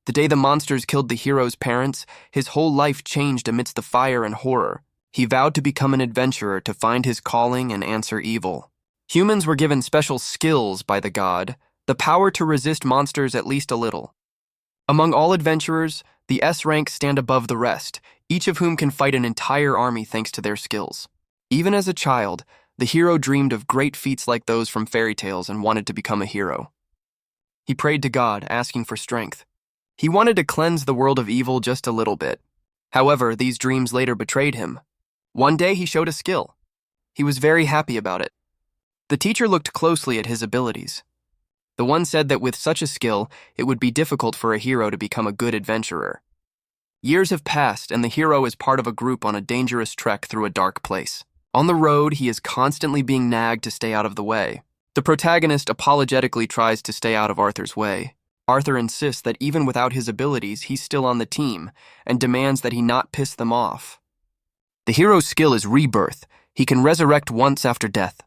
The day the monsters killed the hero's parents, his whole life changed amidst the fire and horror. He vowed to become an adventurer to find his calling and answer evil. Humans were given special skills by the god, the power to resist monsters at least a little. Among all adventurers, the S ranks stand above the rest, each of whom can fight an entire army thanks to their skills. Even as a child, the hero dreamed of great feats like those from fairy tales and wanted to become a hero. He prayed to God, asking for strength. He wanted to cleanse the world of evil just a little bit. However, these dreams later betrayed him. One day he showed a skill. He was very happy about it. The teacher looked closely at his abilities. The one said that with such a skill, it would be difficult for a hero to become a good adventurer. Years have passed, and the hero is part of a group on a dangerous trek through a dark place. On the road, he is constantly being nagged to stay out of the way. The protagonist apologetically tries to stay out of Arthur's way. Arthur insists that even without his abilities, he's still on the team, and demands that he not piss them off. The hero's skill is rebirth. He can resurrect once after death.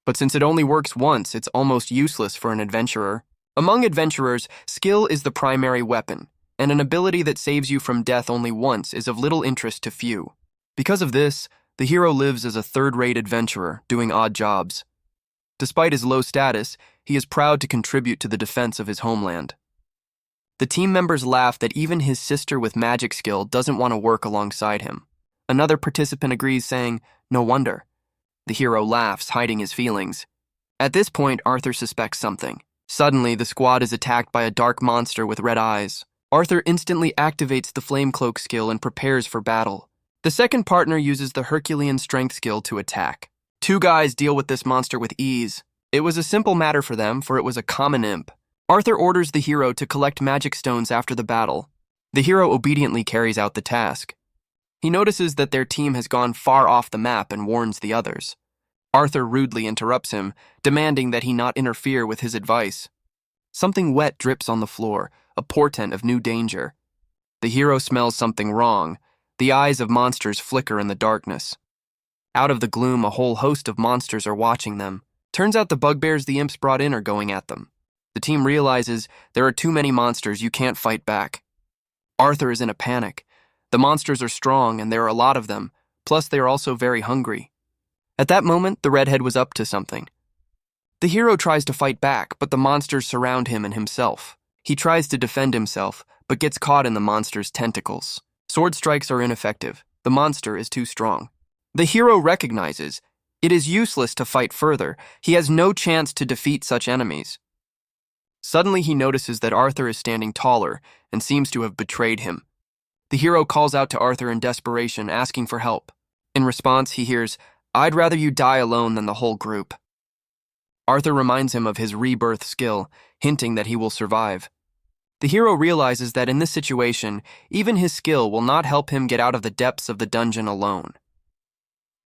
But since it only works once, it's almost useless for an adventurer. Among adventurers, skill is the primary weapon, and an ability that saves you from death only once is of little interest to few. Because of this, the hero lives as a third-rate adventurer, doing odd jobs. Despite his low status, he is proud to contribute to the defense of his homeland. The team members laugh that even his sister with magic skill doesn't want to work alongside him. Another participant agrees, saying, "No wonder." The hero laughs, hiding his feelings. At this point, Arthur suspects something. Suddenly, the squad is attacked by a dark monster with red eyes. Arthur instantly activates the flame cloak skill and prepares for battle. The second partner uses the Herculean strength skill to attack. Two guys deal with this monster with ease. It was a simple matter for them, for it was a common imp. Arthur orders the hero to collect magic stones after the battle. The hero obediently carries out the task. He notices that their team has gone far off the map and warns the others. Arthur rudely interrupts him, demanding that he not interfere with his advice. Something wet drips on the floor, a portent of new danger. The hero smells something wrong. The eyes of monsters flicker in the darkness. Out of the gloom, a whole host of monsters are watching them. Turns out the bugbears the imps brought in are going at them. The team realizes there are too many monsters, you can't fight back. Arthur is in a panic. The monsters are strong, and there are a lot of them, plus they are also very hungry. At that moment, the redhead was up to something. The hero tries to fight back, but the monsters surround him and himself. He tries to defend himself, but gets caught in the monster's tentacles. Sword strikes are ineffective. The monster is too strong. The hero recognizes it is useless to fight further. He has no chance to defeat such enemies. Suddenly, he notices that Arthur is standing taller and seems to have betrayed him. The hero calls out to Arthur in desperation, asking for help. In response, he hears, "I'd rather you die alone than the whole group." Arthur reminds him of his rebirth skill, hinting that he will survive. The hero realizes that in this situation, even his skill will not help him get out of the depths of the dungeon alone.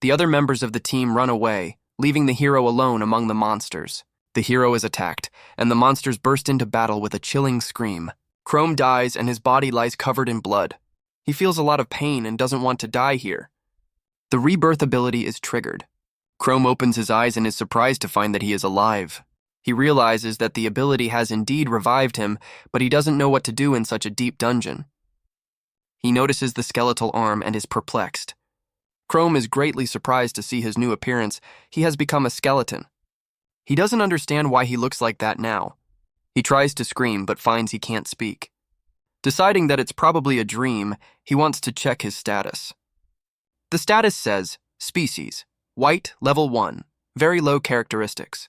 The other members of the team run away, leaving the hero alone among the monsters. The hero is attacked, and the monsters burst into battle with a chilling scream. Chrome dies, and his body lies covered in blood. He feels a lot of pain and doesn't want to die here. The rebirth ability is triggered. Chrome opens his eyes and is surprised to find that he is alive. He realizes that the ability has indeed revived him, but he doesn't know what to do in such a deep dungeon. He notices the skeletal arm and is perplexed. Chrome is greatly surprised to see his new appearance. He has become a skeleton. He doesn't understand why he looks like that now. He tries to scream but finds he can't speak. Deciding that it's probably a dream, he wants to check his status. The status says, Species, White, Level 1, Very Low Characteristics.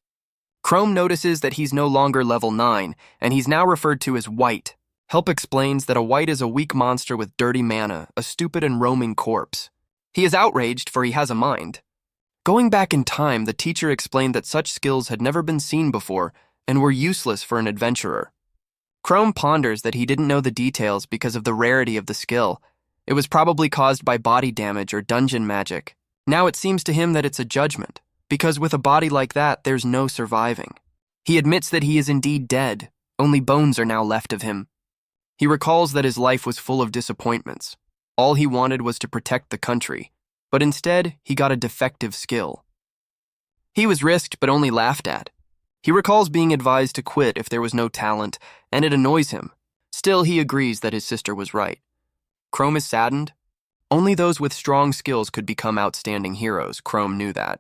Chrome notices that he's no longer Level 9, and he's now referred to as White. Help explains that a White is a weak monster with dirty mana, a stupid and roaming corpse. He is outraged, for he has a mind. Going back in time, the teacher explained that such skills had never been seen before and were useless for an adventurer. Chrome ponders that he didn't know the details because of the rarity of the skill. It was probably caused by body damage or dungeon magic. Now it seems to him that it's a judgment, because with a body like that, there's no surviving. He admits that he is indeed dead, only bones are now left of him. He recalls that his life was full of disappointments. All he wanted was to protect the country, but instead, he got a defective skill. He was risked but only laughed at. He recalls being advised to quit if there was no talent, and it annoys him. Still, he agrees that his sister was right. Chrome is saddened. Only those with strong skills could become outstanding heroes. Chrome knew that.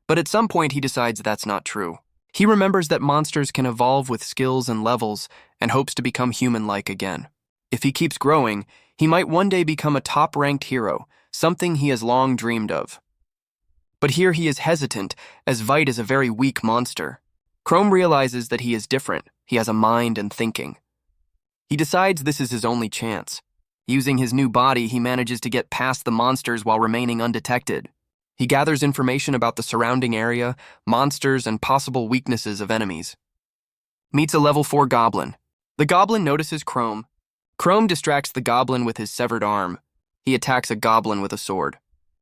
But at some point, he decides that's not true. He remembers that monsters can evolve with skills and levels and hopes to become human-like again. If he keeps growing, he might one day become a top-ranked hero, something he has long dreamed of. But here he is hesitant, as Vite is a very weak monster. Chrome realizes that he is different. He has a mind and thinking. He decides this is his only chance. Using his new body, he manages to get past the monsters while remaining undetected. He gathers information about the surrounding area, monsters, and possible weaknesses of enemies. Meets a level 4 goblin. The goblin notices Chrome. Chrome distracts the goblin with his severed arm. He attacks a goblin with a sword.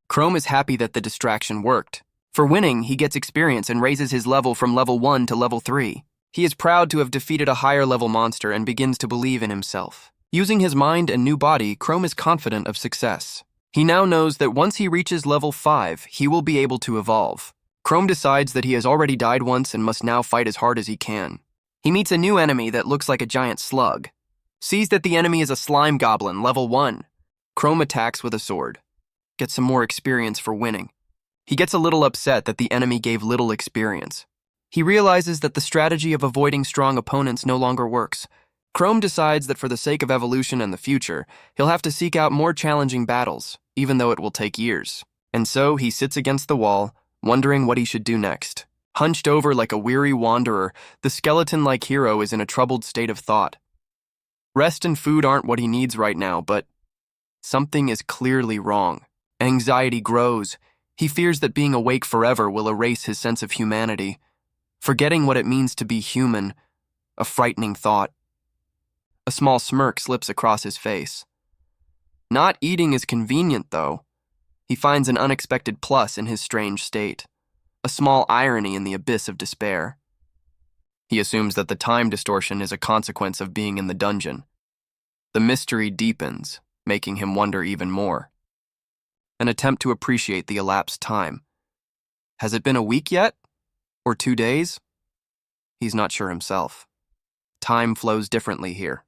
Chrome is happy that the distraction worked. For winning, he gets experience and raises his level from level 1 to level 3. He is proud to have defeated a higher-level monster and begins to believe in himself. Using his mind and new body, Chrome is confident of success. He now knows that once he reaches level 5, he will be able to evolve. Chrome decides that he has already died once and must now fight as hard as he can. He meets a new enemy that looks like a giant slug. Sees that the enemy is a slime goblin, level 1. Chrome attacks with a sword. Gets some more experience for winning. He gets a little upset that the enemy gave little experience. He realizes that the strategy of avoiding strong opponents no longer works. Chrome decides that for the sake of evolution and the future, he'll have to seek out more challenging battles, even though it will take years. And so he sits against the wall, wondering what he should do next. Hunched over like a weary wanderer, the skeleton-like hero is in a troubled state of thought. Rest and food aren't what he needs right now, but something is clearly wrong. Anxiety grows. He fears that being awake forever will erase his sense of humanity. Forgetting what it means to be human, a frightening thought. A small smirk slips across his face. Not eating is convenient, though. He finds an unexpected plus in his strange state, a small irony in the abyss of despair. He assumes that the time distortion is a consequence of being in the dungeon. The mystery deepens, making him wonder even more. An attempt to appreciate the elapsed time. Has it been a week yet? Or 2 days? He's not sure himself. Time flows differently here.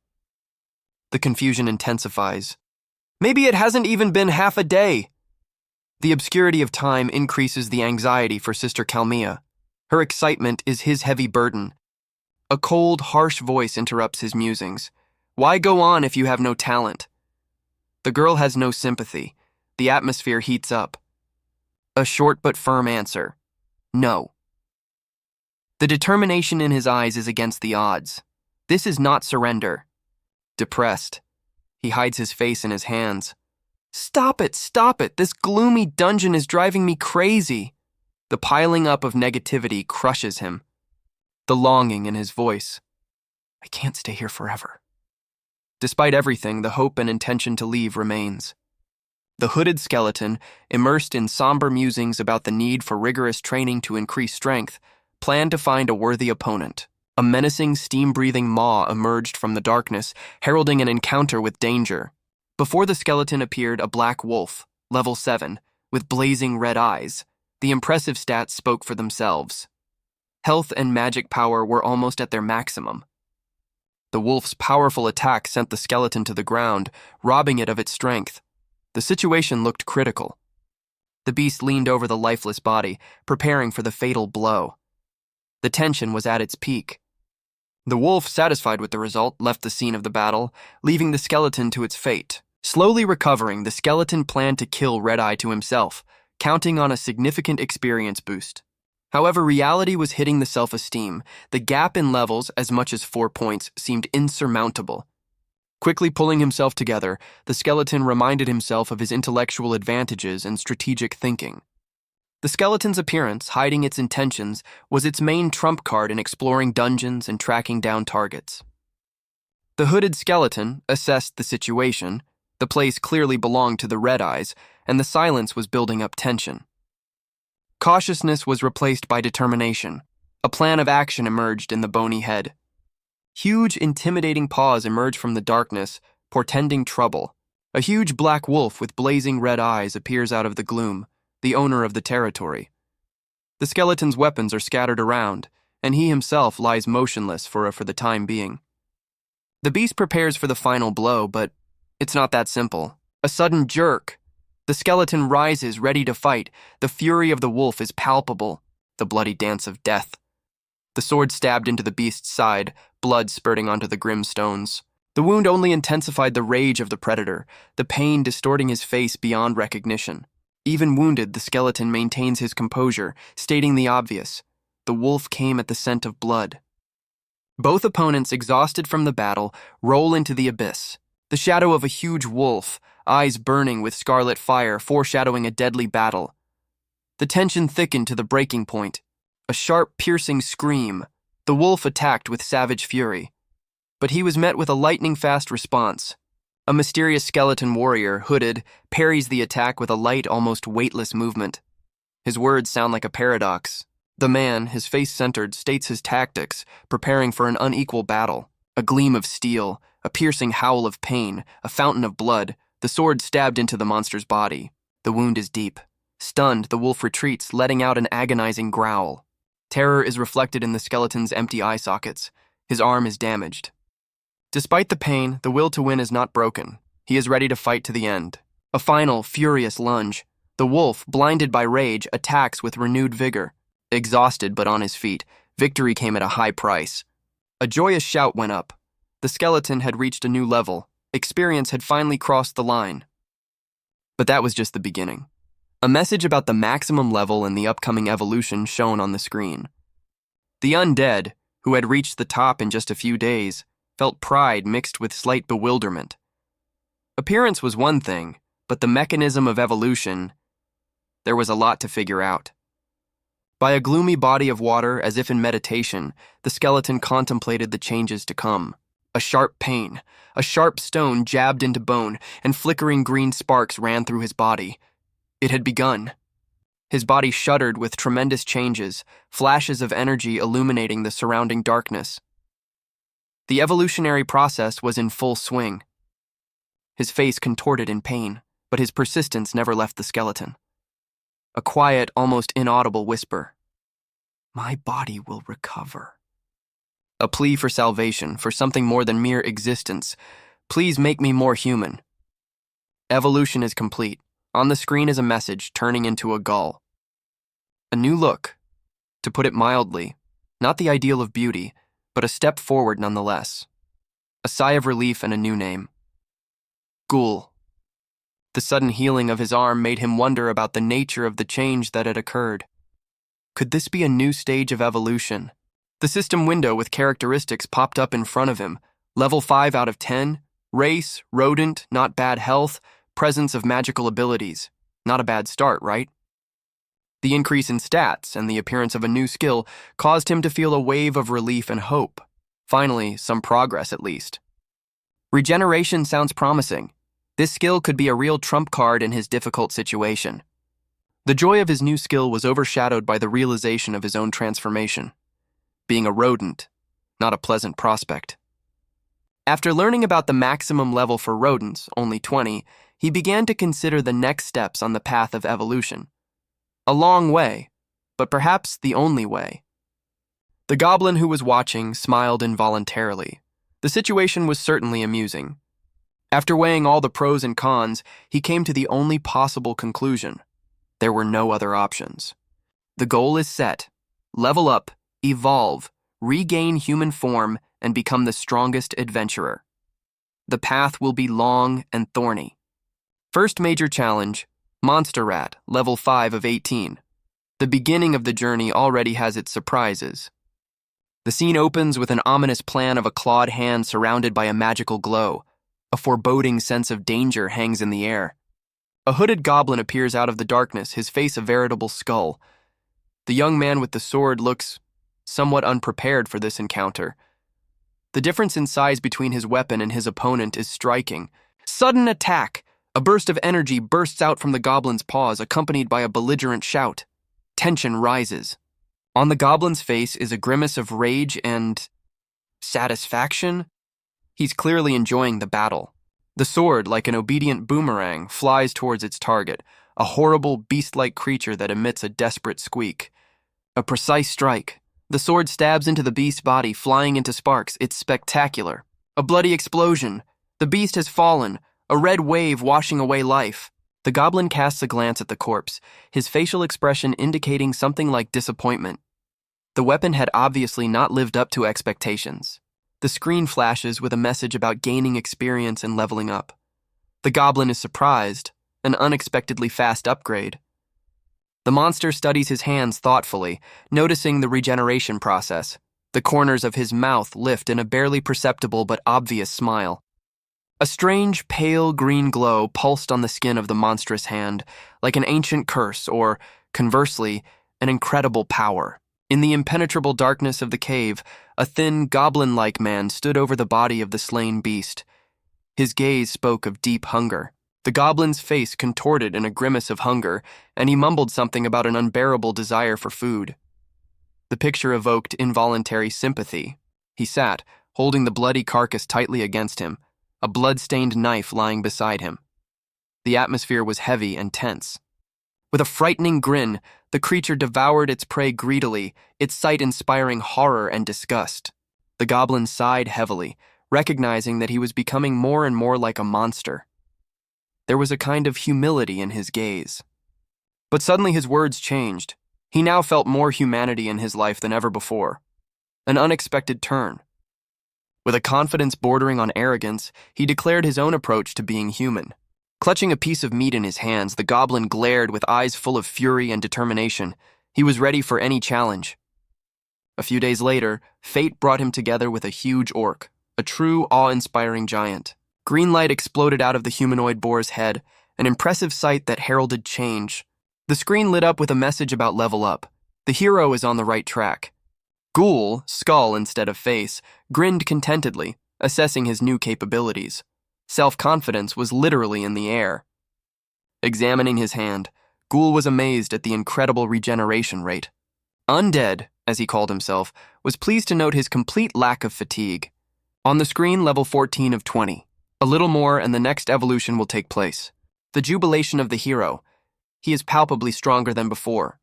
The confusion intensifies. Maybe it hasn't even been half a day. The obscurity of time increases the anxiety for Sister Kalmia. Her excitement is his heavy burden. A cold, harsh voice interrupts his musings. Why go on if you have no talent? The girl has no sympathy. The atmosphere heats up. A short but firm answer. No. The determination in his eyes is against the odds. This is not surrender. Depressed, he hides his face in his hands. Stop it, stop it. This gloomy dungeon is driving me crazy. The piling up of negativity crushes him. The longing in his voice. I can't stay here forever. Despite everything, the hope and intention to leave remains. The hooded skeleton, immersed in somber musings about the need for rigorous training to increase strength, planned to find a worthy opponent. A menacing, steam-breathing maw emerged from the darkness, heralding an encounter with danger. Before the skeleton appeared a black wolf, level 7, with blazing red eyes. The impressive stats spoke for themselves. Health and magic power were almost at their maximum. The wolf's powerful attack sent the skeleton to the ground, robbing it of its strength. The situation looked critical. The beast leaned over the lifeless body, preparing for the fatal blow. The tension was at its peak. The wolf, satisfied with the result, left the scene of the battle, leaving the skeleton to its fate. Slowly recovering, the skeleton planned to kill Red Eye to himself, counting on a significant experience boost. However, reality was hitting the self-esteem. The gap in levels, as much as 4 points, seemed insurmountable. Quickly pulling himself together, the skeleton reminded himself of his intellectual advantages and strategic thinking. The skeleton's appearance, hiding its intentions, was its main trump card in exploring dungeons and tracking down targets. The hooded skeleton assessed the situation. The place clearly belonged to the Red Eyes, and the silence was building up tension. Cautiousness was replaced by determination. A plan of action emerged in the bony head. Huge, intimidating paws emerged from the darkness, portending trouble. A huge black wolf with blazing red eyes appears out of the gloom, the owner of the territory. The skeleton's weapons are scattered around, and he himself lies motionless for the time being. The beast prepares for the final blow, but it's not that simple. A sudden jerk. The skeleton rises, ready to fight. The fury of the wolf is palpable, the bloody dance of death. The sword stabbed into the beast's side, blood spurting onto the grim stones. The wound only intensified the rage of the predator, the pain distorting his face beyond recognition. Even wounded, the skeleton maintains his composure, stating the obvious. The wolf came at the scent of blood. Both opponents, exhausted from the battle, roll into the abyss. The shadow of a huge wolf, eyes burning with scarlet fire, foreshadowing a deadly battle. The tension thickened to the breaking point. A sharp, piercing scream. The wolf attacked with savage fury. But he was met with a lightning-fast response. A mysterious skeleton warrior, hooded, parries the attack with a light, almost weightless movement. His words sound like a paradox. The man, his face centered, states his tactics, preparing for an unequal battle. A gleam of steel, a piercing howl of pain, a fountain of blood, the sword stabbed into the monster's body. The wound is deep. Stunned, the wolf retreats, letting out an agonizing growl. Terror is reflected in the skeleton's empty eye sockets. His arm is damaged. Despite the pain, the will to win is not broken. He is ready to fight to the end. A final, furious lunge. The wolf, blinded by rage, attacks with renewed vigor. Exhausted but on his feet, victory came at a high price. A joyous shout went up. The skeleton had reached a new level. Experience had finally crossed the line. But that was just the beginning. A message about the maximum level and the upcoming evolution shone on the screen. The undead, who had reached the top in just a few days, felt pride mixed with slight bewilderment. Appearance was one thing, but the mechanism of evolution, there was a lot to figure out. By a gloomy body of water, as if in meditation, the skeleton contemplated the changes to come. A sharp pain, a sharp stone jabbed into bone, and flickering green sparks ran through his body. It had begun. His body shuddered with tremendous changes, flashes of energy illuminating the surrounding darkness. The evolutionary process was in full swing. His face contorted in pain, but his persistence never left the skeleton. A quiet, almost inaudible whisper. My body will recover. A plea for salvation, for something more than mere existence. Please make me more human. Evolution is complete. On the screen is a message turning into a gull. A new look. To put it mildly, not the ideal of beauty, but a step forward nonetheless. A sigh of relief and a new name. Ghoul. The sudden healing of his arm made him wonder about the nature of the change that had occurred. Could this be a new stage of evolution? The system window with characteristics popped up in front of him. Level 5 out of 10. Race, rodent, not bad health, presence of magical abilities. Not a bad start, right? The increase in stats and the appearance of a new skill caused him to feel a wave of relief and hope. Finally, some progress at least. Regeneration sounds promising. This skill could be a real trump card in his difficult situation. The joy of his new skill was overshadowed by the realization of his own transformation. Being a rodent, not a pleasant prospect. After learning about the maximum level for rodents, only 20, he began to consider the next steps on the path of evolution. A long way, but perhaps the only way. The goblin who was watching smiled involuntarily. The situation was certainly amusing. After weighing all the pros and cons, he came to the only possible conclusion. There were no other options. The goal is set. Level up, evolve, regain human form, and become the strongest adventurer. The path will be long and thorny. First major challenge, Monster Rat, level 5 of 18. The beginning of the journey already has its surprises. The scene opens with an ominous plan of a clawed hand surrounded by a magical glow. A foreboding sense of danger hangs in the air. A hooded goblin appears out of the darkness, his face a veritable skull. The young man with the sword looks somewhat unprepared for this encounter. The difference in size between his weapon and his opponent is striking. Sudden attack! A burst of energy bursts out from the goblin's paws, accompanied by a belligerent shout. Tension rises. On the goblin's face is a grimace of rage and satisfaction. He's clearly enjoying the battle. The sword, like an obedient boomerang, flies towards its target, a horrible, beast-like creature that emits a desperate squeak. A precise strike. The sword stabs into the beast's body, flying into sparks. It's spectacular. A bloody explosion. The beast has fallen, a red wave washing away life. The goblin casts a glance at the corpse, his facial expression indicating something like disappointment. The weapon had obviously not lived up to expectations. The screen flashes with a message about gaining experience and leveling up. The goblin is surprised, an unexpectedly fast upgrade. The monster studies his hands thoughtfully, noticing the regeneration process. The corners of his mouth lift in a barely perceptible but obvious smile. A strange, pale green glow pulsed on the skin of the monstrous hand, like an ancient curse or, conversely, an incredible power. In the impenetrable darkness of the cave, a thin, goblin-like man stood over the body of the slain beast. His gaze spoke of deep hunger. The goblin's face contorted in a grimace of hunger, and he mumbled something about an unbearable desire for food. The picture evoked involuntary sympathy. He sat, holding the bloody carcass tightly against him, a blood-stained knife lying beside him. The atmosphere was heavy and tense. With a frightening grin, the creature devoured its prey greedily, its sight inspiring horror and disgust. The goblin sighed heavily, recognizing that he was becoming more and more like a monster. There was a kind of humility in his gaze. But suddenly his words changed. He now felt more humanity in his life than ever before. An unexpected turn. With a confidence bordering on arrogance, he declared his own approach to being human. Clutching a piece of meat in his hands, the goblin glared with eyes full of fury and determination. He was ready for any challenge. A few days later, fate brought him together with a huge orc, a true awe-inspiring giant. Green light exploded out of the humanoid boar's head, an impressive sight that heralded change. The screen lit up with a message about level up. The hero is on the right track. Ghoul, skull instead of face, grinned contentedly, assessing his new capabilities. Self-confidence was literally in the air. Examining his hand, Ghoul was amazed at the incredible regeneration rate. Undead, as he called himself, was pleased to note his complete lack of fatigue. On the screen, level 14 of 20. A little more and the next evolution will take place. The jubilation of the hero. He is palpably stronger than before.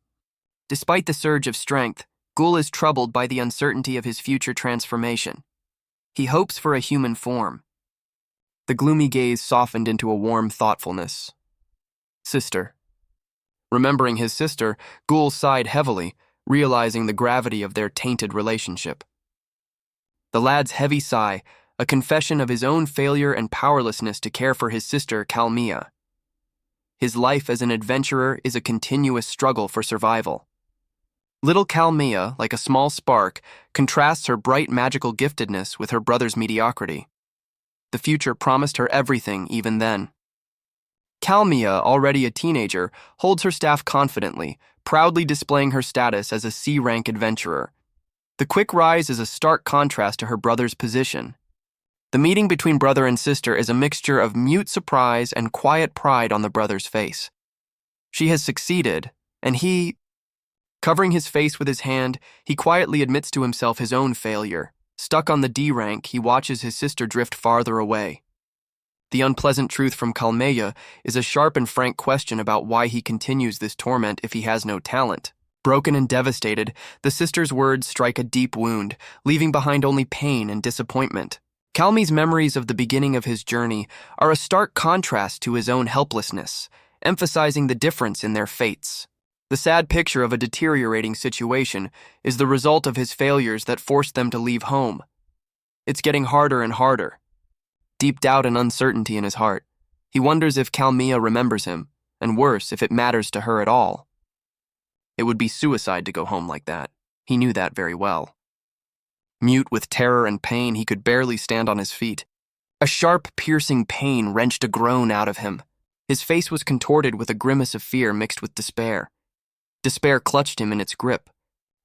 Despite the surge of strength, Ghoul is troubled by the uncertainty of his future transformation. He hopes for a human form. The gloomy gaze softened into a warm thoughtfulness. Sister. Remembering his sister, Ghoul sighed heavily, realizing the gravity of their tainted relationship. The lad's heavy sigh, a confession of his own failure and powerlessness to care for his sister, Kalmia. His life as an adventurer is a continuous struggle for survival. Little Kalmia, like a small spark, contrasts her bright magical giftedness with her brother's mediocrity. The future promised her everything even then. Kalmia, already a teenager, holds her staff confidently, proudly displaying her status as a C-rank adventurer. The quick rise is a stark contrast to her brother's position. The meeting between brother and sister is a mixture of mute surprise and quiet pride on the brother's face. She has succeeded, and he... Covering his face with his hand, he quietly admits to himself his own failure. Stuck on the D rank, he watches his sister drift farther away. The unpleasant truth from Kalmea is a sharp and frank question about why he continues this torment if he has no talent. Broken and devastated, the sister's words strike a deep wound, leaving behind only pain and disappointment. Kalmi's memories of the beginning of his journey are a stark contrast to his own helplessness, emphasizing the difference in their fates. The sad picture of a deteriorating situation is the result of his failures that forced them to leave home. It's getting harder and harder. Deep doubt and uncertainty in his heart. He wonders if Kalmia remembers him, and worse, if it matters to her at all. It would be suicide to go home like that. He knew that very well. Mute with terror and pain, he could barely stand on his feet. A sharp, piercing pain wrenched a groan out of him. His face was contorted with a grimace of fear mixed with despair. Despair clutched him in its grip.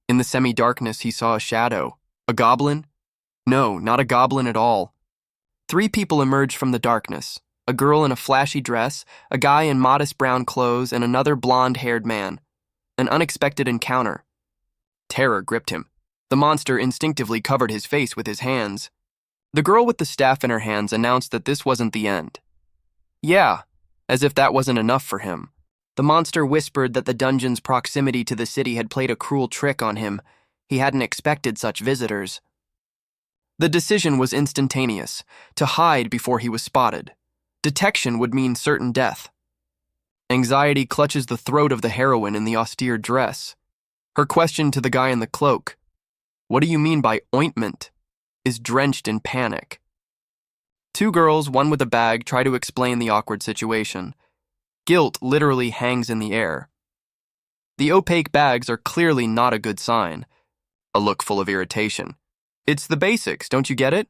In the semi-darkness, he saw a shadow. A goblin? No, not a goblin at all. 3 people emerged from the darkness. A girl in a flashy dress, a guy in modest brown clothes, and another blonde-haired man. An unexpected encounter. Terror gripped him. The monster instinctively covered his face with his hands. The girl with the staff in her hands announced that this wasn't the end. Yeah, as if that wasn't enough for him. The monster whispered that the dungeon's proximity to the city had played a cruel trick on him. He hadn't expected such visitors. The decision was instantaneous, to hide before he was spotted. Detection would mean certain death. Anxiety clutches the throat of the heroine in the austere dress. Her question to the guy in the cloak, "What do you mean by ointment?" is drenched in panic. Two girls, one with a bag, try to explain the awkward situation. Guilt literally hangs in the air. The opaque bags are clearly not a good sign. A look full of irritation. "It's the basics, don't you get it?"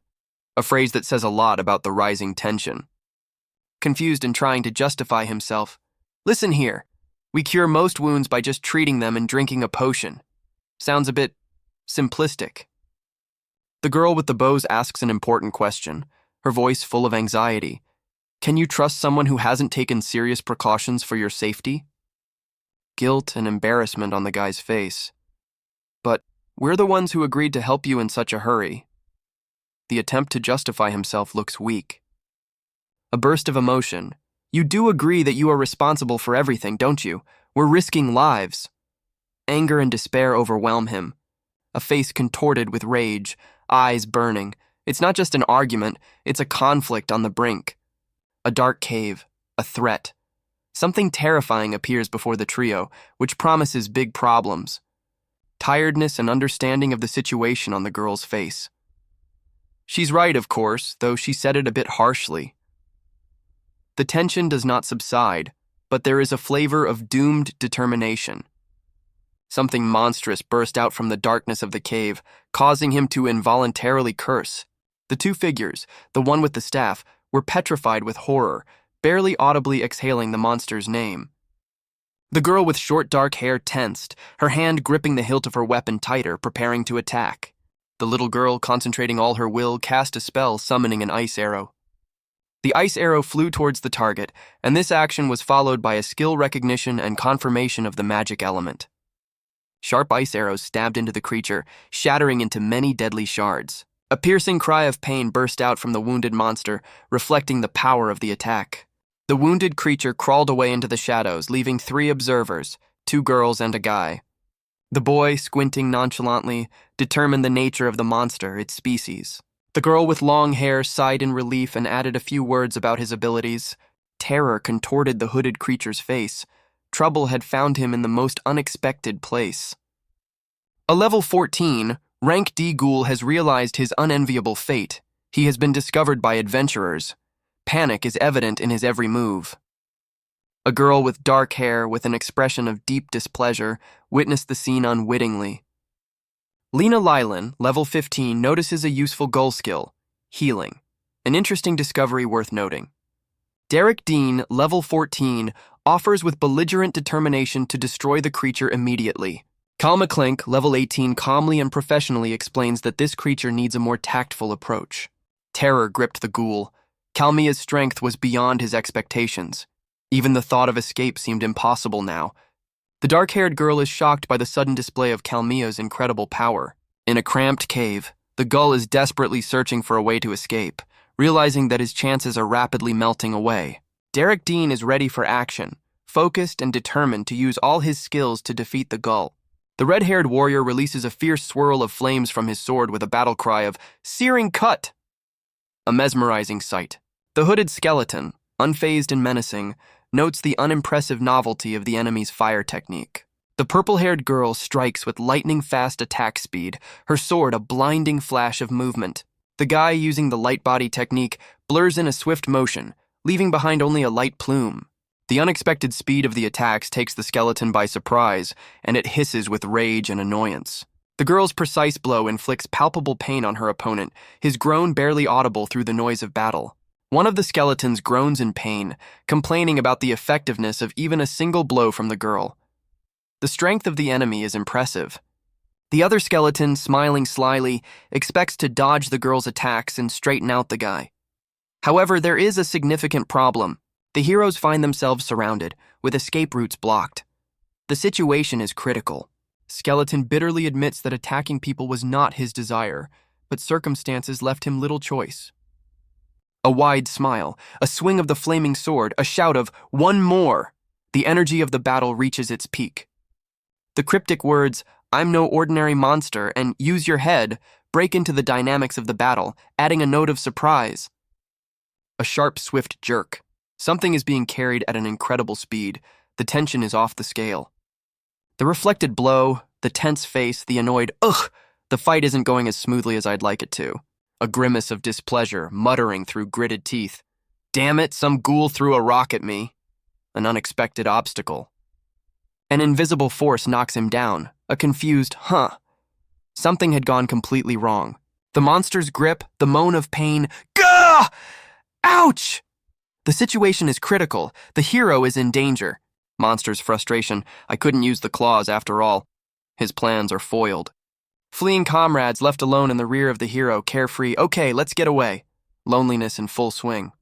A phrase that says a lot about the rising tension. Confused and trying to justify himself. "Listen here, we cure most wounds by just treating them and drinking a potion." Sounds a bit simplistic. The girl with the bows asks an important question, her voice full of anxiety. "Can you trust someone who hasn't taken serious precautions for your safety?" Guilt and embarrassment on the guy's face. "But we're the ones who agreed to help you in such a hurry." The attempt to justify himself looks weak. A burst of emotion. "You do agree that you are responsible for everything, don't you? We're risking lives." Anger and despair overwhelm him. A face contorted with rage, eyes burning. It's not just an argument, it's a conflict on the brink. A dark cave, a threat. Something terrifying appears before the trio, which promises big problems. Tiredness and understanding of the situation on the girl's face. She's right, of course, though she said it a bit harshly. The tension does not subside, but there is a flavor of doomed determination. Something monstrous burst out from the darkness of the cave, causing him to involuntarily curse. The two figures, the one with the staff, were petrified with horror, barely audibly exhaling the monster's name. The girl with short dark hair tensed, her hand gripping the hilt of her weapon tighter, preparing to attack. The little girl, concentrating all her will, cast a spell summoning an ice arrow. The ice arrow flew towards the target, and this action was followed by a skill recognition and confirmation of the magic element. Sharp ice arrows stabbed into the creature, shattering into many deadly shards. A piercing cry of pain burst out from the wounded monster, reflecting the power of the attack. The wounded creature crawled away into the shadows, leaving 3 observers, 2 girls and a guy. The boy, squinting nonchalantly, determined the nature of the monster, its species. The girl with long hair sighed in relief and added a few words about his abilities. Terror contorted the hooded creature's face. Trouble had found him in the most unexpected place. A level 14, Rank D ghoul has realized his unenviable fate. He has been discovered by adventurers. Panic is evident in his every move. A girl with dark hair, with an expression of deep displeasure, witnessed the scene unwittingly. Lena Lylan, level 15, notices a useful goal skill, healing. An interesting discovery worth noting. Derek Dean, level 14, offers with belligerent determination to destroy the creature immediately. Cal McClink, level 18, calmly and professionally explains that this creature needs a more tactful approach. Terror gripped the ghoul. Kalmia's strength was beyond his expectations. Even the thought of escape seemed impossible now. The dark-haired girl is shocked by the sudden display of Kalmia's incredible power. In a cramped cave, the gull is desperately searching for a way to escape, realizing that his chances are rapidly melting away. Derek Dean is ready for action, focused and determined to use all his skills to defeat the gull. The red-haired warrior releases a fierce swirl of flames from his sword with a battle cry of "Searing cut!" A mesmerizing sight. The hooded skeleton, unfazed and menacing, notes the unimpressive novelty of the enemy's fire technique. The purple-haired girl strikes with lightning-fast attack speed, her sword a blinding flash of movement. The guy using the light body technique blurs in a swift motion, leaving behind only a light plume. The unexpected speed of the attacks takes the skeleton by surprise, and it hisses with rage and annoyance. The girl's precise blow inflicts palpable pain on her opponent, his groan barely audible through the noise of battle. One of the skeletons groans in pain, complaining about the effectiveness of even a single blow from the girl. The strength of the enemy is impressive. The other skeleton, smiling slyly, expects to dodge the girl's attacks and straighten out the guy. However, there is a significant problem. The heroes find themselves surrounded, with escape routes blocked. The situation is critical. Skeleton bitterly admits that attacking people was not his desire, but circumstances left him little choice. A wide smile, a swing of the flaming sword, a shout of "One more!" The energy of the battle reaches its peak. The cryptic words, I'm no ordinary monster, and use your head, break into the dynamics of the battle, adding a note of surprise. A sharp, swift jerk. Something is being carried at an incredible speed. The tension is off the scale. The reflected blow, the tense face, the annoyed, ugh! The fight isn't going as smoothly as I'd like it to. A grimace of displeasure, muttering through gritted teeth. Damn it, some ghoul threw a rock at me. An unexpected obstacle. An invisible force knocks him down. A confused, huh. Something had gone completely wrong. The monster's grip, the moan of pain. Gah! Ouch! The situation is critical. The hero is in danger. Monster's frustration. I couldn't use the claws after all. His plans are foiled. Fleeing comrades left alone in the rear of the hero, carefree. Okay, let's get away. Loneliness in full swing.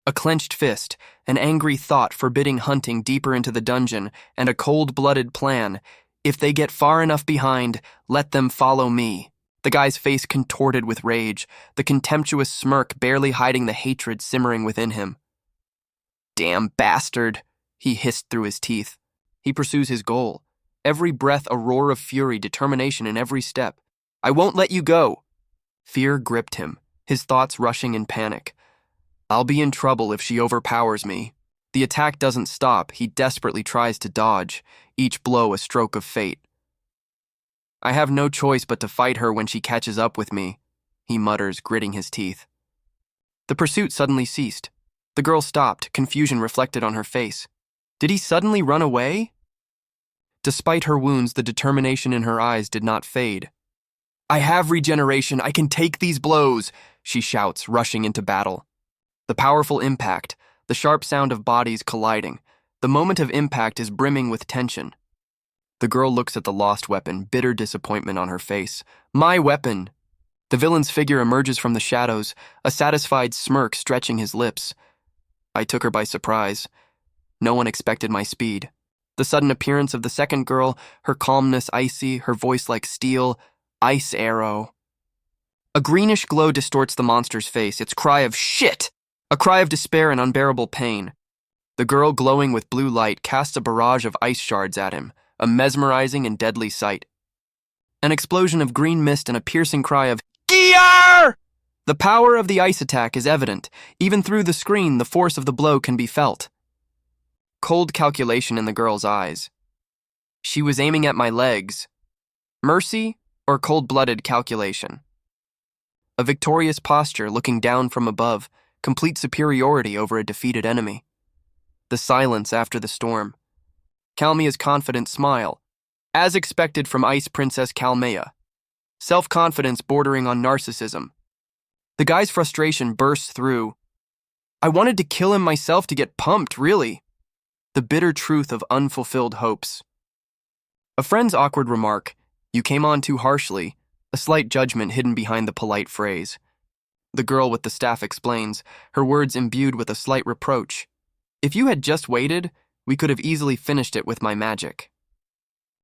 A clenched fist, an angry thought forbidding hunting deeper into the dungeon, and a cold-blooded plan. If they get far enough behind, let them follow me. The guy's face contorted with rage, the contemptuous smirk barely hiding the hatred simmering within him. Damn bastard, he hissed through his teeth. He pursues his goal. Every breath a roar of fury, determination in every step. I won't let you go. Fear gripped him, his thoughts rushing in panic. I'll be in trouble if she overpowers me. The attack doesn't stop. He desperately tries to dodge, each blow a stroke of fate. I have no choice but to fight her when she catches up with me, he mutters, gritting his teeth. The pursuit suddenly ceased. The girl stopped, confusion reflected on her face. Did he suddenly run away? Despite her wounds, the determination in her eyes did not fade. I have regeneration. I can take these blows, she shouts, rushing into battle. The powerful impact, the sharp sound of bodies colliding. The moment of impact is brimming with tension. The girl looks at the lost weapon, bitter disappointment on her face. My weapon! The villain's figure emerges from the shadows, a satisfied smirk stretching his lips. I took her by surprise. No one expected my speed. The sudden appearance of the second girl, her calmness icy, her voice like steel. Ice arrow. A greenish glow distorts the monster's face, its cry of shit! A cry of despair and unbearable pain. The girl, glowing with blue light, casts a barrage of ice shards at him, a mesmerizing and deadly sight. An explosion of green mist and a piercing cry of Gear! The power of the ice attack is evident. Even through the screen, the force of the blow can be felt. Cold calculation in the girl's eyes. She was aiming at my legs. Mercy or cold-blooded calculation? A victorious posture looking down from above, complete superiority over a defeated enemy. The silence after the storm. Kalmia's confident smile, as expected from Ice Princess Kalmia. Self-confidence bordering on narcissism. The guy's frustration bursts through. I wanted to kill him myself to get pumped, really. The bitter truth of unfulfilled hopes. A friend's awkward remark, you came on too harshly, a slight judgment hidden behind the polite phrase. The girl with the staff explains, her words imbued with a slight reproach. If you had just waited, we could have easily finished it with my magic.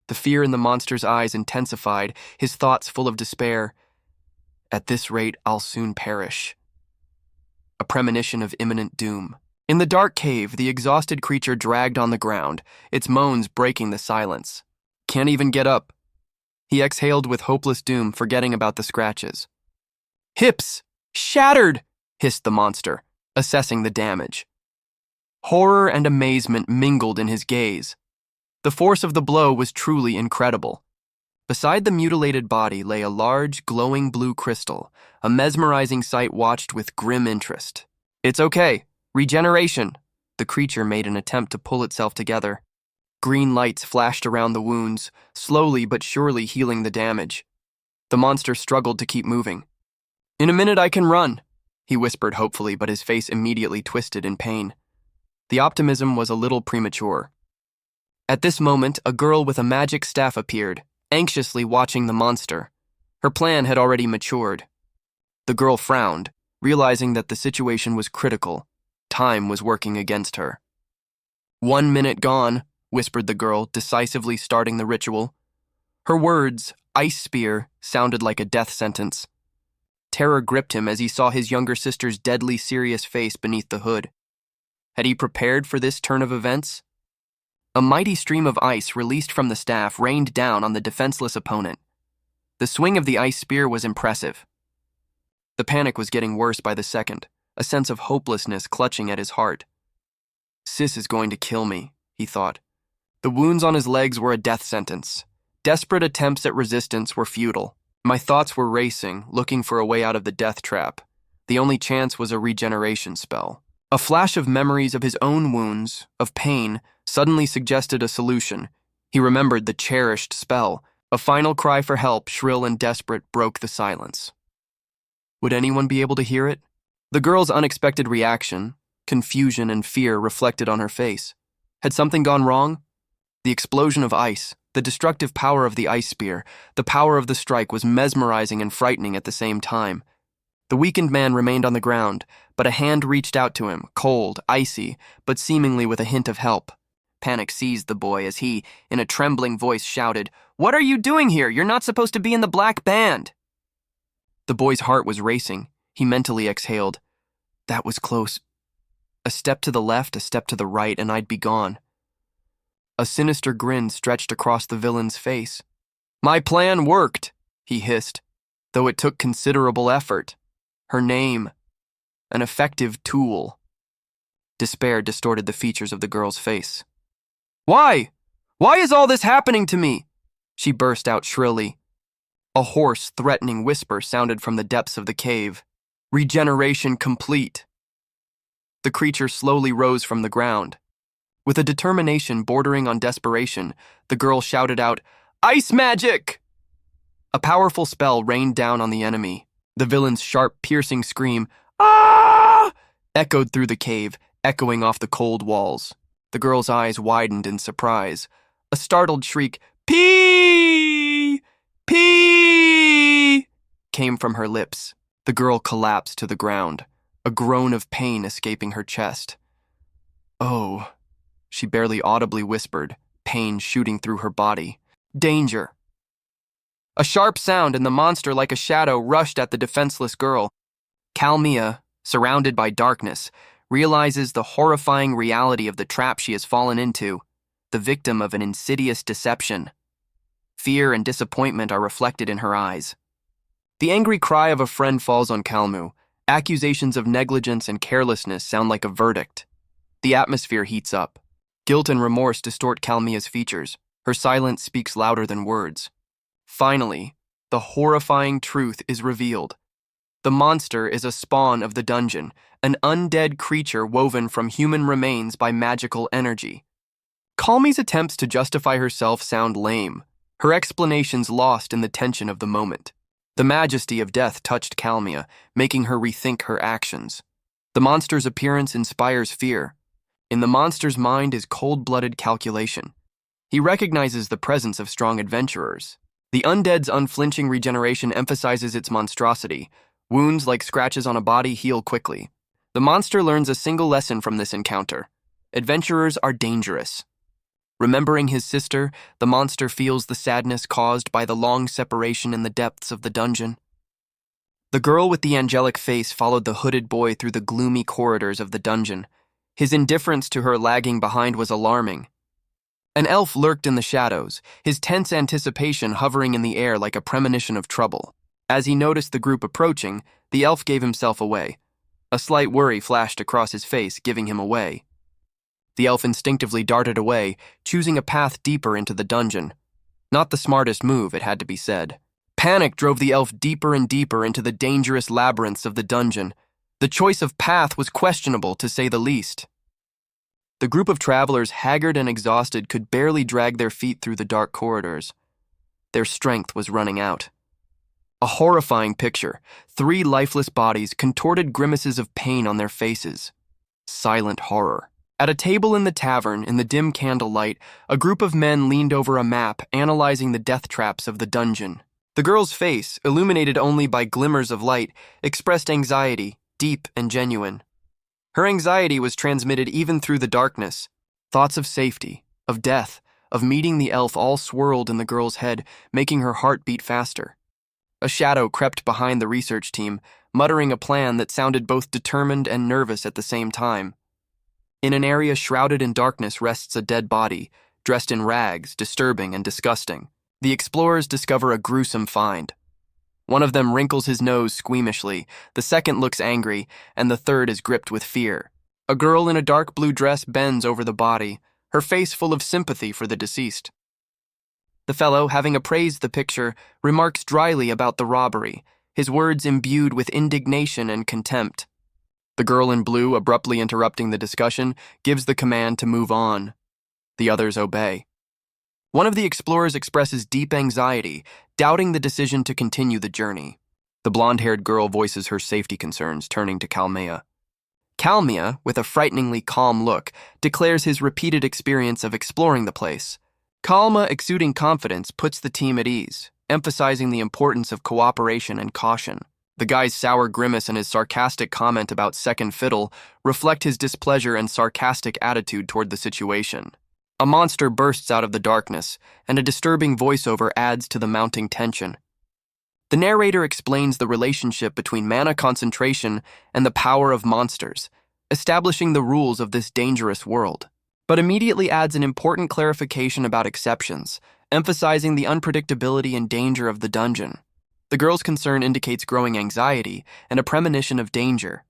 The fear in the monster's eyes intensified, his thoughts full of despair. At this rate, I'll soon perish. A premonition of imminent doom. In the dark cave, the exhausted creature dragged on the ground, its moans breaking the silence. Can't even get up. He exhaled with hopeless doom, forgetting about the scratches. Hips! Shattered! Hissed the monster, assessing the damage. Horror and amazement mingled in his gaze. The force of the blow was truly incredible. Beside the mutilated body lay a large, glowing blue crystal, a mesmerizing sight watched with grim interest. It's okay. Regeneration! The creature made an attempt to pull itself together. Green lights flashed around the wounds, slowly but surely healing the damage. The monster struggled to keep moving. In a minute I can run, he whispered hopefully, but his face immediately twisted in pain. The optimism was a little premature. At this moment, a girl with a magic staff appeared, anxiously watching the monster. Her plan had already matured. The girl frowned, realizing that the situation was critical. Time was working against her. 1 minute gone, whispered the girl, decisively starting the ritual. Her words, ice spear, sounded like a death sentence. Terror gripped him as he saw his younger sister's deadly serious face beneath the hood. Had he prepared for this turn of events? A mighty stream of ice released from the staff rained down on the defenseless opponent. The swing of the ice spear was impressive. The panic was getting worse by the second, a sense of hopelessness clutching at his heart. Sis is going to kill me, he thought. The wounds on his legs were a death sentence. Desperate attempts at resistance were futile. My thoughts were racing, looking for a way out of the death trap. The only chance was a regeneration spell. A flash of memories of his own wounds, of pain, suddenly suggested a solution. He remembered the cherished spell. A final cry for help, shrill and desperate, broke the silence. Would anyone be able to hear it? The girl's unexpected reaction, confusion and fear reflected on her face. Had something gone wrong? The explosion of ice, the destructive power of the ice spear, the power of the strike was mesmerizing and frightening at the same time. The weakened man remained on the ground, but a hand reached out to him, cold, icy, but seemingly with a hint of help. Panic seized the boy as he, in a trembling voice, shouted, "What are you doing here? You're not supposed to be in the black band!" The boy's heart was racing. He mentally exhaled. That was close. A step to the left, a step to the right, and I'd be gone. A sinister grin stretched across the villain's face. "My plan worked," he hissed, though it took considerable effort. Her name, an effective tool. Despair distorted the features of the girl's face. "Why? Why is all this happening to me?" she burst out shrilly. A hoarse, threatening whisper sounded from the depths of the cave. "Regeneration complete." The creature slowly rose from the ground. With a determination bordering on desperation, the girl shouted out, "Ice magic!" A powerful spell rained down on the enemy. The villain's sharp, piercing scream, "Ah!" echoed through the cave, echoing off the cold walls. The girl's eyes widened in surprise. A startled shriek, "Pee! Pee!" came from her lips. The girl collapsed to the ground, a groan of pain escaping her chest. "Oh," she barely audibly whispered, pain shooting through her body. "Danger!" A sharp sound and the monster like a shadow rushed at the defenseless girl. Kalmia, surrounded by darkness, realizes the horrifying reality of the trap she has fallen into, the victim of an insidious deception. Fear and disappointment are reflected in her eyes. The angry cry of a friend falls on Kalmu. Accusations of negligence and carelessness sound like a verdict. The atmosphere heats up. Guilt and remorse distort Kalmia's features. Her silence speaks louder than words. Finally, the horrifying truth is revealed. The monster is a spawn of the dungeon, an undead creature woven from human remains by magical energy. Kalmi's attempts to justify herself sound lame, her explanations lost in the tension of the moment. The majesty of death touched Kalmia, making her rethink her actions. The monster's appearance inspires fear. In the monster's mind is cold-blooded calculation. He recognizes the presence of strong adventurers. The undead's unflinching regeneration emphasizes its monstrosity. Wounds like scratches on a body heal quickly. The monster learns a single lesson from this encounter. Adventurers are dangerous. Remembering his sister, the monster feels the sadness caused by the long separation in the depths of the dungeon. The girl with the angelic face followed the hooded boy through the gloomy corridors of the dungeon. His indifference to her lagging behind was alarming. An elf lurked in the shadows, his tense anticipation hovering in the air like a premonition of trouble. As he noticed the group approaching, the elf gave himself away. A slight worry flashed across his face, giving him away. The elf instinctively darted away, choosing a path deeper into the dungeon. Not the smartest move, it had to be said. Panic drove the elf deeper and deeper into the dangerous labyrinths of the dungeon. The choice of path was questionable, to say the least. The group of travelers, haggard and exhausted, could barely drag their feet through the dark corridors. Their strength was running out. A horrifying picture. 3 lifeless bodies, contorted grimaces of pain on their faces. Silent horror. At a table in the tavern, in the dim candlelight, a group of men leaned over a map, analyzing the death traps of the dungeon. The girl's face, illuminated only by glimmers of light, expressed anxiety, deep and genuine. Her anxiety was transmitted even through the darkness. Thoughts of safety, of death, of meeting the elf all swirled in the girl's head, making her heart beat faster. A shadow crept behind the research team, muttering a plan that sounded both determined and nervous at the same time. In an area shrouded in darkness rests a dead body, dressed in rags, disturbing and disgusting. The explorers discover a gruesome find. One of them wrinkles his nose squeamishly, the second looks angry, and the third is gripped with fear. A girl in a dark blue dress bends over the body, her face full of sympathy for the deceased. The fellow, having appraised the picture, remarks dryly about the robbery, his words imbued with indignation and contempt. The girl in blue, abruptly interrupting the discussion, gives the command to move on. The others obey. One of the explorers expresses deep anxiety, doubting the decision to continue the journey. The blonde-haired girl voices her safety concerns, turning to Kalmea. Kalmea, with a frighteningly calm look, declares his repeated experience of exploring the place. Kalma, exuding confidence, puts the team at ease, emphasizing the importance of cooperation and caution. The guy's sour grimace and his sarcastic comment about second fiddle reflect his displeasure and sarcastic attitude toward the situation. A monster bursts out of the darkness, and a disturbing voiceover adds to the mounting tension. The narrator explains the relationship between mana concentration and the power of monsters, establishing the rules of this dangerous world, but immediately adds an important clarification about exceptions, emphasizing the unpredictability and danger of the dungeon. The girl's concern indicates growing anxiety and a premonition of danger.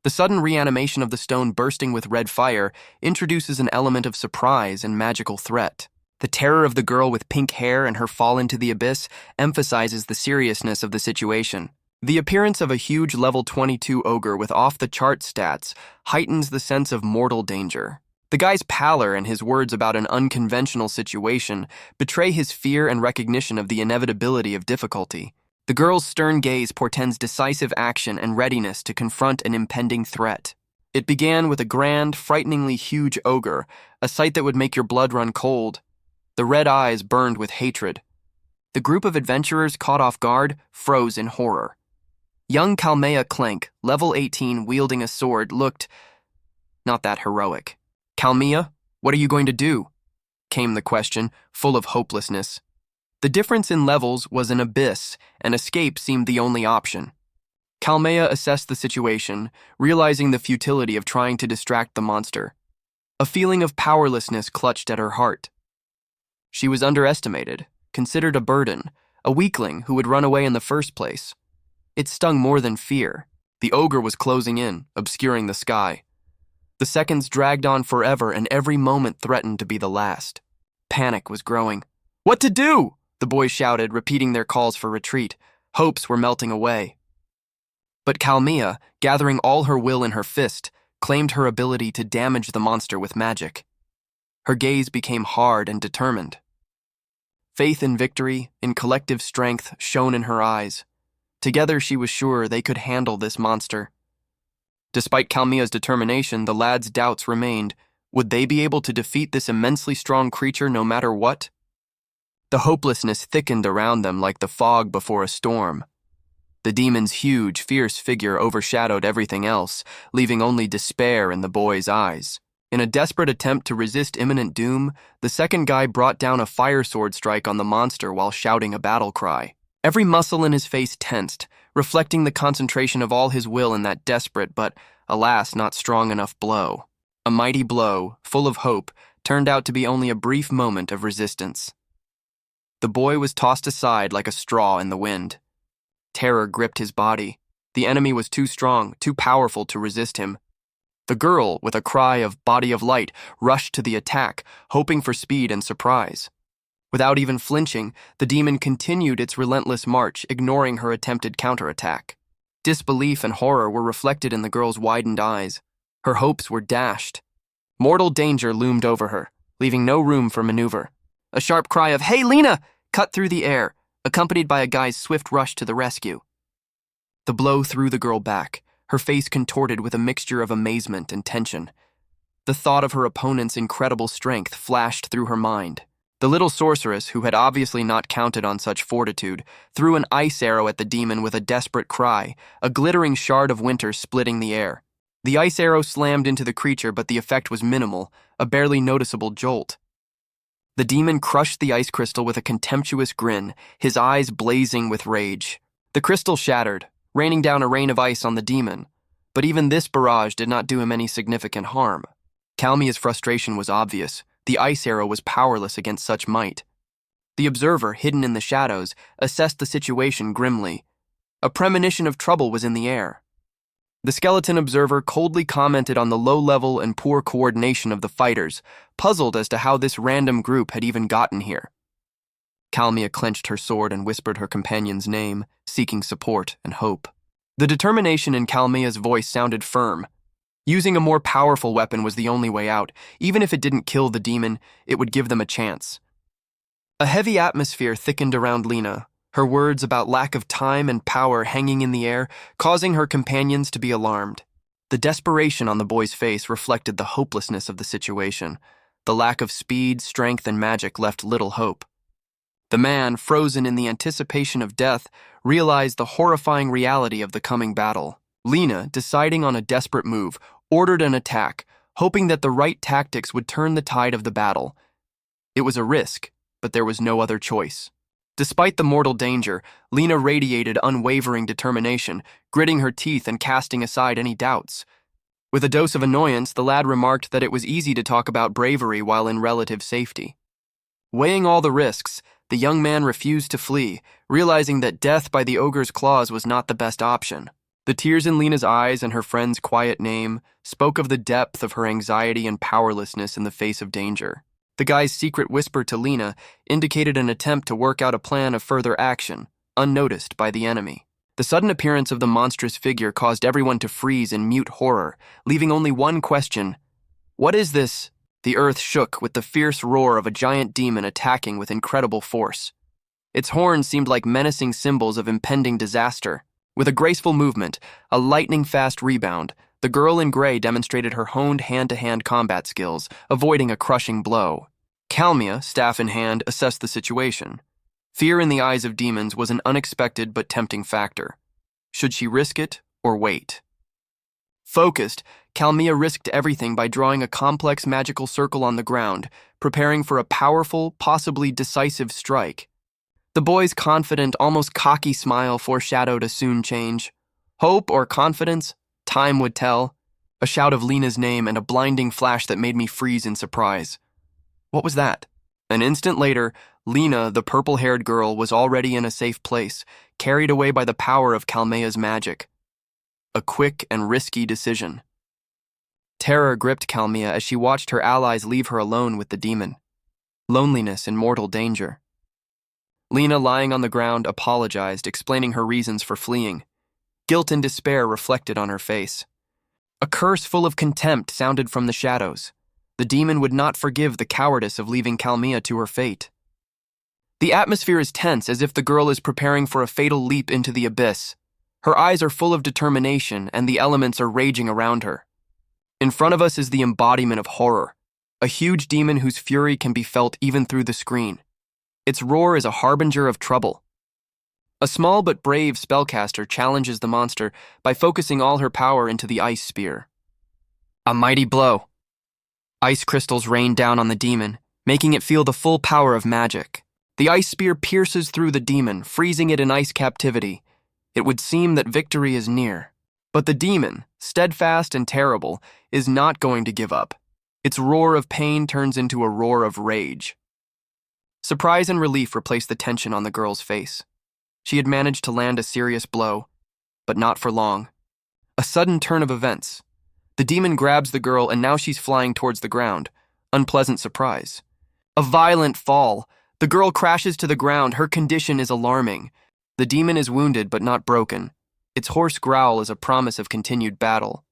The sudden reanimation of the stone bursting with red fire introduces an element of surprise and magical threat. The terror of the girl with pink hair and her fall into the abyss emphasizes the seriousness of the situation. The appearance of a huge level 22 ogre with off-the-chart stats heightens the sense of mortal danger. The guy's pallor and his words about an unconventional situation betray his fear and recognition of the inevitability of difficulty. The girl's stern gaze portends decisive action and readiness to confront an impending threat. It began with a grand, frighteningly huge ogre, a sight that would make your blood run cold. The red eyes burned with hatred. The group of adventurers caught off guard froze in horror. Young Kalmea Clank, level 18, wielding a sword, looked not that heroic. "Kalmea, what are you going to do?" came the question, full of hopelessness. The difference in levels was an abyss, and escape seemed the only option. Kalmea assessed the situation, realizing the futility of trying to distract the monster. A feeling of powerlessness clutched at her heart. She was underestimated, considered a burden, a weakling who would run away in the first place. It stung more than fear. The ogre was closing in, obscuring the sky. The seconds dragged on forever, and every moment threatened to be the last. Panic was growing. "What to do?" the boys shouted, repeating their calls for retreat. Hopes were melting away. But Kalmea, gathering all her will in her fist, claimed her ability to damage the monster with magic. Her gaze became hard and determined. Faith in victory, in collective strength, shone in her eyes. Together she was sure they could handle this monster. Despite Kalmea's determination, the lads' doubts remained. Would they be able to defeat this immensely strong creature no matter what? The hopelessness thickened around them like the fog before a storm. The demon's huge, fierce figure overshadowed everything else, leaving only despair in the boys' eyes. In a desperate attempt to resist imminent doom, the second guy brought down a fire sword strike on the monster while shouting a battle cry. Every muscle in his face tensed, reflecting the concentration of all his will in that desperate but, alas, not strong enough blow. A mighty blow, full of hope, turned out to be only a brief moment of resistance. The boy was tossed aside like a straw in the wind. Terror gripped his body. The enemy was too strong, too powerful to resist him. The girl, with a cry of "body of light," rushed to the attack, hoping for speed and surprise. Without even flinching, the demon continued its relentless march, ignoring her attempted counterattack. Disbelief and horror were reflected in the girl's widened eyes. Her hopes were dashed. Mortal danger loomed over her, leaving no room for maneuver. A sharp cry of "Hey, Lena!" cut through the air, accompanied by a guy's swift rush to the rescue. The blow threw the girl back, her face contorted with a mixture of amazement and tension. The thought of her opponent's incredible strength flashed through her mind. The little sorceress, who had obviously not counted on such fortitude, threw an ice arrow at the demon with a desperate cry, a glittering shard of winter splitting the air. The ice arrow slammed into the creature, but the effect was minimal, a barely noticeable jolt. The demon crushed the ice crystal with a contemptuous grin, his eyes blazing with rage. The crystal shattered, raining down a rain of ice on the demon, but even this barrage did not do him any significant harm. Kalmea's frustration was obvious. The ice arrow was powerless against such might. The observer, hidden in the shadows, assessed the situation grimly. A premonition of trouble was in the air. The skeleton observer coldly commented on the low level and poor coordination of the fighters, puzzled as to how this random group had even gotten here. Kalmia clenched her sword and whispered her companion's name, seeking support and hope. The determination in Kalmia's voice sounded firm. Using a more powerful weapon was the only way out. Even if it didn't kill the demon, it would give them a chance. A heavy atmosphere thickened around Lena, her words about lack of time and power hanging in the air, causing her companions to be alarmed. The desperation on the boy's face reflected the hopelessness of the situation. The lack of speed, strength, and magic left little hope. The man, frozen in the anticipation of death, realized the horrifying reality of the coming battle. Lena, deciding on a desperate move, ordered an attack, hoping that the right tactics would turn the tide of the battle. It was a risk, but there was no other choice. Despite the mortal danger, Lena radiated unwavering determination, gritting her teeth and casting aside any doubts. With a dose of annoyance, the lad remarked that it was easy to talk about bravery while in relative safety. Weighing all the risks, the young man refused to flee, realizing that death by the ogre's claws was not the best option. The tears in Lena's eyes and her friend's quiet name spoke of the depth of her anxiety and powerlessness in the face of danger. The guy's secret whisper to Lena indicated an attempt to work out a plan of further action, unnoticed by the enemy. The sudden appearance of the monstrous figure caused everyone to freeze in mute horror, leaving only one question: "What is this?" The earth shook with the fierce roar of a giant demon attacking with incredible force. Its horns seemed like menacing symbols of impending disaster. With a graceful movement, a lightning-fast rebound, the girl in gray demonstrated her honed hand-to-hand combat skills, avoiding a crushing blow. Kalmia, staff in hand, assessed the situation. Fear in the eyes of demons was an unexpected but tempting factor. Should she risk it or wait? Focused, Kalmia risked everything by drawing a complex magical circle on the ground, preparing for a powerful, possibly decisive strike. The boy's confident, almost cocky smile foreshadowed a soon change. Hope or confidence? Time would tell. A shout of Lena's name and a blinding flash that made me freeze in surprise. What was that? An instant later, Lena, the purple-haired girl, was already in a safe place, carried away by the power of Kalmia's magic. A quick and risky decision. Terror gripped Kalmia as she watched her allies leave her alone with the demon. Loneliness and mortal danger. Lena, lying on the ground, apologized, explaining her reasons for fleeing. Guilt and despair reflected on her face. A curse full of contempt sounded from the shadows. The demon would not forgive the cowardice of leaving Kalmia to her fate. The atmosphere is tense, as if the girl is preparing for a fatal leap into the abyss. Her eyes are full of determination, and the elements are raging around her. In front of us is the embodiment of horror, a huge demon whose fury can be felt even through the screen. Its roar is a harbinger of trouble. A small but brave spellcaster challenges the monster by focusing all her power into the ice spear. A mighty blow. Ice crystals rain down on the demon, making it feel the full power of magic. The ice spear pierces through the demon, freezing it in ice captivity. It would seem that victory is near. But the demon, steadfast and terrible, is not going to give up. Its roar of pain turns into a roar of rage. Surprise and relief replaced the tension on the girl's face. She had managed to land a serious blow, but not for long. A sudden turn of events. The demon grabs the girl and now she's flying towards the ground. Unpleasant surprise. A violent fall. The girl crashes to the ground. Her condition is alarming. The demon is wounded but not broken. Its hoarse growl is a promise of continued battle.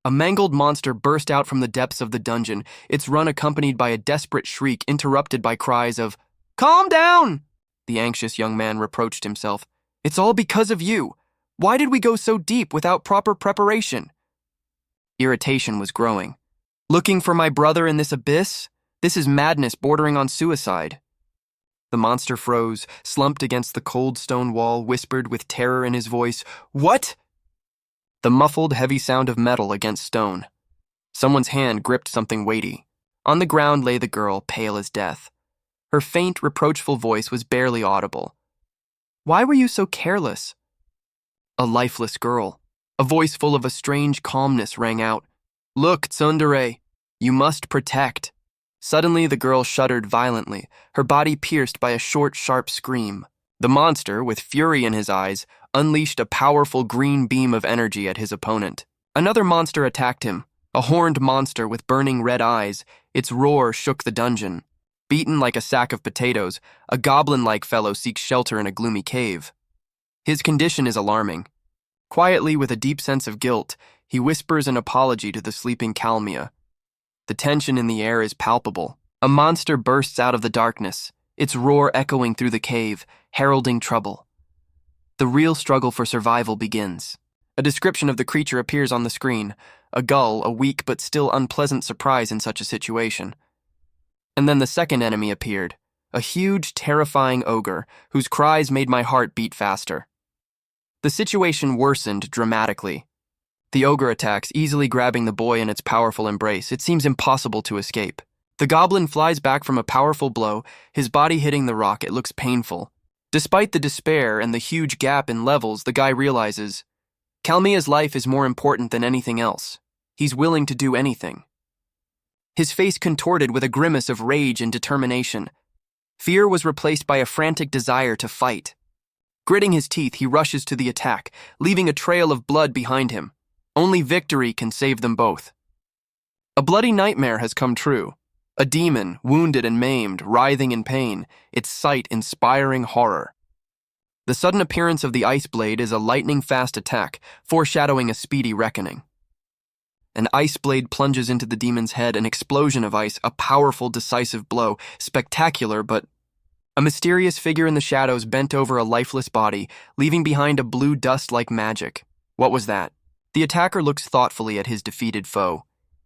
A mangled monster burst out from the depths of the dungeon, its run accompanied by a desperate shriek interrupted by cries of, "Calm down!" The anxious young man reproached himself. "It's all because of you. Why did we go so deep without proper preparation?" Irritation was growing. Looking for my brother in this abyss? This is madness bordering on suicide. The monster froze, slumped against the cold stone wall, whispered with terror in his voice, "What?" The muffled, heavy sound of metal against stone. Someone's hand gripped something weighty. On the ground lay the girl, pale as death. Her faint, reproachful voice was barely audible. "Why were you so careless?" A lifeless girl. A voice full of a strange calmness rang out. "Look, tsundere, you must protect. Suddenly, the girl shuddered violently, her body pierced by a short, sharp scream. The monster, with fury in his eyes, unleashed a powerful green beam of energy at his opponent. Another monster attacked him, a horned monster with burning red eyes. Its roar shook the dungeon. Beaten like a sack of potatoes, a goblin-like fellow seeks shelter in a gloomy cave. His condition is alarming. Quietly, with a deep sense of guilt, he whispers an apology to the sleeping Kalmia. The tension in the air is palpable. A monster bursts out of the darkness, its roar echoing through the cave, heralding trouble. The real struggle for survival begins. A description of the creature appears on the screen, a gull, a weak but still unpleasant surprise in such a situation. And then the second enemy appeared, a huge, terrifying ogre, whose cries made my heart beat faster. The situation worsened dramatically. The ogre attacks, easily grabbing the boy in its powerful embrace. It seems impossible to escape. The goblin flies back from a powerful blow, his body hitting the rock. It looks painful. Despite the despair and the huge gap in levels, the guy realizes Kalmia's life is more important than anything else. He's willing to do anything. His face contorted with a grimace of rage and determination. Fear was replaced by a frantic desire to fight. Gritting his teeth, he rushes to the attack, leaving a trail of blood behind him. Only victory can save them both. A bloody nightmare has come true. A demon, wounded and maimed, writhing in pain, its sight inspiring horror. The sudden appearance of the ice blade is a lightning-fast attack, foreshadowing a speedy reckoning. An ice blade plunges into the demon's head, an explosion of ice, a powerful, decisive blow, spectacular, but a mysterious figure in the shadows bent over a lifeless body, leaving behind a blue dust like magic. What was that? The attacker looks thoughtfully at his defeated foe.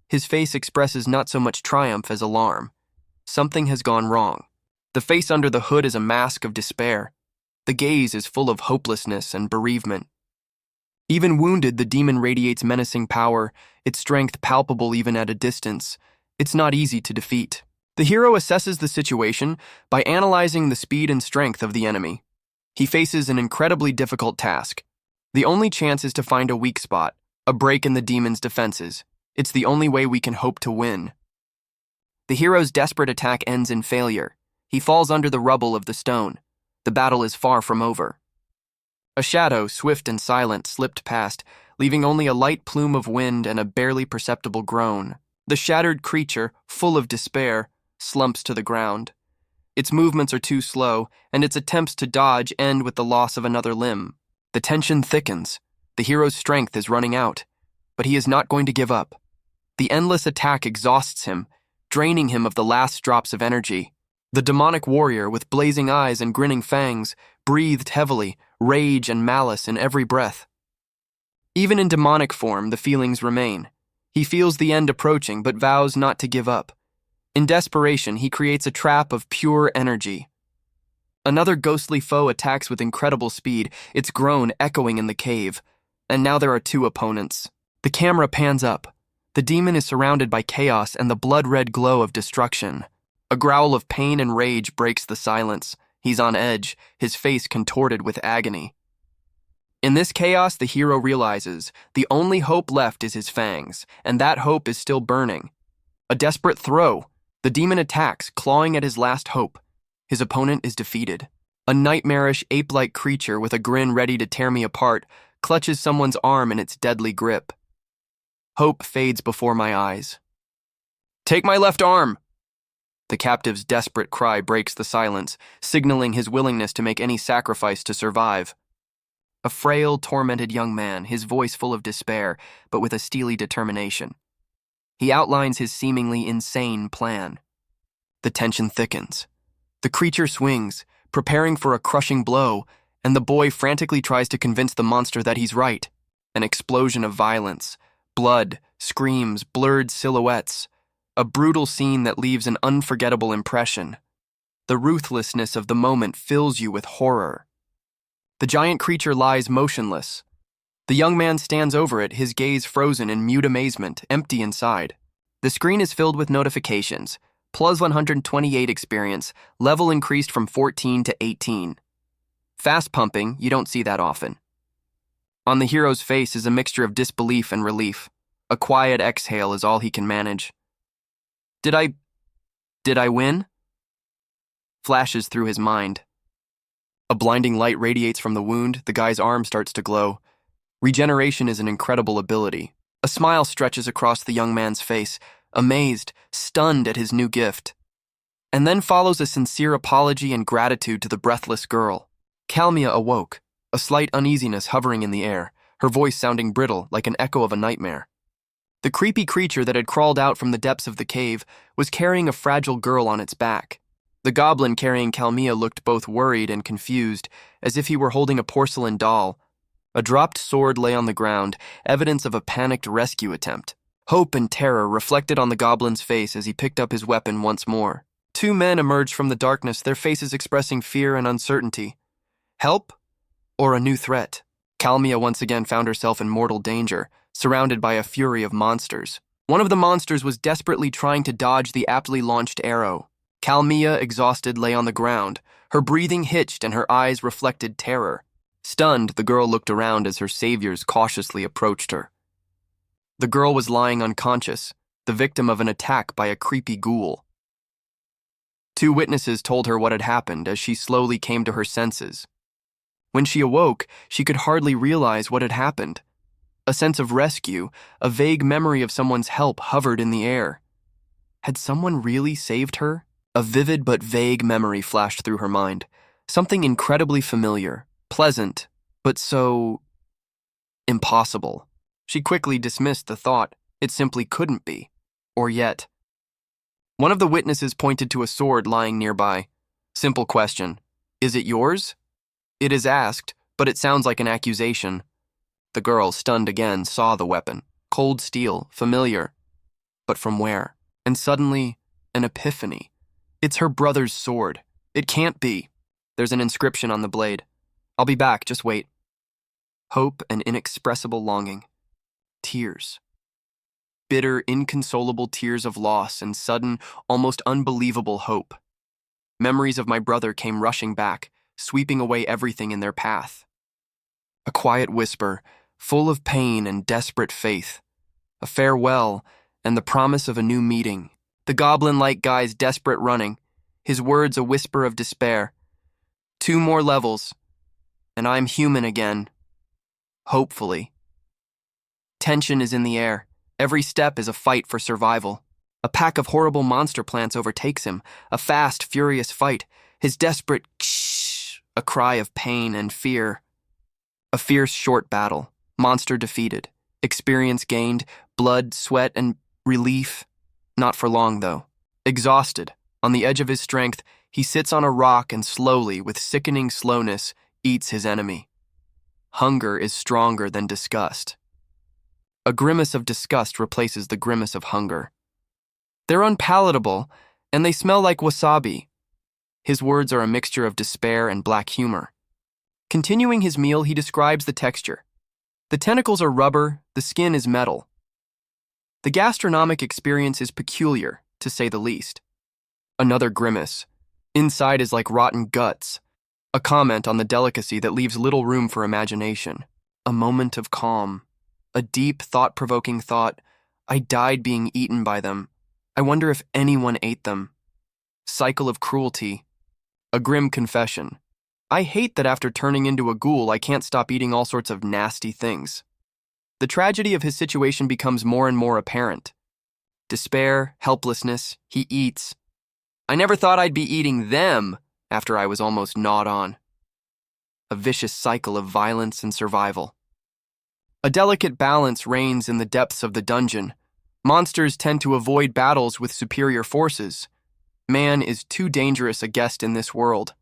His face expresses not so much triumph as alarm. Something has gone wrong. The face under the hood is a mask of despair. The gaze is full of hopelessness and bereavement. Even wounded, the demon radiates menacing power, its strength palpable even at a distance. It's not easy to defeat. The hero assesses the situation by analyzing the speed and strength of the enemy. He faces an incredibly difficult task. The only chance is to find a weak spot, a break in the demon's defenses. It's the only way we can hope to win. The hero's desperate attack ends in failure. He falls under the rubble of the stone. The battle is far from over. A shadow, swift and silent, slipped past, leaving only a light plume of wind and a barely perceptible groan. The shattered creature, full of despair, slumps to the ground. Its movements are too slow, and its attempts to dodge end with the loss of another limb. The tension thickens. The hero's strength is running out, but he is not going to give up. The endless attack exhausts him, draining him of the last drops of energy. The demonic warrior, with blazing eyes and grinning fangs, breathed heavily, rage and malice in every breath. Even in demonic form, the feelings remain. He feels the end approaching, but vows not to give up. In desperation, he creates a trap of pure energy. Another ghostly foe attacks with incredible speed, its groan echoing in the cave. And now there are two opponents. The camera pans up. The demon is surrounded by chaos and the blood-red glow of destruction. A growl of pain and rage breaks the silence. He's on edge, his face contorted with agony. In this chaos, the hero realizes the only hope left is his fangs, and that hope is still burning. A desperate throw. The demon attacks, clawing at his last hope. His opponent is defeated. A nightmarish, ape-like creature with a grin ready to tear me apart clutches someone's arm in its deadly grip. Hope fades before my eyes. "Take my left arm!" The captive's desperate cry breaks the silence, signaling his willingness to make any sacrifice to survive. A frail, tormented young man, his voice full of despair, but with a steely determination. He outlines his seemingly insane plan. The tension thickens. The creature swings, preparing for a crushing blow, and the boy frantically tries to convince the monster that he's right. An explosion of violence. Blood, screams, blurred silhouettes. A brutal scene that leaves an unforgettable impression. The ruthlessness of the moment fills you with horror. The giant creature lies motionless. The young man stands over it, his gaze frozen in mute amazement, empty inside. The screen is filled with notifications. Plus 128 experience, level increased from 14 to 18. Fast pumping, you don't see that often. On the hero's face is a mixture of disbelief and relief. A quiet exhale is all he can manage. Did I Did I win? Flashes through his mind. A blinding light radiates from the wound, the guy's arm starts to glow. Regeneration is an incredible ability. A smile stretches across the young man's face, amazed, stunned at his new gift. And then follows a sincere apology and gratitude to the breathless girl. Kalmia awoke, a slight uneasiness hovering in the air, her voice sounding brittle like an echo of a nightmare. The creepy creature that had crawled out from the depths of the cave was carrying a fragile girl on its back. The goblin carrying Kalmia looked both worried and confused, as if he were holding a porcelain doll. A dropped sword lay on the ground, evidence of a panicked rescue attempt. Hope and terror reflected on the goblin's face as he picked up his weapon once more. Two men emerged from the darkness, their faces expressing fear and uncertainty. Help? Or a new threat? Kalmia once again found herself in mortal danger, surrounded by a fury of monsters. One of the monsters was desperately trying to dodge the aptly launched arrow. Kalmia, exhausted, lay on the ground. Her breathing hitched and her eyes reflected terror. Stunned, the girl looked around as her saviors cautiously approached her. The girl was lying unconscious, the victim of an attack by a creepy ghoul. Two witnesses told her what had happened as she slowly came to her senses. When she awoke, she could hardly realize what had happened. A sense of rescue, a vague memory of someone's help hovered in the air. Had someone really saved her? A vivid but vague memory flashed through her mind. Something incredibly familiar, pleasant, but so impossible. She quickly dismissed the thought. It simply couldn't be. Or yet. One of the witnesses pointed to a sword lying nearby. Simple question. Is it yours? It is asked, but it sounds like an accusation. The girl, stunned again, saw the weapon. Cold steel, familiar. But from where? And suddenly, an epiphany. It's her brother's sword. It can't be. There's an inscription on the blade. I'll be back, just wait. Hope and inexpressible longing. Tears. Bitter, inconsolable tears of loss and sudden, almost unbelievable hope. Memories of my brother came rushing back, sweeping away everything in their path. A quiet whisper, full of pain and desperate faith. A farewell and the promise of a new meeting. The goblin-like guy's desperate running, his words a whisper of despair. 2 more levels, and I'm human again. Hopefully. Tension is in the air. Every step is a fight for survival. A pack of horrible monster plants overtakes him, a fast, furious fight, his desperate ksh, a cry of pain and fear. A fierce, short battle, monster defeated, experience gained, blood, sweat, and relief. Not for long, though. Exhausted, on the edge of his strength, he sits on a rock and slowly, with sickening slowness, eats his enemy. Hunger is stronger than disgust. A grimace of disgust replaces the grimace of hunger. They're unpalatable, and they smell like wasabi. His words are a mixture of despair and black humor. Continuing his meal, he describes the texture. The tentacles are rubber, the skin is metal. The gastronomic experience is peculiar, to say the least. Another grimace. Inside is like rotten guts. A comment on the delicacy that leaves little room for imagination. A moment of calm. A deep, thought-provoking thought. I died being eaten by them. I wonder if anyone ate them. Cycle of cruelty. A grim confession. I hate that after turning into a ghoul, I can't stop eating all sorts of nasty things. The tragedy of his situation becomes more and more apparent. Despair, helplessness, he eats. I never thought I'd be eating them after I was almost gnawed on. A vicious cycle of violence and survival. A delicate balance reigns in the depths of the dungeon. Monsters tend to avoid battles with superior forces. Man is too dangerous a guest in this world.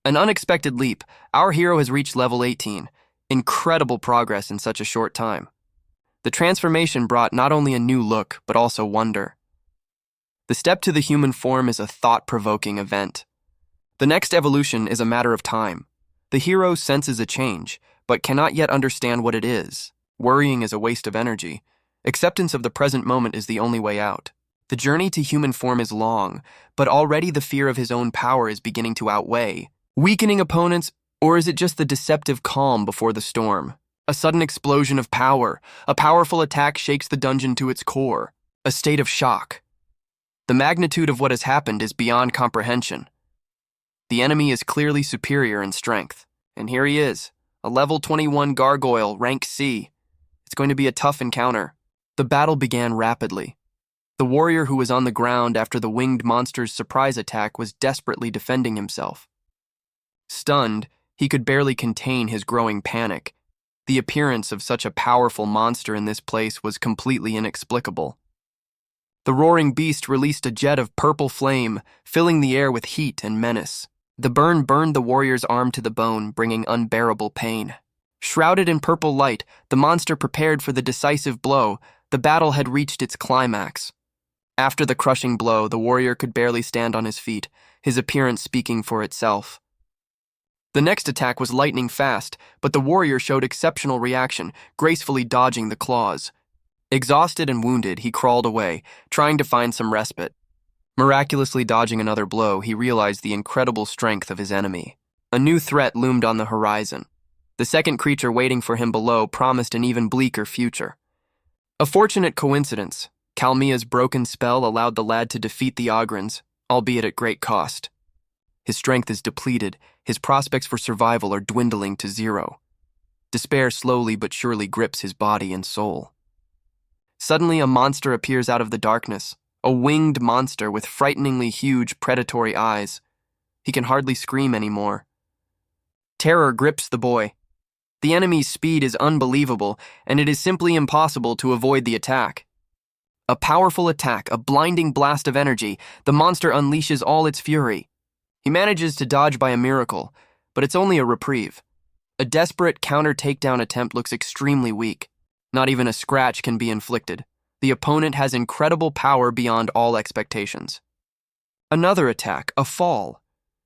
An unexpected leap. Our hero has reached level 18. Incredible progress in such a short time. The transformation brought not only a new look, but also wonder. The step to the human form is a thought-provoking event. The next evolution is a matter of time. The hero senses a change, but cannot yet understand what it is. Worrying is a waste of energy. Acceptance of the present moment is the only way out. The journey to human form is long, but already the fear of his own power is beginning to outweigh. Weakening opponents, or is it just the deceptive calm before the storm? A sudden explosion of power. A powerful attack shakes the dungeon to its core. A state of shock. The magnitude of what has happened is beyond comprehension. The enemy is clearly superior in strength. And here he is, a level 21 gargoyle, rank C. It's going to be a tough encounter. The battle began rapidly. The warrior who was on the ground after the winged monster's surprise attack was desperately defending himself. Stunned, he could barely contain his growing panic. The appearance of such a powerful monster in this place was completely inexplicable. The roaring beast released a jet of purple flame, filling the air with heat and menace. The burn burned the warrior's arm to the bone, bringing unbearable pain. Shrouded in purple light, the monster prepared for the decisive blow. The battle had reached its climax. After the crushing blow, the warrior could barely stand on his feet, his appearance speaking for itself. The next attack was lightning fast, but the warrior showed exceptional reaction, gracefully dodging the claws. Exhausted and wounded, he crawled away, trying to find some respite. Miraculously dodging another blow, he realized the incredible strength of his enemy. A new threat loomed on the horizon. The second creature waiting for him below promised an even bleaker future. A fortunate coincidence, Kalmia's broken spell allowed the lad to defeat the Ogrins, albeit at great cost. His strength is depleted, his prospects for survival are dwindling to zero. Despair slowly but surely grips his body and soul. Suddenly, a monster appears out of the darkness, a winged monster with frighteningly huge predatory eyes. He can hardly scream anymore. Terror grips the boy. The enemy's speed is unbelievable, and it is simply impossible to avoid the attack. A powerful attack, a blinding blast of energy, the monster unleashes all its fury. He manages to dodge by a miracle, but it's only a reprieve. A desperate counter-takedown attempt looks extremely weak. Not even a scratch can be inflicted. The opponent has incredible power beyond all expectations. Another attack, a fall.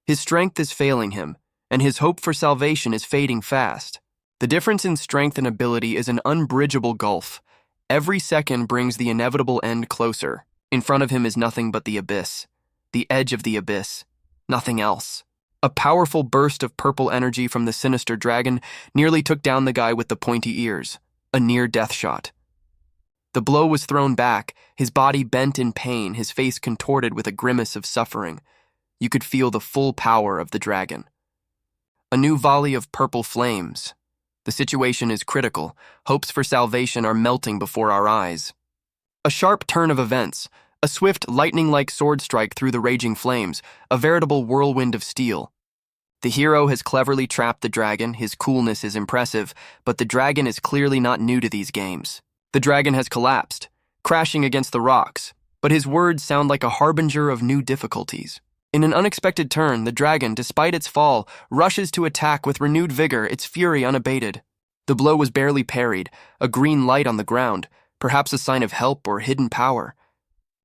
His strength is failing him, and his hope for salvation is fading fast. The difference in strength and ability is an unbridgeable gulf. Every second brings the inevitable end closer. In front of him is nothing but the abyss. The edge of the abyss. Nothing else. A powerful burst of purple energy from the sinister dragon nearly took down the guy with the pointy ears. A near-death shot. The blow was thrown back, his body bent in pain, his face contorted with a grimace of suffering. You could feel the full power of the dragon. A new volley of purple flames. The situation is critical. Hopes for salvation are melting before our eyes. A sharp turn of events. A swift, lightning-like sword strike through the raging flames, a veritable whirlwind of steel. The hero has cleverly trapped the dragon, his coolness is impressive, but the dragon is clearly not new to these games. The dragon has collapsed, crashing against the rocks, but his words sound like a harbinger of new difficulties. In an unexpected turn, the dragon, despite its fall, rushes to attack with renewed vigor, its fury unabated. The blow was barely parried, a green light on the ground, perhaps a sign of help or hidden power.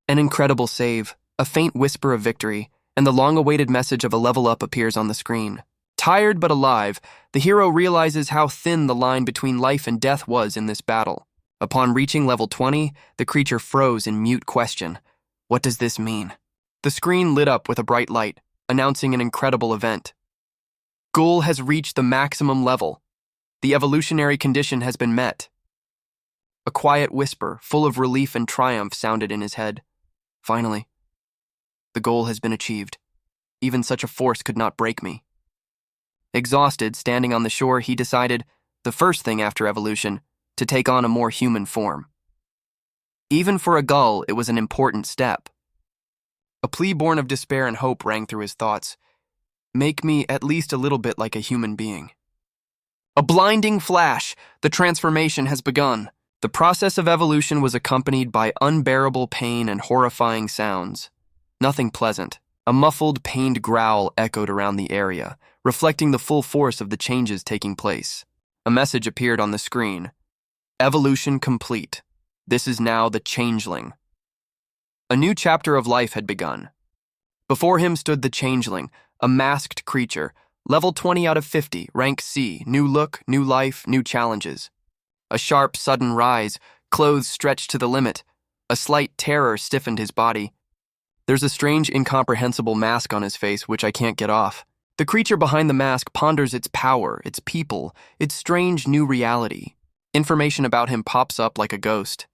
An incredible save, a faint whisper of victory, and the long-awaited message of a level up appears on the screen. Tired but alive, the hero realizes how thin the line between life and death was in this battle. Upon reaching level 20, the creature froze in mute question. What does this mean? The screen lit up with a bright light, announcing an incredible event. Ghoul has reached the maximum level. The evolutionary condition has been met. A quiet whisper, full of relief and triumph, sounded in his head. Finally, the goal has been achieved. Even such a force could not break me. Exhausted, standing on the shore, he decided, the first thing after evolution, to take on a more human form. Even for a gull, it was an important step. A plea born of despair and hope rang through his thoughts. Make me at least a little bit like a human being. A blinding flash! The transformation has begun. The process of evolution was accompanied by unbearable pain and horrifying sounds. Nothing pleasant. A muffled, pained growl echoed around the area, reflecting the full force of the changes taking place. A message appeared on the screen. Evolution complete. This is now the Changeling. A new chapter of life had begun. Before him stood the Changeling, a masked creature, level 20 out of 50, rank C, new look, new life, new challenges. A sharp, sudden rise, clothes stretched to the limit. A slight terror stiffened his body. There's a strange, incomprehensible mask on his face which I can't get off. The creature behind the mask ponders its power, its people, its strange new reality. Information about him pops up like a ghost.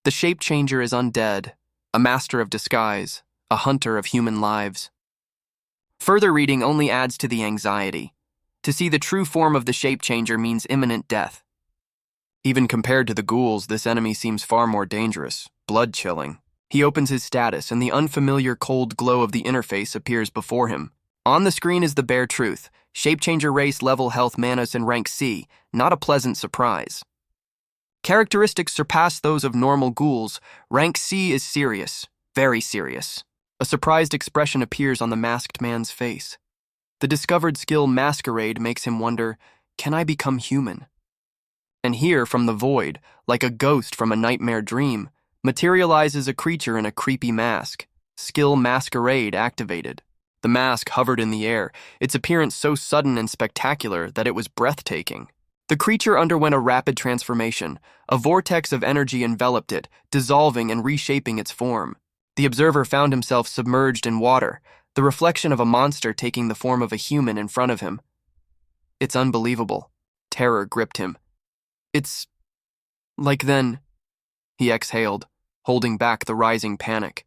The shape changer is undead. a master of disguise, a hunter of human lives. Further reading only adds to the anxiety. To see the true form of the shape-changer means imminent death. Even compared to the ghouls, this enemy seems far more dangerous, blood-chilling. He opens his status, and the unfamiliar cold glow of the interface appears before him. On the screen is the bare truth: shape-changer race, level, health, manas, and rank C, not a pleasant surprise. Characteristics surpass those of normal ghouls. Rank C is serious, very serious. A surprised expression appears on the masked man's face. The discovered skill Masquerade makes him wonder, can I become human? And here, from the void, like a ghost from a nightmare dream, materializes a creature in a creepy mask. Skill Masquerade activated. The mask hovered in the air, its appearance so sudden and spectacular that it was breathtaking. The creature underwent a rapid transformation. A vortex of energy enveloped it, dissolving and reshaping its form. The observer found himself submerged in water, the reflection of a monster taking the form of a human in front of him. It's unbelievable. Terror gripped him. It's like then, he exhaled, holding back the rising panic.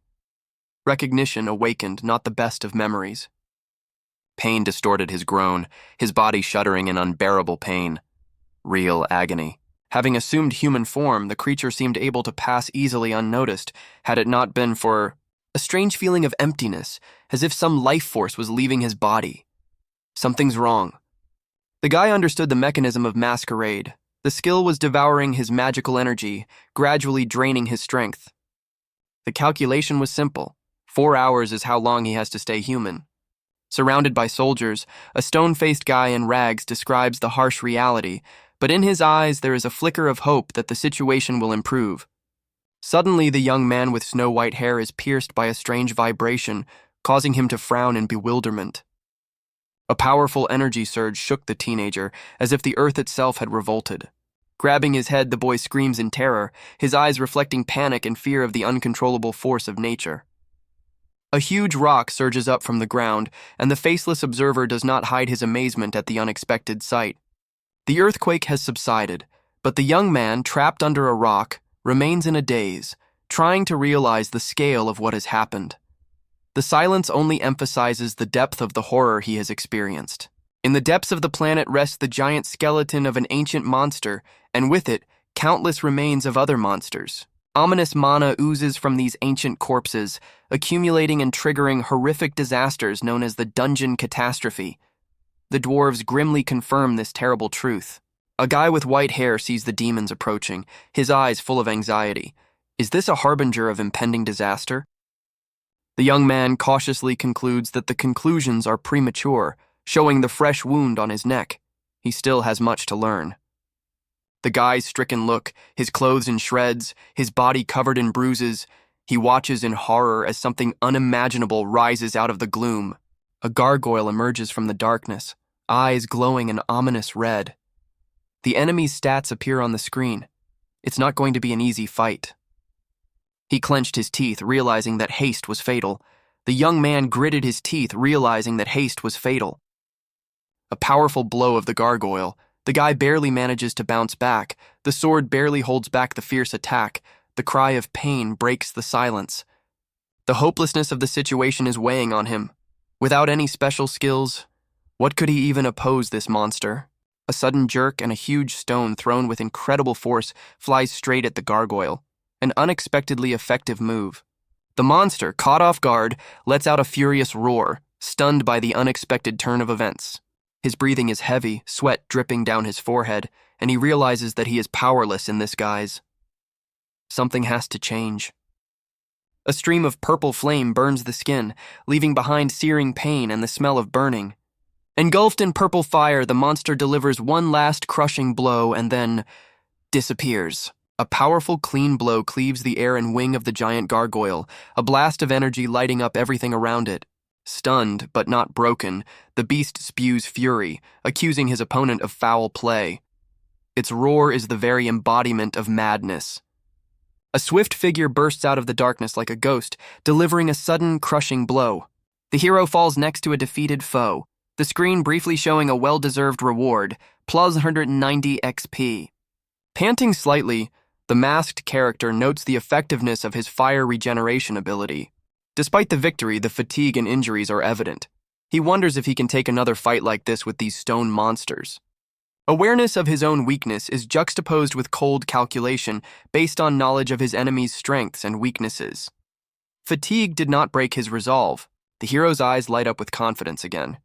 Recognition awakened not the best of memories. Pain distorted his groan, his body shuddering in unbearable pain. Real agony. Having assumed human form, the creature seemed able to pass easily unnoticed, had it not been for a strange feeling of emptiness, as if some life force was leaving his body. Something's wrong. The guy understood the mechanism of Masquerade. The skill was devouring his magical energy, gradually draining his strength. The calculation was simple. 4 hours is how long he has to stay human. Surrounded by soldiers, a stone-faced guy in rags describes the harsh reality, but in his eyes there is a flicker of hope that the situation will improve. Suddenly, the young man with snow-white hair is pierced by a strange vibration, causing him to frown in bewilderment. A powerful energy surge shook the teenager, as if the earth itself had revolted. Grabbing his head, the boy screams in terror, his eyes reflecting panic and fear of the uncontrollable force of nature. A huge rock surges up from the ground, and the faceless observer does not hide his amazement at the unexpected sight. The earthquake has subsided, but the young man, trapped under a rock, remains in a daze, trying to realize the scale of what has happened. The silence only emphasizes the depth of the horror he has experienced. In the depths of the planet rests the giant skeleton of an ancient monster, and with it, countless remains of other monsters. Ominous mana oozes from these ancient corpses, accumulating and triggering horrific disasters known as the Dungeon Catastrophe. The dwarves grimly confirm this terrible truth. A guy with white hair sees the demons approaching, his eyes full of anxiety. Is this a harbinger of impending disaster? The young man cautiously concludes that the conclusions are premature, showing the fresh wound on his neck. He still has much to learn. The guy's stricken look, his clothes in shreds, his body covered in bruises. He watches in horror as something unimaginable rises out of the gloom. A gargoyle emerges from the darkness, eyes glowing an ominous red. The enemy's stats appear on the screen. It's not going to be an easy fight. He clenched his teeth, realizing that haste was fatal. The young man gritted his teeth, realizing that haste was fatal. A powerful blow of the gargoyle. The guy barely manages to bounce back. The sword barely holds back the fierce attack. The cry of pain breaks the silence. The hopelessness of the situation is weighing on him. Without any special skills, what could he even oppose this monster? A sudden jerk and a huge stone thrown with incredible force flies straight at the gargoyle. An unexpectedly effective move. The monster, caught off guard, lets out a furious roar, stunned by the unexpected turn of events. His breathing is heavy, sweat dripping down his forehead, and he realizes that he is powerless in this guise. Something has to change. A stream of purple flame burns the skin, leaving behind searing pain and the smell of burning. Engulfed in purple fire, the monster delivers one last crushing blow and then disappears. A powerful, clean blow cleaves the air and wing of the giant gargoyle, a blast of energy lighting up everything around it. Stunned, but not broken, the beast spews fury, accusing his opponent of foul play. Its roar is the very embodiment of madness. A swift figure bursts out of the darkness like a ghost, delivering a sudden, crushing blow. The hero falls next to a defeated foe, the screen briefly showing a well-deserved reward, plus 190 XP. Panting slightly, The masked character notes the effectiveness of his fire regeneration ability. Despite the victory, the fatigue and injuries are evident. He wonders if he can take another fight like this with these stone monsters. Awareness of his own weakness is juxtaposed with cold calculation based on knowledge of his enemy's strengths and weaknesses. Fatigue did not break his resolve. The hero's eyes light up with confidence again.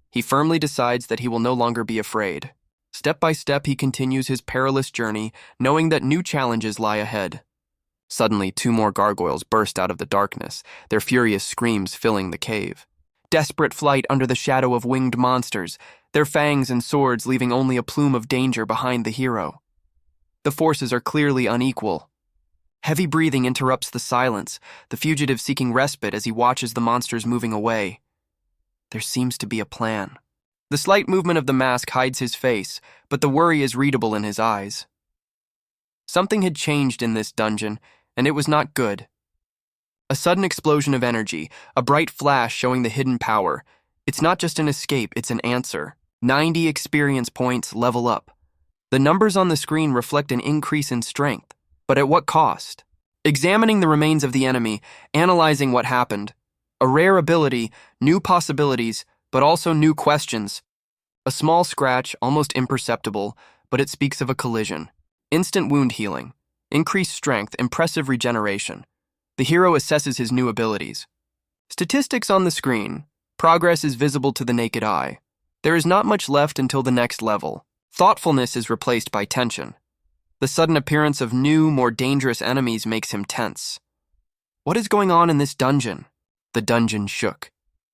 He firmly decides that he will no longer be afraid. Step by step, he continues his perilous journey, knowing that new challenges lie ahead. Suddenly, 2 more gargoyles burst out of the darkness, their furious screams filling the cave. Desperate flight under the shadow of winged monsters, their fangs and swords leaving only a plume of danger behind the hero. The forces are clearly unequal. Heavy breathing interrupts the silence, the fugitive seeking respite as he watches the monsters moving away. There seems to be a plan. The slight movement of the mask hides his face, but the worry is readable in his eyes. Something had changed in this dungeon, and it was not good. A sudden explosion of energy, a bright flash showing the hidden power. It's not just an escape, it's an answer. 90 experience points level up. The numbers on the screen reflect an increase in strength, but at what cost? Examining the remains of the enemy, analyzing what happened. A rare ability, new possibilities, but also new questions. A small scratch, almost imperceptible, but it speaks of a collision. Instant wound healing, increased strength, impressive regeneration. The hero assesses his new abilities. Statistics on the screen. Progress is visible to the naked eye. There is not much left until the next level. Thoughtfulness is replaced by tension. The sudden appearance of new, more dangerous enemies makes him tense. What is going on in this dungeon? The dungeon shook.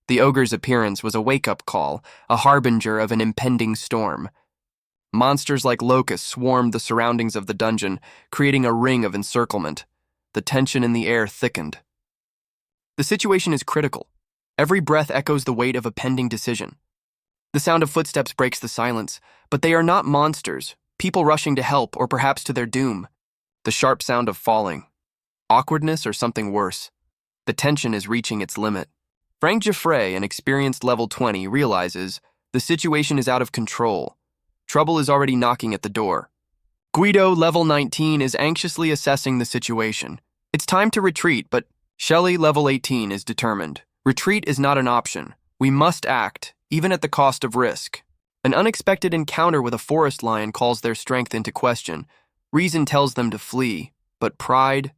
The ogre's appearance was a wake-up call, a harbinger of an impending storm. Monsters like locusts swarmed the surroundings of the dungeon, creating a ring of encirclement. The tension in the air thickened. The situation is critical. Every breath echoes the weight of a pending decision. The sound of footsteps breaks the silence, but they are not monsters, people rushing to help or perhaps to their doom. The sharp sound of falling. Awkwardness or something worse. The tension is reaching its limit. Frank Giffray, an experienced level 20, realizes the situation is out of control. Trouble is already knocking at the door. Guido, level 19, is anxiously assessing the situation. It's time to retreat, but Shelley, level 18, is determined. Retreat is not an option. We must act, even at the cost of risk. An unexpected encounter with a forest lion calls their strength into question. Reason tells them to flee, but pride?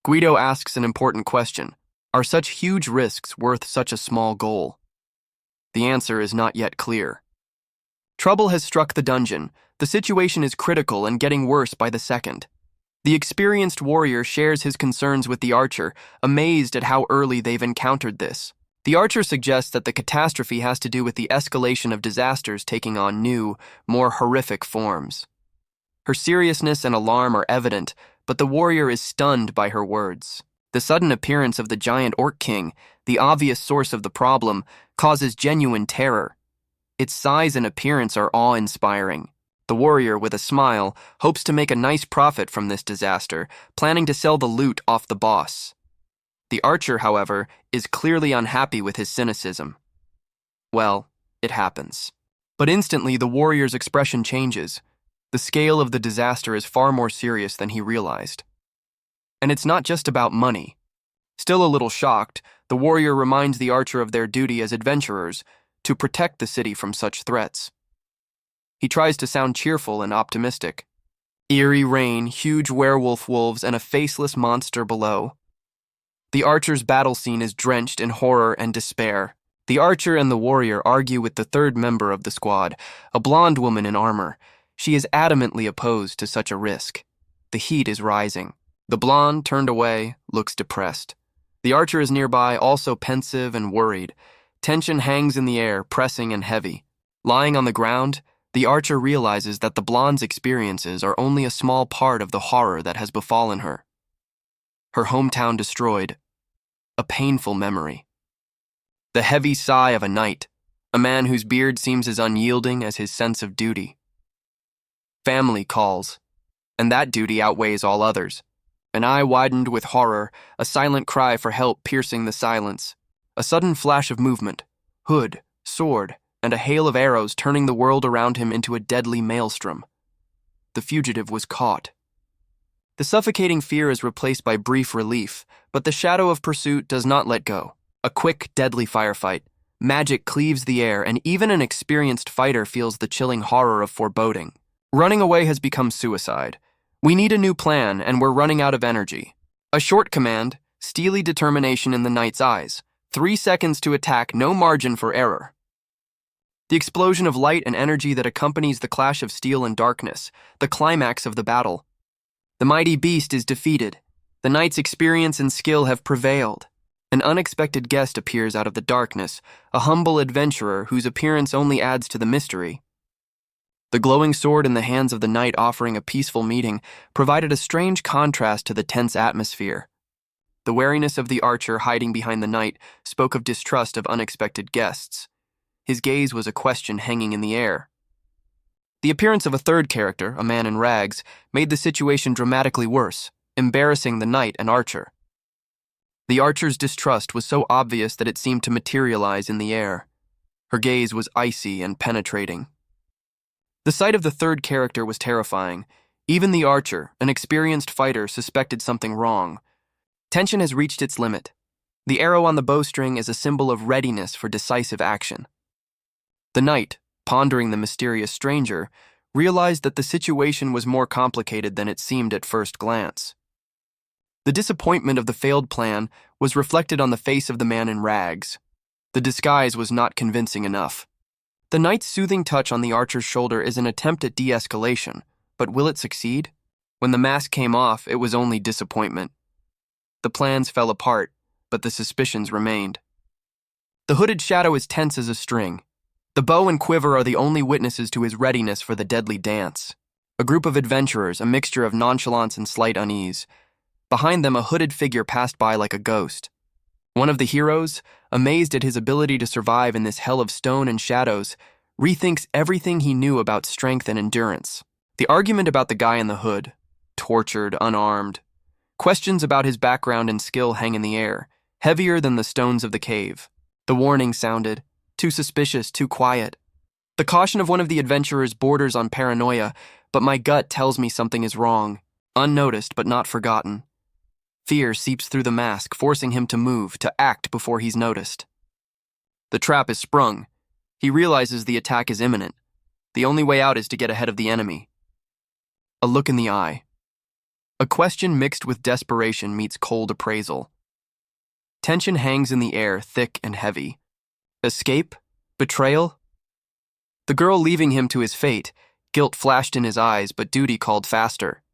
Guido asks an important question. Are such huge risks worth such a small goal? The answer is not yet clear. Trouble has struck the dungeon. The situation is critical and getting worse by the second. The experienced warrior shares his concerns with the archer, amazed at how early they've encountered this. The archer suggests that the catastrophe has to do with the escalation of disasters taking on new, more horrific forms. Her seriousness and alarm are evident, but the warrior is stunned by her words. The sudden appearance of the giant orc king, the obvious source of the problem, causes genuine terror. Its size and appearance are awe-inspiring. The warrior, with a smile, hopes to make a nice profit from this disaster, planning to sell the loot off the boss. The archer, however, is clearly unhappy with his cynicism. Well, it happens. But instantly, the warrior's expression changes. The scale of the disaster is far more serious than he realized. And it's not just about money. Still a little shocked, the warrior reminds the archer of their duty as adventurers, to protect the city from such threats. He tries to sound cheerful and optimistic. Eerie rain, huge werewolf wolves, and a faceless monster below. The archer's battle scene is drenched in horror and despair. The archer and the warrior argue with the third member of the squad, a blonde woman in armor. She is adamantly opposed to such a risk. The heat is rising. The blonde, turned away, looks depressed. The archer is nearby, also pensive and worried. Tension hangs in the air, pressing and heavy. Lying on the ground, the archer realizes that the blonde's experiences are only a small part of the horror that has befallen her. Her hometown destroyed. A painful memory. The heavy sigh of a knight, a man whose beard seems as unyielding as his sense of duty. Family calls, and that duty outweighs all others. An eye widened with horror, a silent cry for help piercing the silence. A sudden flash of movement, hood, sword, and a hail of arrows turning the world around him into a deadly maelstrom. The fugitive was caught. The suffocating fear is replaced by brief relief, but the shadow of pursuit does not let go. A quick, deadly firefight. Magic cleaves the air, and even an experienced fighter feels the chilling horror of foreboding. Running away has become suicide. We need a new plan, and we're running out of energy. A short command, steely determination in the knight's eyes. 3 seconds to attack, no margin for error. The explosion of light and energy that accompanies the clash of steel and darkness, the climax of the battle. The mighty beast is defeated. The knight's experience and skill have prevailed. An unexpected guest appears out of the darkness, a humble adventurer whose appearance only adds to the mystery. The glowing sword in the hands of the knight offering a peaceful meeting provided a strange contrast to the tense atmosphere. The wariness of the archer hiding behind the knight spoke of distrust of unexpected guests. His gaze was a question hanging in the air. The appearance of a third character, a man in rags, made the situation dramatically worse, embarrassing the knight and archer. The archer's distrust was so obvious that it seemed to materialize in the air. Her gaze was icy and penetrating. The sight of the third character was terrifying. Even the archer, an experienced fighter, suspected something wrong. Tension has reached its limit. The arrow on the bowstring is a symbol of readiness for decisive action. The knight, pondering the mysterious stranger, realized that the situation was more complicated than it seemed at first glance. The disappointment of the failed plan was reflected on the face of the man in rags. The disguise was not convincing enough. The knight's soothing touch on the archer's shoulder is an attempt at de-escalation, but will it succeed? When the mask came off, it was only disappointment. The plans fell apart, but the suspicions remained. The hooded shadow is tense as a string. The bow and quiver are the only witnesses to his readiness for the deadly dance. A group of adventurers, a mixture of nonchalance and slight unease. Behind them, a hooded figure passed by like a ghost. One of the heroes, amazed at his ability to survive in this hell of stone and shadows, rethinks everything he knew about strength and endurance. The argument about the guy in the hood, tortured, unarmed. Questions about his background and skill hang in the air, heavier than the stones of the cave. The warning sounded, too suspicious, too quiet. The caution of one of the adventurers borders on paranoia, but my gut tells me something is wrong, unnoticed but not forgotten. Fear seeps through the mask, forcing him to move, to act before he's noticed. The trap is sprung. He realizes the attack is imminent. The only way out is to get ahead of the enemy. A look in the eye. A question mixed with desperation meets cold appraisal. Tension hangs in the air, thick and heavy. Escape? Betrayal? The girl leaving him to his fate, guilt flashed in his eyes, but duty called faster.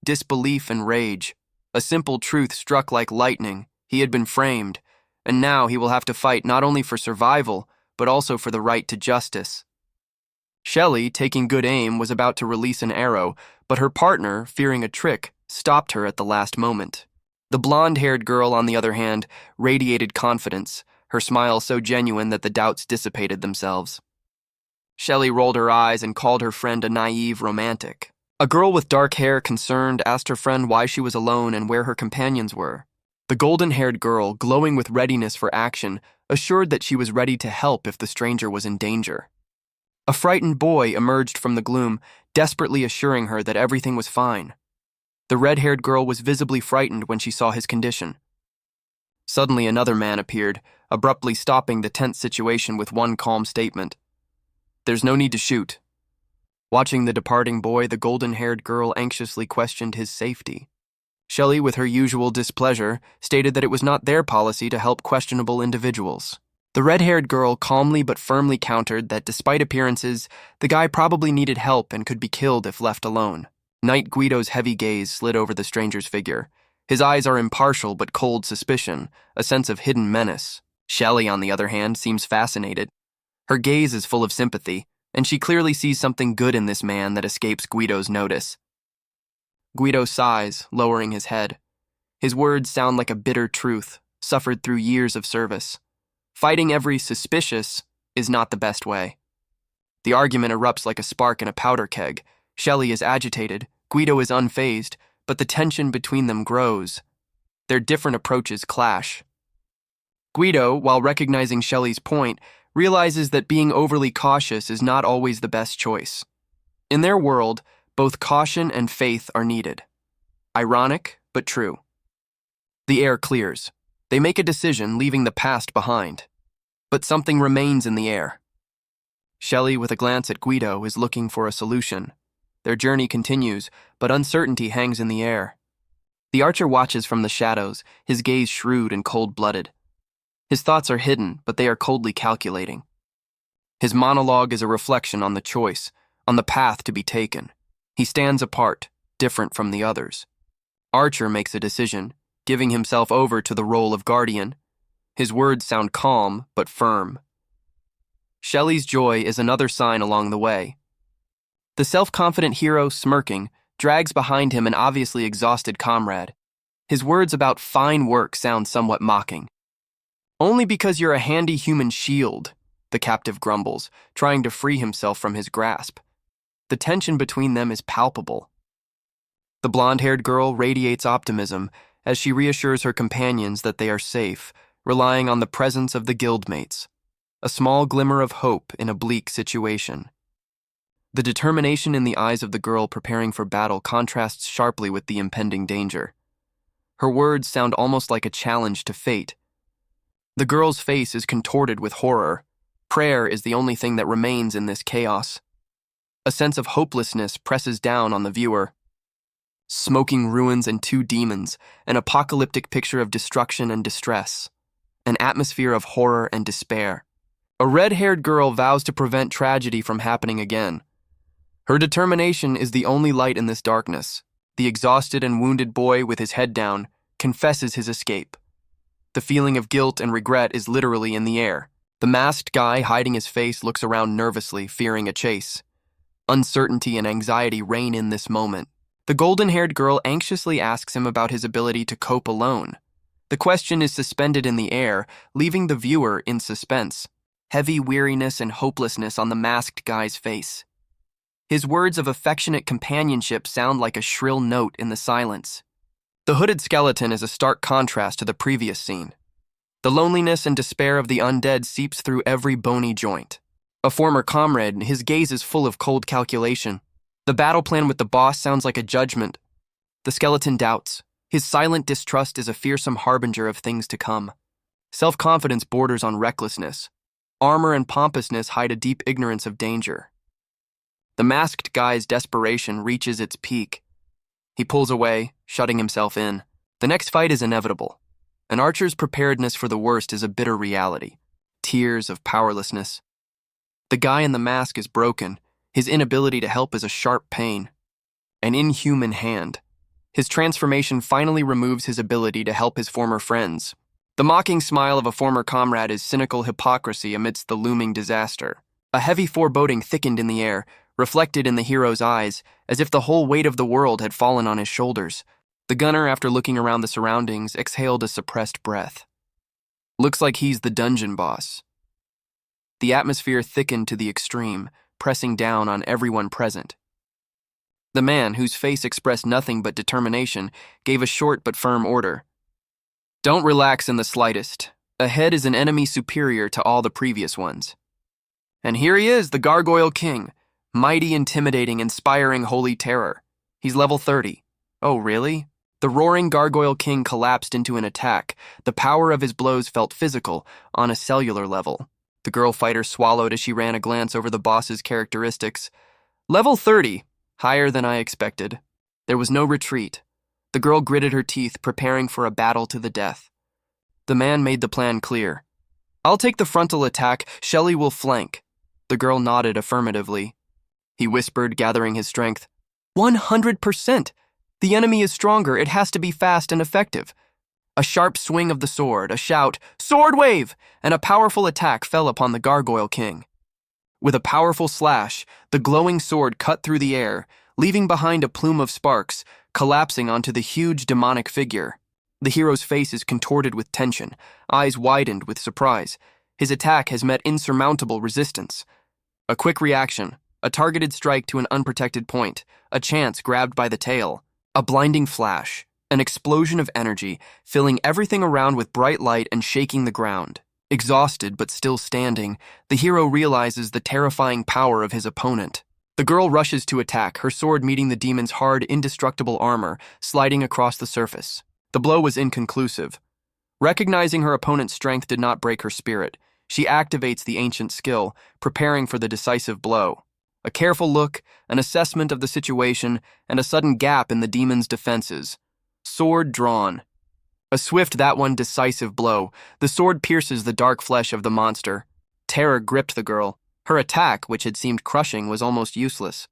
Disbelief and rage. A simple truth struck like lightning. He had been framed, and now he will have to fight not only for survival, but also for the right to justice. Shelley, taking good aim, was about to release an arrow, but her partner, fearing a trick, stopped her at the last moment. The blonde-haired girl, on the other hand, radiated confidence, her smile so genuine that the doubts dissipated themselves. Shelley rolled her eyes and called her friend a naive romantic. A girl with dark hair, concerned, asked her friend why she was alone and where her companions were. The golden-haired girl, glowing with readiness for action, assured that she was ready to help if the stranger was in danger. A frightened boy emerged from the gloom, desperately assuring her that everything was fine. The red-haired girl was visibly frightened when she saw his condition. Suddenly another man appeared, abruptly stopping the tense situation with one calm statement. "There's no need to shoot." Watching the departing boy, the golden-haired girl anxiously questioned his safety. Shelley, with her usual displeasure, stated that it was not their policy to help questionable individuals. The red-haired girl calmly but firmly countered that despite appearances, the guy probably needed help and could be killed if left alone. Knight Guido's heavy gaze slid over the stranger's figure. His eyes are impartial but cold suspicion, a sense of hidden menace. Shelley, on the other hand, seems fascinated. Her gaze is full of sympathy, and she clearly sees something good in this man that escapes Guido's notice. Guido sighs, lowering his head. His words sound like a bitter truth, suffered through years of service. Fighting every suspicious is not the best way. The argument erupts like a spark in a powder keg. Shelley is agitated, Guido is unfazed, but the tension between them grows. Their different approaches clash. Guido, while recognizing Shelley's point, realizes that being overly cautious is not always the best choice. In their world, both caution and faith are needed. Ironic, but true. The air clears. They make a decision, leaving the past behind. But something remains in the air. Shelley, with a glance at Guido, is looking for a solution. Their journey continues, but uncertainty hangs in the air. The archer watches from the shadows, his gaze shrewd and cold-blooded. His thoughts are hidden, but they are coldly calculating. His monologue is a reflection on the choice, on the path to be taken. He stands apart, different from the others. Archer makes a decision, giving himself over to the role of guardian. His words sound calm, but firm. Shelley's joy is another sign along the way. The self-confident hero, smirking, drags behind him an obviously exhausted comrade. His words about fine work sound somewhat mocking. Only because you're a handy human shield, the captive grumbles, trying to free himself from his grasp. The tension between them is palpable. The blonde-haired girl radiates optimism as she reassures her companions that they are safe, relying on the presence of the guildmates. A small glimmer of hope in a bleak situation. The determination in the eyes of the girl preparing for battle contrasts sharply with the impending danger. Her words sound almost like a challenge to fate. The girl's face is contorted with horror. Prayer is the only thing that remains in this chaos. A sense of hopelessness presses down on the viewer. Smoking ruins and two demons, an apocalyptic picture of destruction and distress. An atmosphere of horror and despair. A red-haired girl vows to prevent tragedy from happening again. Her determination is the only light in this darkness. The exhausted and wounded boy, with his head down, confesses his escape. The feeling of guilt and regret is literally in the air. The masked guy hiding his face looks around nervously, fearing a chase. Uncertainty and anxiety reign in this moment. The golden-haired girl anxiously asks him about his ability to cope alone. The question is suspended in the air, leaving the viewer in suspense. Heavy weariness and hopelessness on the masked guy's face. His words of affectionate companionship sound like a shrill note in the silence. The hooded skeleton is a stark contrast to the previous scene. The loneliness and despair of the undead seeps through every bony joint. A former comrade, his gaze is full of cold calculation. The battle plan with the boss sounds like a judgment. The skeleton doubts. His silent distrust is a fearsome harbinger of things to come. Self-confidence borders on recklessness. Armor and pompousness hide a deep ignorance of danger. The masked guy's desperation reaches its peak. He pulls away, shutting himself in. The next fight is inevitable. An archer's preparedness for the worst is a bitter reality. Tears of powerlessness. The guy in the mask is broken. His inability to help is a sharp pain. An inhuman hand. His transformation finally removes his ability to help his former friends. The mocking smile of a former comrade is cynical hypocrisy amidst the looming disaster. A heavy foreboding thickened in the air, reflected in the hero's eyes, as if the whole weight of the world had fallen on his shoulders. The gunner, after looking around the surroundings, exhaled a suppressed breath. Looks like he's the dungeon boss. The atmosphere thickened to the extreme, pressing down on everyone present. The man, whose face expressed nothing but determination, gave a short but firm order. Don't relax in the slightest. Ahead is an enemy superior to all the previous ones. And here he is, the Gargoyle King. Mighty, intimidating, inspiring holy terror. He's level 30. Oh, really? The roaring Gargoyle King collapsed into an attack. The power of his blows felt physical, on a cellular level. The girl fighter swallowed as she ran a glance over the boss's characteristics. Level 30. Higher than I expected. There was no retreat. The girl gritted her teeth, preparing for a battle to the death. The man made the plan clear. I'll take the frontal attack. Shelley will flank. The girl nodded affirmatively. He whispered, gathering his strength. 100%! The enemy is stronger. It has to be fast and effective. A sharp swing of the sword, a shout, "Sword wave!" and a powerful attack fell upon the Gargoyle King. With a powerful slash, the glowing sword cut through the air, leaving behind a plume of sparks, collapsing onto the huge demonic figure. The hero's face is contorted with tension, eyes widened with surprise. His attack has met insurmountable resistance. A quick reaction, a targeted strike to an unprotected point, a chance grabbed by the tail, a blinding flash, an explosion of energy, filling everything around with bright light and shaking the ground. Exhausted but still standing, the hero realizes the terrifying power of his opponent. The girl rushes to attack, her sword meeting the demon's hard, indestructible armor, sliding across the surface. The blow was inconclusive. Recognizing her opponent's strength did not break her spirit. She activates the ancient skill, preparing for the decisive blow. A careful look, an assessment of the situation, and a sudden gap in the demon's defenses. Sword drawn. A swift, decisive blow. The sword pierces the dark flesh of the monster. Terror gripped the girl. Her attack, which had seemed crushing, was almost useless.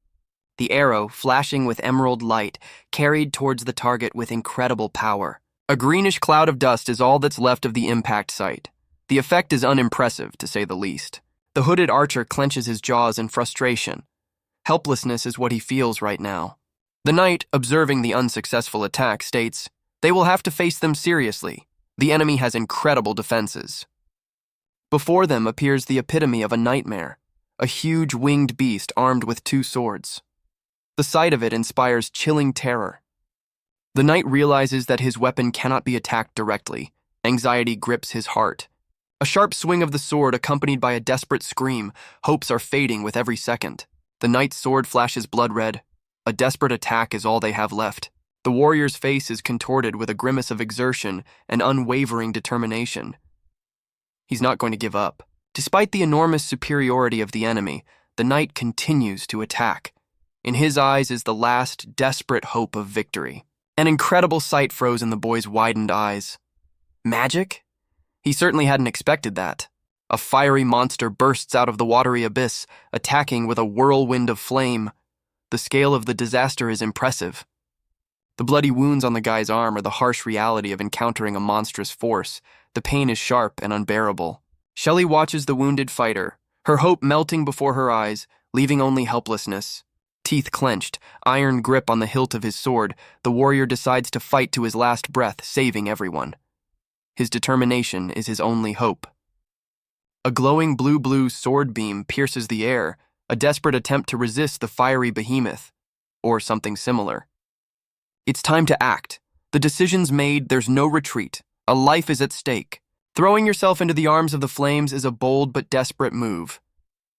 The arrow, flashing with emerald light, carried towards the target with incredible power. A greenish cloud of dust is all that's left of the impact site. The effect is unimpressive, to say the least. The hooded archer clenches his jaws in frustration. Helplessness is what he feels right now. The knight, observing the unsuccessful attack, states, "They will have to face them seriously. The enemy has incredible defenses." Before them appears the epitome of a nightmare, a huge winged beast armed with 2 swords. The sight of it inspires chilling terror. The knight realizes that his weapon cannot be attacked directly. Anxiety grips his heart. A sharp swing of the sword accompanied by a desperate scream. Hopes are fading with every second. The knight's sword flashes blood red. A desperate attack is all they have left. The warrior's face is contorted with a grimace of exertion and unwavering determination. He's not going to give up. Despite the enormous superiority of the enemy, the knight continues to attack. In his eyes is the last, desperate hope of victory. An incredible sight froze in the boy's widened eyes. Magic? He certainly hadn't expected that. A fiery monster bursts out of the watery abyss, attacking with a whirlwind of flame. The scale of the disaster is impressive. The bloody wounds on the guy's arm are the harsh reality of encountering a monstrous force. The pain is sharp and unbearable. Shelley watches the wounded fighter, her hope melting before her eyes, leaving only helplessness. Teeth clenched, iron grip on the hilt of his sword, the warrior decides to fight to his last breath, saving everyone. His determination is his only hope. A glowing blue sword beam pierces the air, a desperate attempt to resist the fiery behemoth, or something similar. It's time to act. The decision's made, there's no retreat. A life is at stake. Throwing yourself into the arms of the flames is a bold but desperate move.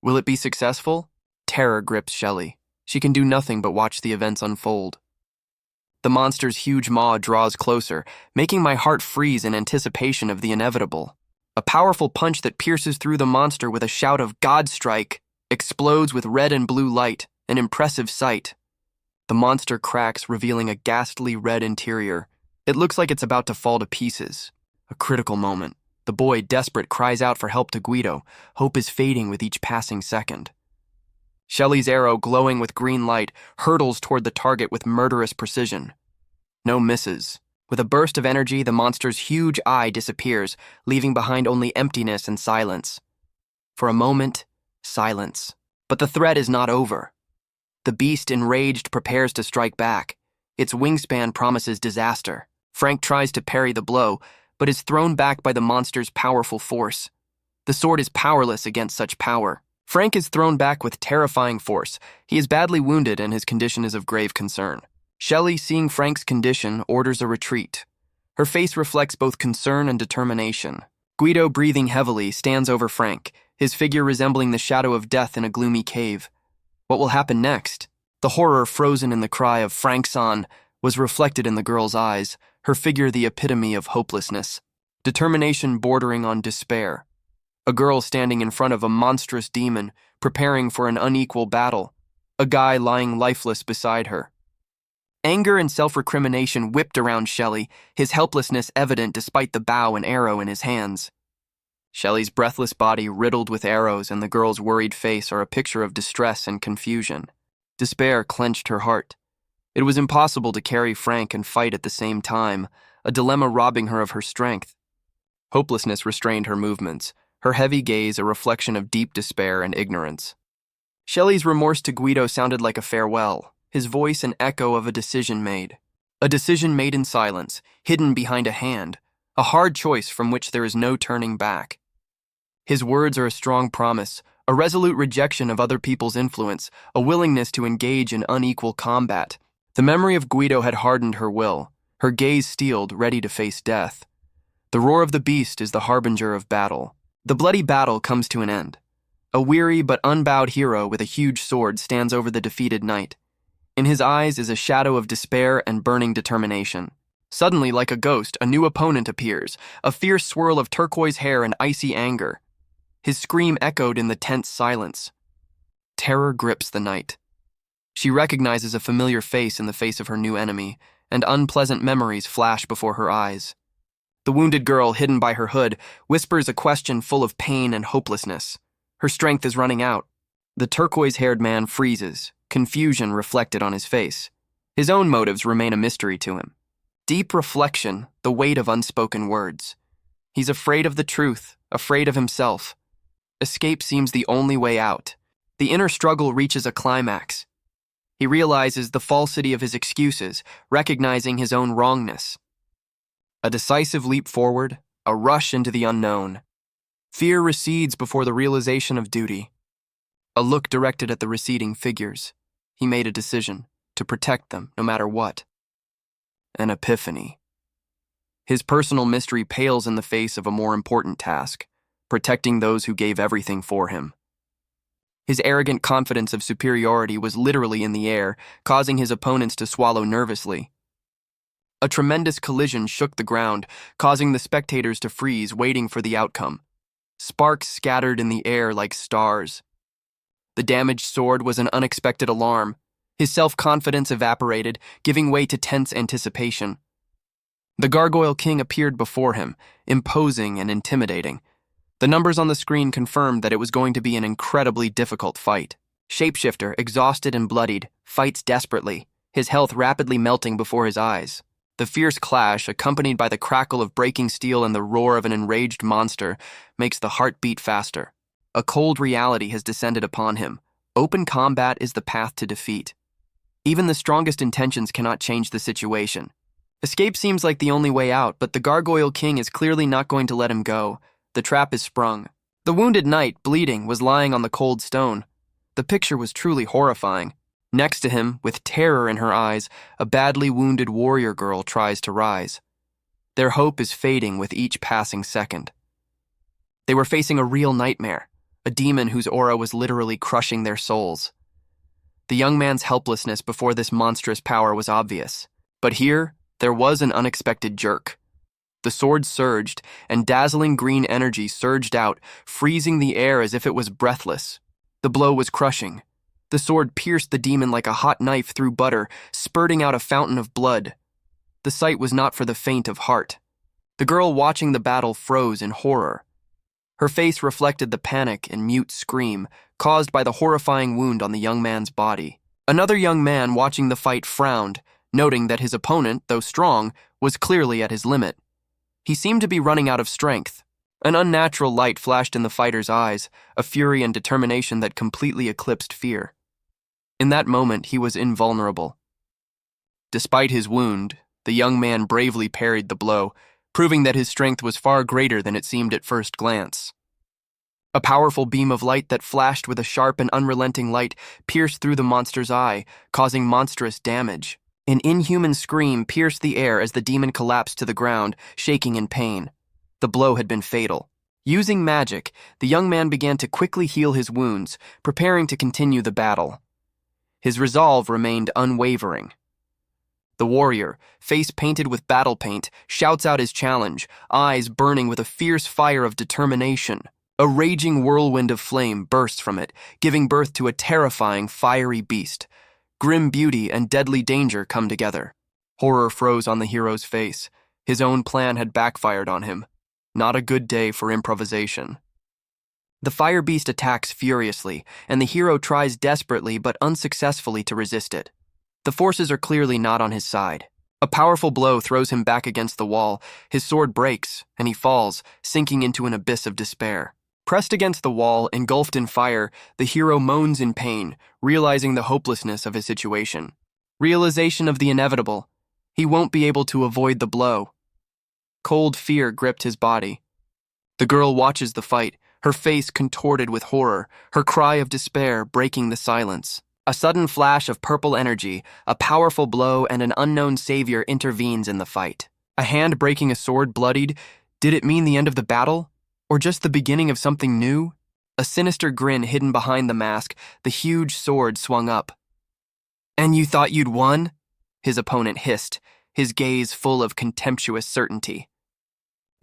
Will it be successful? Terror grips Shelley. She can do nothing but watch the events unfold. The monster's huge maw draws closer, making my heart freeze in anticipation of the inevitable. A powerful punch that pierces through the monster with a shout of "God strike!" explodes with red and blue light, an impressive sight. The monster cracks, revealing a ghastly red interior. It looks like it's about to fall to pieces. A critical moment. The boy, desperate, cries out for help to Guido. Hope is fading with each passing second. Shelley's arrow, glowing with green light, hurtles toward the target with murderous precision. No misses. With a burst of energy, the monster's huge eye disappears, leaving behind only emptiness and silence. For a moment, silence. But the threat is not over. The beast, enraged, prepares to strike back. Its wingspan promises disaster. Frank tries to parry the blow, but is thrown back by the monster's powerful force. The sword is powerless against such power. Frank is thrown back with terrifying force. He is badly wounded and his condition is of grave concern. Shelley, seeing Frank's condition, orders a retreat. Her face reflects both concern and determination. Guido, breathing heavily, stands over Frank, his figure resembling the shadow of death in a gloomy cave. What will happen next? The horror frozen in the cry of "Frank-san" was reflected in the girl's eyes, her figure the epitome of hopelessness. Determination bordering on despair. A girl standing in front of a monstrous demon, preparing for an unequal battle. A guy lying lifeless beside her. Anger and self-recrimination whipped around Shelley, his helplessness evident despite the bow and arrow in his hands. Shelley's breathless body riddled with arrows and the girl's worried face are a picture of distress and confusion. Despair clenched her heart. It was impossible to carry Frank and fight at the same time, a dilemma robbing her of her strength. Hopelessness restrained her movements, her heavy gaze a reflection of deep despair and ignorance. Shelley's remorse to Guido sounded like a farewell, his voice an echo of a decision made. A decision made in silence, hidden behind a hand, a hard choice from which there is no turning back. His words are a strong promise, a resolute rejection of other people's influence, a willingness to engage in unequal combat. The memory of Guido had hardened her will, her gaze steeled, ready to face death. The roar of the beast is the harbinger of battle. The bloody battle comes to an end. A weary but unbowed hero with a huge sword stands over the defeated knight. In his eyes is a shadow of despair and burning determination. Suddenly, like a ghost, a new opponent appears, a fierce swirl of turquoise hair and icy anger. His scream echoed in the tense silence. Terror grips the knight. She recognizes a familiar face in the face of her new enemy, and unpleasant memories flash before her eyes. The wounded girl, hidden by her hood, whispers a question full of pain and hopelessness. Her strength is running out. The turquoise-haired man freezes, confusion reflected on his face. His own motives remain a mystery to him. Deep reflection, the weight of unspoken words. He's afraid of the truth, afraid of himself. Escape seems the only way out. The inner struggle reaches a climax. He realizes the falsity of his excuses, recognizing his own wrongness. A decisive leap forward, a rush into the unknown. Fear recedes before the realization of duty. A look directed at the receding figures. He made a decision, to protect them, no matter what. An epiphany. His personal mystery pales in the face of a more important task, protecting those who gave everything for him. His arrogant confidence of superiority was literally in the air, causing his opponents to swallow nervously. A tremendous collision shook the ground, causing the spectators to freeze, waiting for the outcome. Sparks scattered in the air like stars. The damaged sword was an unexpected alarm. His self-confidence evaporated, giving way to tense anticipation. The Gargoyle King appeared before him, imposing and intimidating. The numbers on the screen confirmed that it was going to be an incredibly difficult fight. Shapeshifter, exhausted and bloodied, fights desperately, his health rapidly melting before his eyes. The fierce clash, accompanied by the crackle of breaking steel and the roar of an enraged monster, makes the heart beat faster. A cold reality has descended upon him. Open combat is the path to defeat. Even the strongest intentions cannot change the situation. Escape seems like the only way out, but the Gargoyle King is clearly not going to let him go. The trap is sprung. The wounded knight, bleeding, was lying on the cold stone. The picture was truly horrifying. Next to him, with terror in her eyes, a badly wounded warrior girl tries to rise. Their hope is fading with each passing second. They were facing a real nightmare, a demon whose aura was literally crushing their souls. The young man's helplessness before this monstrous power was obvious. But here, there was an unexpected jerk. The sword surged, and dazzling green energy surged out, freezing the air as if it was breathless. The blow was crushing. The sword pierced the demon like a hot knife through butter, spurting out a fountain of blood. The sight was not for the faint of heart. The girl watching the battle froze in horror. Her face reflected the panic and mute scream caused by the horrifying wound on the young man's body. Another young man watching the fight frowned, noting that his opponent, though strong, was clearly at his limit. He seemed to be running out of strength. An unnatural light flashed in the fighter's eyes, a fury and determination that completely eclipsed fear. In that moment, he was invulnerable. Despite his wound, the young man bravely parried the blow, proving that his strength was far greater than it seemed at first glance. A powerful beam of light that flashed with a sharp and unrelenting light pierced through the monster's eye, causing monstrous damage. An inhuman scream pierced the air as the demon collapsed to the ground, shaking in pain. The blow had been fatal. Using magic, the young man began to quickly heal his wounds, preparing to continue the battle. His resolve remained unwavering. The warrior, face painted with battle paint, shouts out his challenge, eyes burning with a fierce fire of determination. A raging whirlwind of flame bursts from it, giving birth to a terrifying, fiery beast. Grim beauty and deadly danger come together. Horror froze on the hero's face. His own plan had backfired on him. Not a good day for improvisation. The fire beast attacks furiously, and the hero tries desperately but unsuccessfully to resist it. The forces are clearly not on his side. A powerful blow throws him back against the wall. His sword breaks, and he falls, sinking into an abyss of despair. Pressed against the wall, engulfed in fire, the hero moans in pain, realizing the hopelessness of his situation. Realization of the inevitable. He won't be able to avoid the blow. Cold fear gripped his body. The girl watches the fight, her face contorted with horror, her cry of despair breaking the silence. A sudden flash of purple energy, a powerful blow, and an unknown savior intervenes in the fight. A hand breaking a sword bloodied. Did it mean the end of the battle? Or just the beginning of something new? A sinister grin hidden behind the mask, the huge sword swung up. "And you thought you'd won?" his opponent hissed, his gaze full of contemptuous certainty.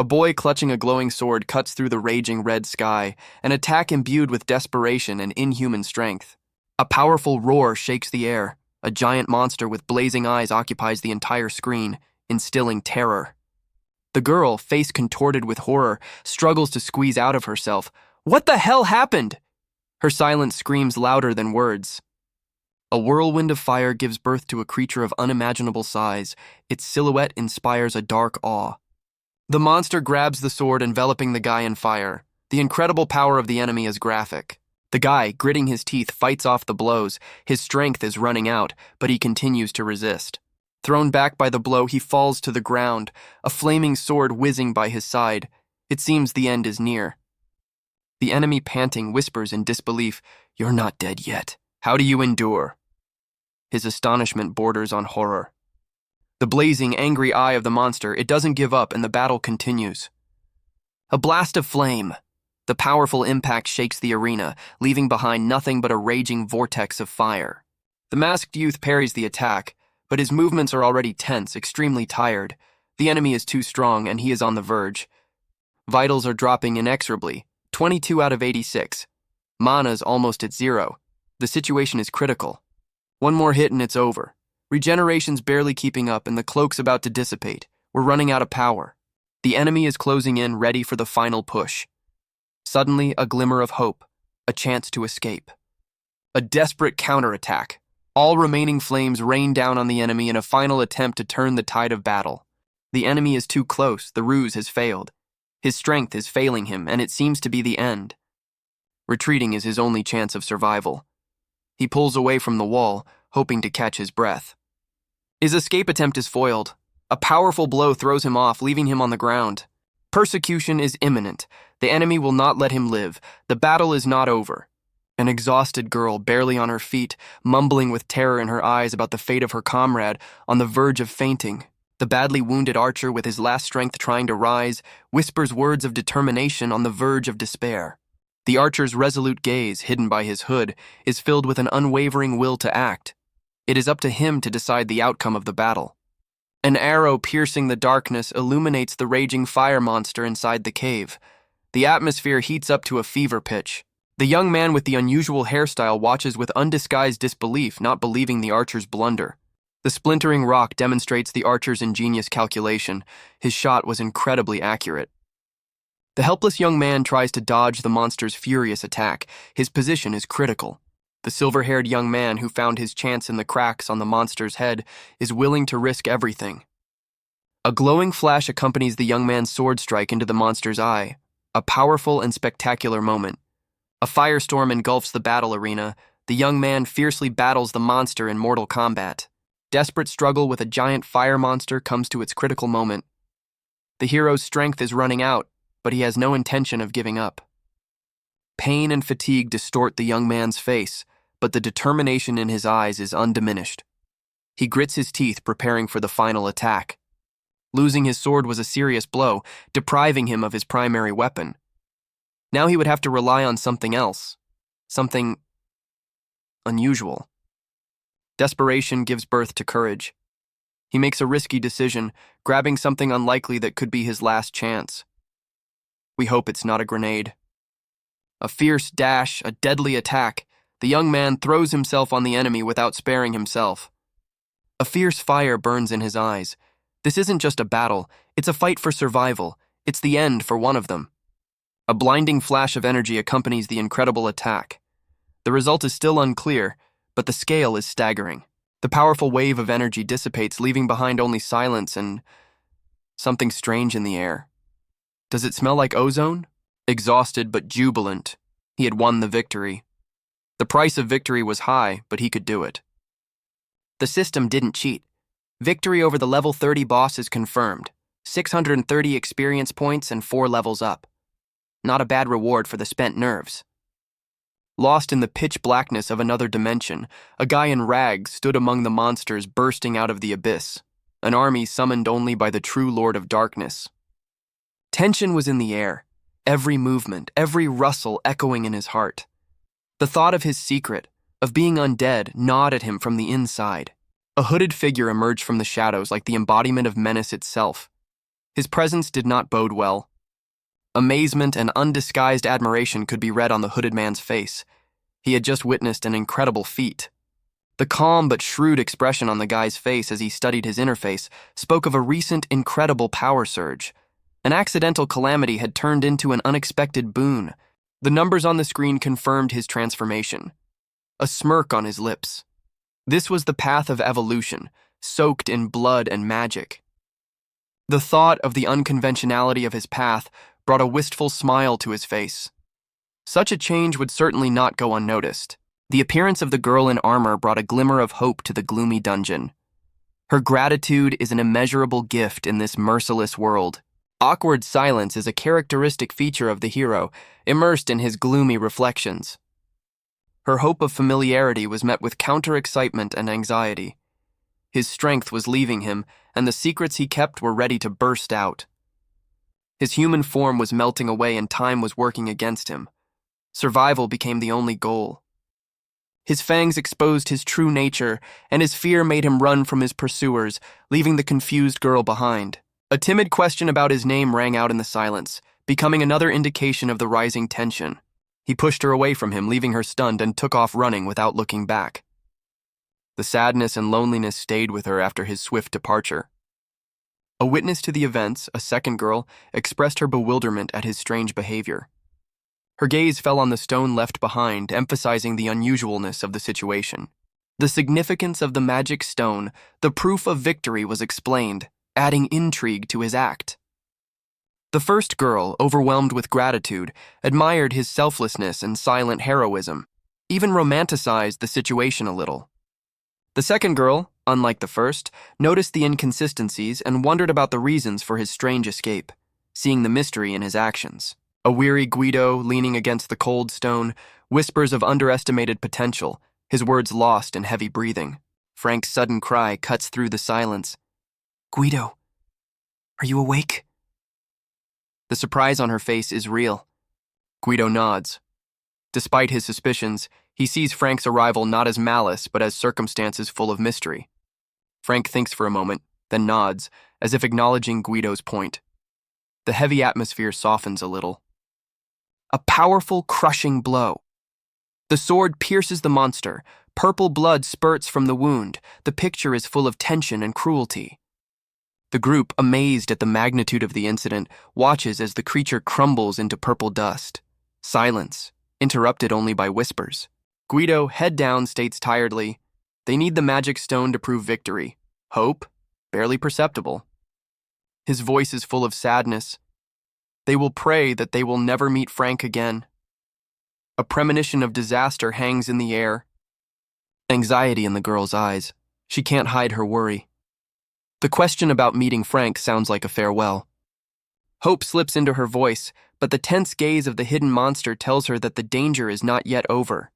A boy clutching a glowing sword cuts through the raging red sky, an attack imbued with desperation and inhuman strength. A powerful roar shakes the air. A giant monster with blazing eyes occupies the entire screen, instilling terror. The girl, face contorted with horror, struggles to squeeze out of herself. "What the hell happened?" Her silence screams louder than words. A whirlwind of fire gives birth to a creature of unimaginable size. Its silhouette inspires a dark awe. The monster grabs the sword, enveloping the guy in fire. The incredible power of the enemy is graphic. The guy, gritting his teeth, fights off the blows. His strength is running out, but he continues to resist. Thrown back by the blow, he falls to the ground, a flaming sword whizzing by his side. It seems the end is near. The enemy, panting, whispers in disbelief, "You're not dead yet. How do you endure?" His astonishment borders on horror. The blazing, angry eye of the monster, it doesn't give up, and the battle continues. A blast of flame. The powerful impact shakes the arena, leaving behind nothing but a raging vortex of fire. The masked youth parries the attack, but his movements are already tense, extremely tired. The enemy is too strong, and he is on the verge. Vitals are dropping inexorably, 22 out of 86. Mana's almost at 0. The situation is critical. One more hit and it's over. Regeneration's barely keeping up, and the cloak's about to dissipate. We're running out of power. The enemy is closing in, ready for the final push. Suddenly, a glimmer of hope, a chance to escape. A desperate counterattack. All remaining flames rain down on the enemy in a final attempt to turn the tide of battle. The enemy is too close, the ruse has failed. His strength is failing him, and it seems to be the end. Retreating is his only chance of survival. He pulls away from the wall, hoping to catch his breath. His escape attempt is foiled. A powerful blow throws him off, leaving him on the ground. Persecution is imminent. The enemy will not let him live. The battle is not over. An exhausted girl, barely on her feet, mumbling with terror in her eyes about the fate of her comrade, on the verge of fainting. The badly wounded archer, with his last strength trying to rise, whispers words of determination on the verge of despair. The archer's resolute gaze, hidden by his hood, is filled with an unwavering will to act. It is up to him to decide the outcome of the battle. An arrow piercing the darkness illuminates the raging fire monster inside the cave. The atmosphere heats up to a fever pitch. The young man with the unusual hairstyle watches with undisguised disbelief, not believing the archer's blunder. The splintering rock demonstrates the archer's ingenious calculation. His shot was incredibly accurate. The helpless young man tries to dodge the monster's furious attack. His position is critical. The silver-haired young man who found his chance in the cracks on the monster's head is willing to risk everything. A glowing flash accompanies the young man's sword strike into the monster's eye, a powerful and spectacular moment. A firestorm engulfs the battle arena. The young man fiercely battles the monster in mortal combat. Desperate struggle with a giant fire monster comes to its critical moment. The hero's strength is running out, but he has no intention of giving up. Pain and fatigue distort the young man's face, but the determination in his eyes is undiminished. He grits his teeth, preparing for the final attack. Losing his sword was a serious blow, depriving him of his primary weapon. Now he would have to rely on something else, something unusual. Desperation gives birth to courage. He makes a risky decision, grabbing something unlikely that could be his last chance. We hope it's not a grenade. A fierce dash, a deadly attack. The young man throws himself on the enemy without sparing himself. A fierce fire burns in his eyes. This isn't just a battle, it's a fight for survival. It's the end for one of them. A blinding flash of energy accompanies the incredible attack. The result is still unclear, but the scale is staggering. The powerful wave of energy dissipates, leaving behind only silence and something strange in the air. Does it smell like ozone? Exhausted but jubilant, he had won the victory. The price of victory was high, but he could do it. The system didn't cheat. Victory over the level 30 boss is confirmed. 630 experience points and 4 levels up. Not a bad reward for the spent nerves. Lost in the pitch blackness of another dimension, a guy in rags stood among the monsters bursting out of the abyss, an army summoned only by the true Lord of Darkness. Tension was in the air. every movement, every rustle echoing in his heart. The thought of his secret, of being undead, gnawed at him from the inside. A hooded figure emerged from the shadows like the embodiment of menace itself. His presence did not bode well. Amazement and undisguised admiration could be read on the hooded man's face. He had just witnessed an incredible feat. The calm but shrewd expression on the guy's face as he studied his interface spoke of a recent incredible power surge. An accidental calamity had turned into an unexpected boon. The numbers on the screen confirmed his transformation. A smirk on his lips. This was the path of evolution, soaked in blood and magic. The thought of the unconventionality of his path brought a wistful smile to his face. Such a change would certainly not go unnoticed. The appearance of the girl in armor brought a glimmer of hope to the gloomy dungeon. Her gratitude is an immeasurable gift in this merciless world. Awkward silence is a characteristic feature of the hero, immersed in his gloomy reflections. Her hope of familiarity was met with counter-excitement and anxiety. His strength was leaving him, and the secrets he kept were ready to burst out. His human form was melting away and time was working against him. Survival became the only goal. His fangs exposed his true nature, and his fear made him run from his pursuers, leaving the confused girl behind. A timid question about his name rang out in the silence, becoming another indication of the rising tension. He pushed her away from him, leaving her stunned, and took off running without looking back. The sadness and loneliness stayed with her after his swift departure. A witness to the events, a second girl, expressed her bewilderment at his strange behavior. Her gaze fell on the stone left behind, emphasizing the unusualness of the situation. The significance of the magic stone, the proof of victory, was explained, adding intrigue to his act. The first girl, overwhelmed with gratitude, admired his selflessness and silent heroism, even romanticized the situation a little. The second girl, unlike the first, noticed the inconsistencies and wondered about the reasons for his strange escape, seeing the mystery in his actions. A weary Guido, leaning against the cold stone, whispers of underestimated potential, his words lost in heavy breathing. Frank's sudden cry cuts through the silence. "Guido, are you awake?" The surprise on her face is real. Guido nods. Despite his suspicions, he sees Frank's arrival not as malice, but as circumstances full of mystery. Frank thinks for a moment, then nods, as if acknowledging Guido's point. The heavy atmosphere softens a little. A powerful, crushing blow. The sword pierces the monster. Purple blood spurts from the wound. The picture is full of tension and cruelty. The group, amazed at the magnitude of the incident, watches as the creature crumbles into purple dust. Silence, interrupted only by whispers. Guido, head down, states tiredly, "They need the magic stone to prove victory. Hope? Barely perceptible." His voice is full of sadness. They will pray that they will never meet Frank again. A premonition of disaster hangs in the air. Anxiety in the girl's eyes. She can't hide her worry. The question about meeting Frank sounds like a farewell. Hope slips into her voice, but the tense gaze of the hidden monster tells her that the danger is not yet over.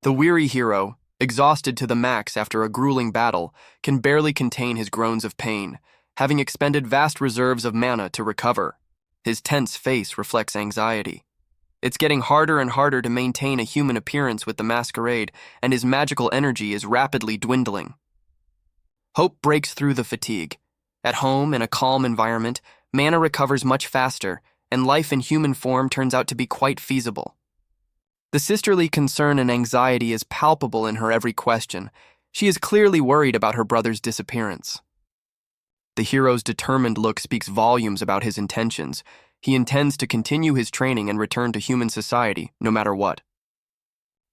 The weary hero, exhausted to the max after a grueling battle, can barely contain his groans of pain, having expended vast reserves of mana to recover. His tense face reflects anxiety. It's getting harder and harder to maintain a human appearance with the masquerade, and his magical energy is rapidly dwindling. Hope breaks through the fatigue. At home, in a calm environment, mana recovers much faster, and life in human form turns out to be quite feasible. The sisterly concern and anxiety is palpable in her every question. She is clearly worried about her brother's disappearance. The hero's determined look speaks volumes about his intentions. He intends to continue his training and return to human society, no matter what.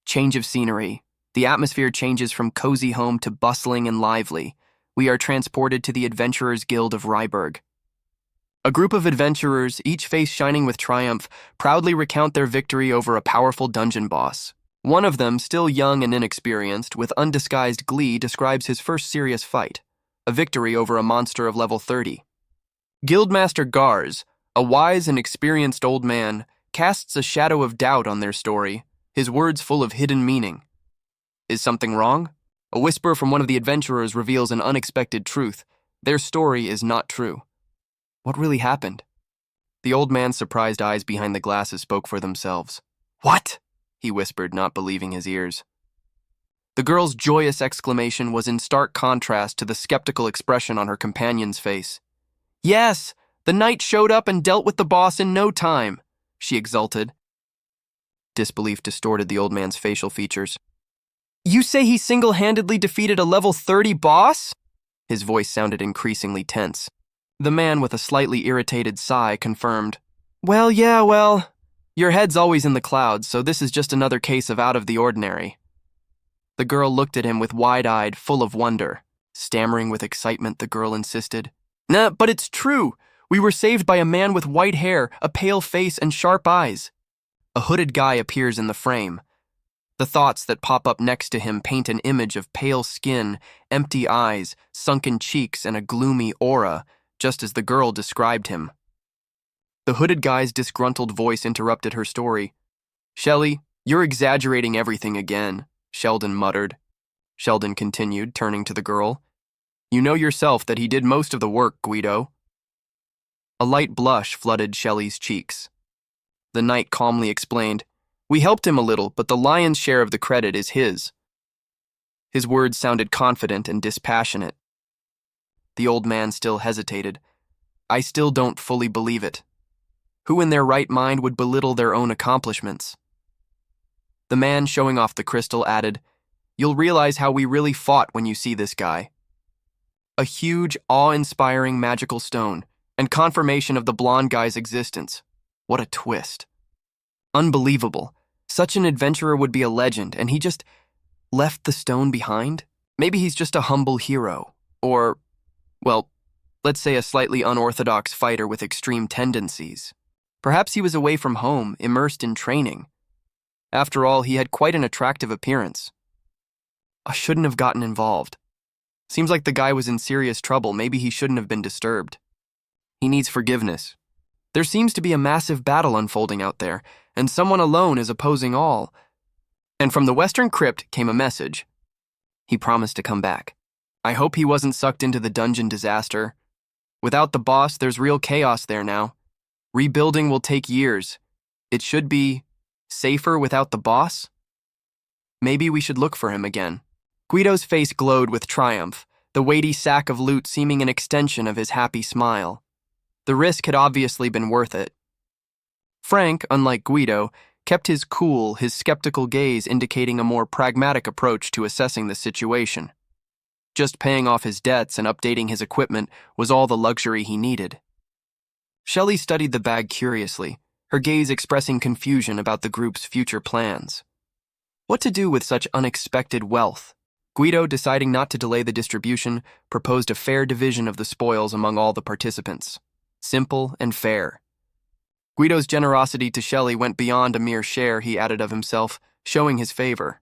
Change of scenery. The atmosphere changes from cozy home to bustling and lively. We are transported to the Adventurers Guild of Ryberg. A group of adventurers, each face shining with triumph, proudly recount their victory over a powerful dungeon boss. One of them, still young and inexperienced, with undisguised glee, describes his first serious fight, a victory over a monster of level 30. Guildmaster Gars, a wise and experienced old man, casts a shadow of doubt on their story, his words full of hidden meaning. Is something wrong? A whisper from one of the adventurers reveals an unexpected truth. Their story is not true. What really happened? The old man's surprised eyes behind the glasses spoke for themselves. "What?" he whispered, not believing his ears. The girl's joyous exclamation was in stark contrast to the skeptical expression on her companion's face. "Yes, the knight showed up and dealt with the boss in no time," she exulted. Disbelief distorted the old man's facial features. "You say he single-handedly defeated a level 30 boss?" His voice sounded increasingly tense. The man, with a slightly irritated sigh, confirmed, "Well, your head's always in the clouds, so this is just another case of out of the ordinary." The girl looked at him with wide-eyed, full of wonder. Stammering with excitement, the girl insisted, "Nah, but it's true. We were saved by a man with white hair, a pale face, and sharp eyes." A hooded guy appears in the frame. The thoughts that pop up next to him paint an image of pale skin, empty eyes, sunken cheeks, and a gloomy aura, just as the girl described him. The hooded guy's disgruntled voice interrupted her story. "Shelley, you're exaggerating everything again," Sheldon muttered. Sheldon continued, turning to the girl. "You know yourself that he did most of the work, Guido." A light blush flooded Shelley's cheeks. The knight calmly explained, "We helped him a little, but the lion's share of the credit is his." His words sounded confident and dispassionate. The old man still hesitated. "I still don't fully believe it. Who in their right mind would belittle their own accomplishments?" The man showing off the crystal added, "You'll realize how we really fought when you see this guy." A huge, awe-inspiring magical stone, and confirmation of the blonde guy's existence. What a twist. Unbelievable. Such an adventurer would be a legend, and he just left the stone behind? Maybe he's just a humble hero. Or, well, let's say a slightly unorthodox fighter with extreme tendencies. Perhaps he was away from home, immersed in training. After all, he had quite an attractive appearance. I shouldn't have gotten involved. Seems like the guy was in serious trouble. Maybe he shouldn't have been disturbed. He needs forgiveness. There seems to be a massive battle unfolding out there, and someone alone is opposing all. And from the Western Crypt came a message. He promised to come back. I hope he wasn't sucked into the dungeon disaster. Without the boss, there's real chaos there now. Rebuilding will take years. It should be safer without the boss? Maybe we should look for him again. Guido's face glowed with triumph, the weighty sack of loot seeming an extension of his happy smile. The risk had obviously been worth it. Frank, unlike Guido, kept his cool, his skeptical gaze indicating a more pragmatic approach to assessing the situation. Just paying off his debts and updating his equipment was all the luxury he needed. Shelley studied the bag curiously, her gaze expressing confusion about the group's future plans. What to do with such unexpected wealth? Guido, deciding not to delay the distribution, proposed a fair division of the spoils among all the participants. Simple and fair. Guido's generosity to Shelley went beyond a mere share he added of himself, showing his favor.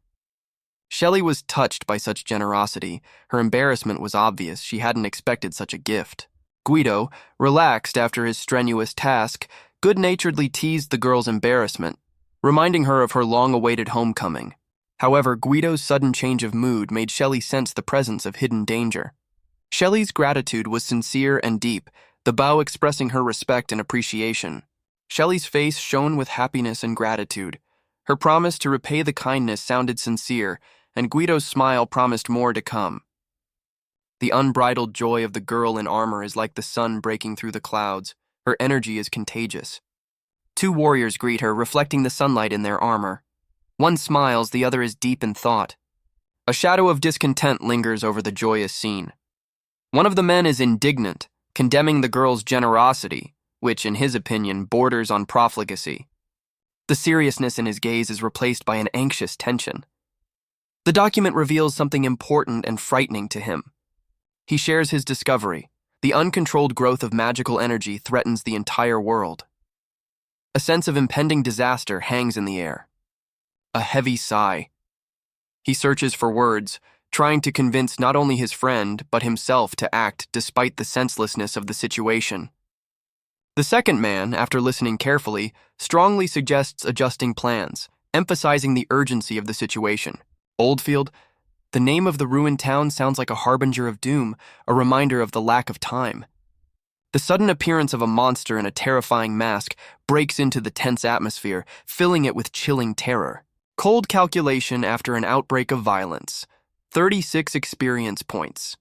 Shelley was touched by such generosity. Her embarrassment was obvious. She hadn't expected such a gift. Guido, relaxed after his strenuous task, good-naturedly teased the girl's embarrassment, reminding her of her long-awaited homecoming. However, Guido's sudden change of mood made Shelley sense the presence of hidden danger. Shelley's gratitude was sincere and deep, the bow expressing her respect and appreciation. Shelley's face shone with happiness and gratitude. Her promise to repay the kindness sounded sincere, and Guido's smile promised more to come. The unbridled joy of the girl in armor is like the sun breaking through the clouds. Her energy is contagious. Two warriors greet her, reflecting the sunlight in their armor. One smiles, the other is deep in thought. A shadow of discontent lingers over the joyous scene. One of the men is indignant, condemning the girl's generosity, which, in his opinion, borders on profligacy. The seriousness in his gaze is replaced by an anxious tension. The document reveals something important and frightening to him. He shares his discovery. The uncontrolled growth of magical energy threatens the entire world. A sense of impending disaster hangs in the air. A heavy sigh. He searches for words, trying to convince not only his friend, but himself to act despite the senselessness of the situation. The second man, after listening carefully, strongly suggests adjusting plans, emphasizing the urgency of the situation. Oldfield, the name of the ruined town sounds like a harbinger of doom, a reminder of the lack of time. The sudden appearance of a monster in a terrifying mask breaks into the tense atmosphere, filling it with chilling terror. Cold calculation after an outbreak of violence. 36 experience points.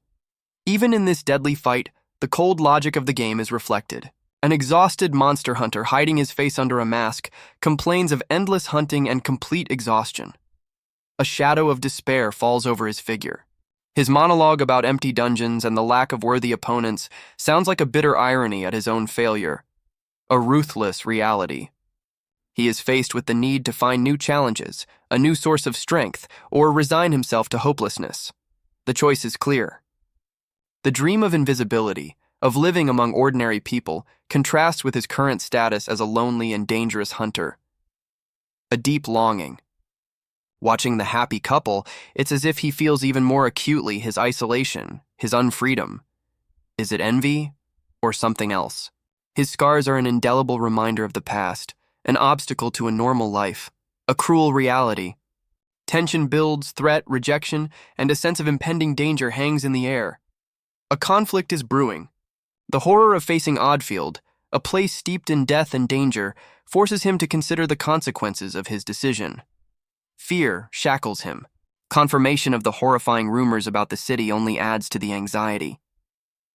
Even in this deadly fight, the cold logic of the game is reflected. An exhausted monster hunter hiding his face under a mask complains of endless hunting and complete exhaustion. A shadow of despair falls over his figure. His monologue about empty dungeons and the lack of worthy opponents sounds like a bitter irony at his own failure. A ruthless reality. He is faced with the need to find new challenges, a new source of strength, or resign himself to hopelessness. The choice is clear. The dream of invisibility, of living among ordinary people, contrasts with his current status as a lonely and dangerous hunter. A deep longing. Watching the happy couple, it's as if he feels even more acutely his isolation, his unfreedom. Is it envy or something else? His scars are an indelible reminder of the past, an obstacle to a normal life, a cruel reality. Tension builds, threat, rejection, and a sense of impending danger hangs in the air. A conflict is brewing. The horror of facing Oddfield, a place steeped in death and danger, forces him to consider the consequences of his decision. Fear shackles him. Confirmation of the horrifying rumors about the city only adds to the anxiety.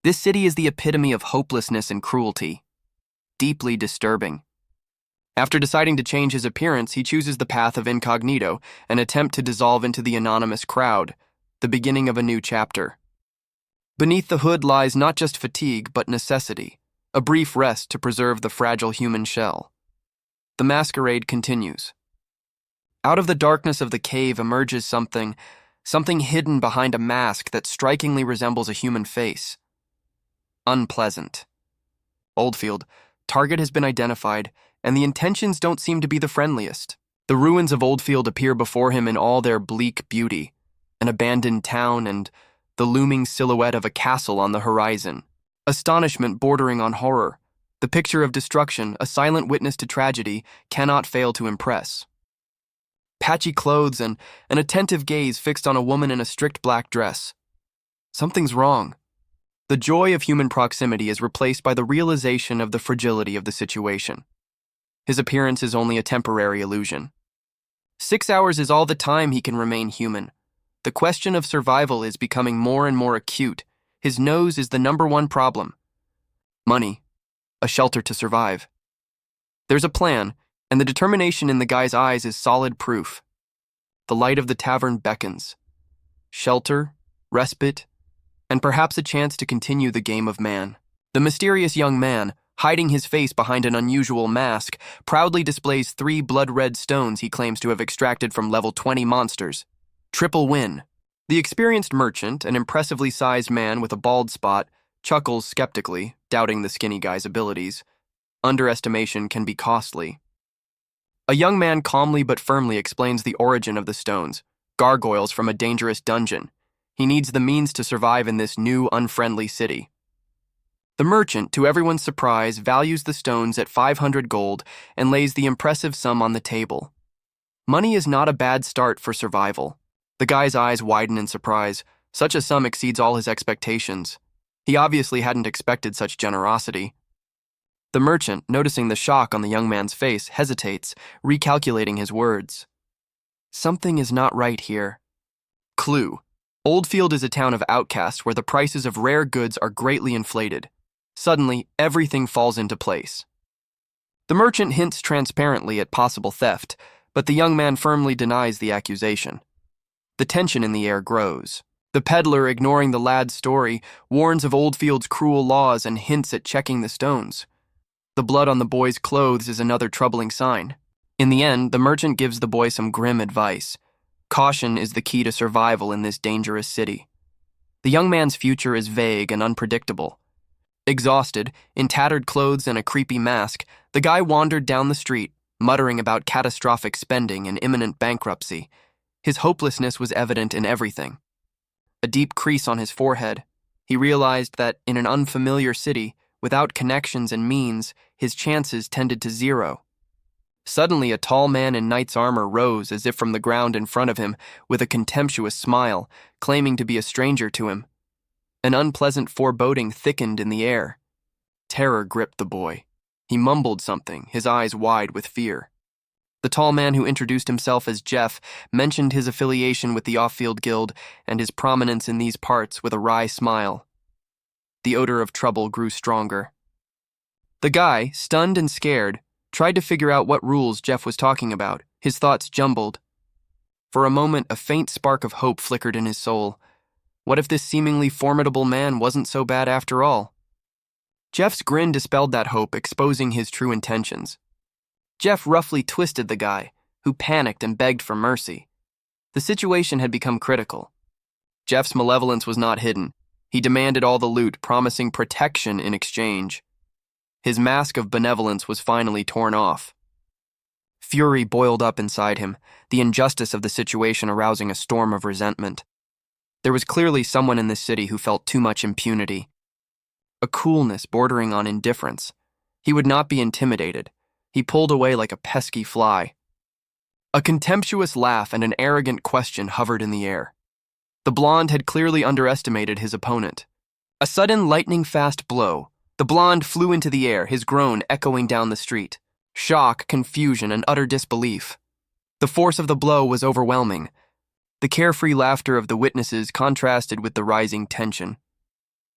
This city is the epitome of hopelessness and cruelty. Deeply disturbing. After deciding to change his appearance, he chooses the path of incognito, an attempt to dissolve into the anonymous crowd, the beginning of a new chapter. Beneath the hood lies not just fatigue, but necessity, a brief rest to preserve the fragile human shell. The masquerade continues. Out of the darkness of the cave emerges something hidden behind a mask that strikingly resembles a human face. Unpleasant. Oldfield, target has been identified, and the intentions don't seem to be the friendliest. The ruins of Oldfield appear before him in all their bleak beauty, an abandoned town and the looming silhouette of a castle on the horizon. Astonishment bordering on horror, the picture of destruction, a silent witness to tragedy, cannot fail to impress. Patchy clothes and an attentive gaze fixed on a woman in a strict black dress. Something's wrong. The joy of human proximity is replaced by the realization of the fragility of the situation. His appearance is only a temporary illusion. 6 hours is all the time he can remain human. The question of survival is becoming more and more acute. His nose is the #1 problem. Money. A shelter to survive. There's a plan, and the determination in the guy's eyes is solid proof. The light of the tavern beckons. Shelter, respite, and perhaps a chance to continue the game of man. The mysterious young man, hiding his face behind an unusual mask, proudly displays 3 blood-red stones he claims to have extracted from level 20 monsters. Triple win. The experienced merchant, an impressively sized man with a bald spot, chuckles skeptically, doubting the skinny guy's abilities. Underestimation can be costly. A young man calmly but firmly explains the origin of the stones, gargoyles from a dangerous dungeon. He needs the means to survive in this new, unfriendly city. The merchant, to everyone's surprise, values the stones at 500 gold and lays the impressive sum on the table. Money is not a bad start for survival. The guy's eyes widen in surprise. Such a sum exceeds all his expectations. He obviously hadn't expected such generosity. The merchant, noticing the shock on the young man's face, hesitates, recalculating his words. Something is not right here. Clue. Oldfield is a town of outcasts where the prices of rare goods are greatly inflated. Suddenly, everything falls into place. The merchant hints transparently at possible theft, but the young man firmly denies the accusation. The tension in the air grows. The peddler, ignoring the lad's story, warns of Oldfield's cruel laws and hints at checking the stones. The blood on the boy's clothes is another troubling sign. In the end, the merchant gives the boy some grim advice. Caution is the key to survival in this dangerous city. The young man's future is vague and unpredictable. Exhausted, in tattered clothes and a creepy mask, the guy wandered down the street, muttering about catastrophic spending and imminent bankruptcy. His hopelessness was evident in everything. A deep crease on his forehead. He realized that in an unfamiliar city, without connections and means, his chances tended to zero. Suddenly, a tall man in knight's armor rose as if from the ground in front of him, with a contemptuous smile, claiming to be a stranger to him. An unpleasant foreboding thickened in the air. Terror gripped the boy. He mumbled something, his eyes wide with fear. The tall man who introduced himself as Jeff mentioned his affiliation with the Off-Field Guild and his prominence in these parts with a wry smile. The odor of trouble grew stronger. The guy, stunned and scared, tried to figure out what rules Jeff was talking about. His thoughts jumbled. For a moment, a faint spark of hope flickered in his soul. What if this seemingly formidable man wasn't so bad after all? Jeff's grin dispelled that hope, exposing his true intentions. Jeff roughly twisted the guy, who panicked and begged for mercy. The situation had become critical. Jeff's malevolence was not hidden. He demanded all the loot, promising protection in exchange. His mask of benevolence was finally torn off. Fury boiled up inside him, the injustice of the situation arousing a storm of resentment. There was clearly someone in this city who felt too much impunity. A coolness bordering on indifference. He would not be intimidated. He pulled away like a pesky fly. A contemptuous laugh and an arrogant question hovered in the air. The blonde had clearly underestimated his opponent. A sudden lightning-fast blow. The blonde flew into the air, his groan echoing down the street. Shock, confusion, and utter disbelief. The force of the blow was overwhelming. The carefree laughter of the witnesses contrasted with the rising tension.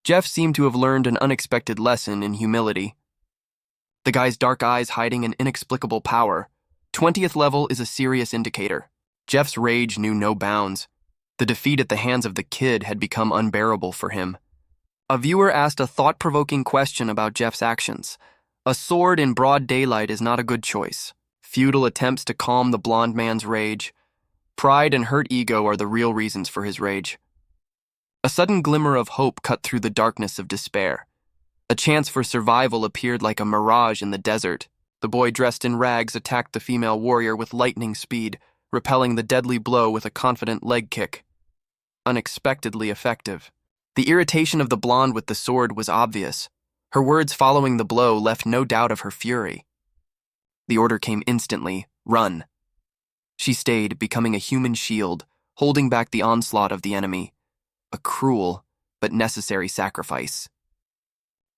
Jeff seemed to have learned an unexpected lesson in humility. The guy's dark eyes hiding an inexplicable power. 20th level is a serious indicator. Jeff's rage knew no bounds. The defeat at the hands of the kid had become unbearable for him. A viewer asked a thought-provoking question about Jeff's actions. A sword in broad daylight is not a good choice. Futile attempts to calm the blonde man's rage. Pride and hurt ego are the real reasons for his rage. A sudden glimmer of hope cut through the darkness of despair. A chance for survival appeared like a mirage in the desert. The boy dressed in rags attacked the female warrior with lightning speed, repelling the deadly blow with a confident leg kick. Unexpectedly effective. The irritation of the blonde with the sword was obvious. Her words following the blow left no doubt of her fury. The order came instantly, run. She stayed, becoming a human shield, holding back the onslaught of the enemy. A cruel, but necessary sacrifice.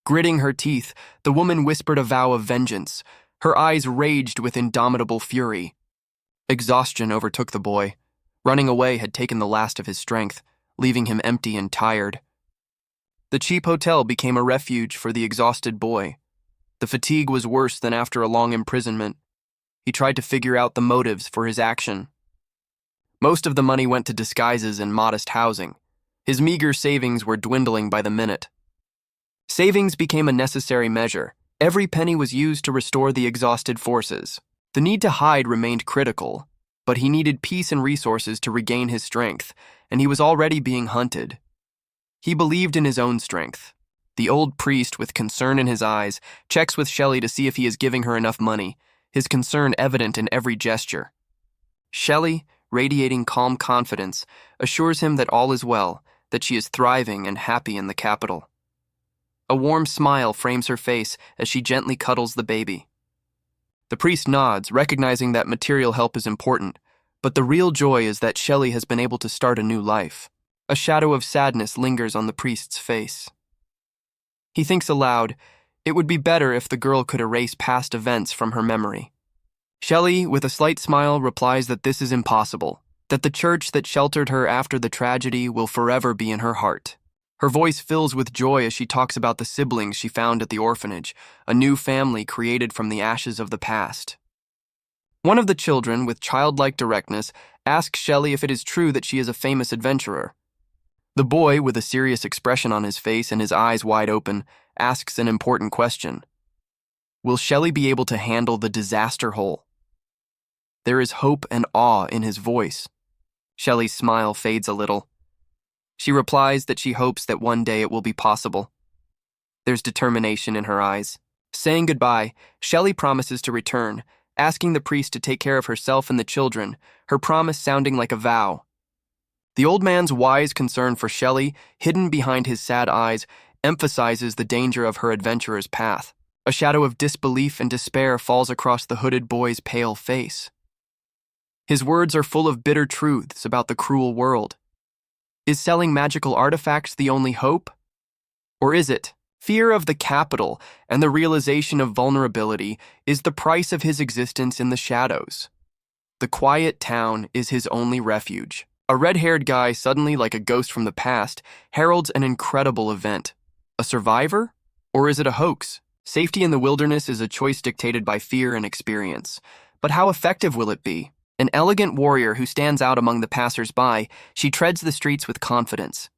Gritting her teeth, the woman whispered a vow of vengeance. Her eyes raged with indomitable fury. Exhaustion overtook the boy. Running away had taken the last of his strength, leaving him empty and tired. The cheap hotel became a refuge for the exhausted boy. The fatigue was worse than after a long imprisonment. He tried to figure out the motives for his action. Most of the money went to disguises and modest housing. His meager savings were dwindling by the minute. Savings became a necessary measure. Every penny was used to restore the exhausted forces. The need to hide remained critical, but he needed peace and resources to regain his strength, and he was already being hunted. He believed in his own strength. The old priest, with concern in his eyes, checks with Shelley to see if he is giving her enough money, his concern evident in every gesture. Shelley, radiating calm confidence, assures him that all is well, that she is thriving and happy in the capital. A warm smile frames her face as she gently cuddles the baby. The priest nods, recognizing that material help is important, but the real joy is that Shelley has been able to start a new life. A shadow of sadness lingers on the priest's face. He thinks aloud, it would be better if the girl could erase past events from her memory. Shelley, with a slight smile, replies that this is impossible, that the church that sheltered her after the tragedy will forever be in her heart. Her voice fills with joy as she talks about the siblings she found at the orphanage, a new family created from the ashes of the past. One of the children, with childlike directness, asks Shelley if it is true that she is a famous adventurer. The boy, with a serious expression on his face and his eyes wide open, asks an important question. Will Shelley be able to handle the disaster hole? There is hope and awe in his voice. Shelley's smile fades a little. She replies that she hopes that one day it will be possible. There's determination in her eyes. Saying goodbye, Shelley promises to return, asking the priest to take care of herself and the children, her promise sounding like a vow. The old man's wise concern for Shelley, hidden behind his sad eyes, emphasizes the danger of her adventurer's path. A shadow of disbelief and despair falls across the hooded boy's pale face. His words are full of bitter truths about the cruel world. Is selling magical artifacts the only hope? Or is it, Fear of the capital and the realization of vulnerability is the price of his existence in the shadows. The quiet town is his only refuge. A red-haired guy, suddenly like a ghost from the past, heralds an incredible event. A survivor? Or is it a hoax? Safety in the wilderness is a choice dictated by fear and experience. But how effective will it be? An elegant warrior who stands out among the passers-by, she treads the streets with confidence.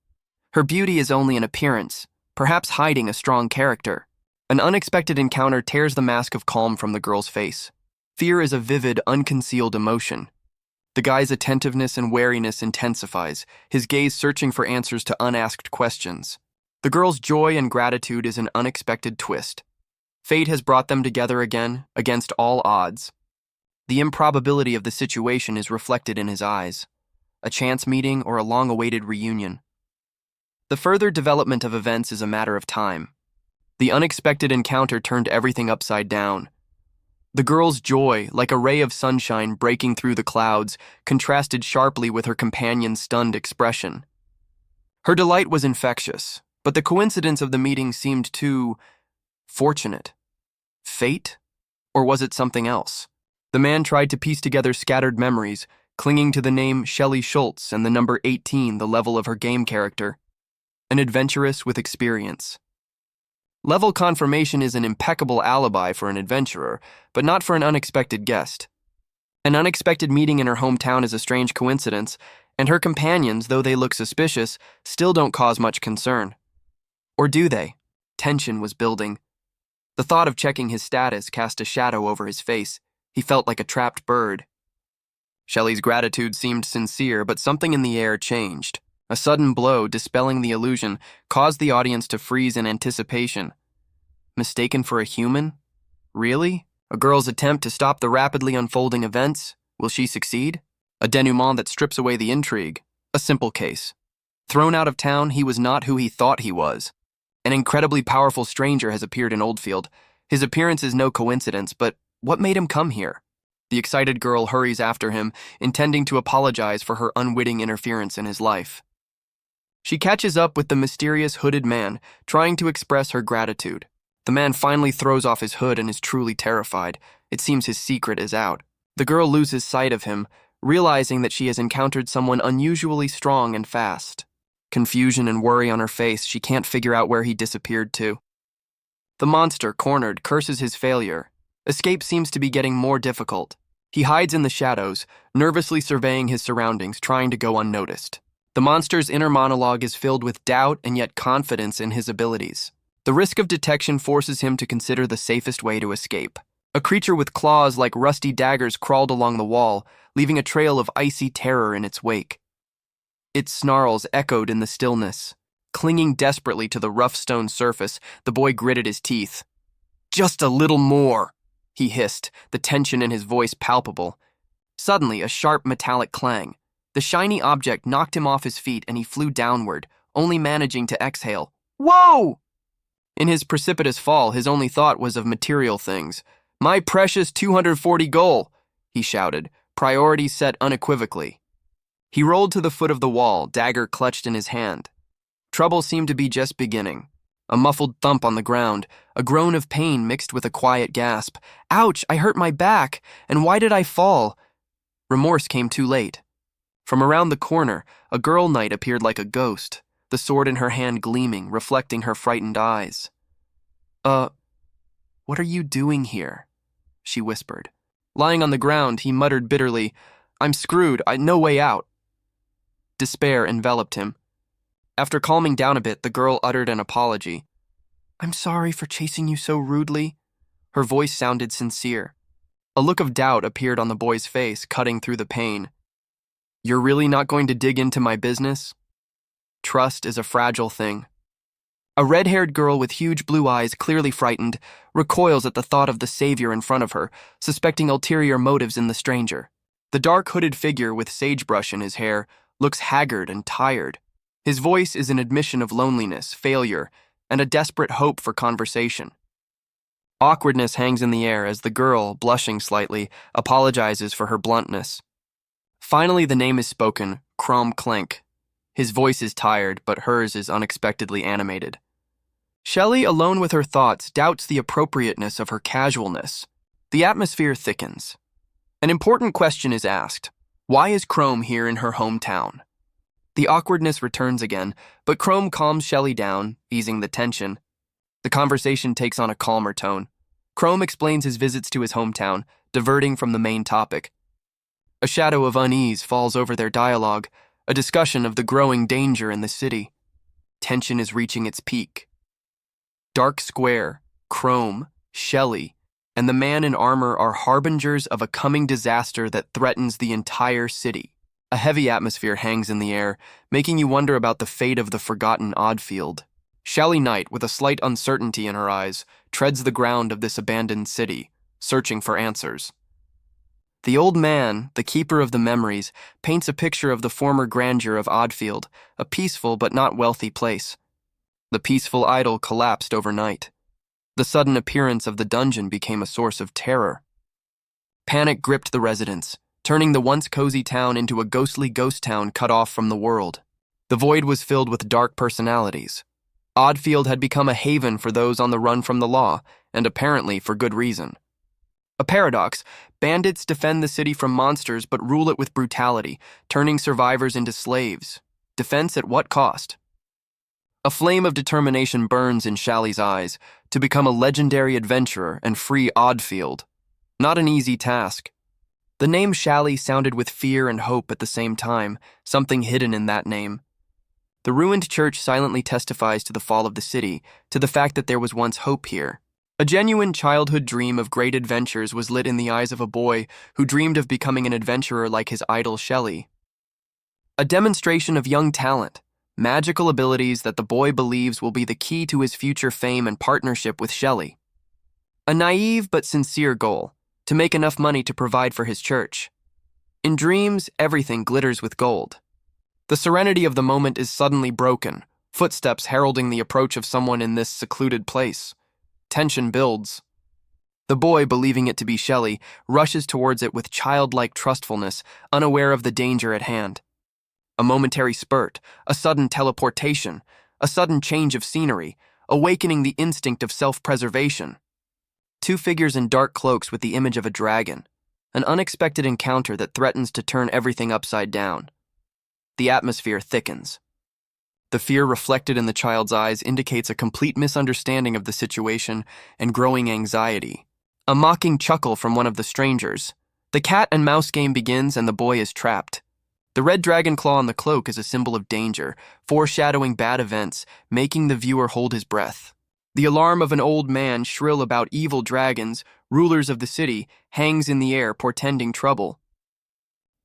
Her beauty is only an appearance, perhaps hiding a strong character. An unexpected encounter tears the mask of calm from the girl's face. Fear is a vivid, unconcealed emotion. The guy's attentiveness and wariness intensifies, his gaze searching for answers to unasked questions. The girl's joy and gratitude is an unexpected twist. Fate has brought them together again, against all odds. The improbability of the situation is reflected in his eyes. A chance meeting or a long-awaited reunion. The further development of events is a matter of time. The unexpected encounter turned everything upside down. The girl's joy, like a ray of sunshine breaking through the clouds, contrasted sharply with her companion's stunned expression. Her delight was infectious, but the coincidence of the meeting seemed too fortunate. Fate? Or was it something else? The man tried to piece together scattered memories, clinging to the name Shelley Schultz and the number 18, the level of her game character. An adventuress with experience. Level confirmation is an impeccable alibi for an adventurer, but not for an unexpected guest. An unexpected meeting in her hometown is a strange coincidence, and her companions, though they look suspicious, still don't cause much concern. Or do they? Tension was building. The thought of checking his status cast a shadow over his face. He felt like a trapped bird. Shelley's gratitude seemed sincere, but something in the air changed. A sudden blow, dispelling the illusion, caused the audience to freeze in anticipation. Mistaken for a human? Really? A girl's attempt to stop the rapidly unfolding events? Will she succeed? A denouement that strips away the intrigue. A simple case. Thrown out of town, he was not who he thought he was. An incredibly powerful stranger has appeared in Oldfield. His appearance is no coincidence, but what made him come here? The excited girl hurries after him, intending to apologize for her unwitting interference in his life. She catches up with the mysterious hooded man, trying to express her gratitude. The man finally throws off his hood and is truly terrified. It seems his secret is out. The girl loses sight of him, realizing that she has encountered someone unusually strong and fast. Confusion and worry on her face, she can't figure out where he disappeared to. The monster, cornered, curses his failure. Escape seems to be getting more difficult. He hides in the shadows, nervously surveying his surroundings, trying to go unnoticed. The monster's inner monologue is filled with doubt and yet confidence in his abilities. The risk of detection forces him to consider the safest way to escape. A creature with claws like rusty daggers crawled along the wall, leaving a trail of icy terror in its wake. Its snarls echoed in the stillness. Clinging desperately to the rough stone surface, the boy gritted his teeth. "Just a little more," he hissed, the tension in his voice palpable. Suddenly, a sharp metallic clang. The shiny object knocked him off his feet and he flew downward, only managing to exhale. "Whoa!" In his precipitous fall, his only thought was of material things. "My precious 240 goal," he shouted, priorities set unequivocally. He rolled to the foot of the wall, dagger clutched in his hand. Trouble seemed to be just beginning. A muffled thump on the ground, a groan of pain mixed with a quiet gasp. "Ouch, I hurt my back, and why did I fall?" Remorse came too late. From around the corner, a girl knight appeared like a ghost, the sword in her hand gleaming, reflecting her frightened eyes. What are you doing here?" she whispered. Lying on the ground, he muttered bitterly, "I'm screwed, no way out." Despair enveloped him. After calming down a bit, the girl uttered an apology. "I'm sorry for chasing you so rudely." Her voice sounded sincere. A look of doubt appeared on the boy's face, cutting through the pain. "You're really not going to dig into my business?" Trust is a fragile thing. A red-haired girl with huge blue eyes, clearly frightened, recoils at the thought of the savior in front of her, suspecting ulterior motives in the stranger. The dark hooded figure with sagebrush in his hair looks haggard and tired. His voice is an admission of loneliness, failure, and a desperate hope for conversation. Awkwardness hangs in the air as the girl, blushing slightly, apologizes for her bluntness. Finally, the name is spoken, Crom Clank. His voice is tired, but hers is unexpectedly animated. Shelley, alone with her thoughts, doubts the appropriateness of her casualness. The atmosphere thickens. An important question is asked. Why is Chrome here in her hometown? The awkwardness returns again, but Chrome calms Shelley down, easing the tension. The conversation takes on a calmer tone. Chrome explains his visits to his hometown, diverting from the main topic. A shadow of unease falls over their dialogue, a discussion of the growing danger in the city. Tension is reaching its peak. Dark Square, Chrome, Shelley, and the man in armor are harbingers of a coming disaster that threatens the entire city. A heavy atmosphere hangs in the air, making you wonder about the fate of the forgotten Oddfield. Shelley Knight, with a slight uncertainty in her eyes, treads the ground of this abandoned city, searching for answers. The old man, the keeper of the memories, paints a picture of the former grandeur of Oddfield, a peaceful but not wealthy place. The peaceful idyll collapsed overnight. The sudden appearance of the dungeon became a source of terror. Panic gripped the residents, turning the once cozy town into a ghostly ghost town cut off from the world. The void was filled with dark personalities. Oddfield had become a haven for those on the run from the law, and apparently for good reason. A paradox, bandits defend the city from monsters but rule it with brutality, turning survivors into slaves. Defense at what cost? A flame of determination burns in Shelley's eyes, to become a legendary adventurer and free Oddfield. Not an easy task. The name Shelley sounded with fear and hope at the same time, something hidden in that name. The ruined church silently testifies to the fall of the city, to the fact that there was once hope here. A genuine childhood dream of great adventures was lit in the eyes of a boy who dreamed of becoming an adventurer like his idol Shelley. A demonstration of young talent, magical abilities that the boy believes will be the key to his future fame and partnership with Shelley. A naive but sincere goal, to make enough money to provide for his church. In dreams, everything glitters with gold. The serenity of the moment is suddenly broken, footsteps heralding the approach of someone in this secluded place. Tension builds. The boy, believing it to be Shelley, rushes towards it with childlike trustfulness, unaware of the danger at hand. A momentary spurt, a sudden teleportation, a sudden change of scenery, awakening the instinct of self-preservation. Two figures in dark cloaks with the image of a dragon, an unexpected encounter that threatens to turn everything upside down. The atmosphere thickens. The fear reflected in the child's eyes indicates a complete misunderstanding of the situation and growing anxiety. A mocking chuckle from one of the strangers. The cat and mouse game begins and the boy is trapped. The red dragon claw on the cloak is a symbol of danger, foreshadowing bad events, making the viewer hold his breath. The alarm of an old man shrill about evil dragons, rulers of the city, hangs in the air, portending trouble.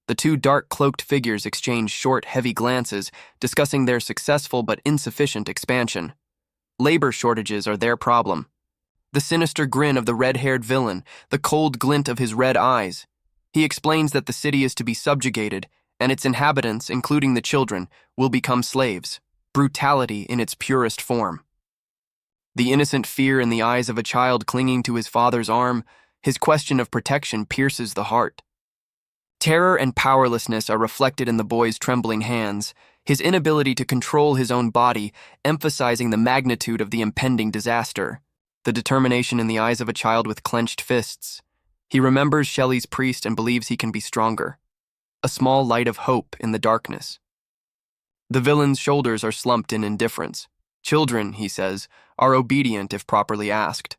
The two dark-cloaked figures exchange short, heavy glances, discussing their successful but insufficient expansion. Labor shortages are their problem. The sinister grin of the red-haired villain, the cold glint of his red eyes. He explains that the city is to be subjugated, and its inhabitants, including the children, will become slaves. Brutality in its purest form. The innocent fear in the eyes of a child clinging to his father's arm, his question of protection pierces the heart. Terror and powerlessness are reflected in the boy's trembling hands, his inability to control his own body, emphasizing the magnitude of the impending disaster. The determination in the eyes of a child with clenched fists. He remembers Shelley's priest and believes he can be stronger. A small light of hope in the darkness. The villain's shoulders are slumped in indifference. Children, he says, are obedient if properly asked.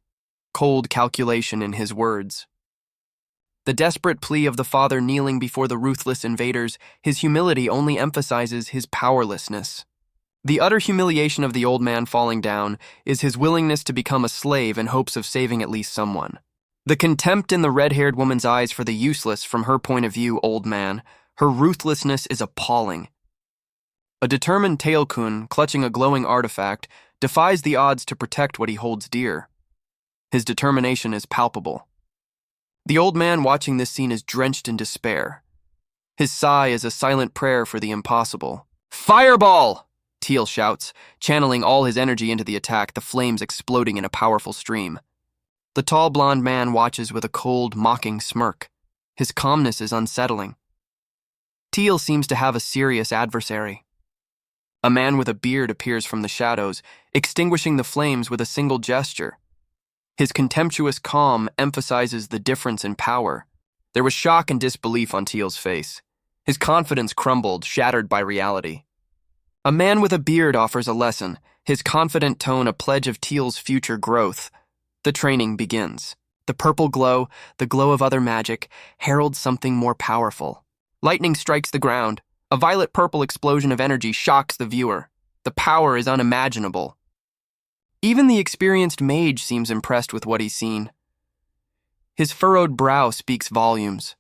Cold calculation in his words. The desperate plea of the father kneeling before the ruthless invaders, his humility only emphasizes his powerlessness. The utter humiliation of the old man falling down is his willingness to become a slave in hopes of saving at least someone. The contempt in the red-haired woman's eyes for the useless from her point of view, old man, her ruthlessness is appalling. A determined Tailkun, clutching a glowing artifact, defies the odds to protect what he holds dear. His determination is palpable. The old man watching this scene is drenched in despair. His sigh is a silent prayer for the impossible. "Fireball!" Teal shouts, channeling all his energy into the attack, the flames exploding in a powerful stream. The tall blonde man watches with a cold, mocking smirk. His calmness is unsettling. Teal seems to have a serious adversary. A man with a beard appears from the shadows, extinguishing the flames with a single gesture. His contemptuous calm emphasizes the difference in power. There was shock and disbelief on Teal's face. His confidence crumbled, shattered by reality. A man with a beard offers a lesson, his confident tone a pledge of Teal's future growth. The training begins. The purple glow, the glow of other magic, heralds something more powerful. Lightning strikes the ground. A violet-purple explosion of energy shocks the viewer. The power is unimaginable. Even the experienced mage seems impressed with what he's seen. His furrowed brow speaks volumes.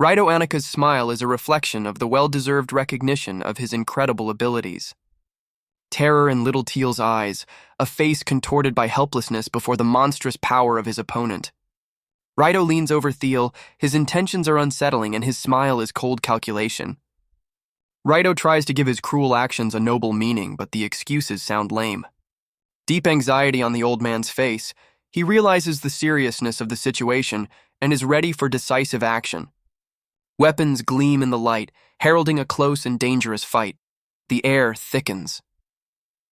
Raito Anika's smile is a reflection of the well-deserved recognition of his incredible abilities. Terror in little Teal's eyes, a face contorted by helplessness before the monstrous power of his opponent. Raito leans over Teal, his intentions are unsettling and his smile is cold calculation. Raito tries to give his cruel actions a noble meaning, but the excuses sound lame. Deep anxiety on the old man's face, he realizes the seriousness of the situation and is ready for decisive action. Weapons gleam in the light, heralding a close and dangerous fight. The air thickens.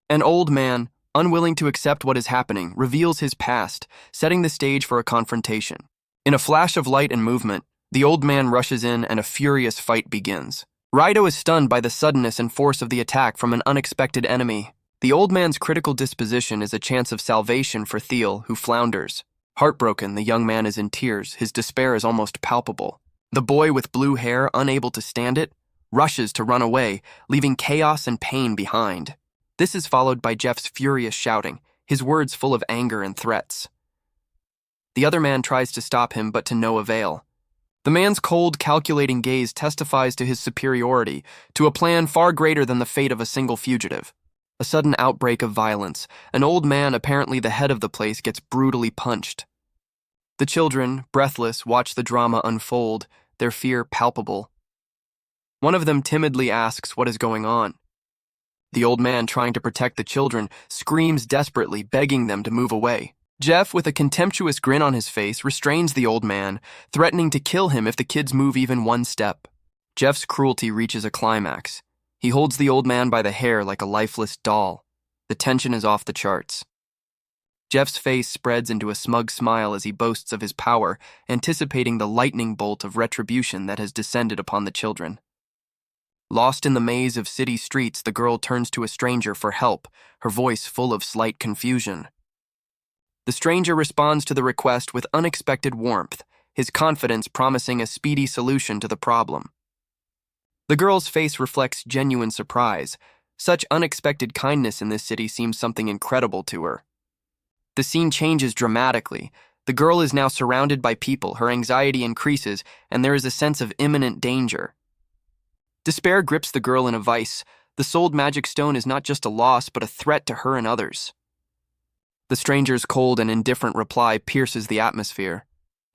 An old man, unwilling to accept what is happening, reveals his past, setting the stage for a confrontation. In a flash of light and movement, the old man rushes in and a furious fight begins. Raito is stunned by the suddenness and force of the attack from an unexpected enemy. The old man's critical disposition is a chance of salvation for Teal, who flounders. Heartbroken, the young man is in tears, his despair is almost palpable. The boy with blue hair, unable to stand it, rushes to run away, leaving chaos and pain behind. This is followed by Jeff's furious shouting, his words full of anger and threats. The other man tries to stop him, but to no avail. The man's cold, calculating gaze testifies to his superiority, to a plan far greater than the fate of a single fugitive. A sudden outbreak of violence. An old man, apparently the head of the place, gets brutally punched. The children, breathless, watch the drama unfold, their fear palpable. One of them timidly asks what is going on. The old man, trying to protect the children, screams desperately, begging them to move away. Jeff, with a contemptuous grin on his face, restrains the old man, threatening to kill him if the kids move even one step. Jeff's cruelty reaches a climax. He holds the old man by the hair like a lifeless doll. The tension is off the charts. Jeff's face spreads into a smug smile as he boasts of his power, anticipating the lightning bolt of retribution that has descended upon the children. Lost in the maze of city streets, the girl turns to a stranger for help, her voice full of slight confusion. The stranger responds to the request with unexpected warmth, his confidence promising a speedy solution to the problem. The girl's face reflects genuine surprise. Such unexpected kindness in this city seems something incredible to her. The scene changes dramatically. The girl is now surrounded by people, her anxiety increases, and there is a sense of imminent danger. Despair grips the girl in a vice. The souled magic stone is not just a loss, but a threat to her and others. The stranger's cold and indifferent reply pierces the atmosphere.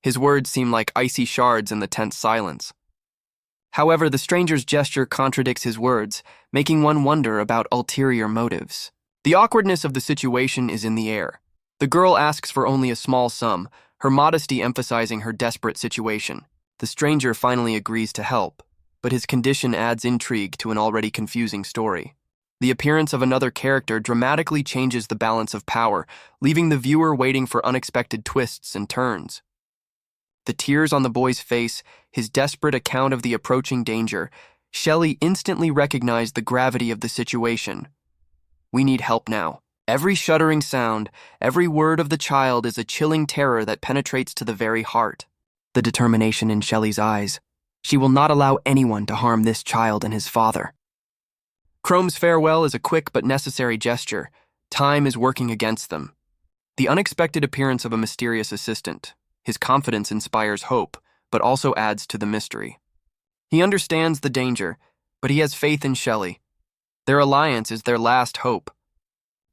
His words seem like icy shards in the tense silence. However, the stranger's gesture contradicts his words, making one wonder about ulterior motives. The awkwardness of the situation is in the air. The girl asks for only a small sum, her modesty emphasizing her desperate situation. The stranger finally agrees to help, but his condition adds intrigue to an already confusing story. The appearance of another character dramatically changes the balance of power, leaving the viewer waiting for unexpected twists and turns. The tears on the boy's face, his desperate account of the approaching danger, Shelley instantly recognized the gravity of the situation. We need help now. Every shuddering sound, every word of the child is a chilling terror that penetrates to the very heart. The determination in Shelley's eyes. She will not allow anyone to harm this child and his father. Chrome's farewell is a quick but necessary gesture. Time is working against them. The unexpected appearance of a mysterious assistant. His confidence inspires hope, but also adds to the mystery. He understands the danger, but he has faith in Shelley. Their alliance is their last hope.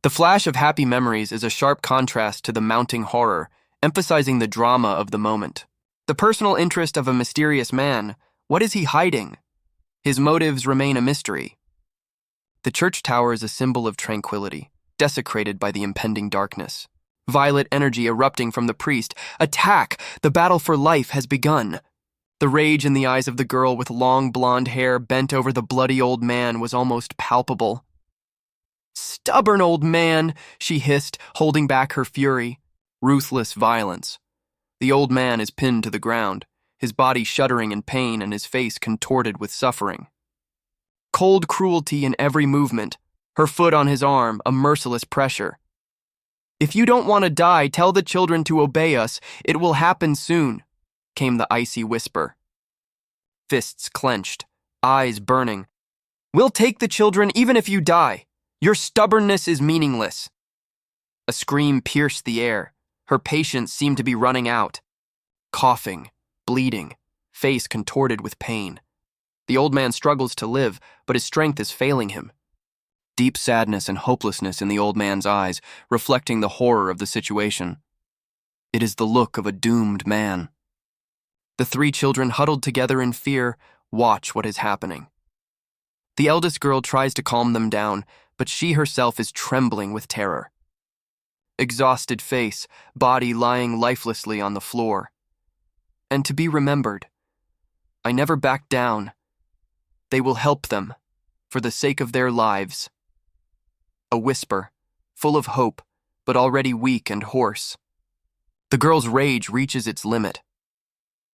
The flash of happy memories is a sharp contrast to the mounting horror, emphasizing the drama of the moment. The personal interest of a mysterious man, what is he hiding? His motives remain a mystery. The church tower is a symbol of tranquility, desecrated by the impending darkness. Violet energy erupting from the priest. Attack! The battle for life has begun. The rage in the eyes of the girl with long blonde hair bent over the bloody old man was almost palpable. "Stubborn old man," she hissed, holding back her fury. Ruthless violence. The old man is pinned to the ground, his body shuddering in pain and his face contorted with suffering. Cold cruelty in every movement, her foot on his arm, a merciless pressure. "If you don't want to die, tell the children to obey us. It will happen soon," came the icy whisper. Fists clenched, eyes burning. "We'll take the children even if you die. Your stubbornness is meaningless." A scream pierced the air. Her patience seemed to be running out. Coughing, bleeding, face contorted with pain. The old man struggles to live, but his strength is failing him. Deep sadness and hopelessness in the old man's eyes, reflecting the horror of the situation. It is the look of a doomed man. The three children, huddled together in fear, watch what is happening. The eldest girl tries to calm them down, but she herself is trembling with terror. Exhausted face, body lying lifelessly on the floor. And to be remembered, I never backed down. They will help them, for the sake of their lives. A whisper, full of hope, but already weak and hoarse. The girl's rage reaches its limit.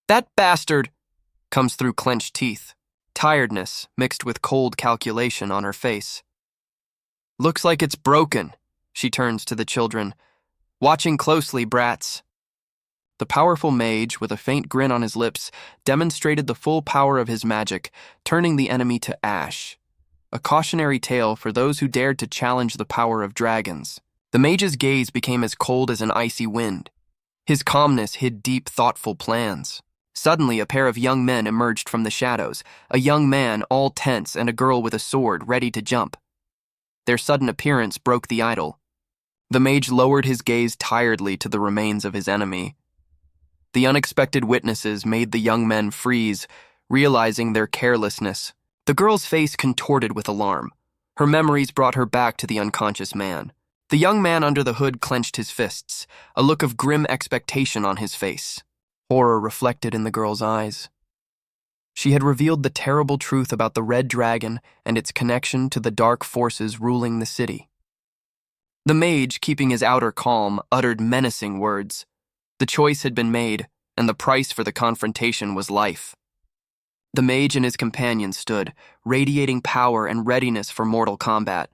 "That bastard!" comes through clenched teeth, tiredness mixed with cold calculation on her face. "Looks like it's broken," she turns to the children. "Watching closely, brats." The powerful mage, with a faint grin on his lips, demonstrated the full power of his magic, turning the enemy to ash. A cautionary tale for those who dared to challenge the power of dragons. The mage's gaze became as cold as an icy wind. His calmness hid deep, thoughtful plans. Suddenly, a pair of young men emerged from the shadows, a young man all tense and a girl with a sword ready to jump. Their sudden appearance broke the idyll. The mage lowered his gaze tiredly to the remains of his enemy. The unexpected witnesses made the young men freeze, realizing their carelessness. The girl's face contorted with alarm. Her memories brought her back to the unconscious man. The young man under the hood clenched his fists, a look of grim expectation on his face. Horror reflected in the girl's eyes. She had revealed the terrible truth about the red dragon and its connection to the dark forces ruling the city. The mage, keeping his outer calm, uttered menacing words. The choice had been made, and the price for the confrontation was life. The mage and his companion stood, radiating power and readiness for mortal combat.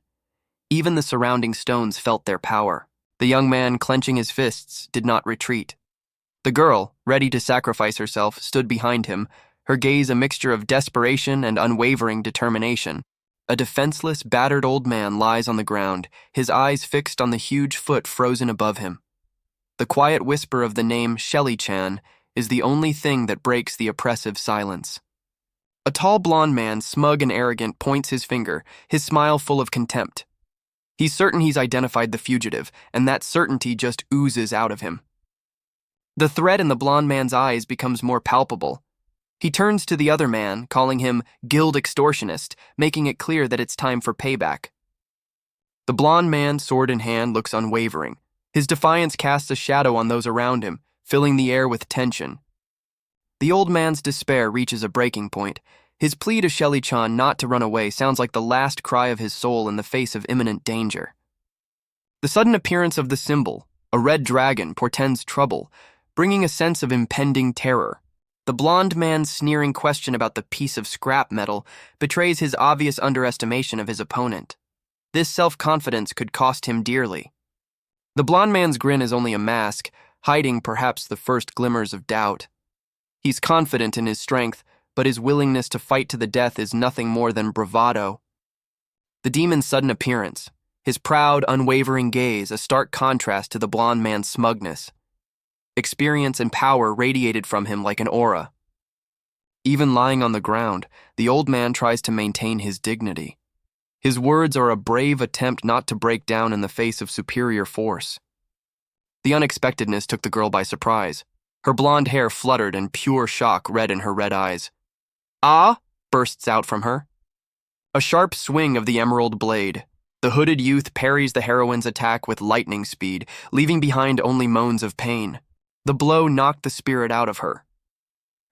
Even the surrounding stones felt their power. The young man, clenching his fists, did not retreat. The girl, ready to sacrifice herself, stood behind him, her gaze a mixture of desperation and unwavering determination. A defenseless, battered old man lies on the ground, his eyes fixed on the huge foot frozen above him. The quiet whisper of the name Shelly-chan is the only thing that breaks the oppressive silence. A tall blonde man, smug and arrogant, points his finger, his smile full of contempt. He's certain he's identified the fugitive, and that certainty just oozes out of him. The threat in the blonde man's eyes becomes more palpable. He turns to the other man, calling him guild extortionist, making it clear that it's time for payback. The blonde man, sword in hand, looks unwavering. His defiance casts a shadow on those around him, filling the air with tension. The old man's despair reaches a breaking point. His plea to Shelly-chan not to run away sounds like the last cry of his soul in the face of imminent danger. The sudden appearance of the symbol, a red dragon, portends trouble, bringing a sense of impending terror. The blonde man's sneering question about the piece of scrap metal betrays his obvious underestimation of his opponent. This self-confidence could cost him dearly. The blonde man's grin is only a mask, hiding perhaps the first glimmers of doubt. He's confident in his strength, but his willingness to fight to the death is nothing more than bravado. The demon's sudden appearance, his proud, unwavering gaze, a stark contrast to the blonde man's smugness. Experience and power radiated from him like an aura. Even lying on the ground, the old man tries to maintain his dignity. His words are a brave attempt not to break down in the face of superior force. The unexpectedness took the girl by surprise. Her blonde hair fluttered and pure shock read in her red eyes. "Ah!" bursts out from her. A sharp swing of the emerald blade. The hooded youth parries the heroine's attack with lightning speed, leaving behind only moans of pain. The blow knocked the spirit out of her.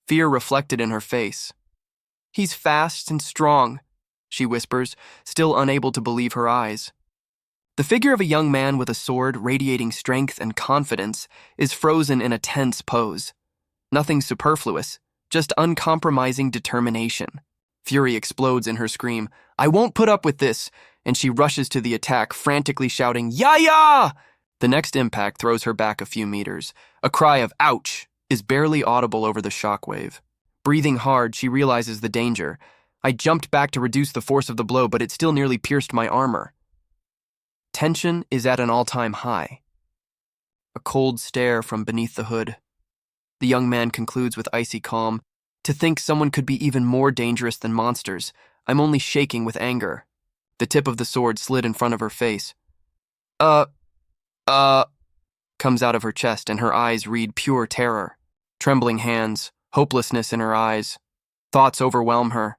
fear reflected in her face. "He's fast and strong," she whispers, still unable to believe her eyes. The figure of a young man with a sword radiating strength and confidence is frozen in a tense pose. Nothing superfluous, just uncompromising determination. Fury explodes in her scream, "I won't put up with this," and she rushes to the attack, frantically shouting, "Ya-ya!" The next impact throws her back a few meters. A cry of "ouch" is barely audible over the shockwave. Breathing hard, she realizes the danger. I jumped back to reduce the force of the blow, but it still nearly pierced my armor. Tension is at an all-time high. A cold stare from beneath the hood. The young man concludes with icy calm, "To think someone could be even more dangerous than monsters. I'm only shaking with anger." The tip of the sword slid in front of her face. Comes out of her chest, and her eyes read pure terror. Trembling hands, hopelessness in her eyes. Thoughts overwhelm her.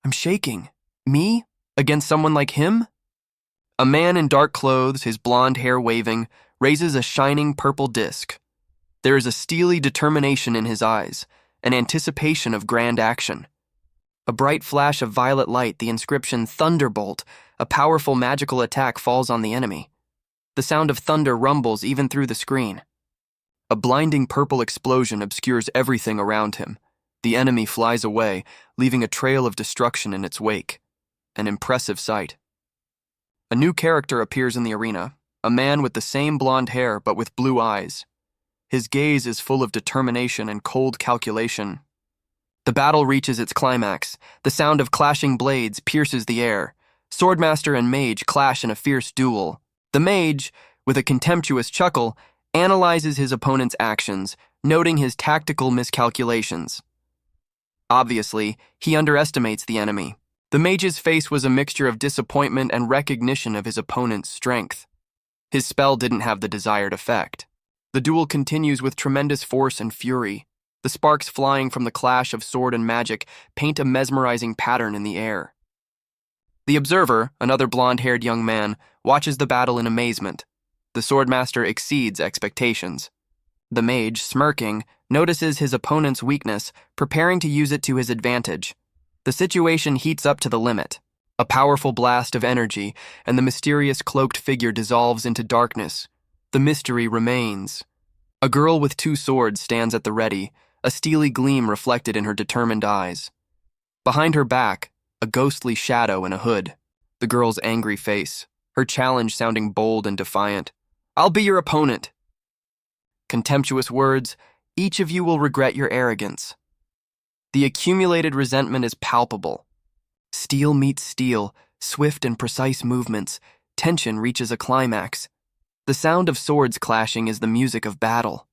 I'm shaking. Me? Against someone like him? A man in dark clothes, his blonde hair waving, raises a shining purple disc. There is a steely determination in his eyes, an anticipation of grand action. A bright flash of violet light, the inscription "Thunderbolt," a powerful magical attack falls on the enemy. The sound of thunder rumbles even through the screen. A blinding purple explosion obscures everything around him. The enemy flies away, leaving a trail of destruction in its wake. An impressive sight. A new character appears in the arena, a man with the same blonde hair but with blue eyes. His gaze is full of determination and cold calculation. The battle reaches its climax. The sound of clashing blades pierces the air. Swordmaster and mage clash in a fierce duel. The mage, with a contemptuous chuckle, analyzes his opponent's actions, noting his tactical miscalculations. Obviously, he underestimates the enemy. The mage's face was a mixture of disappointment and recognition of his opponent's strength. His spell didn't have the desired effect. The duel continues with tremendous force and fury. The sparks flying from the clash of sword and magic paint a mesmerizing pattern in the air. The observer, another blonde-haired young man, watches the battle in amazement. The swordmaster exceeds expectations. The mage, smirking, notices his opponent's weakness, preparing to use it to his advantage. The situation heats up to the limit. A powerful blast of energy, and the mysterious cloaked figure dissolves into darkness. The mystery remains. A girl with two swords stands at the ready, a steely gleam reflected in her determined eyes. Behind her back, a ghostly shadow in a hood. The girl's angry face, her challenge sounding bold and defiant. "I'll be your opponent." Contemptuous words, "Each of you will regret your arrogance." The accumulated resentment is palpable. Steel meets steel, swift and precise movements. Tension reaches a climax. The sound of swords clashing is the music of battle.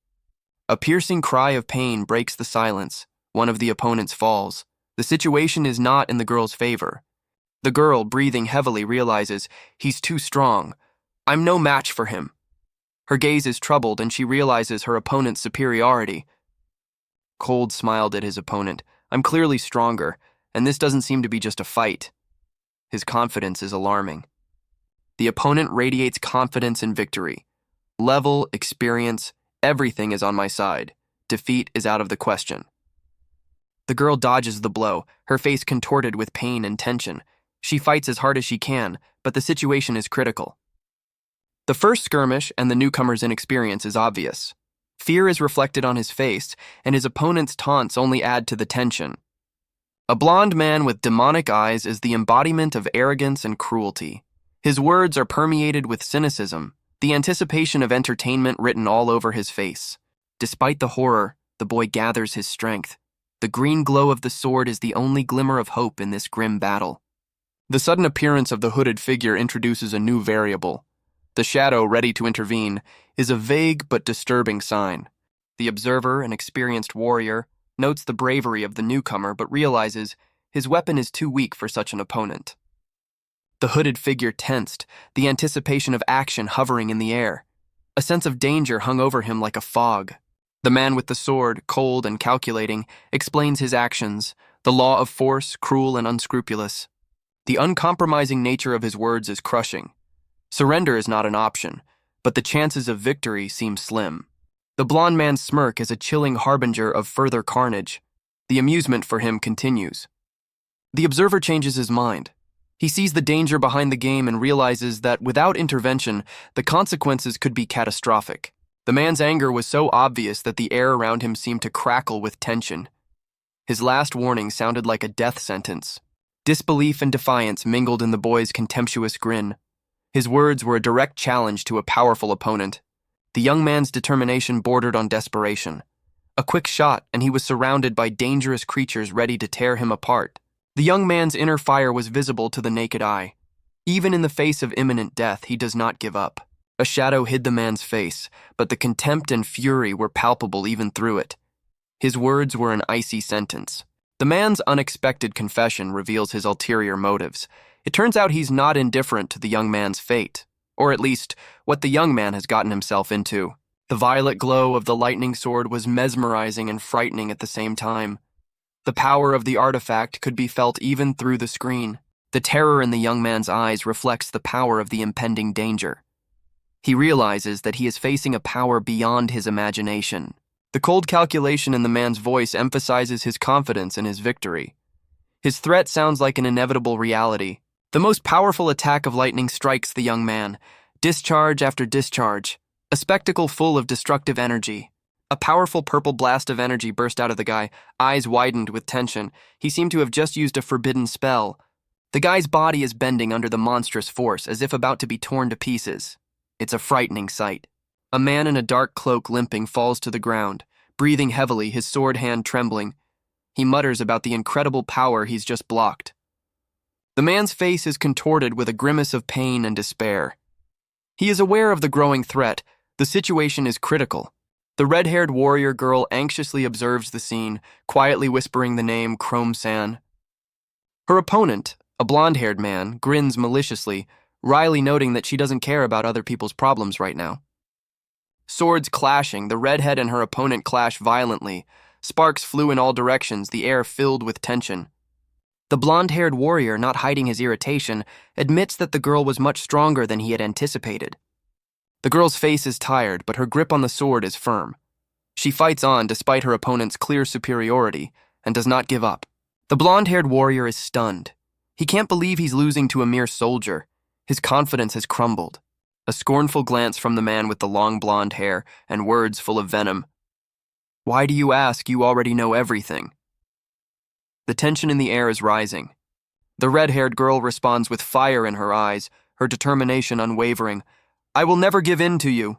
A piercing cry of pain breaks the silence. One of the opponents falls. The situation is not in the girl's favor. The girl, breathing heavily, realizes he's too strong. I'm no match for him. Her gaze is troubled, and she realizes her opponent's superiority. Cold smiled at his opponent. I'm clearly stronger, and this doesn't seem to be just a fight. His confidence is alarming. The opponent radiates confidence in victory. Level, experience, everything is on my side. Defeat is out of the question. The girl dodges the blow, her face contorted with pain and tension. She fights as hard as she can, but the situation is critical. The first skirmish and the newcomer's inexperience is obvious. Fear is reflected on his face, and his opponent's taunts only add to the tension. A blonde man with demonic eyes is the embodiment of arrogance and cruelty. His words are permeated with cynicism, the anticipation of entertainment written all over his face. Despite the horror, the boy gathers his strength. The green glow of the sword is the only glimmer of hope in this grim battle. The sudden appearance of the hooded figure introduces a new variable. The shadow, ready to intervene, is a vague but disturbing sign. The observer, an experienced warrior, notes the bravery of the newcomer but realizes his weapon is too weak for such an opponent. The hooded figure tensed, the anticipation of action hovering in the air. A sense of danger hung over him like a fog. The man with the sword, cold and calculating, explains his actions, the law of force, cruel and unscrupulous. The uncompromising nature of his words is crushing. Surrender is not an option, but the chances of victory seem slim. The blonde man's smirk is a chilling harbinger of further carnage. The amusement for him continues. The observer changes his mind. He sees the danger behind the game and realizes that without intervention, the consequences could be catastrophic. The man's anger was so obvious that the air around him seemed to crackle with tension. His last warning sounded like a death sentence. Disbelief and defiance mingled in the boy's contemptuous grin. His words were a direct challenge to a powerful opponent. The young man's determination bordered on desperation. A quick shot, and he was surrounded by dangerous creatures ready to tear him apart. The young man's inner fire was visible to the naked eye. Even in the face of imminent death, he does not give up. A shadow hid the man's face, but the contempt and fury were palpable even through it. His words were an icy sentence. The man's unexpected confession reveals his ulterior motives. It turns out he's not indifferent to the young man's fate, or at least what the young man has gotten himself into. The violet glow of the lightning sword was mesmerizing and frightening at the same time. The power of the artifact could be felt even through the screen. The terror in the young man's eyes reflects the power of the impending danger. He realizes that he is facing a power beyond his imagination. The cold calculation in the man's voice emphasizes his confidence in his victory. His threat sounds like an inevitable reality. The most powerful attack of lightning strikes the young man, discharge after discharge, a spectacle full of destructive energy. A powerful purple blast of energy burst out of the guy, eyes widened with tension. He seemed to have just used a forbidden spell. The guy's body is bending under the monstrous force, as if about to be torn to pieces. It's a frightening sight. A man in a dark cloak limping falls to the ground, breathing heavily, his sword hand trembling. He mutters about the incredible power he's just blocked. The man's face is contorted with a grimace of pain and despair. He is aware of the growing threat. The situation is critical. The red-haired warrior girl anxiously observes the scene, quietly whispering the name Chrome-san. Her opponent, a blonde-haired man, grins maliciously, wryly noting that she doesn't care about other people's problems right now. Swords clashing, the redhead and her opponent clash violently. Sparks flew in all directions, the air filled with tension. The blonde-haired warrior, not hiding his irritation, admits that the girl was much stronger than he had anticipated. The girl's face is tired, but her grip on the sword is firm. She fights on despite her opponent's clear superiority and does not give up. The blonde-haired warrior is stunned. He can't believe he's losing to a mere soldier. His confidence has crumbled. A scornful glance from the man with the long blonde hair and words full of venom. "Why do you ask? You already know everything." The tension in the air is rising. The red-haired girl responds with fire in her eyes, her determination unwavering. "I will never give in to you."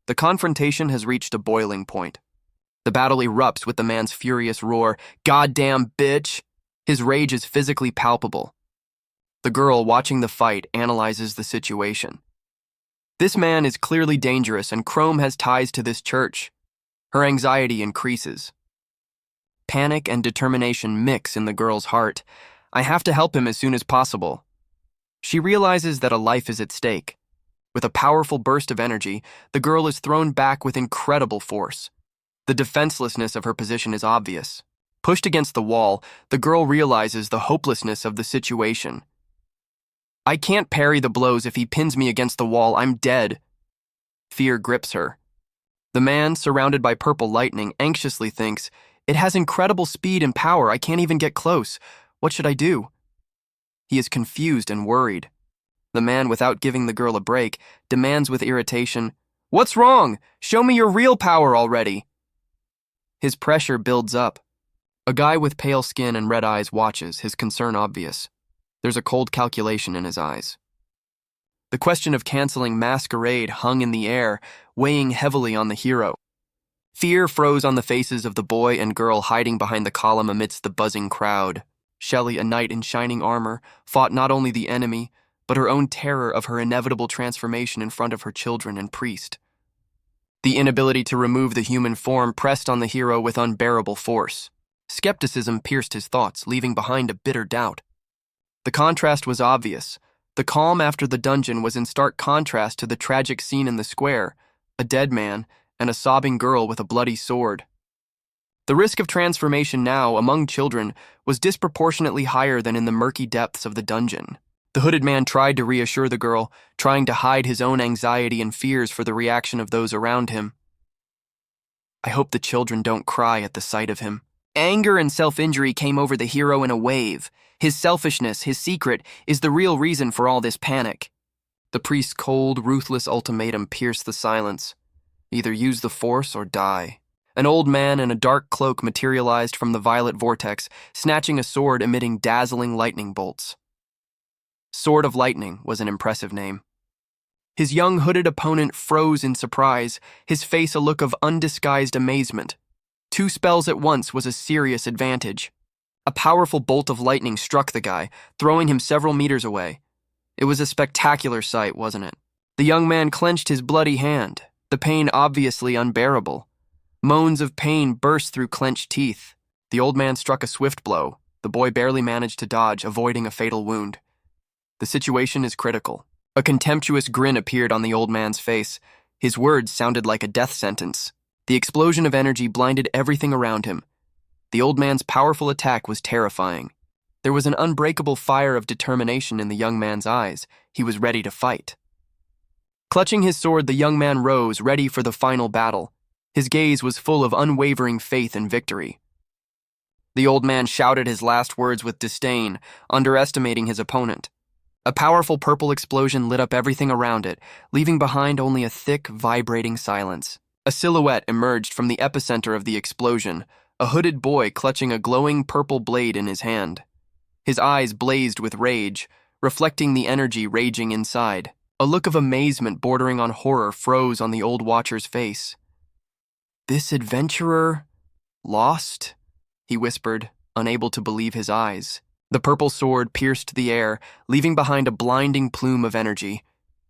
The confrontation has reached a boiling point. The battle erupts with the man's furious roar, "Goddamn bitch!" His rage is physically palpable. The girl, watching the fight, analyzes the situation. This man is clearly dangerous, and Chrome has ties to this church. Her anxiety increases. Panic and determination mix in the girl's heart. I have to help him as soon as possible. She realizes that a life is at stake. With a powerful burst of energy, the girl is thrown back with incredible force. The defenselessness of her position is obvious. Pushed against the wall, the girl realizes the hopelessness of the situation. "I can't parry the blows. If he pins me against the wall, I'm dead." Fear grips her. The man, surrounded by purple lightning, anxiously thinks, "It has incredible speed and power. I can't even get close. What should I do?" He is confused and worried. The man, without giving the girl a break, demands with irritation, "What's wrong? Show me your real power already." His pressure builds up. A guy with pale skin and red eyes watches, his concern obvious. There's a cold calculation in his eyes. The question of canceling Masquerade hung in the air, weighing heavily on the hero. Fear froze on the faces of the boy and girl hiding behind the column amidst the buzzing crowd. Shelley, a knight in shining armor, fought not only the enemy, but her own terror of her inevitable transformation in front of her children and priest. The inability to remove the human form pressed on the hero with unbearable force. Skepticism pierced his thoughts, leaving behind a bitter doubt. The contrast was obvious. The calm after the dungeon was in stark contrast to the tragic scene in the square, a dead man and a sobbing girl with a bloody sword. The risk of transformation now, among children, was disproportionately higher than in the murky depths of the dungeon. The hooded man tried to reassure the girl, trying to hide his own anxiety and fears for the reaction of those around him. "I hope the children don't cry at the sight of him." Anger and self-injury came over the hero in a wave. His selfishness, his secret, is the real reason for all this panic. The priest's cold, ruthless ultimatum pierced the silence. Either use the force or die. An old man in a dark cloak materialized from the violet vortex, snatching a sword emitting dazzling lightning bolts. Sword of Lightning was an impressive name. His young hooded opponent froze in surprise, his face a look of undisguised amazement. 2 spells at once was a serious advantage. A powerful bolt of lightning struck the guy, throwing him several meters away. It was a spectacular sight, wasn't it? The young man clenched his bloody hand, the pain obviously unbearable. Moans of pain burst through clenched teeth. The old man struck a swift blow. The boy barely managed to dodge, avoiding a fatal wound. The situation is critical. A contemptuous grin appeared on the old man's face. His words sounded like a death sentence. The explosion of energy blinded everything around him. The old man's powerful attack was terrifying. There was an unbreakable fire of determination in the young man's eyes. He was ready to fight. Clutching his sword, the young man rose, ready for the final battle. His gaze was full of unwavering faith in victory. The old man shouted his last words with disdain, underestimating his opponent. A powerful purple explosion lit up everything around it, leaving behind only a thick, vibrating silence. A silhouette emerged from the epicenter of the explosion, a hooded boy clutching a glowing purple blade in his hand. His eyes blazed with rage, reflecting the energy raging inside. A look of amazement bordering on horror froze on the old watcher's face. "This adventurer lost?" he whispered, unable to believe his eyes. The purple sword pierced the air, leaving behind a blinding plume of energy.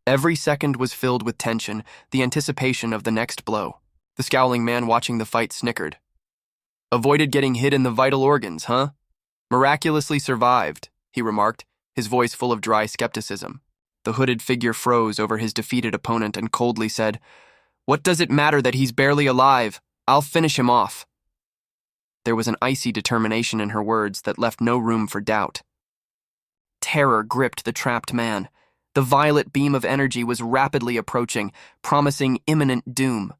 Every second was filled with tension, the anticipation of the next blow. The scowling man watching the fight snickered. "Avoided getting hit in the vital organs, huh? Miraculously survived," he remarked, his voice full of dry skepticism. The hooded figure froze over his defeated opponent and coldly said, "What does it matter that he's barely alive? I'll finish him off." There was an icy determination in her words that left no room for doubt. Terror gripped the trapped man. The violet beam of energy was rapidly approaching, promising imminent doom.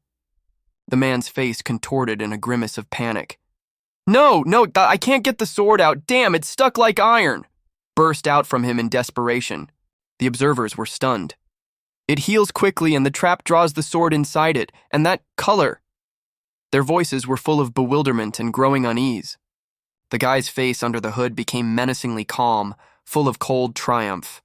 The man's face contorted in a grimace of panic. No, I can't get the sword out. Damn, it's stuck like iron," burst out from him in desperation. The observers were stunned. "It heals quickly and the trap draws the sword inside it, and that color." Their voices were full of bewilderment and growing unease. The guy's face under the hood became menacingly calm, full of cold triumph.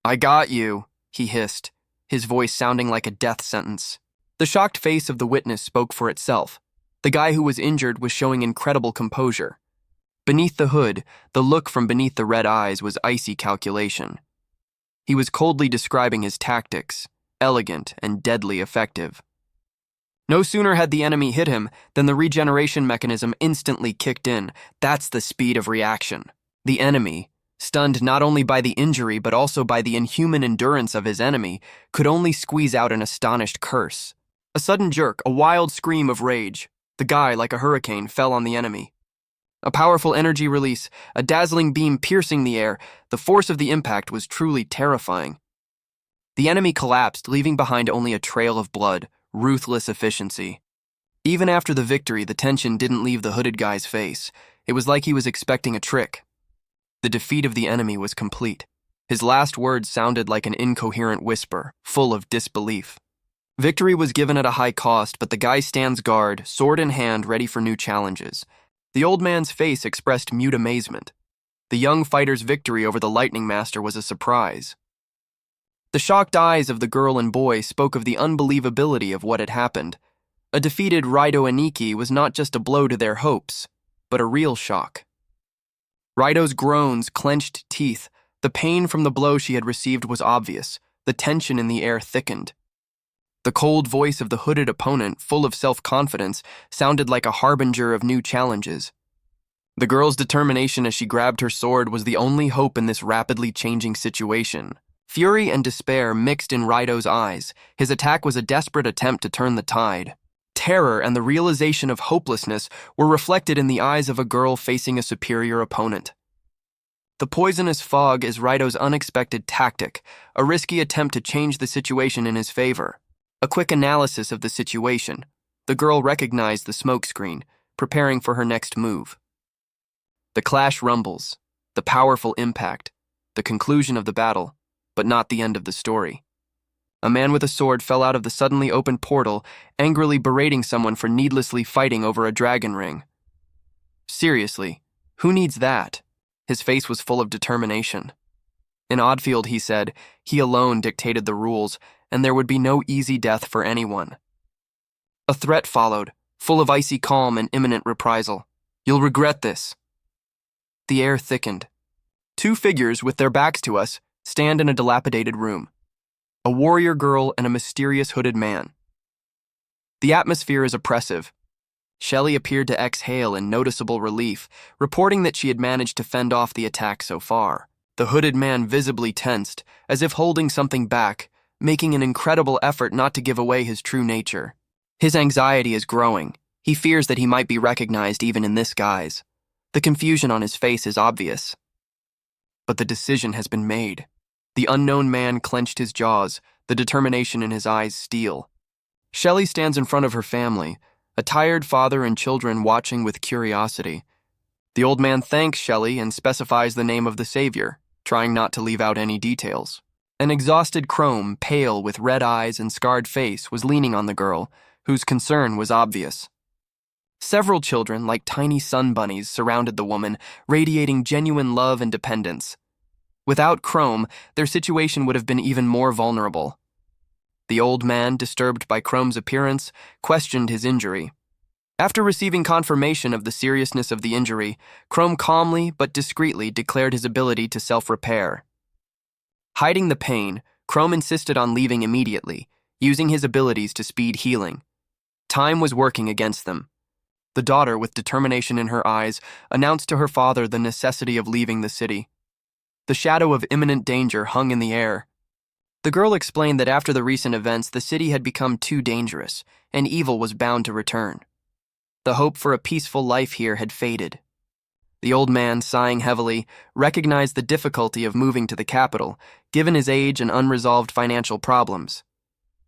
"I got you," he hissed, his voice sounding like a death sentence. The shocked face of the witness spoke for itself. The guy who was injured was showing incredible composure. Beneath the hood, the look from beneath the red eyes was icy calculation. He was coldly describing his tactics, elegant and deadly effective. No sooner had the enemy hit him than the regeneration mechanism instantly kicked in. That's the speed of reaction. The enemy, stunned not only by the injury but also by the inhuman endurance of his enemy, could only squeeze out an astonished curse. A sudden jerk, a wild scream of rage. The guy, like a hurricane, fell on the enemy. A powerful energy release, a dazzling beam piercing the air. The force of the impact was truly terrifying. The enemy collapsed, leaving behind only a trail of blood. Ruthless efficiency. Even after the victory, the tension didn't leave the hooded guy's face. It was like he was expecting a trick. The defeat of the enemy was complete. His last words sounded like an incoherent whisper, full of disbelief. Victory was given at a high cost, but the guy stands guard, sword in hand, ready for new challenges. The old man's face expressed mute amazement. The young fighter's victory over the Lightning Master was a surprise. The shocked eyes of the girl and boy spoke of the unbelievability of what had happened. A defeated Raido Aniki was not just a blow to their hopes, but a real shock. Raido's groans, clenched teeth, the pain from the blow she had received was obvious. The tension in the air thickened. The cold voice of the hooded opponent, full of self-confidence, sounded like a harbinger of new challenges. The girl's determination as she grabbed her sword was the only hope in this rapidly changing situation. Fury and despair mixed in Raido's eyes. His attack was a desperate attempt to turn the tide. Terror and the realization of hopelessness were reflected in the eyes of a girl facing a superior opponent. The poisonous fog is Raido's unexpected tactic, a risky attempt to change the situation in his favor. A quick analysis of the situation. The girl recognized the smokescreen, preparing for her next move. The clash rumbles, the powerful impact, the conclusion of the battle, but not the end of the story. A man with a sword fell out of the suddenly opened portal, angrily berating someone for needlessly fighting over a dragon ring. Seriously, who needs that? His face was full of determination. In Oddfield, he said, he alone dictated the rules, and there would be no easy death for anyone. A threat followed, full of icy calm and imminent reprisal. You'll regret this. The air thickened. Two figures, with their backs to us, stand in a dilapidated room. A warrior girl and a mysterious hooded man. The atmosphere is oppressive. Shelley appeared to exhale in noticeable relief, reporting that she had managed to fend off the attack so far. The hooded man visibly tensed, as if holding something back, making an incredible effort not to give away his true nature. His anxiety is growing. He fears that he might be recognized even in this guise. The confusion on his face is obvious. But the decision has been made. The unknown man clenched his jaws, the determination in his eyes steel. Shelley stands in front of her family, a tired father and children watching with curiosity. The old man thanks Shelley and specifies the name of the savior, trying not to leave out any details. An exhausted Chrome, pale with red eyes and scarred face, was leaning on the girl, whose concern was obvious. Several children, like tiny sun bunnies, surrounded the woman, radiating genuine love and dependence. Without Chrome, their situation would have been even more vulnerable. The old man, disturbed by Chrome's appearance, questioned his injury. After receiving confirmation of the seriousness of the injury, Chrome calmly but discreetly declared his ability to self-repair. Hiding the pain, Chrome insisted on leaving immediately, using his abilities to speed healing. Time was working against them. The daughter, with determination in her eyes, announced to her father the necessity of leaving the city. The shadow of imminent danger hung in the air. The girl explained that after the recent events, the city had become too dangerous, and evil was bound to return. The hope for a peaceful life here had faded. The old man, sighing heavily, recognized the difficulty of moving to the capital, given his age and unresolved financial problems.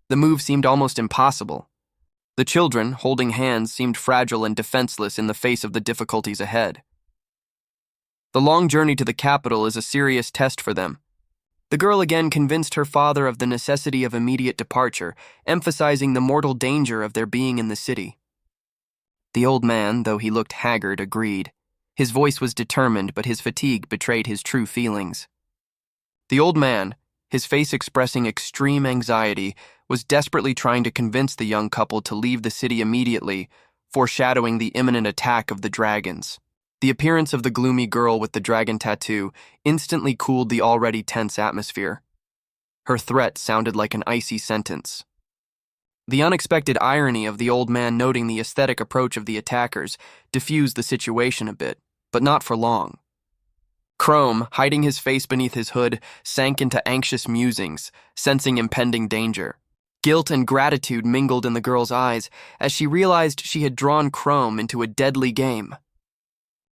The move seemed almost impossible. The children, holding hands, seemed fragile and defenseless in the face of the difficulties ahead. The long journey to the capital is a serious test for them. The girl again convinced her father of the necessity of immediate departure, emphasizing the mortal danger of their being in the city. The old man, though he looked haggard, agreed. His voice was determined, but his fatigue betrayed his true feelings. The old man, his face expressing extreme anxiety, was desperately trying to convince the young couple to leave the city immediately, foreshadowing the imminent attack of the dragons. The appearance of the gloomy girl with the dragon tattoo instantly cooled the already tense atmosphere. Her threat sounded like an icy sentence. The unexpected irony of the old man noting the aesthetic approach of the attackers diffused the situation a bit, but not for long. Chrome, hiding his face beneath his hood, sank into anxious musings, sensing impending danger. Guilt and gratitude mingled in the girl's eyes as she realized she had drawn Chrome into a deadly game.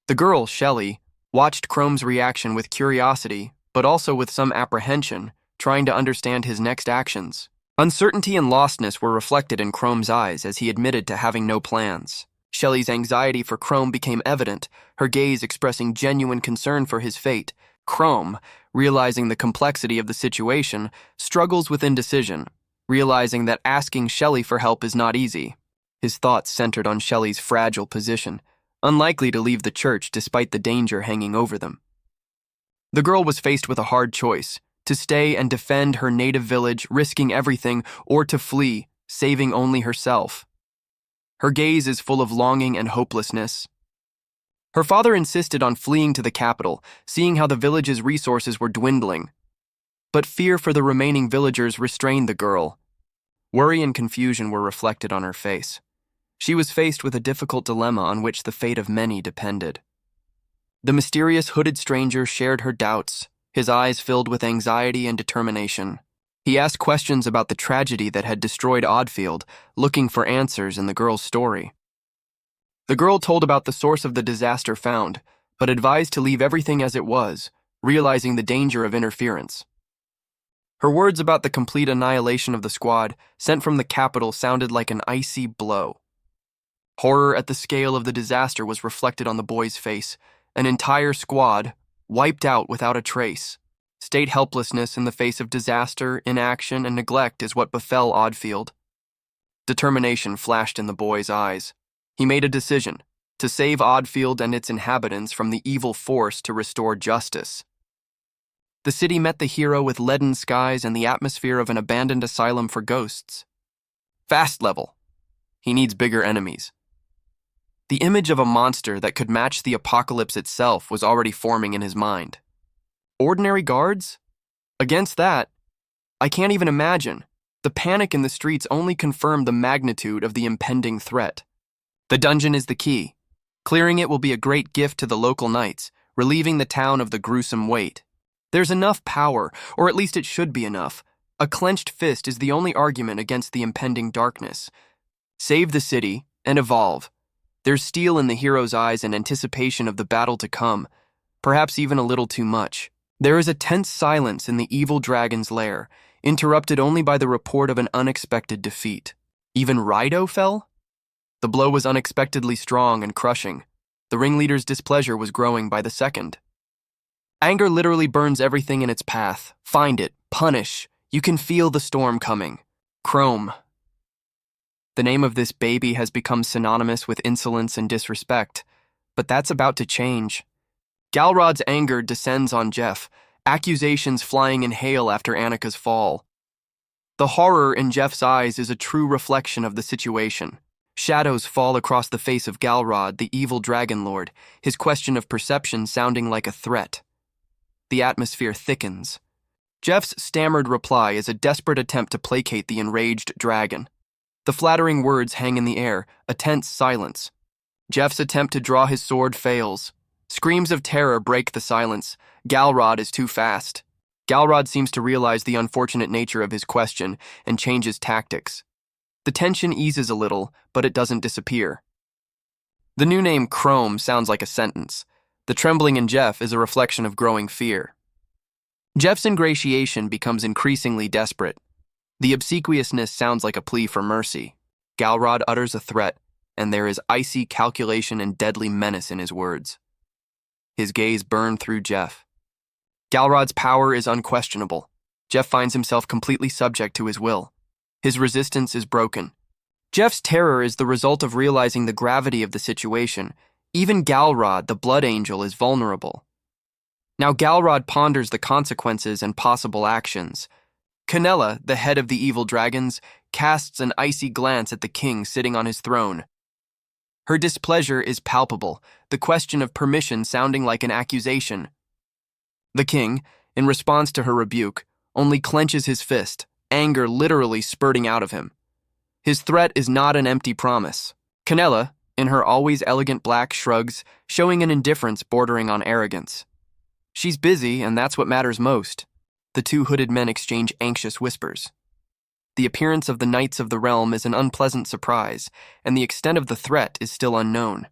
The girl, Shelley, watched Chrome's reaction with curiosity, but also with some apprehension, trying to understand his next actions. Uncertainty and lostness were reflected in Chrome's eyes as he admitted to having no plans. Shelley's anxiety for Chrome became evident, her gaze expressing genuine concern for his fate. Chrome, realizing the complexity of the situation, struggles with indecision, realizing that asking Shelley for help is not easy. His thoughts centered on Shelley's fragile position, unlikely to leave the church despite the danger hanging over them. The girl was faced with a hard choice: to stay and defend her native village, risking everything, or to flee, saving only herself. Her gaze is full of longing and hopelessness. Her father insisted on fleeing to the capital, seeing how the village's resources were dwindling. But fear for the remaining villagers restrained the girl. Worry and confusion were reflected on her face. She was faced with a difficult dilemma on which the fate of many depended. The mysterious hooded stranger shared her doubts, his eyes filled with anxiety and determination. He asked questions about the tragedy that had destroyed Oddfield, looking for answers in the girl's story. The girl told about the source of the disaster found, but advised to leave everything as it was, realizing the danger of interference. Her words about the complete annihilation of the squad sent from the capital sounded like an icy blow. Horror at the scale of the disaster was reflected on the boy's face. An entire squad, wiped out without a trace. State helplessness in the face of disaster, inaction, and neglect is what befell Oddfield. Determination flashed in the boy's eyes. He made a decision to save Oddfield and its inhabitants from the evil force to restore justice. The city met the hero with leaden skies and the atmosphere of an abandoned asylum for ghosts. Fast level. He needs bigger enemies. The image of a monster that could match the apocalypse itself was already forming in his mind. Ordinary guards? Against that, I can't even imagine. The panic in the streets only confirmed the magnitude of the impending threat. The dungeon is the key. Clearing it will be a great gift to the local knights, relieving the town of the gruesome weight. There's enough power, or at least it should be enough. A clenched fist is the only argument against the impending darkness. Save the city and evolve. There's steel in the hero's eyes and anticipation of the battle to come, perhaps even a little too much. There is a tense silence in the evil dragon's lair, interrupted only by the report of an unexpected defeat. Even Rido fell? The blow was unexpectedly strong and crushing. The ringleader's displeasure was growing by the second. Anger literally burns everything in its path. Find it, punish. You can feel the storm coming. Chrome. The name of this baby has become synonymous with insolence and disrespect, but that's about to change. Galrod's anger descends on Jeff, accusations flying in hail after Annika's fall. The horror in Jeff's eyes is a true reflection of the situation. Shadows fall across the face of Galrod, the evil dragon lord, his question of perception sounding like a threat. The atmosphere thickens. Jeff's stammered reply is a desperate attempt to placate the enraged dragon. The flattering words hang in the air, a tense silence. Jeff's attempt to draw his sword fails. Screams of terror break the silence. Galrod is too fast. Galrod seems to realize the unfortunate nature of his question and changes tactics. The tension eases a little, but it doesn't disappear. The new name Chrome sounds like a sentence. The trembling in Jeff is a reflection of growing fear. Jeff's ingratiation becomes increasingly desperate. The obsequiousness sounds like a plea for mercy. Galrod utters a threat, and there is icy calculation and deadly menace in his words. His gaze burned through Jeff. Galrod's power is unquestionable. Jeff finds himself completely subject to his will. His resistance is broken. Jeff's terror is the result of realizing the gravity of the situation. Even Galrod, the blood angel, is vulnerable. Now Galrod ponders the consequences and possible actions. Canella, the head of the evil dragons, casts an icy glance at the king sitting on his throne. Her displeasure is palpable, the question of permission sounding like an accusation. The king, in response to her rebuke, only clenches his fist, anger literally spurting out of him. His threat is not an empty promise. Canella, in her always elegant black, shrugs, showing an indifference bordering on arrogance. She's busy, and that's what matters most. The two hooded men exchange anxious whispers. The appearance of the Knights of the Realm is an unpleasant surprise, and the extent of the threat is still unknown.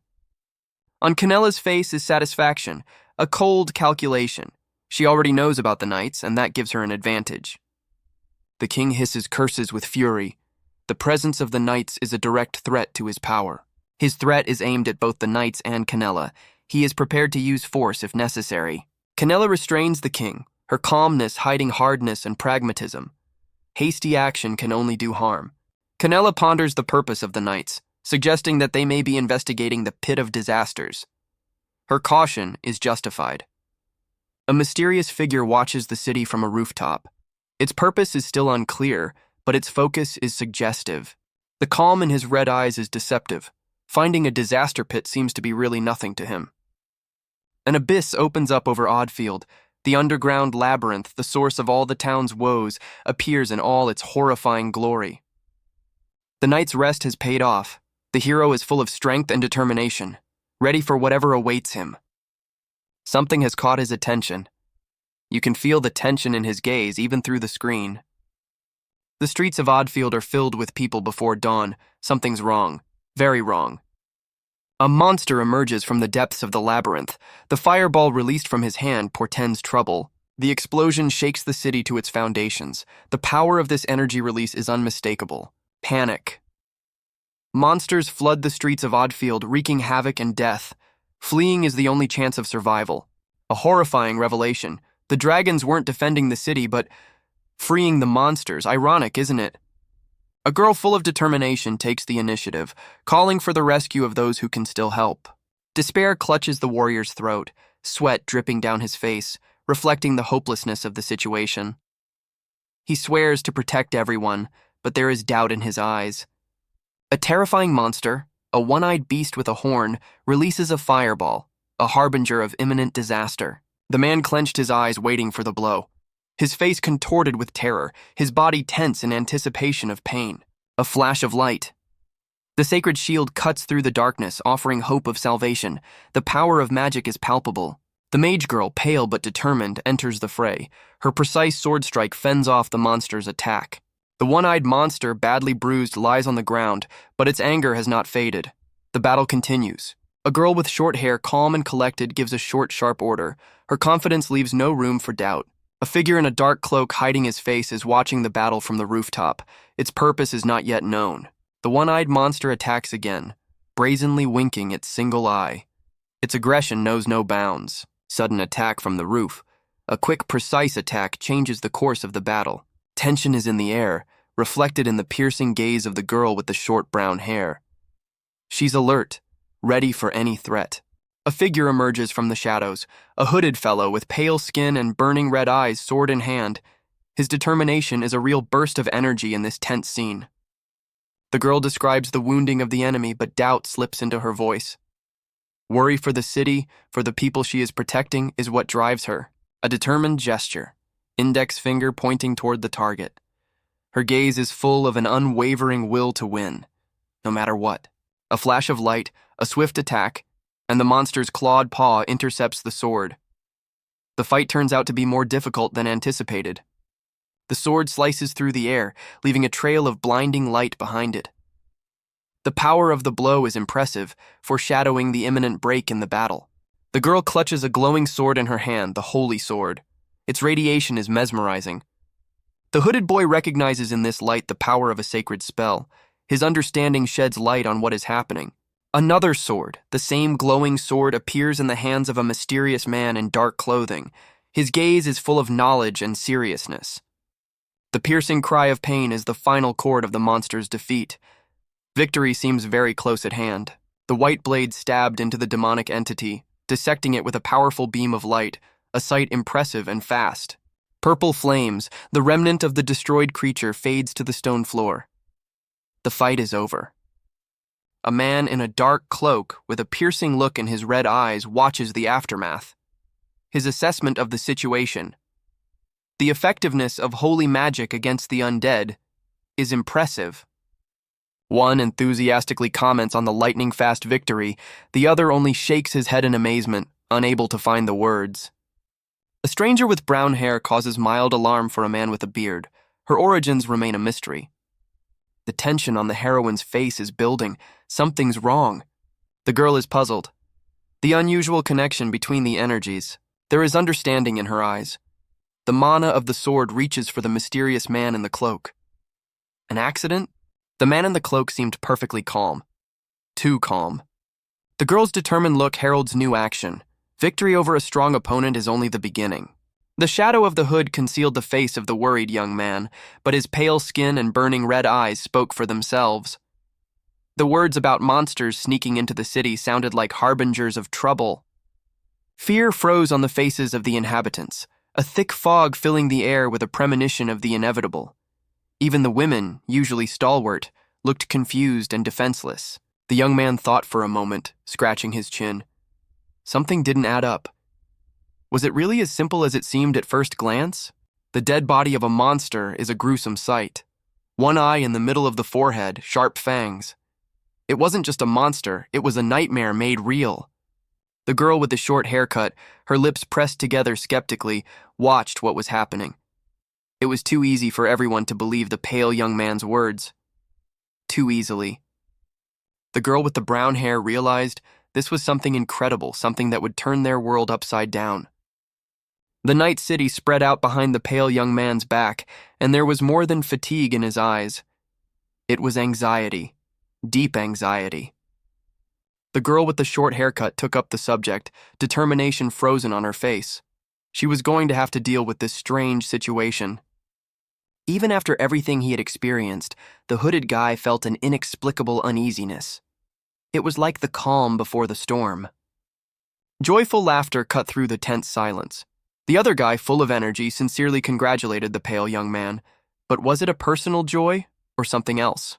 On Canella's face is satisfaction, a cold calculation. She already knows about the Knights, and that gives her an advantage. The king hisses curses with fury. The presence of the Knights is a direct threat to his power. His threat is aimed at both the Knights and Canella. He is prepared to use force if necessary. Canella restrains the king, her calmness hiding hardness and pragmatism. Hasty action can only do harm. Canella ponders the purpose of the Knights, suggesting that they may be investigating the pit of disasters. Her caution is justified. A mysterious figure watches the city from a rooftop. Its purpose is still unclear, but its focus is suggestive. The calm in his red eyes is deceptive. Finding a disaster pit seems to be really nothing to him. An abyss opens up over Oddfield. The underground labyrinth, the source of all the town's woes, appears in all its horrifying glory. The night's rest has paid off. The hero is full of strength and determination, ready for whatever awaits him. Something has caught his attention. You can feel the tension in his gaze even through the screen. The streets of Oddfield are filled with people before dawn. Something's wrong. Very wrong. A monster emerges from the depths of the labyrinth. The fireball released from his hand portends trouble. The explosion shakes the city to its foundations. The power of this energy release is unmistakable. Panic. Monsters flood the streets of Oddfield, wreaking havoc and death. Fleeing is the only chance of survival. A horrifying revelation. The dragons weren't defending the city, but freeing the monsters. Ironic, isn't it? A girl full of determination takes the initiative, calling for the rescue of those who can still help. Despair clutches the warrior's throat, sweat dripping down his face, reflecting the hopelessness of the situation. He swears to protect everyone, but there is doubt in his eyes. A terrifying monster, a one-eyed beast with a horn, releases a fireball, a harbinger of imminent disaster. The man clenched his eyes, waiting for the blow. His face contorted with terror, his body tense in anticipation of pain. A flash of light. The sacred shield cuts through the darkness, offering hope of salvation. The power of magic is palpable. The mage girl, pale but determined, enters the fray. Her precise sword strike fends off the monster's attack. The one-eyed monster, badly bruised, lies on the ground, but its anger has not faded. The battle continues. A girl with short hair, calm and collected, gives a short, sharp order. Her confidence leaves no room for doubt. A figure in a dark cloak hiding his face is watching the battle from the rooftop. Its purpose is not yet known. The one-eyed monster attacks again, brazenly winking its single eye. Its aggression knows no bounds. Sudden attack from the roof. A quick, precise attack changes the course of the battle. Tension is in the air, reflected in the piercing gaze of the girl with the short brown hair. She's alert, ready for any threat. A figure emerges from the shadows, a hooded fellow with pale skin and burning red eyes, sword in hand. His determination is a real burst of energy in this tense scene. The girl describes the wounding of the enemy, but doubt slips into her voice. Worry for the city, for the people she is protecting, is what drives her. A determined gesture, index finger pointing toward the target. Her gaze is full of an unwavering will to win, no matter what. A flash of light, a swift attack, and the monster's clawed paw intercepts the sword. The fight turns out to be more difficult than anticipated. The sword slices through the air, leaving a trail of blinding light behind it. The power of the blow is impressive, foreshadowing the imminent break in the battle. The girl clutches a glowing sword in her hand, the holy sword. Its radiation is mesmerizing. The hooded boy recognizes in this light the power of a sacred spell. His understanding sheds light on what is happening. Another sword, the same glowing sword, appears in the hands of a mysterious man in dark clothing. His gaze is full of knowledge and seriousness. The piercing cry of pain is the final chord of the monster's defeat. Victory seems very close at hand. The white blade stabbed into the demonic entity, dissecting it with a powerful beam of light, a sight impressive and fast. Purple flames, the remnant of the destroyed creature, fades to the stone floor. The fight is over. A man in a dark cloak with a piercing look in his red eyes watches the aftermath. His assessment of the situation, the effectiveness of holy magic against the undead, is impressive. One enthusiastically comments on the lightning-fast victory, the other only shakes his head in amazement, unable to find the words. A stranger with brown hair causes mild alarm for a man with a beard. Her origins remain a mystery. The tension on the heroine's face is building. Something's wrong. The girl is puzzled. The unusual connection between the energies. There is understanding in her eyes. The mana of the sword reaches for the mysterious man in the cloak. An accident? The man in the cloak seemed perfectly calm. Too calm. The girl's determined look heralds new action. Victory over a strong opponent is only the beginning. The shadow of the hood concealed the face of the worried young man, but his pale skin and burning red eyes spoke for themselves. The words about monsters sneaking into the city sounded like harbingers of trouble. Fear froze on the faces of the inhabitants, a thick fog filling the air with a premonition of the inevitable. Even the women, usually stalwart, looked confused and defenseless. The young man thought for a moment, scratching his chin. Something didn't add up. Was it really as simple as it seemed at first glance? The dead body of a monster is a gruesome sight. One eye in the middle of the forehead, sharp fangs. It wasn't just a monster, it was a nightmare made real. The girl with the short haircut, her lips pressed together skeptically, watched what was happening. It was too easy for everyone to believe the pale young man's words. Too easily. The girl with the brown hair realized this was something incredible, something that would turn their world upside down. The night city spread out behind the pale young man's back, and there was more than fatigue in his eyes. It was anxiety. deep anxiety. The girl with the short haircut took up the subject, determination frozen on her face. She was going to have to deal with this strange situation. Even after everything he had experienced, the hooded guy felt an inexplicable uneasiness. It was like the calm before the storm. Joyful laughter cut through the tense silence. The other guy, full of energy, sincerely congratulated the pale young man. But was it a personal joy or something else?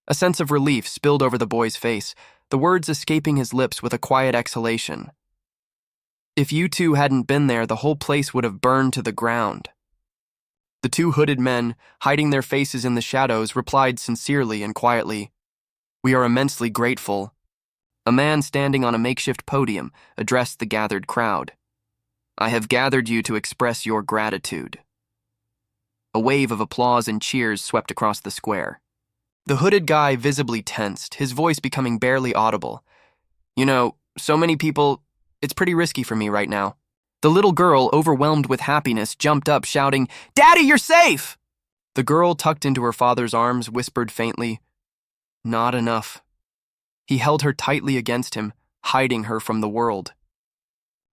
A sense of relief spilled over the boy's face, the words escaping his lips with a quiet exhalation. If you two hadn't been there, the whole place would have burned to the ground. The two hooded men, hiding their faces in the shadows, replied sincerely and quietly, "We are immensely grateful." A man standing on a makeshift podium addressed the gathered crowd. "I have gathered you to express your gratitude." A wave of applause and cheers swept across the square. The hooded guy visibly tensed, his voice becoming barely audible. "You know, so many people, it's pretty risky for me right now." The little girl, overwhelmed with happiness, jumped up, shouting, "Daddy, you're safe!" The girl, tucked into her father's arms, whispered faintly, "Not enough." He held her tightly against him, hiding her from the world.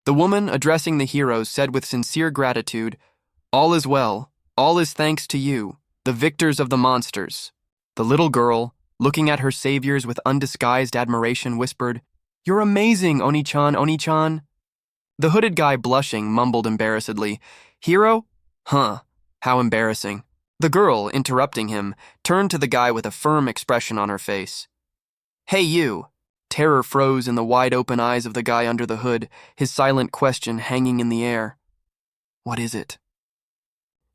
The woman, addressing the heroes, said with sincere gratitude, "All is well, all is thanks to you, the victors of the monsters." The little girl, looking at her saviors with undisguised admiration, whispered, "You're amazing, Oni-chan, Oni-chan." The hooded guy, blushing, mumbled embarrassedly, "Hero? Huh, how embarrassing." The girl, interrupting him, turned to the guy with a firm expression on her face. "Hey, you." Terror froze in the wide-open eyes of the guy under the hood, his silent question hanging in the air. What is it?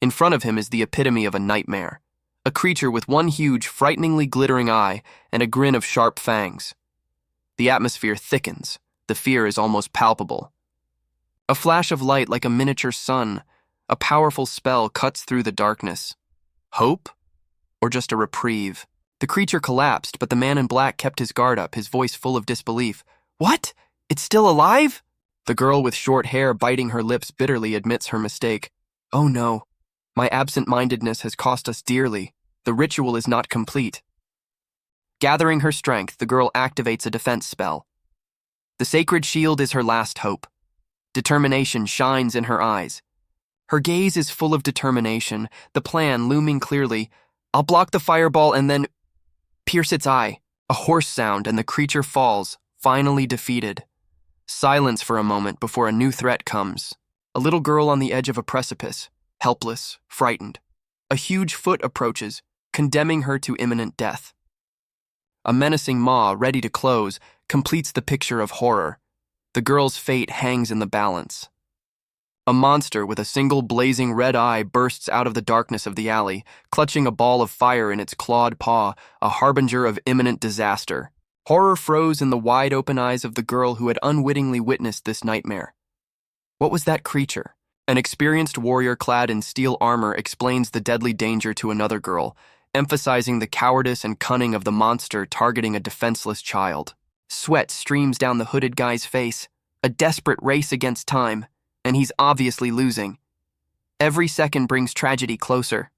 In front of him is the epitome of a nightmare. A creature with one huge, frighteningly glittering eye and a grin of sharp fangs. The atmosphere thickens. The fear is almost palpable. A flash of light like a miniature sun, a powerful spell cuts through the darkness. Hope? Or just a reprieve? The creature collapsed, but the man in black kept his guard up, his voice full of disbelief. "What? It's still alive?" The girl with short hair, biting her lips bitterly, admits her mistake. "Oh no, my absent-mindedness has cost us dearly. The ritual is not complete." Gathering her strength, the girl activates a defense spell. The sacred shield is her last hope. Determination shines in her eyes. Her gaze is full of determination, the plan looming clearly. "I'll block the fireball and then pierce its eye." A hoarse sound, and the creature falls, finally defeated. Silence for a moment before a new threat comes. A little girl on the edge of a precipice, helpless, frightened. A huge foot approaches, condemning her to imminent death. A menacing maw, ready to close, completes the picture of horror. The girl's fate hangs in the balance. A monster with a single blazing red eye bursts out of the darkness of the alley, clutching a ball of fire in its clawed paw, a harbinger of imminent disaster. Horror froze in the wide-open eyes of the girl who had unwittingly witnessed this nightmare. What was that creature? An experienced warrior clad in steel armor explains the deadly danger to another girl, emphasizing the cowardice and cunning of the monster targeting a defenseless child. Sweat streams down the hooded guy's face, a desperate race against time, and he's obviously losing. Every second brings tragedy closer.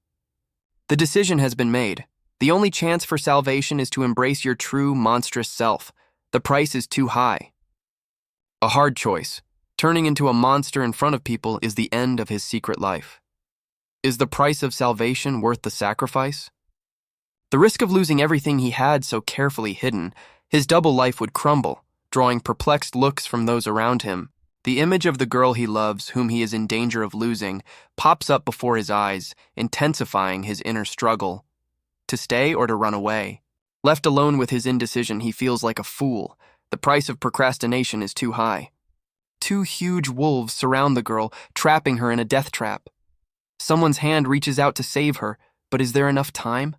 The decision has been made. The only chance for salvation is to embrace your true monstrous self. The price is too high. A hard choice. Turning into a monster in front of people is the end of his secret life. Is the price of salvation worth the sacrifice? The risk of losing everything he had so carefully hidden, his double life would crumble, drawing perplexed looks from those around him. The image of the girl he loves, whom he is in danger of losing, pops up before his eyes, intensifying his inner struggle. To stay or to run away? Left alone with his indecision, he feels like a fool. The price of procrastination is too high. Two huge wolves surround the girl, trapping her in a death trap. Someone's hand reaches out to save her, but is there enough time?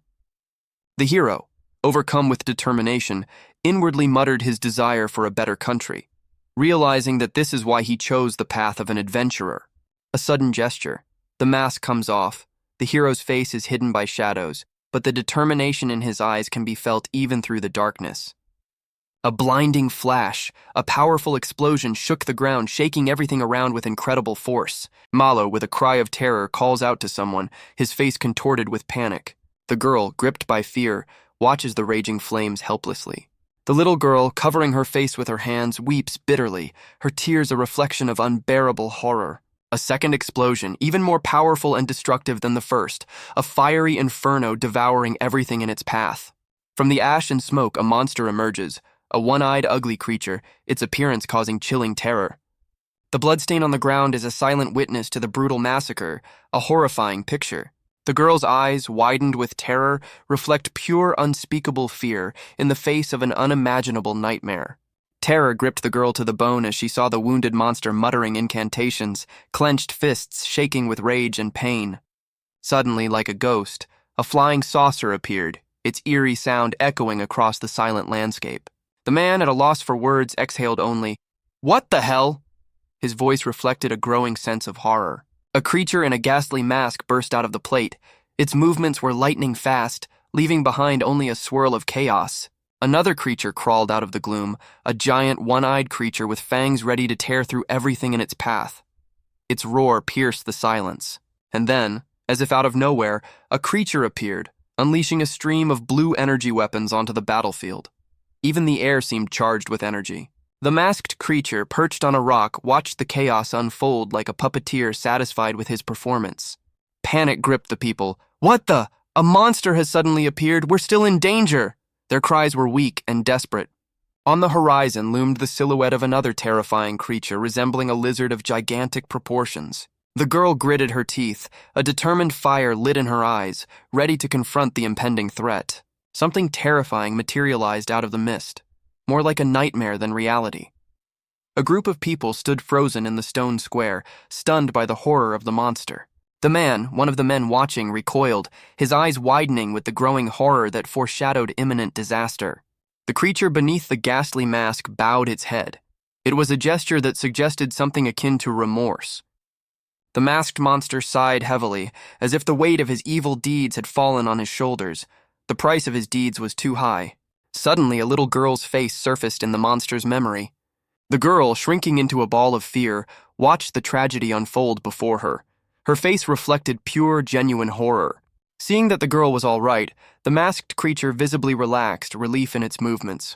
The hero, overcome with determination, inwardly muttered his desire for a better country, realizing that this is why he chose the path of an adventurer. A sudden gesture. The mask comes off. The hero's face is hidden by shadows, but the determination in his eyes can be felt even through the darkness. A blinding flash, a powerful explosion shook the ground, shaking everything around with incredible force. Malo, with a cry of terror, calls out to someone, his face contorted with panic. The girl, gripped by fear, watches the raging flames helplessly. The little girl, covering her face with her hands, weeps bitterly, her tears a reflection of unbearable horror. A second explosion, even more powerful and destructive than the first, a fiery inferno devouring everything in its path. From the ash and smoke, a monster emerges, a one-eyed, ugly creature, its appearance causing chilling terror. The bloodstain on the ground is a silent witness to the brutal massacre, a horrifying picture. The girl's eyes, widened with terror, reflect pure, unspeakable fear in the face of an unimaginable nightmare. Terror gripped the girl to the bone as she saw the wounded monster muttering incantations, clenched fists shaking with rage and pain. Suddenly, like a ghost, a flying saucer appeared, its eerie sound echoing across the silent landscape. The man, at a loss for words, exhaled only, "What the hell?" His voice reflected a growing sense of horror. A creature in a ghastly mask burst out of the plate. Its movements were lightning fast, leaving behind only a swirl of chaos. Another creature crawled out of the gloom, a giant one-eyed creature with fangs ready to tear through everything in its path. Its roar pierced the silence. And then, as if out of nowhere, a creature appeared, unleashing a stream of blue energy weapons onto the battlefield. Even the air seemed charged with energy. The masked creature, perched on a rock, watched the chaos unfold like a puppeteer satisfied with his performance. Panic gripped the people. "What the? A monster has suddenly appeared! We're still in danger!" Their cries were weak and desperate. On the horizon loomed the silhouette of another terrifying creature resembling a lizard of gigantic proportions. The girl gritted her teeth, a determined fire lit in her eyes, ready to confront the impending threat. Something terrifying materialized out of the mist, more like a nightmare than reality. A group of people stood frozen in the stone square, stunned by the horror of the monster. The man, one of the men watching, recoiled, his eyes widening with the growing horror that foreshadowed imminent disaster. The creature beneath the ghastly mask bowed its head. It was a gesture that suggested something akin to remorse. The masked monster sighed heavily, as if the weight of his evil deeds had fallen on his shoulders. The price of his deeds was too high. Suddenly, a little girl's face surfaced in the monster's memory. The girl, shrinking into a ball of fear, watched the tragedy unfold before her. Her face reflected pure, genuine horror. Seeing that the girl was all right, the masked creature visibly relaxed, relief in its movements.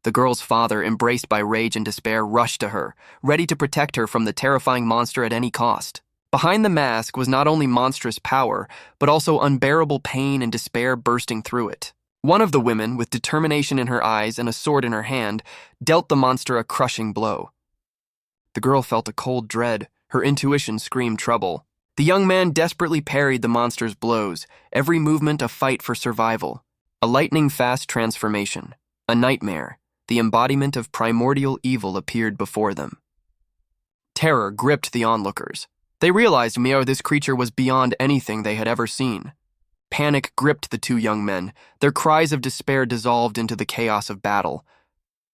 The girl's father, embraced by rage and despair, rushed to her, ready to protect her from the terrifying monster at any cost. Behind the mask was not only monstrous power, but also unbearable pain and despair bursting through it. One of the women, with determination in her eyes and a sword in her hand, dealt the monster a crushing blow. The girl felt a cold dread. Her intuition screamed trouble. The young man desperately parried the monster's blows, every movement a fight for survival. A lightning-fast transformation, a nightmare, the embodiment of primordial evil appeared before them. Terror gripped the onlookers. They realized this creature was beyond anything they had ever seen. Panic gripped the two young men, their cries of despair dissolved into the chaos of battle.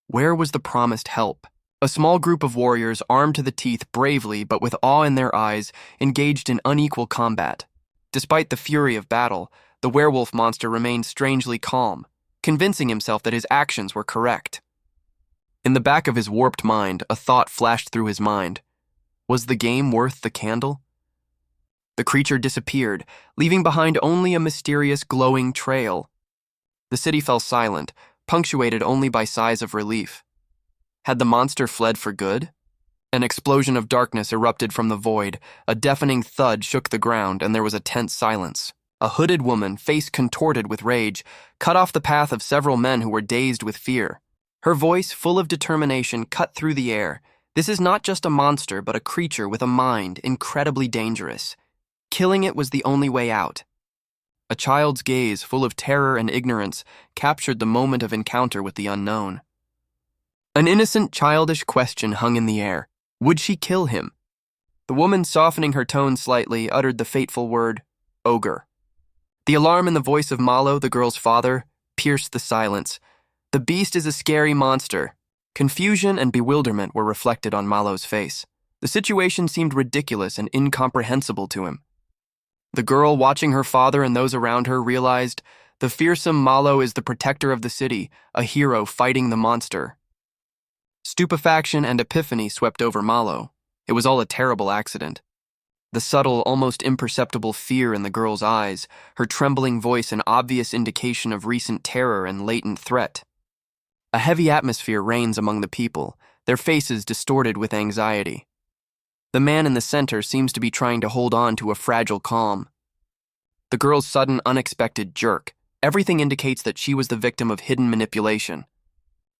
Where was the promised help? A small group of warriors, armed to the teeth, bravely, but with awe in their eyes, engaged in unequal combat. Despite the fury of battle, the werewolf monster remained strangely calm, convincing himself that his actions were correct. In the back of his warped mind, a thought flashed through his mind. Was the game worth the candle? The creature disappeared, leaving behind only a mysterious glowing trail. The city fell silent, punctuated only by sighs of relief. Had the monster fled for good? An explosion of darkness erupted from the void, a deafening thud shook the ground, and there was a tense silence. A hooded woman, face contorted with rage, cut off the path of several men who were dazed with fear. Her voice, full of determination, cut through the air. This is not just a monster, but a creature with a mind, incredibly dangerous. Killing it was the only way out. A child's gaze, full of terror and ignorance, captured the moment of encounter with the unknown. An innocent, childish question hung in the air. Would she kill him? The woman, softening her tone slightly, uttered the fateful word, ogre. The alarm in the voice of Malo, the girl's father, pierced the silence. The beast is a scary monster. Confusion and bewilderment were reflected on Malo's face. The situation seemed ridiculous and incomprehensible to him. The girl, watching her father and those around her, realized the fearsome Malo is the protector of the city, a hero fighting the monster. Stupefaction and epiphany swept over Malo. It was all a terrible accident. The subtle, almost imperceptible fear in the girl's eyes, her trembling voice an obvious indication of recent terror and latent threat. A heavy atmosphere reigns among the people, their faces distorted with anxiety. The man in the center seems to be trying to hold on to a fragile calm. The girl's sudden, unexpected jerk. Everything indicates that she was the victim of hidden manipulation.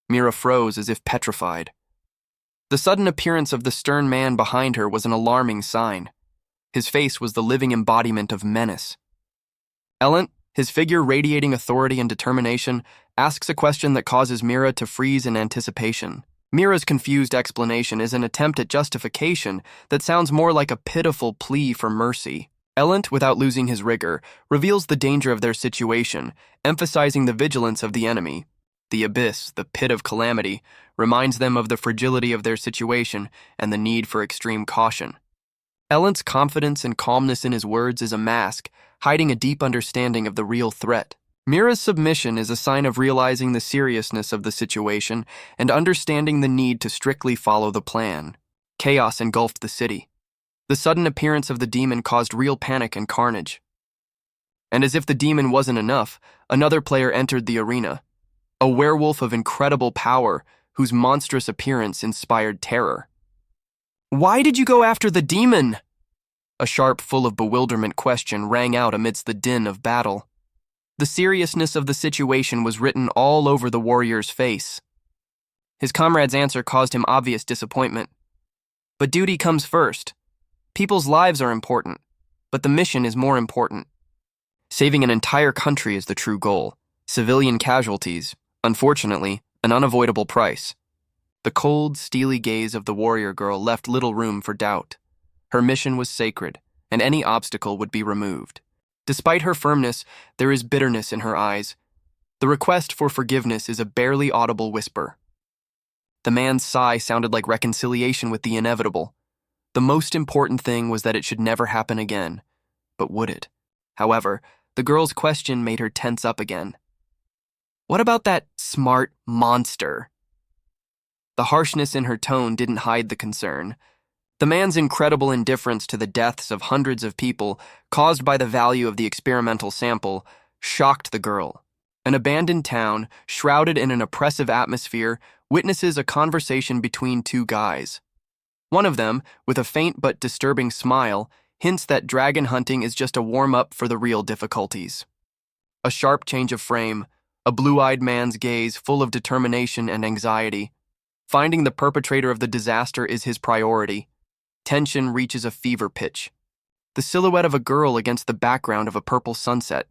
Mira froze as if petrified. The sudden appearance of the stern man behind her was an alarming sign. His face was the living embodiment of menace. Ellent, his figure radiating authority and determination, asks a question that causes Mira to freeze in anticipation. Mira's confused explanation is an attempt at justification that sounds more like a pitiful plea for mercy. Ellent, without losing his rigor, reveals the danger of their situation, emphasizing the vigilance of the enemy. The abyss, the pit of calamity, reminds them of the fragility of their situation and the need for extreme caution. Ellent's confidence and calmness in his words is a mask, hiding a deep understanding of the real threat. Mira's submission is a sign of realizing the seriousness of the situation and understanding the need to strictly follow the plan. Chaos engulfed the city. The sudden appearance of the demon caused real panic and carnage. And as if the demon wasn't enough, another player entered the arena. A werewolf of incredible power, whose monstrous appearance inspired terror. "Why did you go after the demon?" A sharp, full of bewilderment question rang out amidst the din of battle. The seriousness of the situation was written all over the warrior's face. His comrade's answer caused him obvious disappointment. But duty comes first. People's lives are important, but the mission is more important. Saving an entire country is the true goal. Civilian casualties, unfortunately, an unavoidable price. The cold, steely gaze of the warrior girl left little room for doubt. Her mission was sacred, and any obstacle would be removed. Despite her firmness, there is bitterness in her eyes. The request for forgiveness is a barely audible whisper. The man's sigh sounded like reconciliation with the inevitable. The most important thing was that it should never happen again. But would it? However, the girl's question made her tense up again. What about that smart monster? The harshness in her tone didn't hide the concern. The man's incredible indifference to the deaths of hundreds of people, caused by the value of the experimental sample, shocked the girl. An abandoned town, shrouded in an oppressive atmosphere, witnesses a conversation between two guys. One of them, with a faint but disturbing smile, hints that dragon hunting is just a warm-up for the real difficulties. A sharp change of frame, a blue-eyed man's gaze full of determination and anxiety. Finding the perpetrator of the disaster is his priority. Tension reaches a fever pitch. The silhouette of a girl against the background of a purple sunset.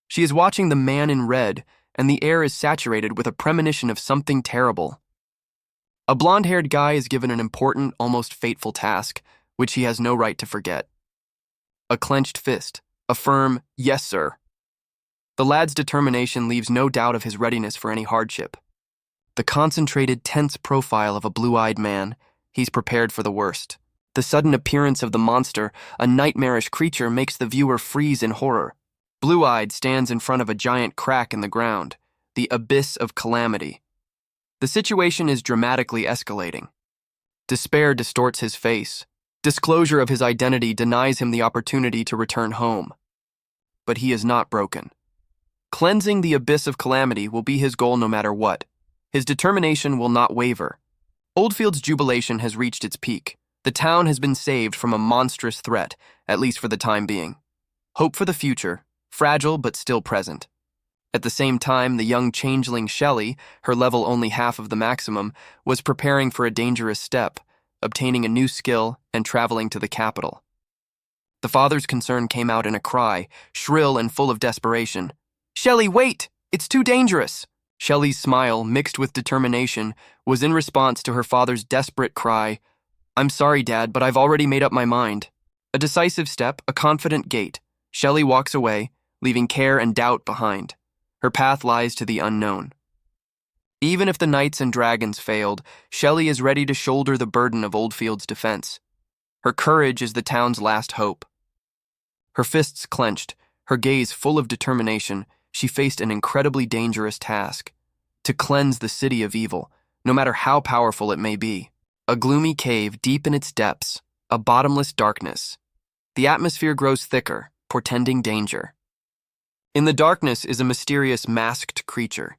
She is watching the man in red, and the air is saturated with a premonition of something terrible. A blonde-haired guy is given an important, almost fateful task, which he has no right to forget. A clenched fist, a firm, "Yes, sir." The lad's determination leaves no doubt of his readiness for any hardship. The concentrated, tense profile of a blue-eyed man, he's prepared for the worst. The sudden appearance of the monster, a nightmarish creature, makes the viewer freeze in horror. Blue-eyed stands in front of a giant crack in the ground, the abyss of calamity. The situation is dramatically escalating. Despair distorts his face. Disclosure of his identity denies him the opportunity to return home. But he is not broken. Cleansing the abyss of calamity will be his goal no matter what. His determination will not waver. Oldfield's jubilation has reached its peak. The town has been saved from a monstrous threat, at least for the time being. Hope for the future, fragile but still present. At the same time, the young changeling Shelley, her level only half of the maximum, was preparing for a dangerous step, obtaining a new skill and traveling to the capital. The father's concern came out in a cry, shrill and full of desperation. "Shelley, wait! It's too dangerous!" Shelley's smile, mixed with determination, was in response to her father's desperate cry, "I'm sorry, Dad, but I've already made up my mind." A decisive step, a confident gait. Shelley walks away, leaving care and doubt behind. Her path lies to the unknown. Even if the knights and dragons failed, Shelley is ready to shoulder the burden of Oldfield's defense. Her courage is the town's last hope. Her fists clenched, her gaze full of determination, she faced an incredibly dangerous task: to cleanse the city of evil, no matter how powerful it may be. A gloomy cave deep in its depths, a bottomless darkness. The atmosphere grows thicker, portending danger. In the darkness is a mysterious masked creature.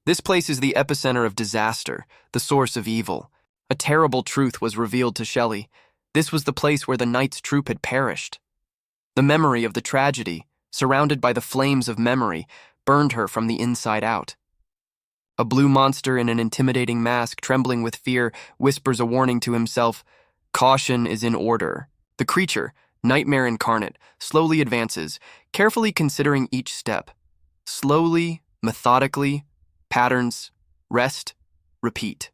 This place is the epicenter of disaster, the source of evil. A terrible truth was revealed to Shelley. This was the place where the knight's troop had perished. The memory of the tragedy, surrounded by the flames of memory, burned her from the inside out. A blue monster in an intimidating mask, trembling with fear, whispers a warning to himself. Caution is in order. The creature, nightmare incarnate, slowly advances, carefully considering each step. Slowly, methodically, patterns, rest, repeat.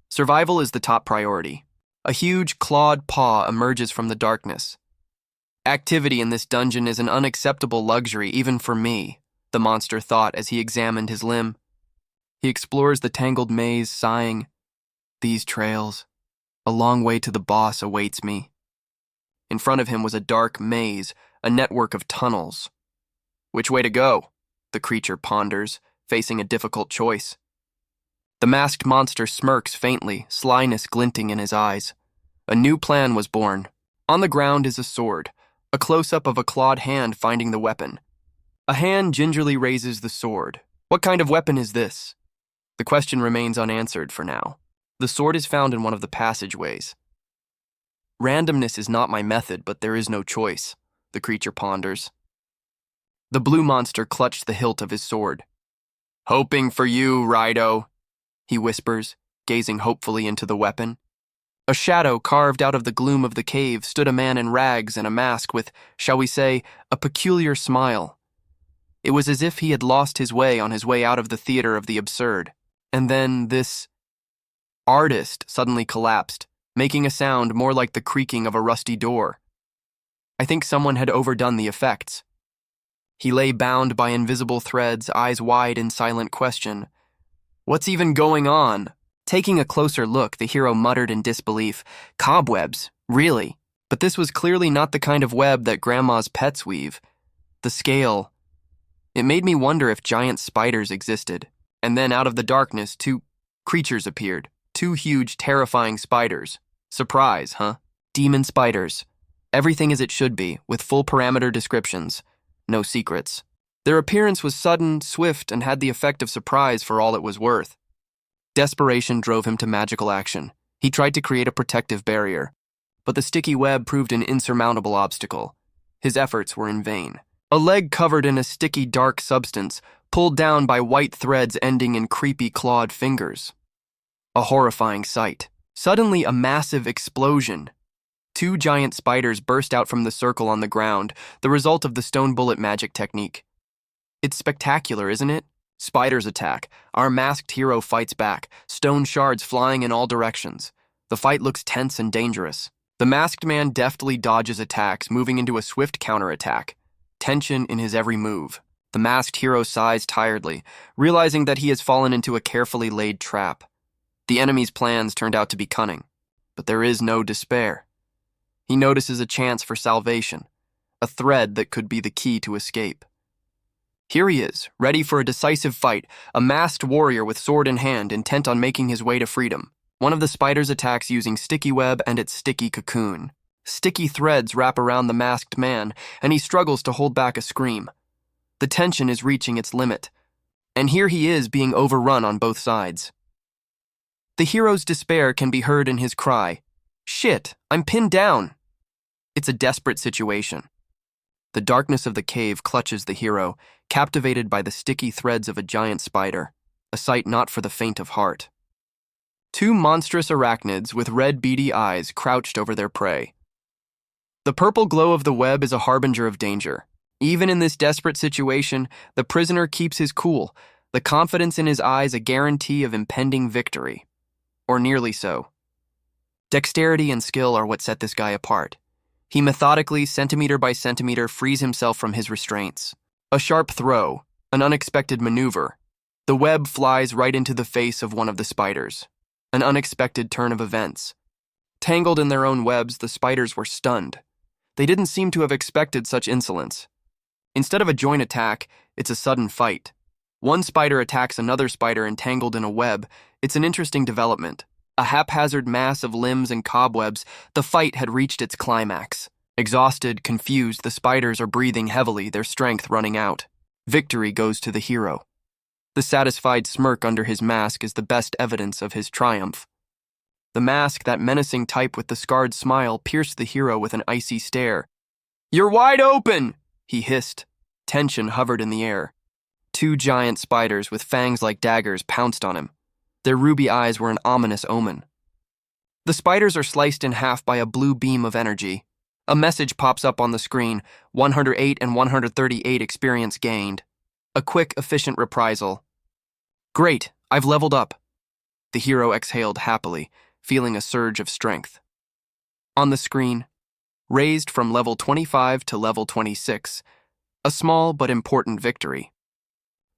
Survival is the top priority. A huge clawed paw emerges from the darkness. Activity in this dungeon is an unacceptable luxury even for me, the monster thought as he examined his limb. He explores the tangled maze, sighing, "These trails. A long way to the boss awaits me." In front of him was a dark maze, a network of tunnels. Which way to go? The creature ponders, facing a difficult choice. The masked monster smirks faintly, slyness glinting in his eyes. A new plan was born. On the ground is a sword, a close-up of a clawed hand finding the weapon. A hand gingerly raises the sword. What kind of weapon is this? The question remains unanswered for now. The sword is found in one of the passageways. Randomness is not my method, but there is no choice, the creature ponders. The blue monster clutched the hilt of his sword. "Hoping for you, Rido," he whispers, gazing hopefully into the weapon. A shadow carved out of the gloom of the cave stood a man in rags and a mask with, shall we say, a peculiar smile. It was as if he had lost his way on his way out of the theater of the absurd. And then this artist suddenly collapsed, making a sound more like the creaking of a rusty door. I think someone had overdone the effects. He lay bound by invisible threads, eyes wide in silent question. "What's even going on?" Taking a closer look, the hero muttered in disbelief. "Cobwebs, really?" But this was clearly not the kind of web that Grandma's pets weave. The scale. It made me wonder if giant spiders existed. And then out of the darkness, two creatures appeared. Two huge, terrifying spiders. Surprise, huh? Demon spiders. Everything as it should be, with full parameter descriptions. No secrets. Their appearance was sudden, swift, and had the effect of surprise for all it was worth. Desperation drove him to magical action. He tried to create a protective barrier, but the sticky web proved an insurmountable obstacle. His efforts were in vain. A leg covered in a sticky, dark substance, pulled down by white threads ending in creepy, clawed fingers. A horrifying sight. Suddenly, a massive explosion. Two giant spiders burst out from the circle on the ground, the result of the stone bullet magic technique. It's spectacular, isn't it? Spiders attack. Our masked hero fights back, stone shards flying in all directions. The fight looks tense and dangerous. The masked man deftly dodges attacks, moving into a swift counterattack. Tension in his every move. The masked hero sighs tiredly, realizing that he has fallen into a carefully laid trap. The enemy's plans turned out to be cunning, but there is no despair. He notices a chance for salvation, a thread that could be the key to escape. Here he is, ready for a decisive fight, a masked warrior with sword in hand, intent on making his way to freedom. One of the spiders attacks using sticky web and its sticky cocoon. Sticky threads wrap around the masked man, and he struggles to hold back a scream. The tension is reaching its limit, and here he is being overrun on both sides. The hero's despair can be heard in his cry, "Shit, I'm pinned down!" It's a desperate situation. The darkness of the cave clutches the hero, captivated by the sticky threads of a giant spider, a sight not for the faint of heart. Two monstrous arachnids with red beady eyes crouched over their prey. The purple glow of the web is a harbinger of danger. Even in this desperate situation, the prisoner keeps his cool, the confidence in his eyes a guarantee of impending victory. Or nearly so. Dexterity and skill are what set this guy apart. He methodically, centimeter by centimeter, frees himself from his restraints. A sharp throw, an unexpected maneuver. The web flies right into the face of one of the spiders. An unexpected turn of events. Tangled in their own webs, the spiders were stunned. They didn't seem to have expected such insolence. Instead of a joint attack, it's a sudden fight. One spider attacks another spider entangled in a web. It's an interesting development. A haphazard mass of limbs and cobwebs, the fight had reached its climax. Exhausted, confused, the spiders are breathing heavily, their strength running out. Victory goes to the hero. The satisfied smirk under his mask is the best evidence of his triumph. The mask, that menacing type with the scarred smile, pierced the hero with an icy stare. "You're wide open!" he hissed. Tension hovered in the air. Two giant spiders with fangs like daggers pounced on him. Their ruby eyes were an ominous omen. The spiders are sliced in half by a blue beam of energy. A message pops up on the screen: 108 and 138 experience gained. A quick, efficient reprisal. "Great, I've leveled up." The hero exhaled happily, feeling a surge of strength. On the screen, raised from level 25 to level 26, a small but important victory.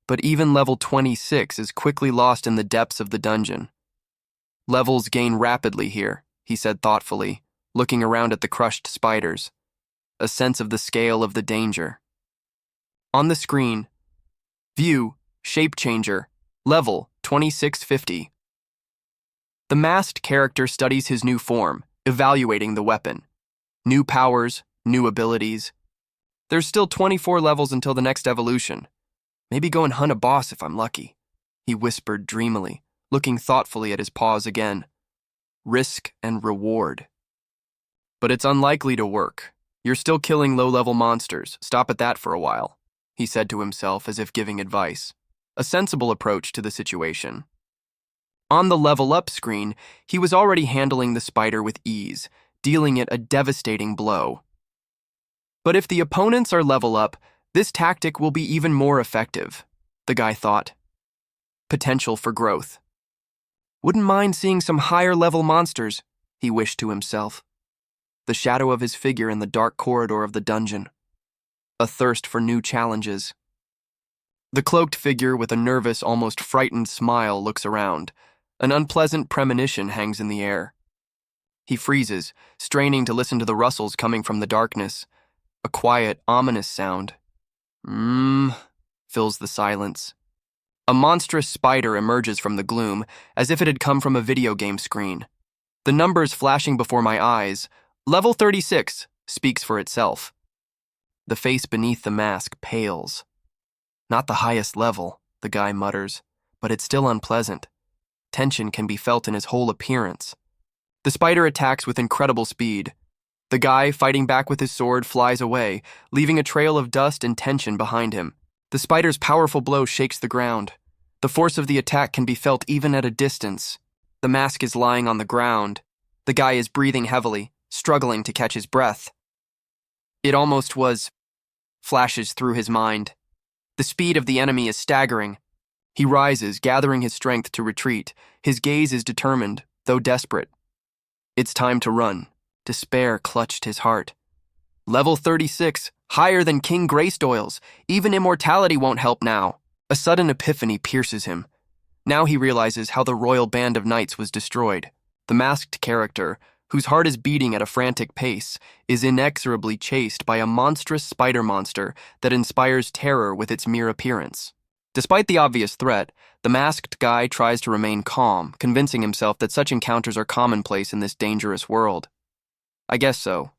But even level 26 is quickly lost in the depths of the dungeon. "Levels gain rapidly here," he said thoughtfully, looking around at the crushed spiders. A sense of the scale of the danger. On the screen, view, shape changer, level 2650. The masked character studies his new form, evaluating the weapon. New powers, new abilities. There's still 24 levels until the next evolution. Maybe go and hunt a boss if I'm lucky, he whispered dreamily, looking thoughtfully at his paws again. Risk and reward. But it's unlikely to work. You're still killing low-level monsters. Stop at that for a while, he said to himself as if giving advice. A sensible approach to the situation. On the level up screen, he was already handling the spider with ease, dealing it a devastating blow. But if the opponents are level up, this tactic will be even more effective, the guy thought. Potential for growth. Wouldn't mind seeing some higher-level monsters, he wished to himself. The shadow of his figure in the dark corridor of the dungeon. A thirst for new challenges. The cloaked figure with a nervous, almost frightened smile looks around. An unpleasant premonition hangs in the air. He freezes, straining to listen to the rustles coming from the darkness. A quiet, ominous sound. Fills the silence. A monstrous spider emerges from the gloom, as if it had come from a video game screen. The numbers flashing before my eyes, level 36, speaks for itself. The face beneath the mask pales. Not the highest level, the guy mutters, but it's still unpleasant. Tension can be felt in his whole appearance. The spider attacks with incredible speed. The guy, fighting back with his sword, flies away, leaving a trail of dust and tension behind him. The spider's powerful blow shakes the ground. The force of the attack can be felt even at a distance. The mask is lying on the ground. The guy is breathing heavily, struggling to catch his breath. It almost was, flashes through his mind. The speed of the enemy is staggering. He rises, gathering his strength to retreat. His gaze is determined, though desperate. It's time to run. Despair clutched his heart. Level 36, higher than King Greystoyle's. Even immortality won't help now. A sudden epiphany pierces him. Now he realizes how the royal band of knights was destroyed. The masked character, whose heart is beating at a frantic pace, is inexorably chased by a monstrous spider monster that inspires terror with its mere appearance. Despite the obvious threat, the masked guy tries to remain calm, convincing himself that such encounters are commonplace in this dangerous world. I guess so.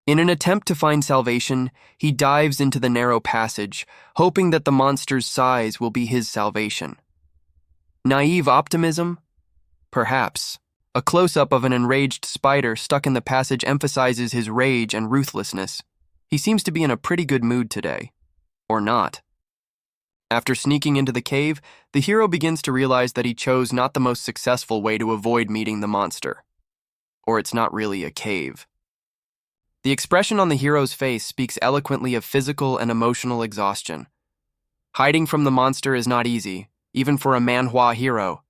In an attempt to find salvation, he dives into the narrow passage, hoping that the monster's size will be his salvation. Naive optimism? Perhaps. A close-up of an enraged spider stuck in the passage emphasizes his rage and ruthlessness. He seems to be in a pretty good mood today. Or not. After sneaking into the cave, the hero begins to realize that he chose not the most successful way to avoid meeting the monster. Or it's not really a cave. The expression on the hero's face speaks eloquently of physical and emotional exhaustion. Hiding from the monster is not easy, even for a Manhwa hero.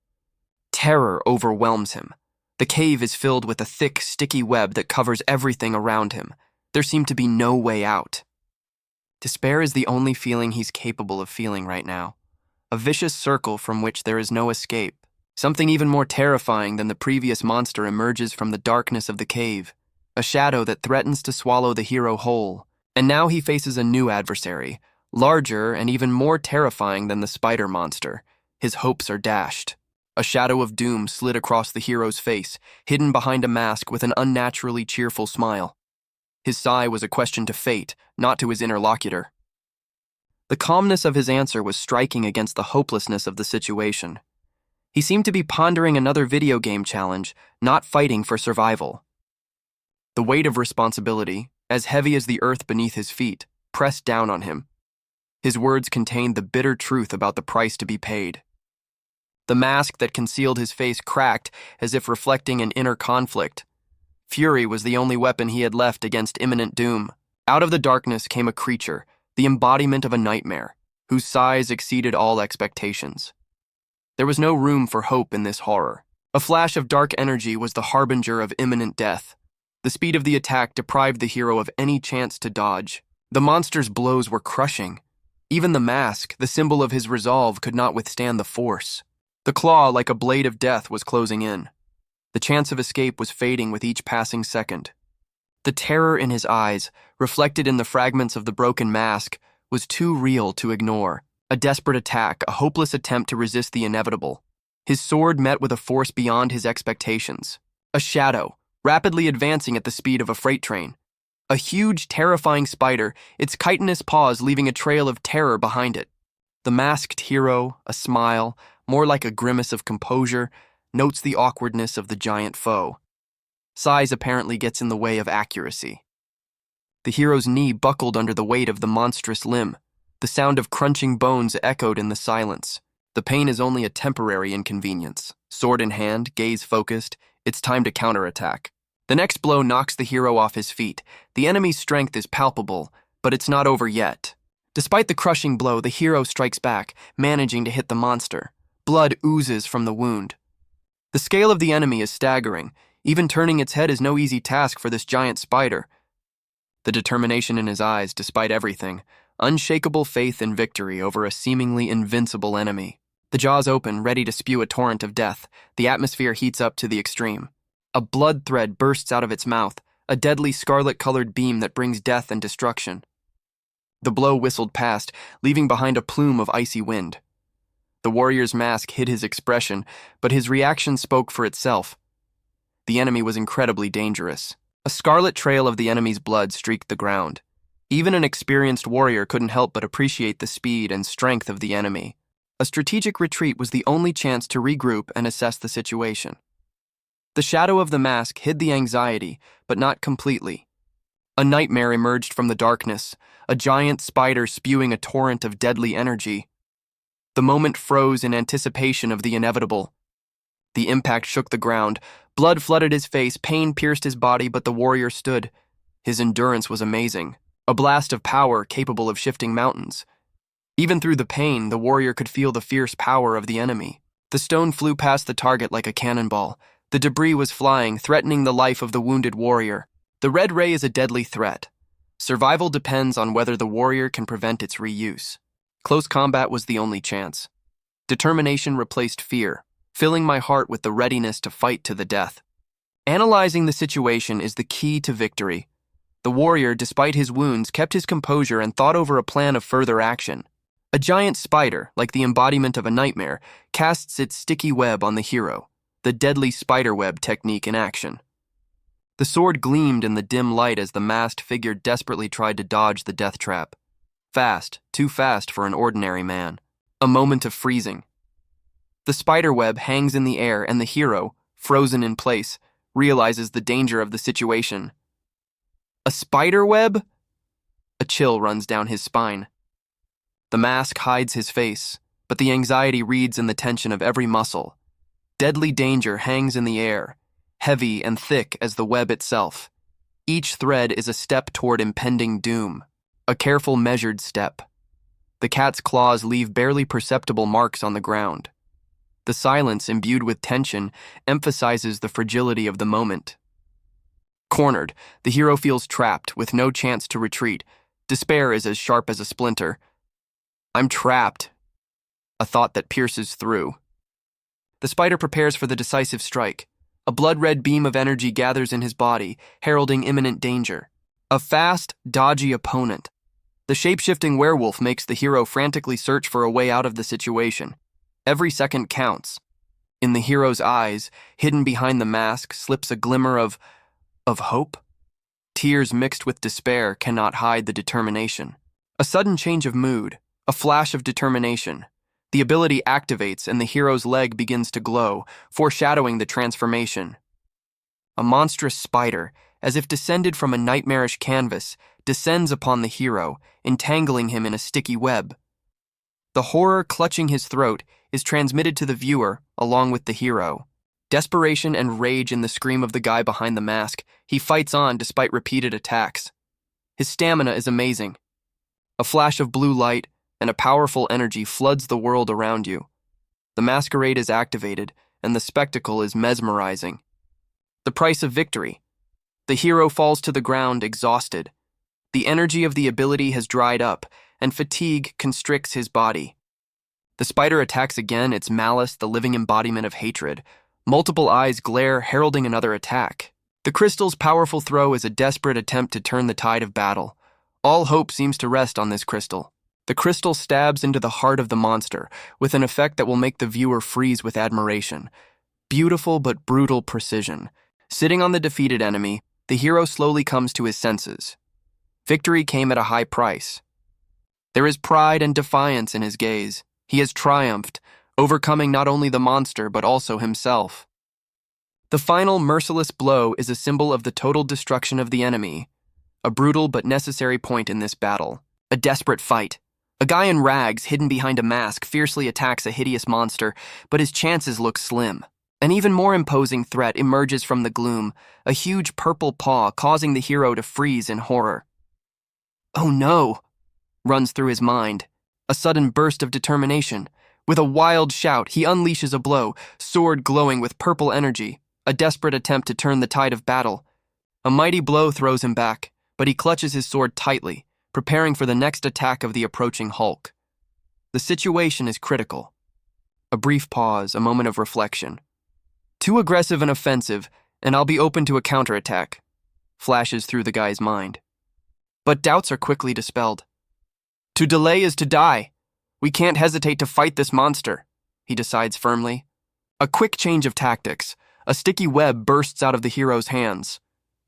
Terror overwhelms him. The cave is filled with a thick, sticky web that covers everything around him. There seemed to be no way out. Despair is the only feeling he's capable of feeling right now. A vicious circle from which there is no escape. Something even more terrifying than the previous monster emerges from the darkness of the cave. A shadow that threatens to swallow the hero whole. And now he faces a new adversary, larger and even more terrifying than the spider monster. His hopes are dashed. A shadow of doom slid across the hero's face, hidden behind a mask with an unnaturally cheerful smile. His sigh was a question to fate, not to his interlocutor. The calmness of his answer was striking against the hopelessness of the situation. He seemed to be pondering another video game challenge, not fighting for survival. The weight of responsibility, as heavy as the earth beneath his feet, pressed down on him. His words contained the bitter truth about the price to be paid. The mask that concealed his face cracked as if reflecting an inner conflict. Fury was the only weapon he had left against imminent doom. Out of the darkness came a creature, the embodiment of a nightmare, whose size exceeded all expectations. There was no room for hope in this horror. A flash of dark energy was the harbinger of imminent death. The speed of the attack deprived the hero of any chance to dodge. The monster's blows were crushing. Even the mask, the symbol of his resolve, could not withstand the force. The claw, like a blade of death, was closing in. The chance of escape was fading with each passing second. The terror in his eyes, reflected in the fragments of the broken mask, was too real to ignore. A desperate attack, a hopeless attempt to resist the inevitable. His sword met with a force beyond his expectations. A shadow, rapidly advancing at the speed of a freight train. A huge, terrifying spider, its chitinous paws leaving a trail of terror behind it. The masked hero, a smile, more like a grimace of composure, notes the awkwardness of the giant foe. Size apparently gets in the way of accuracy. The hero's knee buckled under the weight of the monstrous limb. The sound of crunching bones echoed in the silence. The pain is only a temporary inconvenience. Sword in hand, gaze focused, it's time to counterattack. The next blow knocks the hero off his feet. The enemy's strength is palpable, but it's not over yet. Despite the crushing blow, the hero strikes back, managing to hit the monster. Blood oozes from the wound. The scale of the enemy is staggering. Even turning its head is no easy task for this giant spider. The determination in his eyes, despite everything, unshakable faith in victory over a seemingly invincible enemy. The jaws open, ready to spew a torrent of death. The atmosphere heats up to the extreme. A blood thread bursts out of its mouth, a deadly scarlet-colored beam that brings death and destruction. The blow whistled past, leaving behind a plume of icy wind. The warrior's mask hid his expression, but his reaction spoke for itself. The enemy was incredibly dangerous. A scarlet trail of the enemy's blood streaked the ground. Even an experienced warrior couldn't help but appreciate the speed and strength of the enemy. A strategic retreat was the only chance to regroup and assess the situation. The shadow of the mask hid the anxiety, but not completely. A nightmare emerged from the darkness, a giant spider spewing a torrent of deadly energy. The moment froze in anticipation of the inevitable. The impact shook the ground. Blood flooded his face, pain pierced his body, but the warrior stood. His endurance was amazing, a blast of power capable of shifting mountains. Even through the pain, the warrior could feel the fierce power of the enemy. The stone flew past the target like a cannonball. The debris was flying, threatening the life of the wounded warrior. The red ray is a deadly threat. Survival depends on whether the warrior can prevent its reuse. Close combat was the only chance. Determination replaced fear, filling my heart with the readiness to fight to the death. Analyzing the situation is the key to victory. The warrior, despite his wounds, kept his composure and thought over a plan of further action. A giant spider, like the embodiment of a nightmare, casts its sticky web on the hero, the deadly spiderweb technique in action. The sword gleamed in the dim light as the masked figure desperately tried to dodge the death trap. Fast, too fast for an ordinary man. A moment of freezing. The spiderweb hangs in the air and the hero, frozen in place, realizes the danger of the situation. A spiderweb? A chill runs down his spine. The mask hides his face, but the anxiety reads in the tension of every muscle. Deadly danger hangs in the air, heavy and thick as the web itself. Each thread is a step toward impending doom, a careful, measured step. The cat's claws leave barely perceptible marks on the ground. The silence, imbued with tension, emphasizes the fragility of the moment. Cornered, the hero feels trapped, with no chance to retreat. Despair is as sharp as a splinter. I'm trapped. A thought that pierces through. The spider prepares for the decisive strike. A blood-red beam of energy gathers in his body, heralding imminent danger. A fast, dodgy opponent. The shape-shifting werewolf makes the hero frantically search for a way out of the situation. Every second counts. In the hero's eyes, hidden behind the mask, slips a glimmer of hope. Tears mixed with despair cannot hide the determination. A sudden change of mood, a flash of determination. The ability activates and the hero's leg begins to glow, foreshadowing the transformation. A monstrous spider, as if descended from a nightmarish canvas, descends upon the hero, entangling him in a sticky web. The horror clutching his throat is transmitted to the viewer along with the hero. Desperation and rage in the scream of the guy behind the mask, he fights on despite repeated attacks. His stamina is amazing. A flash of blue light and a powerful energy floods the world around you. The masquerade is activated, and the spectacle is mesmerizing. The price of victory. The hero falls to the ground exhausted. The energy of the ability has dried up, and fatigue constricts his body. The spider attacks again, its malice the living embodiment of hatred. Multiple eyes glare, heralding another attack. The crystal's powerful throw is a desperate attempt to turn the tide of battle. All hope seems to rest on this crystal. The crystal stabs into the heart of the monster, with an effect that will make the viewer freeze with admiration. Beautiful but brutal precision. Sitting on the defeated enemy, the hero slowly comes to his senses. Victory came at a high price. There is pride and defiance in his gaze. He has triumphed, overcoming not only the monster but also himself. The final merciless blow is a symbol of the total destruction of the enemy. A brutal but necessary point in this battle. A desperate fight. A guy in rags, hidden behind a mask, fiercely attacks a hideous monster, but his chances look slim. An even more imposing threat emerges from the gloom, a huge purple paw causing the hero to freeze in horror. "Oh no!" runs through his mind. A sudden burst of determination. With a wild shout, he unleashes a blow, sword glowing with purple energy, a desperate attempt to turn the tide of battle. A mighty blow throws him back, but he clutches his sword tightly, preparing for the next attack of the approaching Hulk. The situation is critical. A brief pause, a moment of reflection. Too aggressive and offensive, and I'll be open to a counterattack, flashes through the guy's mind. But doubts are quickly dispelled. To delay is to die. We can't hesitate to fight this monster, he decides firmly. A quick change of tactics. A sticky web bursts out of the hero's hands.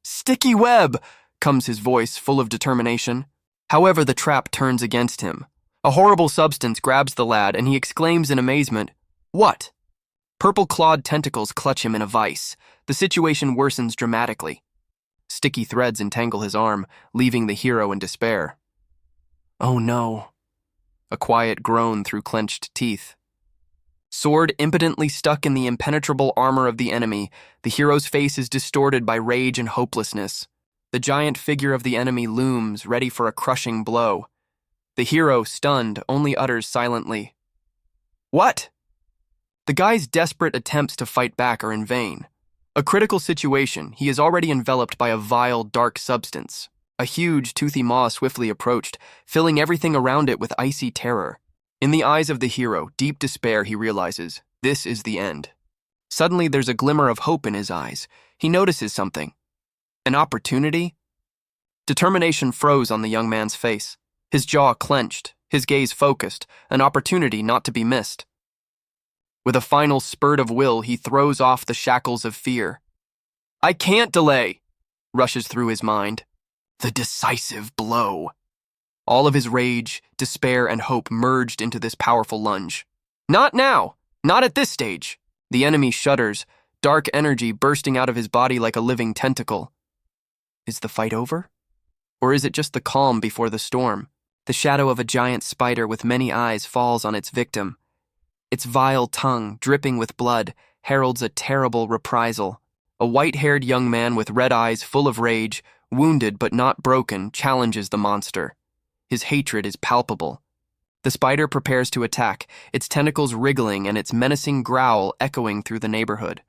"Sticky web!" comes his voice, full of determination. However, the trap turns against him. A horrible substance grabs the lad, and he exclaims in amazement, "What?" Purple-clawed tentacles clutch him in a vice. The situation worsens dramatically. Sticky threads entangle his arm, leaving the hero in despair. "Oh no." A quiet groan through clenched teeth. Sword impotently stuck in the impenetrable armor of the enemy, the hero's face is distorted by rage and hopelessness. The giant figure of the enemy looms, ready for a crushing blow. The hero, stunned, only utters silently, "What?" The guy's desperate attempts to fight back are in vain. A critical situation, he is already enveloped by a vile, dark substance. A huge, toothy maw swiftly approached, filling everything around it with icy terror. In the eyes of the hero, deep despair, he realizes, this is the end. Suddenly, there's a glimmer of hope in his eyes. He notices something. An opportunity? Determination froze on the young man's face. His jaw clenched, his gaze focused, an opportunity not to be missed. With a final spurt of will, he throws off the shackles of fear. "I can't delay," rushes through his mind. The decisive blow. All of his rage, despair, and hope merged into this powerful lunge. Not now! Not at this stage! The enemy shudders, dark energy bursting out of his body like a living tentacle. Is the fight over? Or is it just the calm before the storm? The shadow of a giant spider with many eyes falls on its victim. Its vile tongue, dripping with blood, heralds a terrible reprisal. A white-haired young man with red eyes full of rage, wounded but not broken, challenges the monster. His hatred is palpable. The spider prepares to attack, its tentacles wriggling and its menacing growl echoing through the neighborhood.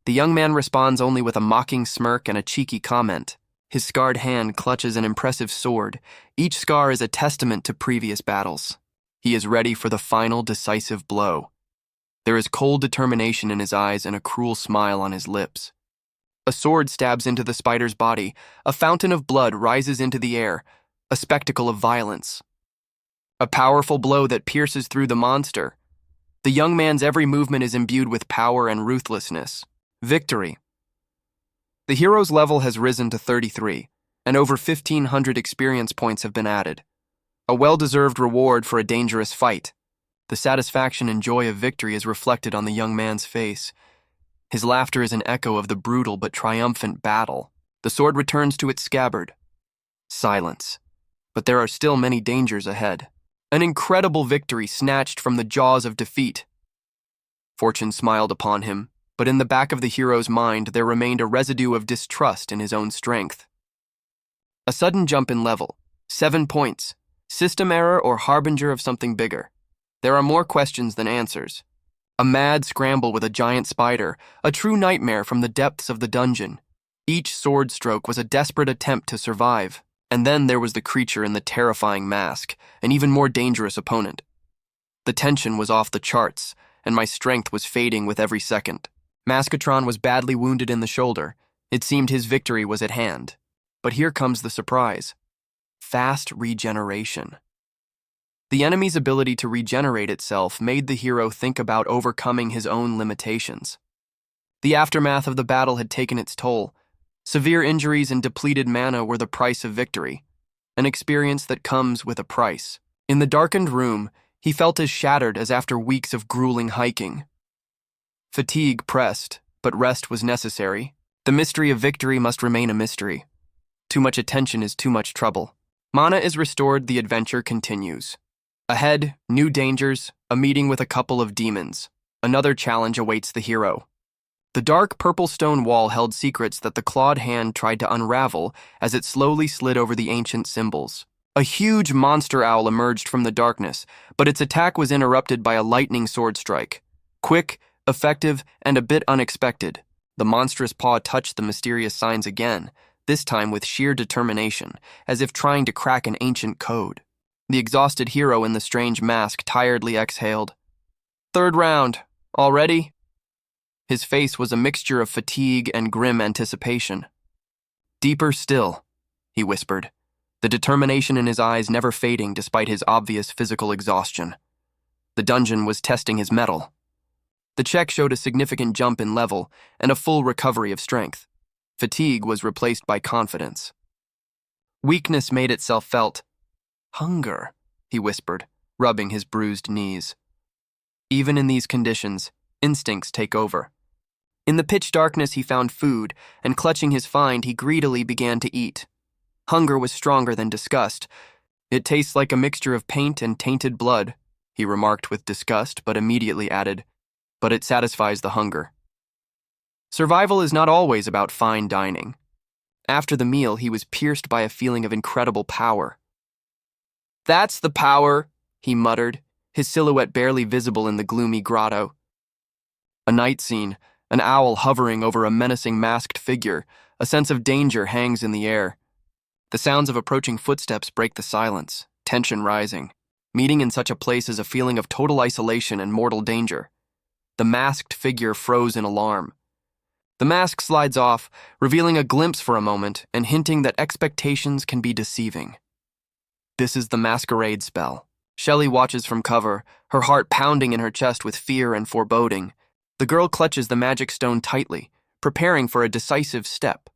The young man responds only with a mocking smirk and a cheeky comment. His scarred hand clutches an impressive sword. Each scar is a testament to previous battles. He is ready for the final decisive blow. There is cold determination in his eyes and a cruel smile on his lips. A sword stabs into the spider's body. A fountain of blood rises into the air, a spectacle of violence. A powerful blow that pierces through the monster. The young man's every movement is imbued with power and ruthlessness. Victory. The hero's level has risen to 33. and over 1,500 experience points have been added. A well-deserved reward for a dangerous fight. The satisfaction and joy of victory is reflected on the young man's face. His laughter is an echo of the brutal but triumphant battle. The sword returns to its scabbard. Silence. But there are still many dangers ahead. An incredible victory snatched from the jaws of defeat. Fortune smiled upon him, but in the back of the hero's mind there remained a residue of distrust in his own strength. A sudden jump in level. 7 points. System error or harbinger of something bigger. There are more questions than answers. A mad scramble with a giant spider, a true nightmare from the depths of the dungeon. Each sword stroke was a desperate attempt to survive. And then there was the creature in the terrifying mask, an even more dangerous opponent. The tension was off the charts, and my strength was fading with every second. Maskatron was badly wounded in the shoulder. It seemed his victory was at hand. But here comes the surprise. Fast regeneration. The enemy's ability to regenerate itself made the hero think about overcoming his own limitations. The aftermath of the battle had taken its toll. Severe injuries and depleted mana were the price of victory, an experience that comes with a price. In the darkened room, he felt as shattered as after weeks of grueling hiking. Fatigue pressed, but rest was necessary. The mystery of victory must remain a mystery. Too much attention is too much trouble. Mana is restored, the adventure continues. Ahead, new dangers, a meeting with a couple of demons. Another challenge awaits the hero. The dark purple stone wall held secrets that the clawed hand tried to unravel as it slowly slid over the ancient symbols. A huge monster owl emerged from the darkness, but its attack was interrupted by a lightning sword strike. Quick, effective, and a bit unexpected. The monstrous paw touched the mysterious signs again, this time with sheer determination, as if trying to crack an ancient code. The exhausted hero in the strange mask tiredly exhaled. "Third round. All ready?" His face was a mixture of fatigue and grim anticipation. "Deeper still," he whispered, the determination in his eyes never fading despite his obvious physical exhaustion. The dungeon was testing his mettle. The check showed a significant jump in level and a full recovery of strength. Fatigue was replaced by confidence. Weakness made itself felt. "Hunger," he whispered, rubbing his bruised knees. Even in these conditions, instincts take over. In the pitch darkness he found food, and clutching his find, he greedily began to eat. Hunger was stronger than disgust. "It tastes like a mixture of paint and tainted blood," he remarked with disgust, but immediately added, "but it satisfies the hunger." Survival is not always about fine dining. After the meal, he was pierced by a feeling of incredible power. "That's the power," he muttered, his silhouette barely visible in the gloomy grotto. A night scene, an owl hovering over a menacing masked figure, a sense of danger hangs in the air. The sounds of approaching footsteps break the silence, tension rising. Meeting in such a place is a feeling of total isolation and mortal danger. The masked figure froze in alarm. The mask slides off, revealing a glimpse for a moment and hinting that expectations can be deceiving. This is the masquerade spell. Shelley watches from cover, her heart pounding in her chest with fear and foreboding. The girl clutches the magic stone tightly, preparing for a decisive step.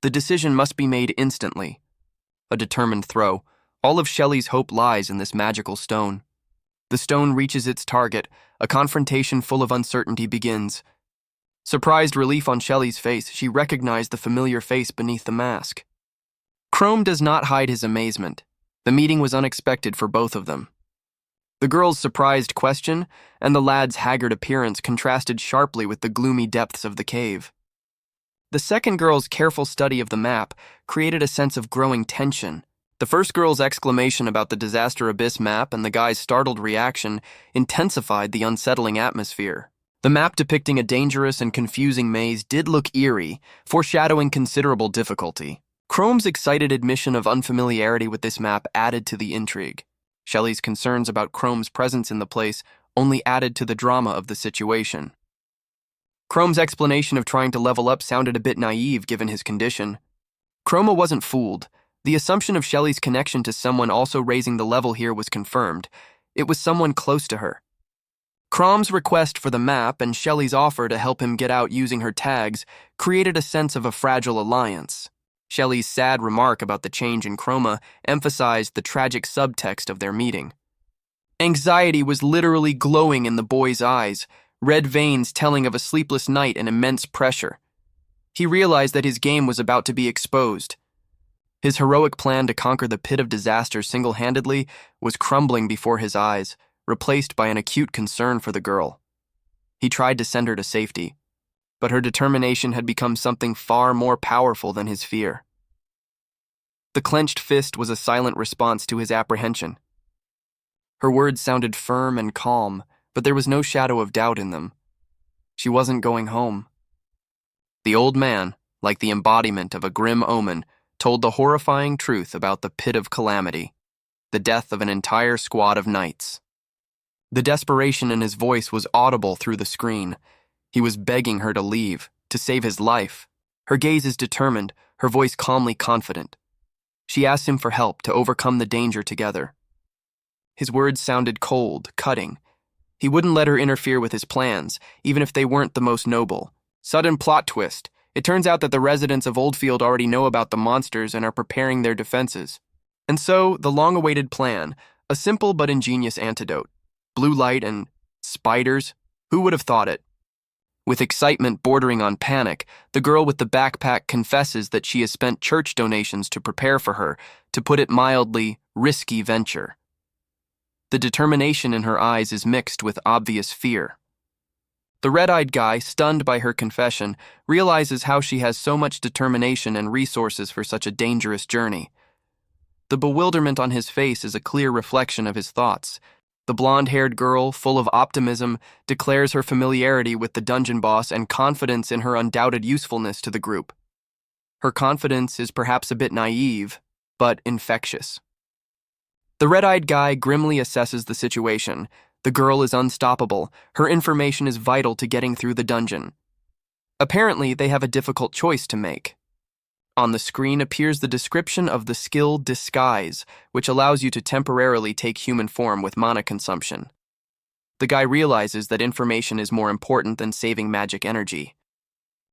The decision must be made instantly. A determined throw. All of Shelley's hope lies in this magical stone. The stone reaches its target. A confrontation full of uncertainty begins. Surprised relief on Shelley's face, she recognized the familiar face beneath the mask. Chrome does not hide his amazement. The meeting was unexpected for both of them. The girl's surprised question and the lad's haggard appearance contrasted sharply with the gloomy depths of the cave. The second girl's careful study of the map created a sense of growing tension. The first girl's exclamation about the Disaster Abyss map and the guy's startled reaction intensified the unsettling atmosphere. The map depicting a dangerous and confusing maze did look eerie, foreshadowing considerable difficulty. Chrome's excited admission of unfamiliarity with this map added to the intrigue. Shelley's concerns about Chrome's presence in the place only added to the drama of the situation. Chrome's explanation of trying to level up sounded a bit naive given his condition. Chroma wasn't fooled. The assumption of Shelley's connection to someone also raising the level here was confirmed. It was someone close to her. Chrome's request for the map and Shelley's offer to help him get out using her tags created a sense of a fragile alliance. Shelley's sad remark about the change in chroma emphasized the tragic subtext of their meeting. Anxiety was literally glowing in the boy's eyes, red veins telling of a sleepless night and immense pressure. He realized that his game was about to be exposed. His heroic plan to conquer the pit of disaster single-handedly was crumbling before his eyes, replaced by an acute concern for the girl. He tried to send her to safety, but her determination had become something far more powerful than his fear. The clenched fist was a silent response to his apprehension. Her words sounded firm and calm, but there was no shadow of doubt in them. She wasn't going home. The old man, like the embodiment of a grim omen, told the horrifying truth about the pit of calamity, the death of an entire squad of knights. The desperation in his voice was audible through the screen. He was begging her to leave, to save his life. Her gaze is determined, her voice calmly confident. She asked him for help to overcome the danger together. His words sounded cold, cutting. He wouldn't let her interfere with his plans, even if they weren't the most noble. Sudden plot twist. It turns out that the residents of Oldfield already know about the monsters and are preparing their defenses. And so, the long-awaited plan, a simple but ingenious antidote. Blue light and spiders, who would have thought it? With excitement bordering on panic, the girl with the backpack confesses that she has spent church donations to prepare for her, to put it mildly, risky venture. The determination in her eyes is mixed with obvious fear. The red-eyed guy, stunned by her confession, realizes how she has so much determination and resources for such a dangerous journey. The bewilderment on his face is a clear reflection of his thoughts. The blonde-haired girl, full of optimism, declares her familiarity with the dungeon boss and confidence in her undoubted usefulness to the group. Her confidence is perhaps a bit naive, but infectious. The red-eyed guy grimly assesses the situation. The girl is unstoppable. Her information is vital to getting through the dungeon. Apparently, they have a difficult choice to make. On the screen appears the description of the skill Disguise, which allows you to temporarily take human form with mana consumption. The guy realizes that information is more important than saving magic energy.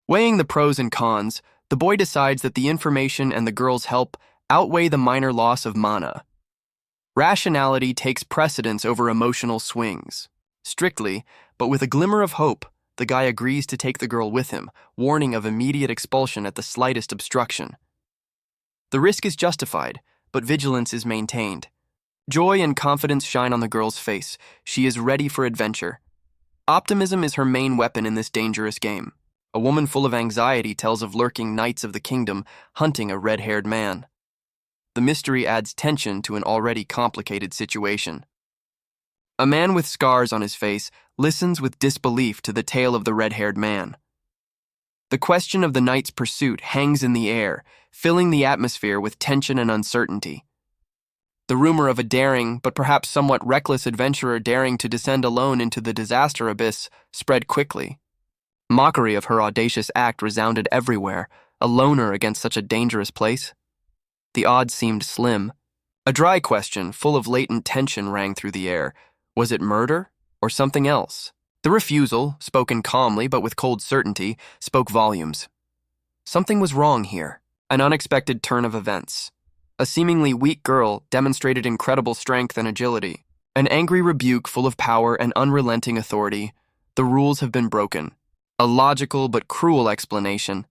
Weighing the pros and cons, the boy decides that the information and the girl's help outweigh the minor loss of mana. Rationality takes precedence over emotional swings. Strictly, but with a glimmer of hope, the guy agrees to take the girl with him, warning of immediate expulsion at the slightest obstruction. The risk is justified, but vigilance is maintained. Joy and confidence shine on the girl's face. She is ready for adventure. Optimism is her main weapon in this dangerous game. A woman full of anxiety tells of lurking knights of the kingdom hunting a red-haired man. The mystery adds tension to an already complicated situation. A man with scars on his face listens with disbelief to the tale of the red-haired man. The question of the knight's pursuit hangs in the air, filling the atmosphere with tension and uncertainty. The rumor of a daring, but perhaps somewhat reckless adventurer daring to descend alone into the disaster abyss spread quickly. Mockery of her audacious act resounded everywhere, a loner against such a dangerous place. The odds seemed slim. A dry question, full of latent tension, rang through the air. Was it murder or something else? The refusal, spoken calmly but with cold certainty, spoke volumes. Something was wrong here. An unexpected turn of events. A seemingly weak girl demonstrated incredible strength and agility. An angry rebuke full of power and unrelenting authority. The rules have been broken. A logical but cruel explanation.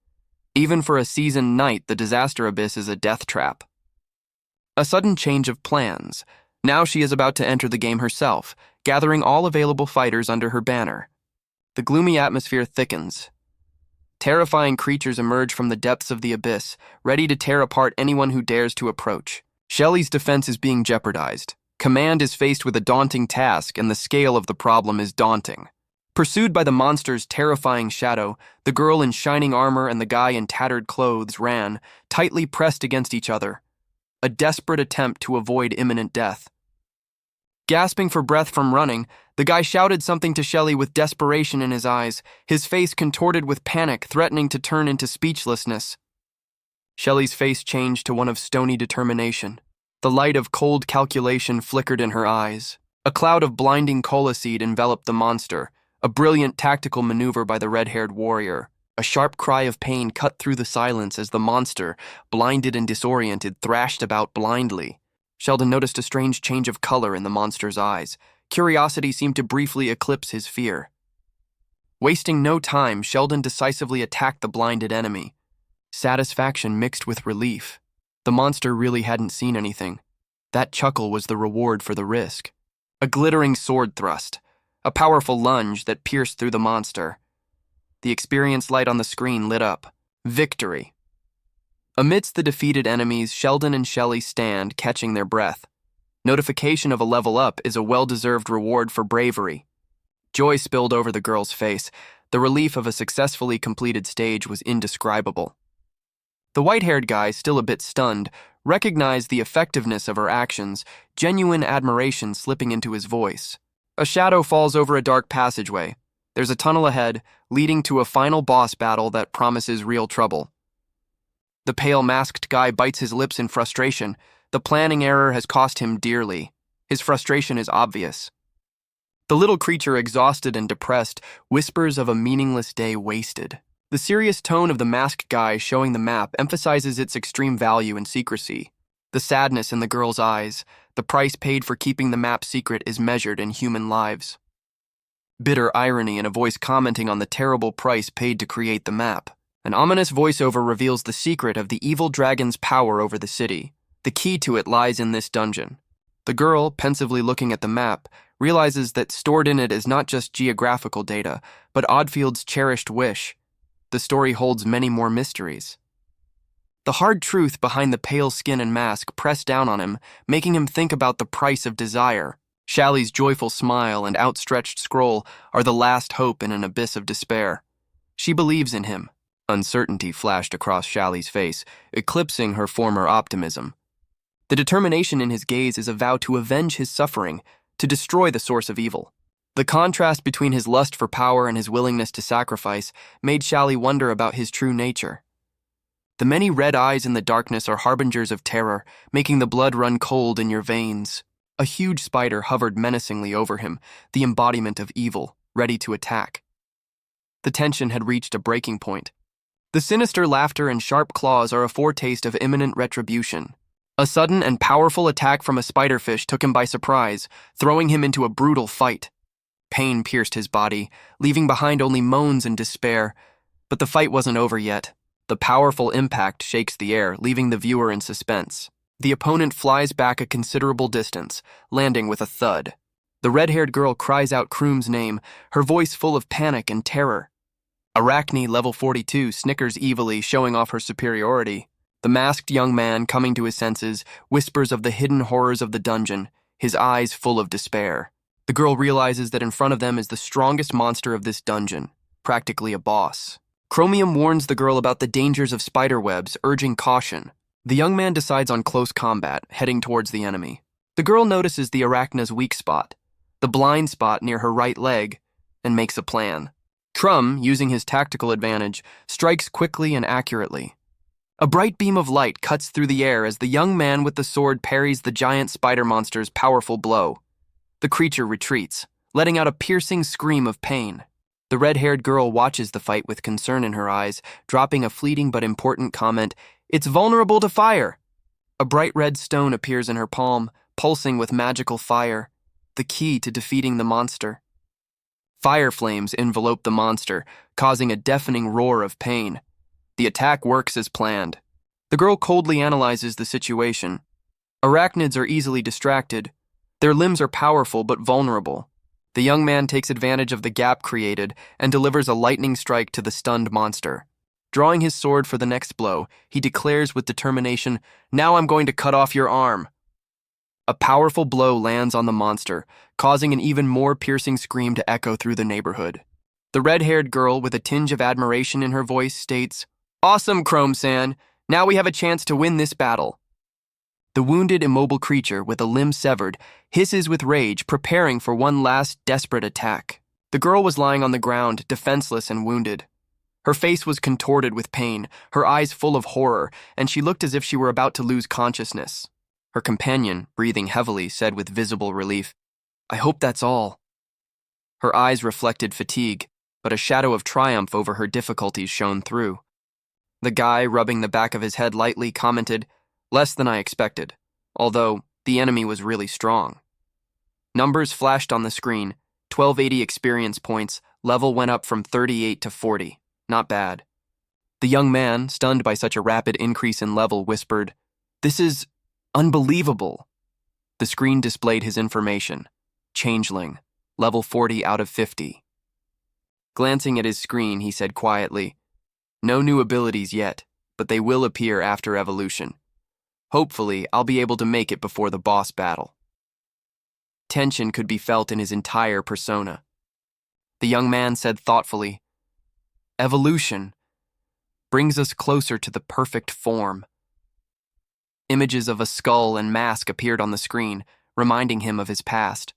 Even for a seasoned knight, the disaster abyss is a death trap. A sudden change of plans. Now she is about to enter the game herself, gathering all available fighters under her banner. The gloomy atmosphere thickens. Terrifying creatures emerge from the depths of the abyss, ready to tear apart anyone who dares to approach. Shelley's defense is being jeopardized. Command is faced with a daunting task, and the scale of the problem is daunting. Pursued by the monster's terrifying shadow, the girl in shining armor and the guy in tattered clothes ran, tightly pressed against each other. A desperate attempt to avoid imminent death. Gasping for breath from running, the guy shouted something to Shelley with desperation in his eyes, his face contorted with panic, threatening to turn into speechlessness. Shelley's face changed to one of stony determination. The light of cold calculation flickered in her eyes. A cloud of blinding cola seed enveloped the monster, a brilliant tactical maneuver by the red-haired warrior. A sharp cry of pain cut through the silence as the monster, blinded and disoriented, thrashed about blindly. Sheldon noticed a strange change of color in the monster's eyes. Curiosity seemed to briefly eclipse his fear. Wasting no time, Sheldon decisively attacked the blinded enemy. Satisfaction mixed with relief. The monster really hadn't seen anything. That chuckle was the reward for the risk. A glittering sword thrust. A powerful lunge that pierced through the monster. The experience light on the screen lit up. Victory. Amidst the defeated enemies, Sheldon and Shelley stand, catching their breath. Notification of a level up is a well-deserved reward for bravery. Joy spilled over the girl's face. The relief of a successfully completed stage was indescribable. The white-haired guy, still a bit stunned, recognized the effectiveness of her actions, genuine admiration slipping into his voice. A shadow falls over a dark passageway. There's a tunnel ahead, leading to a final boss battle that promises real trouble. The pale masked guy bites his lips in frustration. The planning error has cost him dearly. His frustration is obvious. The little creature, exhausted and depressed, whispers of a meaningless day wasted. The serious tone of the masked guy showing the map emphasizes its extreme value and secrecy. The sadness in the girl's eyes, the price paid for keeping the map secret, is measured in human lives. Bitter irony in a voice commenting on the terrible price paid to create the map. An ominous voiceover reveals the secret of the evil dragon's power over the city. The key to it lies in this dungeon. The girl, pensively looking at the map, realizes that stored in it is not just geographical data, but Oddfield's cherished wish. The story holds many more mysteries. The hard truth behind the pale skin and mask pressed down on him, making him think about the price of desire. Shalley's joyful smile and outstretched scroll are the last hope in an abyss of despair. She believes in him. Uncertainty flashed across Shalley's face, eclipsing her former optimism. The determination in his gaze is a vow to avenge his suffering, to destroy the source of evil. The contrast between his lust for power and his willingness to sacrifice made Shalley wonder about his true nature. The many red eyes in the darkness are harbingers of terror, making the blood run cold in your veins. A huge spider hovered menacingly over him, the embodiment of evil, ready to attack. The tension had reached a breaking point. The sinister laughter and sharp claws are a foretaste of imminent retribution. A sudden and powerful attack from a spiderfish took him by surprise, throwing him into a brutal fight. Pain pierced his body, leaving behind only moans and despair. But the fight wasn't over yet. The powerful impact shakes the air, leaving the viewer in suspense. The opponent flies back a considerable distance, landing with a thud. The red-haired girl cries out Kroom's name, her voice full of panic and terror. Arachne, level 42, snickers evilly, showing off her superiority. The masked young man, coming to his senses, whispers of the hidden horrors of the dungeon, his eyes full of despair. The girl realizes that in front of them is the strongest monster of this dungeon, practically a boss. Chromium warns the girl about the dangers of spiderwebs, urging caution. The young man decides on close combat, heading towards the enemy. The girl notices the Arachna's weak spot, the blind spot near her right leg, and makes a plan. Trum, using his tactical advantage, strikes quickly and accurately. A bright beam of light cuts through the air as the young man with the sword parries the giant spider monster's powerful blow. The creature retreats, letting out a piercing scream of pain. The red-haired girl watches the fight with concern in her eyes, dropping a fleeting but important comment, "It's vulnerable to fire." A bright red stone appears in her palm, pulsing with magical fire, the key to defeating the monster. Fire flames envelope the monster, causing a deafening roar of pain. The attack works as planned. The girl coldly analyzes the situation. Arachnids are easily distracted. Their limbs are powerful but vulnerable. The young man takes advantage of the gap created and delivers a lightning strike to the stunned monster. Drawing his sword for the next blow, he declares with determination, "Now I'm going to cut off your arm." A powerful blow lands on the monster, causing an even more piercing scream to echo through the neighborhood. The red-haired girl, with a tinge of admiration in her voice, states, "Awesome, Chrome-san! Now we have a chance to win this battle." The wounded, immobile creature, with a limb severed, hisses with rage, preparing for one last desperate attack. The girl was lying on the ground, defenseless and wounded. Her face was contorted with pain, her eyes full of horror, and she looked as if she were about to lose consciousness. Her companion, breathing heavily, said with visible relief, "I hope that's all." Her eyes reflected fatigue. but a shadow of triumph over her difficulties shone through. The guy, rubbing the back of his head lightly, commented, "Less than I expected, although the enemy was really strong." Numbers flashed on the screen, 1280 experience points, level went up from 38 to 40. Not bad. The young man, stunned by such a rapid increase in level, whispered, "This is unbelievable." The screen displayed his information. Changeling, level 40 out of 50. Glancing at his screen, he said quietly, "No new abilities yet, but they will appear after evolution. Hopefully, I'll be able to make it before the boss battle." Tension could be felt in his entire persona. The young man said thoughtfully, "Evolution brings us closer to the perfect form." Images of a skull and mask appeared on the screen, reminding him of his past.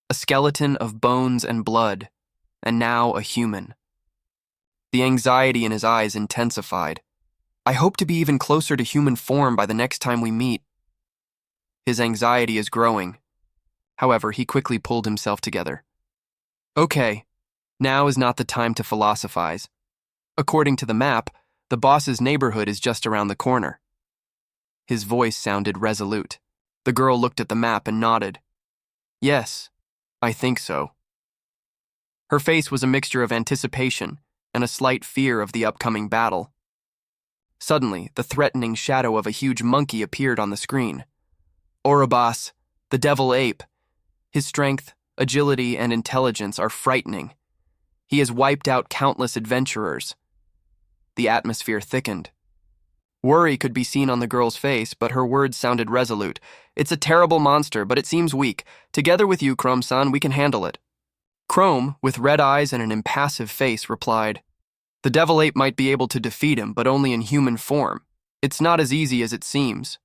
A skeleton of bones and blood, and now a human. The anxiety in his eyes intensified. "I hope to be even closer to human form by the next time we meet." His anxiety is growing. However, he quickly pulled himself together. "Okay, now is not the time to philosophize. According to the map, the boss's neighborhood is just around the corner." His voice sounded resolute. The girl looked at the map and nodded. "Yes, I think so." Her face was a mixture of anticipation and a slight fear of the upcoming battle. Suddenly, the threatening shadow of a huge monkey appeared on the screen. Ouroboros, the devil ape. His strength, agility, and intelligence are frightening. He has wiped out countless adventurers. The atmosphere thickened. Worry could be seen on the girl's face, but her words sounded resolute. "It's a terrible monster, but it seems weak. Together with you, Chrome-san, we can handle it." Chrome, with red eyes and an impassive face, replied, "The devil ape might be able to defeat him, but only in human form. It's not as easy as it seems."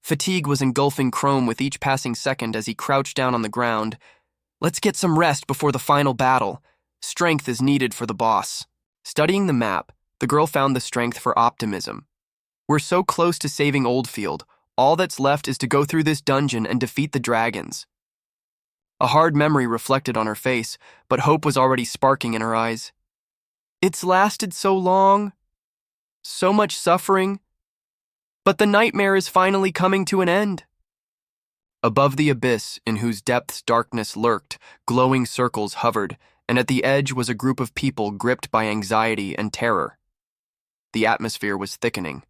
Fatigue was engulfing Chrome with each passing second as he crouched down on the ground. "Let's get some rest before the final battle. Strength is needed for the boss." Studying the map, the girl found the strength for optimism. "We're so close to saving Oldfield. All that's left is to go through this dungeon and defeat the dragons." A hard memory reflected on her face, but hope was already sparking in her eyes. "It's lasted so long. So much suffering. But the nightmare is finally coming to an end." Above the abyss, in whose depths darkness lurked, glowing circles hovered, and at the edge was a group of people gripped by anxiety and terror. The atmosphere was thickening.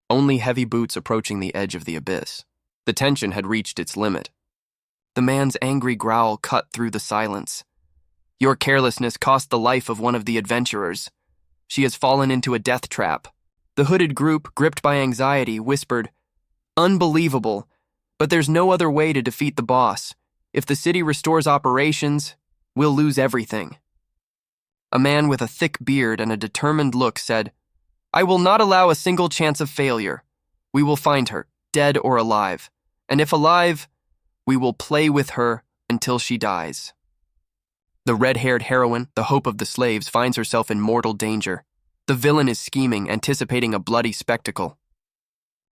Only heavy boots approaching the edge of the abyss. The tension had reached its limit. The man's angry growl cut through the silence. "Your carelessness cost the life of one of the adventurers. She has fallen into a death trap." The hooded group, gripped by anxiety, whispered, "Unbelievable, but there's no other way to defeat the boss. If the city restores operations, we'll lose everything." A man with a thick beard and a determined look said, "I will not allow a single chance of failure. We will find her, dead or alive. And if alive, we will play with her until she dies." The red-haired heroine, the hope of the slaves, finds herself in mortal danger. The villain is scheming, anticipating a bloody spectacle.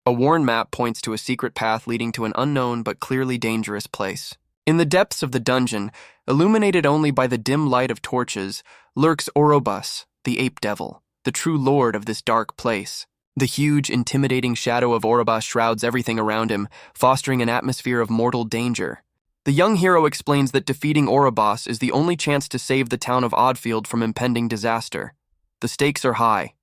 A worn map points to a secret path leading to an unknown but clearly dangerous place. In the depths of the dungeon, illuminated only by the dim light of torches, lurks Ouroboros, the ape devil, the true lord of this dark place. The huge, intimidating shadow of Ouroboros shrouds everything around him, fostering an atmosphere of mortal danger. The young hero explains that defeating Ouroboros is the only chance to save the town of Oddfield from impending disaster. The stakes are high.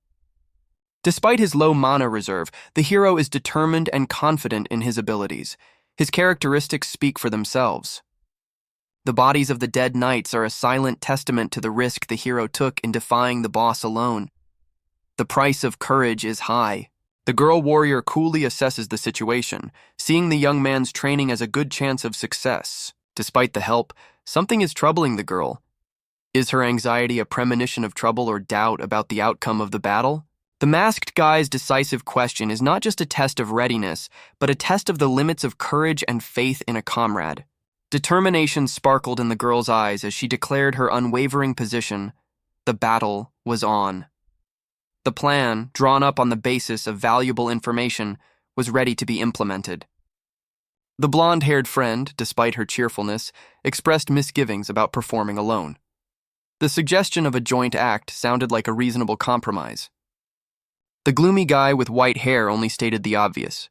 Despite his low mana reserve, the hero is determined and confident in his abilities. His characteristics speak for themselves. The bodies of the dead knights are a silent testament to the risk the hero took in defying the boss alone. The price of courage is high. The girl warrior coolly assesses the situation, seeing the young man's training as a good chance of success. Despite the help, something is troubling the girl. Is her anxiety a premonition of trouble or doubt about the outcome of the battle? The masked guy's decisive question is not just a test of readiness, but a test of the limits of courage and faith in a comrade. Determination sparkled in the girl's eyes as she declared her unwavering position. The battle was on. The plan, drawn up on the basis of valuable information, was ready to be implemented. The blonde-haired friend, despite her cheerfulness, expressed misgivings about performing alone. The suggestion of a joint act sounded like a reasonable compromise. The gloomy guy with white hair only stated the obvious.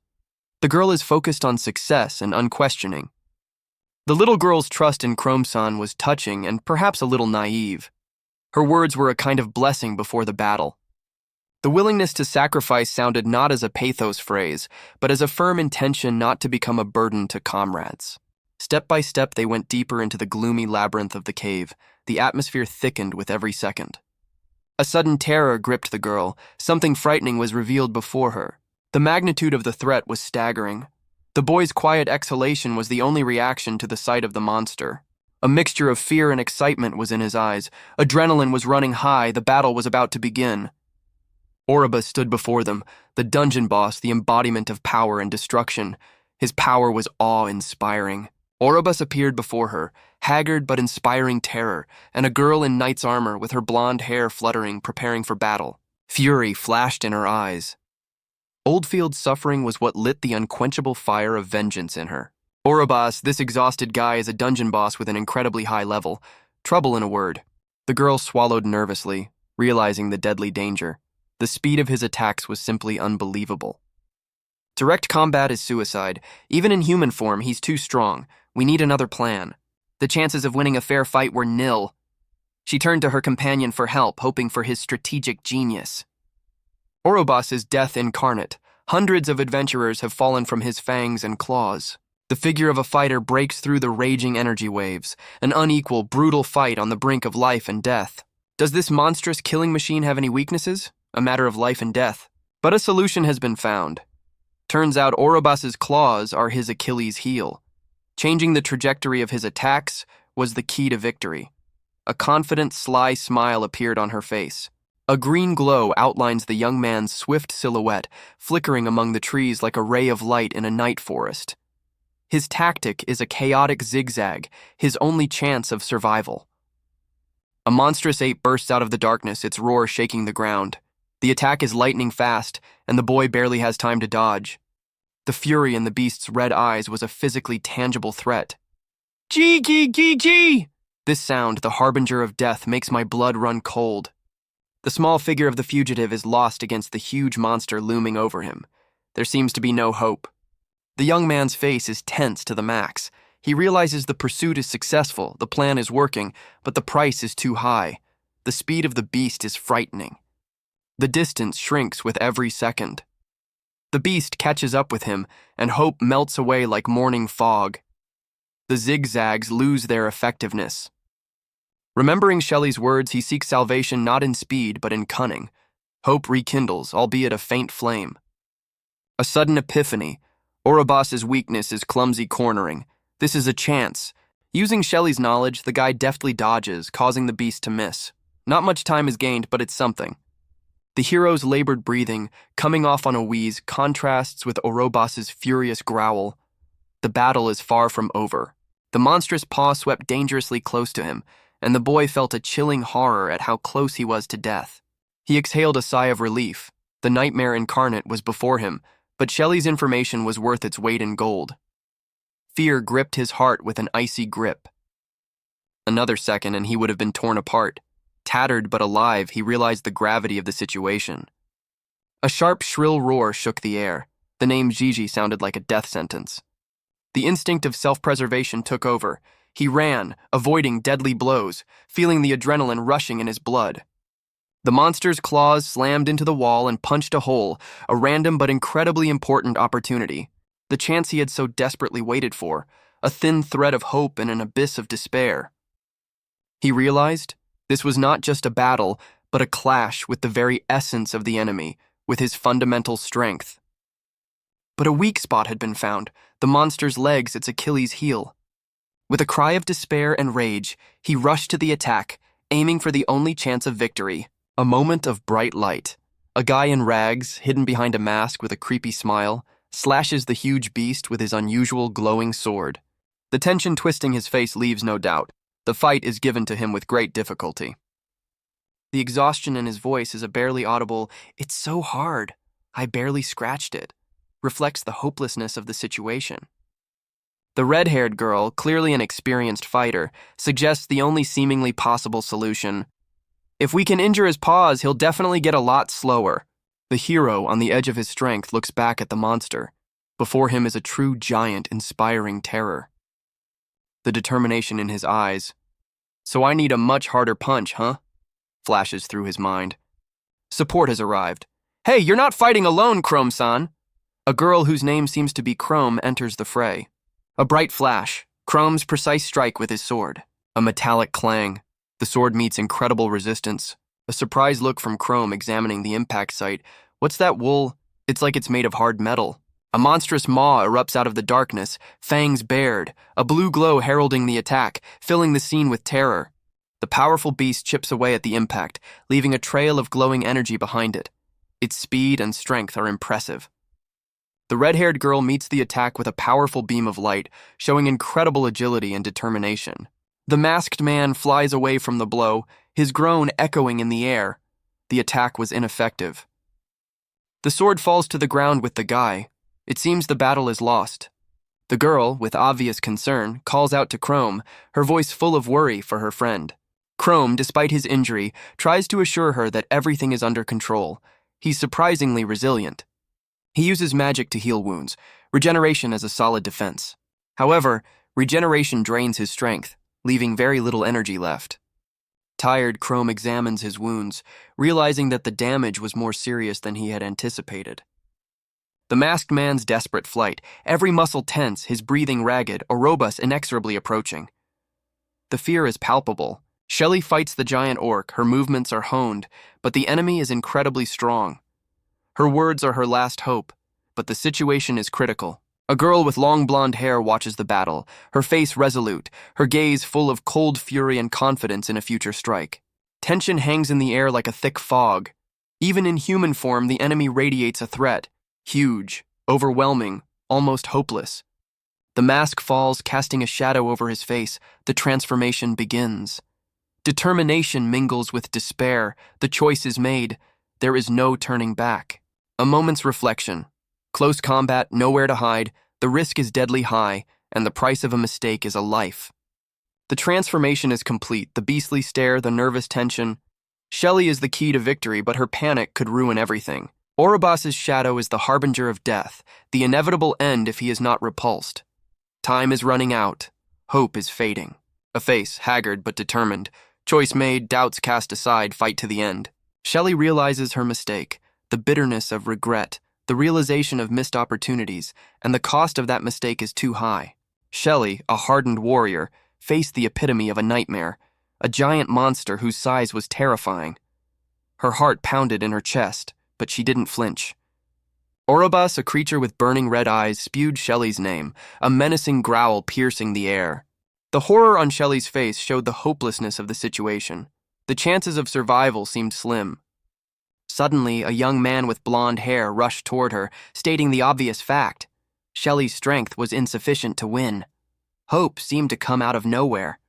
The girl is focused on success and unquestioning. The little girl's trust in Chrome-san was touching and perhaps a little naive. Her words were a kind of blessing before the battle. The willingness to sacrifice sounded not as a pathos phrase, but as a firm intention not to become a burden to comrades. Step by step, they went deeper into the gloomy labyrinth of the cave. The atmosphere thickened with every second. A sudden terror gripped the girl. Something frightening was revealed before her. The magnitude of the threat was staggering. The boy's quiet exhalation was the only reaction to the sight of the monster. A mixture of fear and excitement was in his eyes. Adrenaline was running high. The battle was about to begin. Orobas stood before them, the dungeon boss, the embodiment of power and destruction. His power was awe-inspiring. Orobas appeared before her, haggard but inspiring terror, and a girl in knight's armor with her blonde hair fluttering, preparing for battle. Fury flashed in her eyes. Oldfield's suffering was what lit the unquenchable fire of vengeance in her. Orobas, this exhausted guy, is a dungeon boss with an incredibly high level. Trouble in a word. The girl swallowed nervously, realizing the deadly danger. The speed of his attacks was simply unbelievable. Direct combat is suicide. Even in human form, he's too strong. We need another plan. The chances of winning a fair fight were nil. She turned to her companion for help, hoping for his strategic genius. Orobas is death incarnate. Hundreds of adventurers have fallen from his fangs and claws. The figure of a fighter breaks through the raging energy waves, an unequal, brutal fight on the brink of life and death. Does this monstrous killing machine have any weaknesses? A matter of life and death. But a solution has been found. Turns out Orobas's claws are his Achilles' heel. Changing the trajectory of his attacks was the key to victory. A confident, sly smile appeared on her face. A green glow outlines the young man's swift silhouette, flickering among the trees like a ray of light in a night forest. His tactic is a chaotic zigzag, his only chance of survival. A monstrous ape bursts out of the darkness, its roar shaking the ground. The attack is lightning fast, and the boy barely has time to dodge. The fury in the beast's red eyes was a physically tangible threat. Gee, gee, gee, gee! This sound, the harbinger of death, makes my blood run cold. The small figure of the fugitive is lost against the huge monster looming over him. There seems to be no hope. The young man's face is tense to the max. He realizes the pursuit is successful, the plan is working, but the price is too high. The speed of the beast is frightening. The distance shrinks with every second. The beast catches up with him, and hope melts away like morning fog. The zigzags lose their effectiveness. Remembering Shelley's words, he seeks salvation not in speed, but in cunning. Hope rekindles, albeit a faint flame. A sudden epiphany. Orobas's weakness is clumsy cornering. This is a chance. Using Shelley's knowledge, the guy deftly dodges, causing the beast to miss. Not much time is gained, but it's something. The hero's labored breathing, coming off on a wheeze, contrasts with Orobas's furious growl. The battle is far from over. The monstrous paw swept dangerously close to him, and the boy felt a chilling horror at how close he was to death. He exhaled a sigh of relief. The nightmare incarnate was before him, but Shelley's information was worth its weight in gold. Fear gripped his heart with an icy grip. Another second and he would have been torn apart. Tattered but alive, he realized the gravity of the situation. A sharp, shrill roar shook the air. The name Gigi sounded like a death sentence. The instinct of self-preservation took over. He ran, avoiding deadly blows, feeling the adrenaline rushing in his blood. The monster's claws slammed into the wall and punched a hole, a random but incredibly important opportunity. The chance he had so desperately waited for, a thin thread of hope in an abyss of despair. He realized this was not just a battle, but a clash with the very essence of the enemy, with his fundamental strength. But a weak spot had been found, the monster's legs, its Achilles' heel. With a cry of despair and rage, he rushed to the attack, aiming for the only chance of victory. A moment of bright light. A guy in rags, hidden behind a mask with a creepy smile, slashes the huge beast with his unusual glowing sword. The tension twisting his face leaves no doubt. The fight is given to him with great difficulty. The exhaustion in his voice is a barely audible, "It's so hard. I barely scratched it," reflects the hopelessness of the situation. The red-haired girl, clearly an experienced fighter, suggests the only seemingly possible solution. If we can injure his paws, he'll definitely get a lot slower. The hero, on the edge of his strength, looks back at the monster. Before him is a true giant inspiring terror. The determination in his eyes. So I need a much harder punch, huh? Flashes through his mind. Support has arrived. Hey, you're not fighting alone, Chrome-san. A girl whose name seems to be Chrome enters the fray. A bright flash, Chrome's precise strike with his sword. A metallic clang. The sword meets incredible resistance. A surprised look from Chrome examining the impact site. What's that wool? It's like it's made of hard metal. A monstrous maw erupts out of the darkness, fangs bared, a blue glow heralding the attack, filling the scene with terror. The powerful beast chips away at the impact, leaving a trail of glowing energy behind it. Its speed and strength are impressive. The red-haired girl meets the attack with a powerful beam of light, showing incredible agility and determination. The masked man flies away from the blow, his groan echoing in the air. The attack was ineffective. The sword falls to the ground with the guy. It seems the battle is lost. The girl, with obvious concern, calls out to Chrome, her voice full of worry for her friend. Chrome, despite his injury, tries to assure her that everything is under control. He's surprisingly resilient. He uses magic to heal wounds, regeneration as a solid defense. However, regeneration drains his strength, leaving very little energy left. Tired, Chrome examines his wounds, realizing that the damage was more serious than he had anticipated. The masked man's desperate flight, every muscle tense, his breathing ragged, Orobus inexorably approaching. The fear is palpable. Shelley fights the giant orc, her movements are honed, but the enemy is incredibly strong. Her words are her last hope, but the situation is critical. A girl with long blonde hair watches the battle, her face resolute, her gaze full of cold fury and confidence in a future strike. Tension hangs in the air like a thick fog. Even in human form, the enemy radiates a threat. Huge, overwhelming, almost hopeless. The mask falls, casting a shadow over his face. The transformation begins. Determination mingles with despair. The choice is made. There is no turning back. A moment's reflection. Close combat, nowhere to hide. The risk is deadly high, and the price of a mistake is a life. The transformation is complete. The beastly stare, the nervous tension. Shelley is the key to victory, but her panic could ruin everything. Orobas's shadow is the harbinger of death, the inevitable end if he is not repulsed. Time is running out. Hope is fading. A face, haggard but determined. Choice made, doubts cast aside, fight to the end. Shelley realizes her mistake, the bitterness of regret, the realization of missed opportunities, and the cost of that mistake is too high. Shelley, a hardened warrior, faced the epitome of a nightmare, a giant monster whose size was terrifying. Her heart pounded in her chest, but she didn't flinch. Orobas, a creature with burning red eyes, spewed Shelley's name, a menacing growl piercing the air. The horror on Shelley's face showed the hopelessness of the situation. The chances of survival seemed slim. Suddenly, a young man with blonde hair rushed toward her, stating the obvious fact. Shelley's strength was insufficient to win. Hope seemed to come out of nowhere.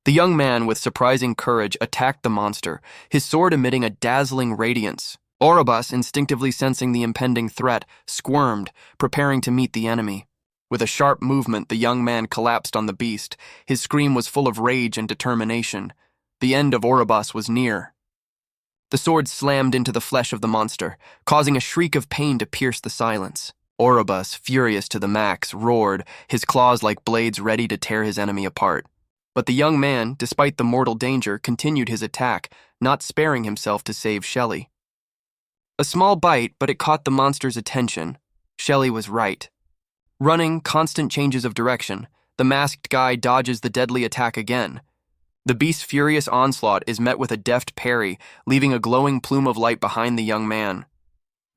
The young man, with surprising courage, attacked the monster, his sword emitting a dazzling radiance. Orobas, instinctively sensing the impending threat, squirmed, preparing to meet the enemy. With a sharp movement, the young man collapsed on the beast. His scream was full of rage and determination. The end of Orobas was near. The sword slammed into the flesh of the monster, causing a shriek of pain to pierce the silence. Orobas, furious to the max, roared, his claws like blades ready to tear his enemy apart. But the young man, despite the mortal danger, continued his attack, not sparing himself to save Shelley. A small bite, but it caught the monster's attention. Shelley was right. Running, constant changes of direction, the masked guy dodges the deadly attack again. The beast's furious onslaught is met with a deft parry, leaving a glowing plume of light behind the young man.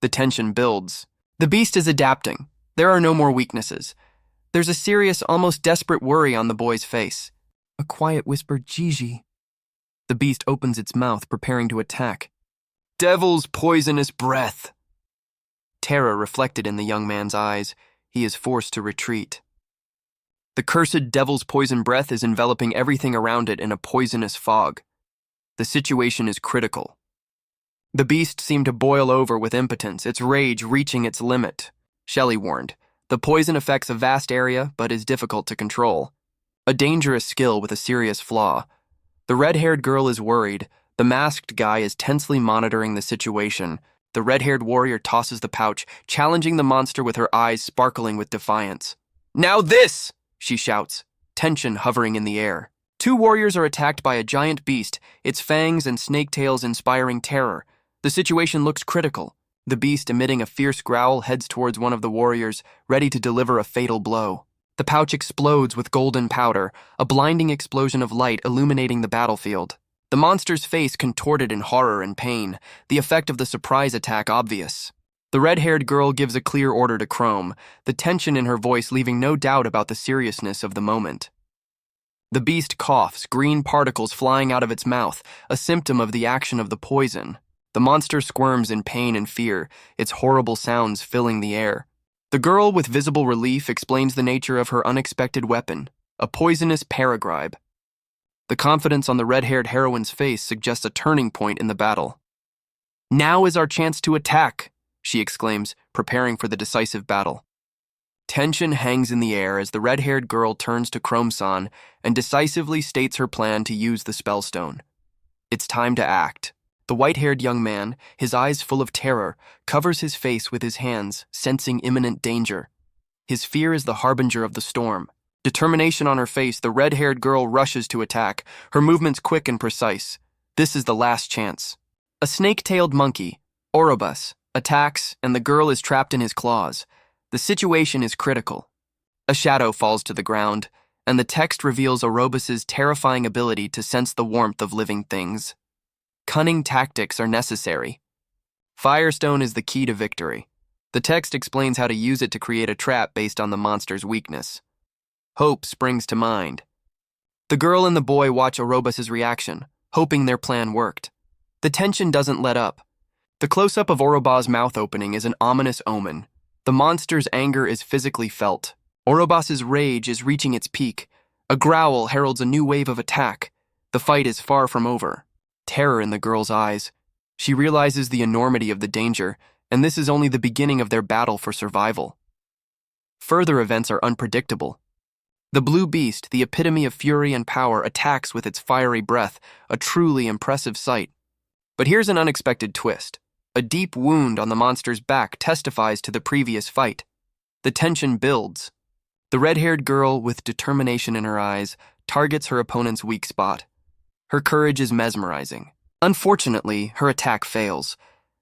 The tension builds. The beast is adapting. There are no more weaknesses. There's a serious, almost desperate worry on the boy's face. A quiet whisper, Gigi. The beast opens its mouth, preparing to attack. Devil's poisonous breath. Terror reflected in the young man's eyes. He is forced to retreat. The cursed devil's poison breath is enveloping everything around it in a poisonous fog. The situation is critical. The beast seemed to boil over with impotence, its rage reaching its limit. Shelley warned. The The poison affects a vast area but is difficult to control. A dangerous skill with a serious flaw. The red-haired girl is worried. The masked guy is tensely monitoring the situation. The red-haired warrior tosses the pouch, challenging the monster with her eyes sparkling with defiance. "Now this!" she shouts, tension hovering in the air. Two warriors are attacked by a giant beast, its fangs and snake tails inspiring terror. The situation looks critical. The beast, emitting a fierce growl, heads towards one of the warriors, ready to deliver a fatal blow. The pouch explodes with golden powder, a blinding explosion of light illuminating the battlefield. The monster's face contorted in horror and pain, the effect of the surprise attack obvious. The red-haired girl gives a clear order to Chrome, the tension in her voice leaving no doubt about the seriousness of the moment. The beast coughs, green particles flying out of its mouth, a symptom of the action of the poison. The monster squirms in pain and fear, its horrible sounds filling the air. The girl, with visible relief, explains the nature of her unexpected weapon, a poisonous paragribe. The confidence on the red-haired heroine's face suggests a turning point in the battle. "Now is our chance to attack," she exclaims, preparing for the decisive battle. Tension hangs in the air as the red-haired girl turns to Chrome-san and decisively states her plan to use the spellstone. It's time to act. The white-haired young man, his eyes full of terror, covers his face with his hands, sensing imminent danger. His fear is the harbinger of the storm. Determination on her face, the red-haired girl rushes to attack, her movements quick and precise. This is the last chance. A snake-tailed monkey, Orobus, attacks, and the girl is trapped in his claws. The situation is critical. A shadow falls to the ground, and the text reveals Orobus's terrifying ability to sense the warmth of living things. Cunning tactics are necessary. Firestone is the key to victory. The text explains how to use it to create a trap based on the monster's weakness. Hope springs to mind. The girl and the boy watch Orobus's reaction, hoping their plan worked. The tension doesn't let up. The close-up of Orobus's mouth opening is an ominous omen. The monster's anger is physically felt. Orobus's rage is reaching its peak. A growl heralds a new wave of attack. The fight is far from over. Terror in the girl's eyes. She realizes the enormity of the danger, and this is only the beginning of their battle for survival. Further events are unpredictable. The blue beast, the epitome of fury and power, attacks with its fiery breath, a truly impressive sight. But here's an unexpected twist. A deep wound on the monster's back testifies to the previous fight. The tension builds. The red-haired girl, with determination in her eyes, targets her opponent's weak spot. Her courage is mesmerizing. Unfortunately, her attack fails.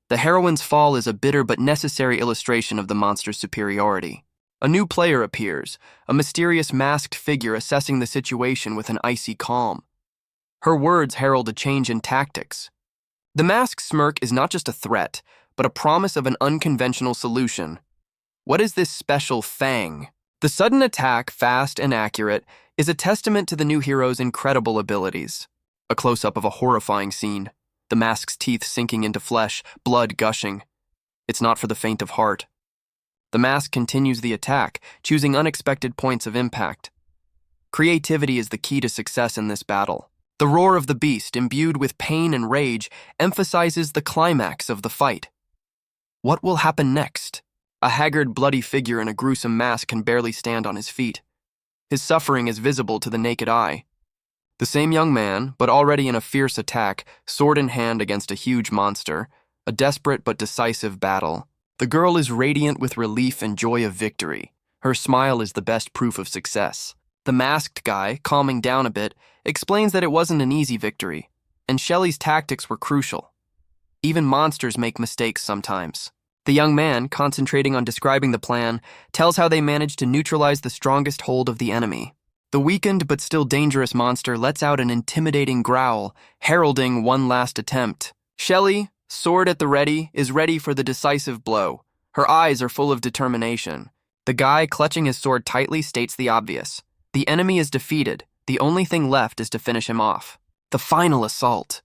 The heroine's fall is a bitter but necessary illustration of the monster's superiority. A new player appears, a mysterious masked figure assessing the situation with an icy calm. Her words herald a change in tactics. The masked smirk is not just a threat, but a promise of an unconventional solution. What is this special fang? The sudden attack, fast and accurate, is a testament to the new hero's incredible abilities. A close-up of a horrifying scene, the mask's teeth sinking into flesh, blood gushing. It's not for the faint of heart. The mask continues the attack, choosing unexpected points of impact. Creativity is the key to success in this battle. The roar of the beast, imbued with pain and rage, emphasizes the climax of the fight. What will happen next? A haggard, bloody figure in a gruesome mask can barely stand on his feet. His suffering is visible to the naked eye. The same young man, but already in a fierce attack, sword in hand against a huge monster, a desperate but decisive battle. The girl is radiant with relief and joy of victory. Her smile is the best proof of success. The masked guy, calming down a bit, explains that it wasn't an easy victory, and Shelley's tactics were crucial. Even monsters make mistakes sometimes. The young man, concentrating on describing the plan, tells how they managed to neutralize the strongest hold of the enemy. The weakened but still dangerous monster lets out an intimidating growl, heralding one last attempt. Shelley, sword at the ready, is ready for the decisive blow. Her eyes are full of determination. The guy, clutching his sword tightly, states the obvious. The enemy is defeated. The only thing left is to finish him off. The final assault.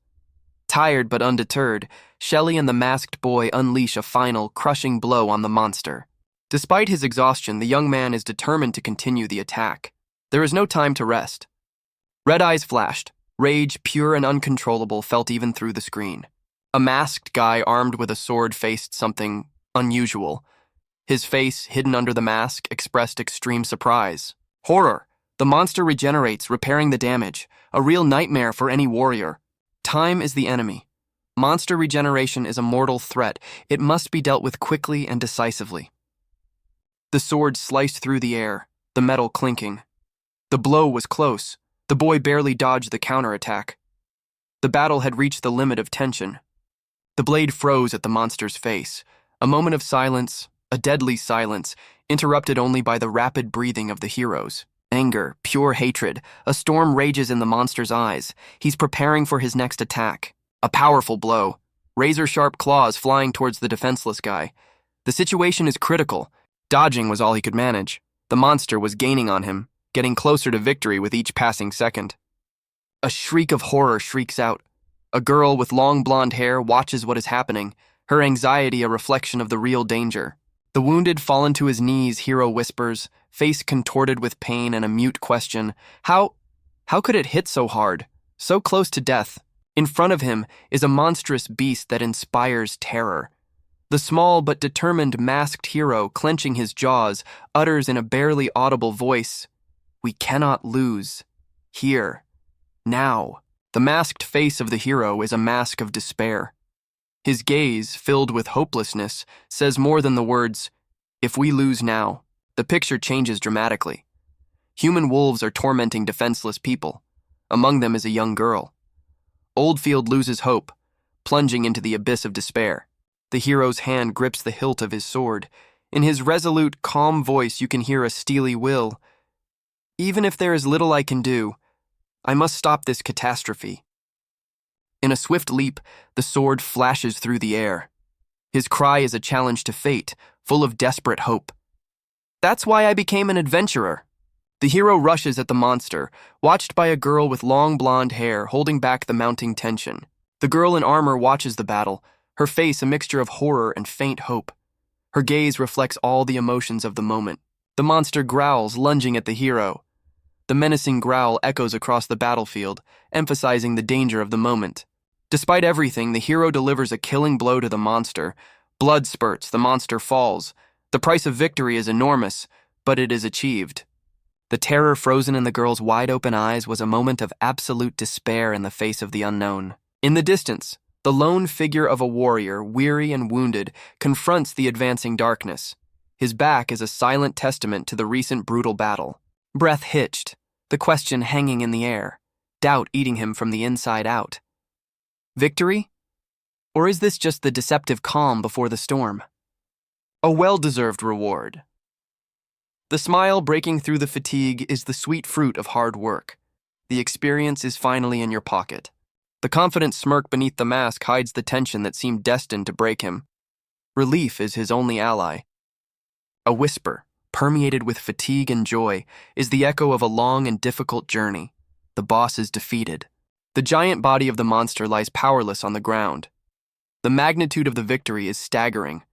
Tired but undeterred, Shelley and the masked boy unleash a final, crushing blow on the monster. Despite his exhaustion, the young man is determined to continue the attack. There is no time to rest. Red eyes flashed. Rage, pure and uncontrollable, felt even through the screen. A masked guy armed with a sword faced something unusual. His face, hidden under the mask, expressed extreme surprise. Horror! The monster regenerates, repairing the damage. A real nightmare for any warrior. Time is the enemy. Monster regeneration is a mortal threat. It must be dealt with quickly and decisively. The sword sliced through the air, the metal clinking. The blow was close. The boy barely dodged the counterattack. The battle had reached the limit of tension. The blade froze at the monster's face. A moment of silence, a deadly silence, interrupted only by the rapid breathing of the heroes. Anger, pure hatred, a storm rages in the monster's eyes. He's preparing for his next attack. A powerful blow. Razor-sharp claws flying towards the defenseless guy. The situation is critical. Dodging was all he could manage. The monster was gaining on him, getting closer to victory with each passing second. A shriek of horror shrieks out. A girl with long blonde hair watches what is happening, her anxiety a reflection of the real danger. The wounded fallen to his knees, hero whispers, face contorted with pain and a mute question. How could it hit so hard? So close to death. In front of him is a monstrous beast that inspires terror. The small but determined masked hero, clenching his jaws, utters in a barely audible voice, "We cannot lose. Here. Now." The masked face of the hero is a mask of despair. His gaze, filled with hopelessness, says more than the words, "If we lose now." The picture changes dramatically. Human wolves are tormenting defenseless people. Among them is a young girl. Oldfield loses hope, plunging into the abyss of despair. The hero's hand grips the hilt of his sword. In his resolute, calm voice you can hear a steely will. "Even if there is little I can do, I must stop this catastrophe." In a swift leap, the sword flashes through the air. His cry is a challenge to fate, full of desperate hope. "That's why I became an adventurer." The hero rushes at the monster, watched by a girl with long blonde hair holding back the mounting tension. The girl in armor watches the battle, her face a mixture of horror and faint hope. Her gaze reflects all the emotions of the moment. The monster growls, lunging at the hero. The menacing growl echoes across the battlefield, emphasizing the danger of the moment. Despite everything, the hero delivers a killing blow to the monster. Blood spurts, the monster falls. The price of victory is enormous, but it is achieved. The terror frozen in the girl's wide-open eyes was a moment of absolute despair in the face of the unknown. In the distance, the lone figure of a warrior, weary and wounded, confronts the advancing darkness. His back is a silent testament to the recent brutal battle. Breath hitched, the question hanging in the air, doubt eating him from the inside out. Victory? Or is this just the deceptive calm before the storm? A well-deserved reward. The smile breaking through the fatigue is the sweet fruit of hard work. The experience is finally in your pocket. The confident smirk beneath the mask hides the tension that seemed destined to break him. Relief is his only ally. A whisper, permeated with fatigue and joy, is the echo of a long and difficult journey. The boss is defeated. The giant body of the monster lies powerless on the ground. The magnitude of the victory is staggering.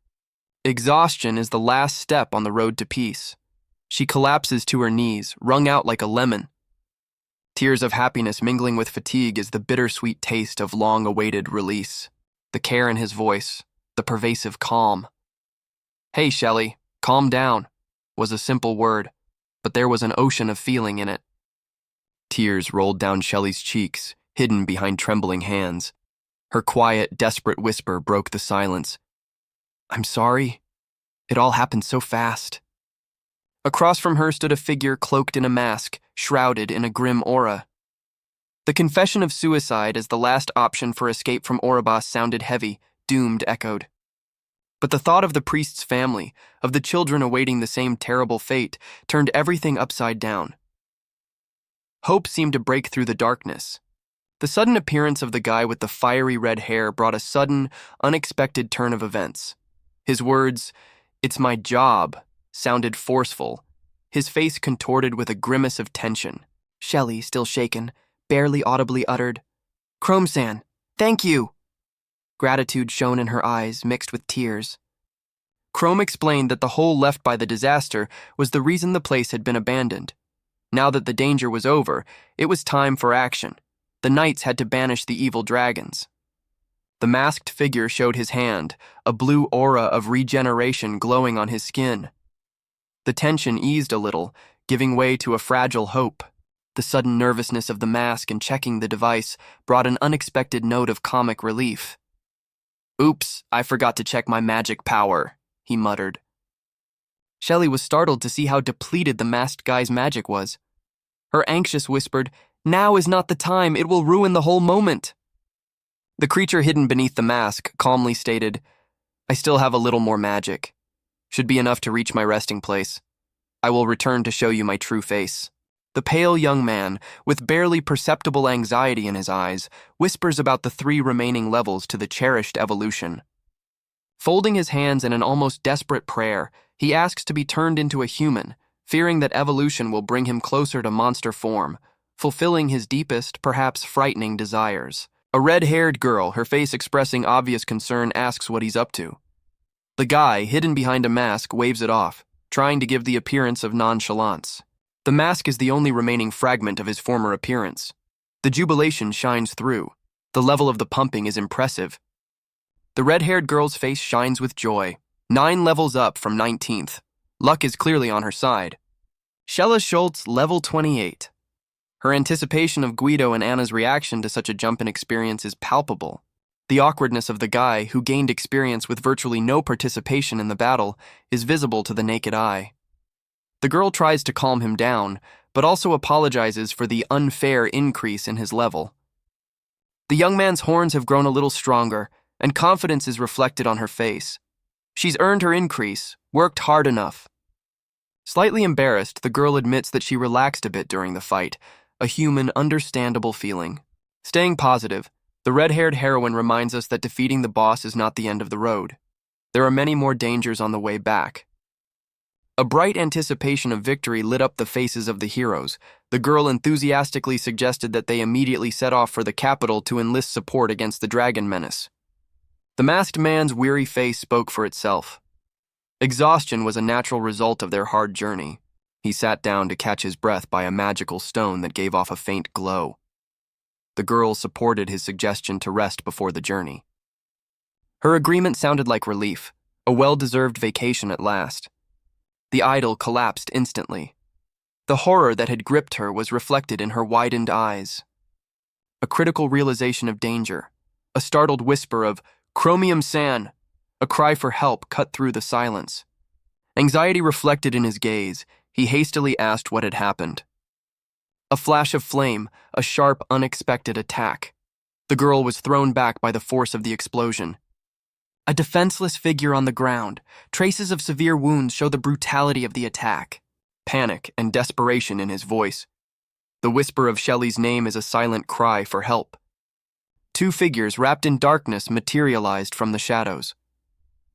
Exhaustion is the last step on the road to peace. She collapses to her knees, wrung out like a lemon. Tears of happiness mingling with fatigue is the bittersweet taste of long-awaited release. The care in his voice, the pervasive calm. "Hey, Shelley, calm down," was a simple word, but there was an ocean of feeling in it. Tears rolled down Shelley's cheeks, hidden behind trembling hands. Her quiet, desperate whisper broke the silence. "I'm sorry. It all happened so fast." Across from her stood a figure cloaked in a mask, shrouded in a grim aura. The confession of suicide as the last option for escape from Oribas sounded heavy, doomed echoed. But the thought of the priest's family, of the children awaiting the same terrible fate, turned everything upside down. Hope seemed to break through the darkness. The sudden appearance of the guy with the fiery red hair brought a sudden, unexpected turn of events. His words, "It's my job," sounded forceful, his face contorted with a grimace of tension. Shelley, still shaken, barely audibly uttered, "Chrome-san, thank you!" Gratitude shone in her eyes, mixed with tears. Chrome explained that the hole left by the disaster was the reason the place had been abandoned. Now that the danger was over, it was time for action. The knights had to banish the evil dragons. The masked figure showed his hand, a blue aura of regeneration glowing on his skin. The tension eased a little, giving way to a fragile hope. The sudden nervousness of the mask in checking the device brought an unexpected note of comic relief. "Oops, I forgot to check my magic power," he muttered. Shelley was startled to see how depleted the masked guy's magic was. Her anxious whispered, "Now is not the time, it will ruin the whole moment." The creature hidden beneath the mask calmly stated, "I still have a little more magic. Should be enough to reach my resting place. I will return to show you my true face." The pale young man, with barely perceptible anxiety in his eyes, whispers about the 3 remaining levels to the cherished evolution. Folding his hands in an almost desperate prayer, he asks to be turned into a human, fearing that evolution will bring him closer to monster form, fulfilling his deepest, perhaps frightening desires. A red-haired girl, her face expressing obvious concern, asks what he's up to. The guy, hidden behind a mask, waves it off, trying to give the appearance of nonchalance. The mask is the only remaining fragment of his former appearance. The jubilation shines through. The level of the pumping is impressive. The red-haired girl's face shines with joy. 9 levels up from 19th. Luck is clearly on her side. Shella Schultz, level 28. Her anticipation of Guido and Anna's reaction to such a jump in experience is palpable. The awkwardness of the guy, who gained experience with virtually no participation in the battle, is visible to the naked eye. The girl tries to calm him down, but also apologizes for the unfair increase in his level. The young man's horns have grown a little stronger, and confidence is reflected on her face. She's earned her increase, worked hard enough. Slightly embarrassed, the girl admits that she relaxed a bit during the fight, a human, understandable feeling. Staying positive, the red-haired heroine reminds us that defeating the boss is not the end of the road. There are many more dangers on the way back. A bright anticipation of victory lit up the faces of the heroes. The girl enthusiastically suggested that they immediately set off for the capital to enlist support against the dragon menace. The masked man's weary face spoke for itself. Exhaustion was a natural result of their hard journey. He sat down to catch his breath by a magical stone that gave off a faint glow. The girl supported his suggestion to rest before the journey. Her agreement sounded like relief, a well-deserved vacation at last. The idol collapsed instantly. The horror that had gripped her was reflected in her widened eyes. A critical realization of danger, a startled whisper of "Chromium San!" A cry for help cut through the silence. Anxiety reflected in his gaze. He hastily asked what had happened. A flash of flame, a sharp, unexpected attack. The girl was thrown back by the force of the explosion. A defenseless figure on the ground. Traces of severe wounds show the brutality of the attack. Panic and desperation in his voice. The whisper of Shelley's name is a silent cry for help. 2 figures wrapped in darkness materialized from the shadows.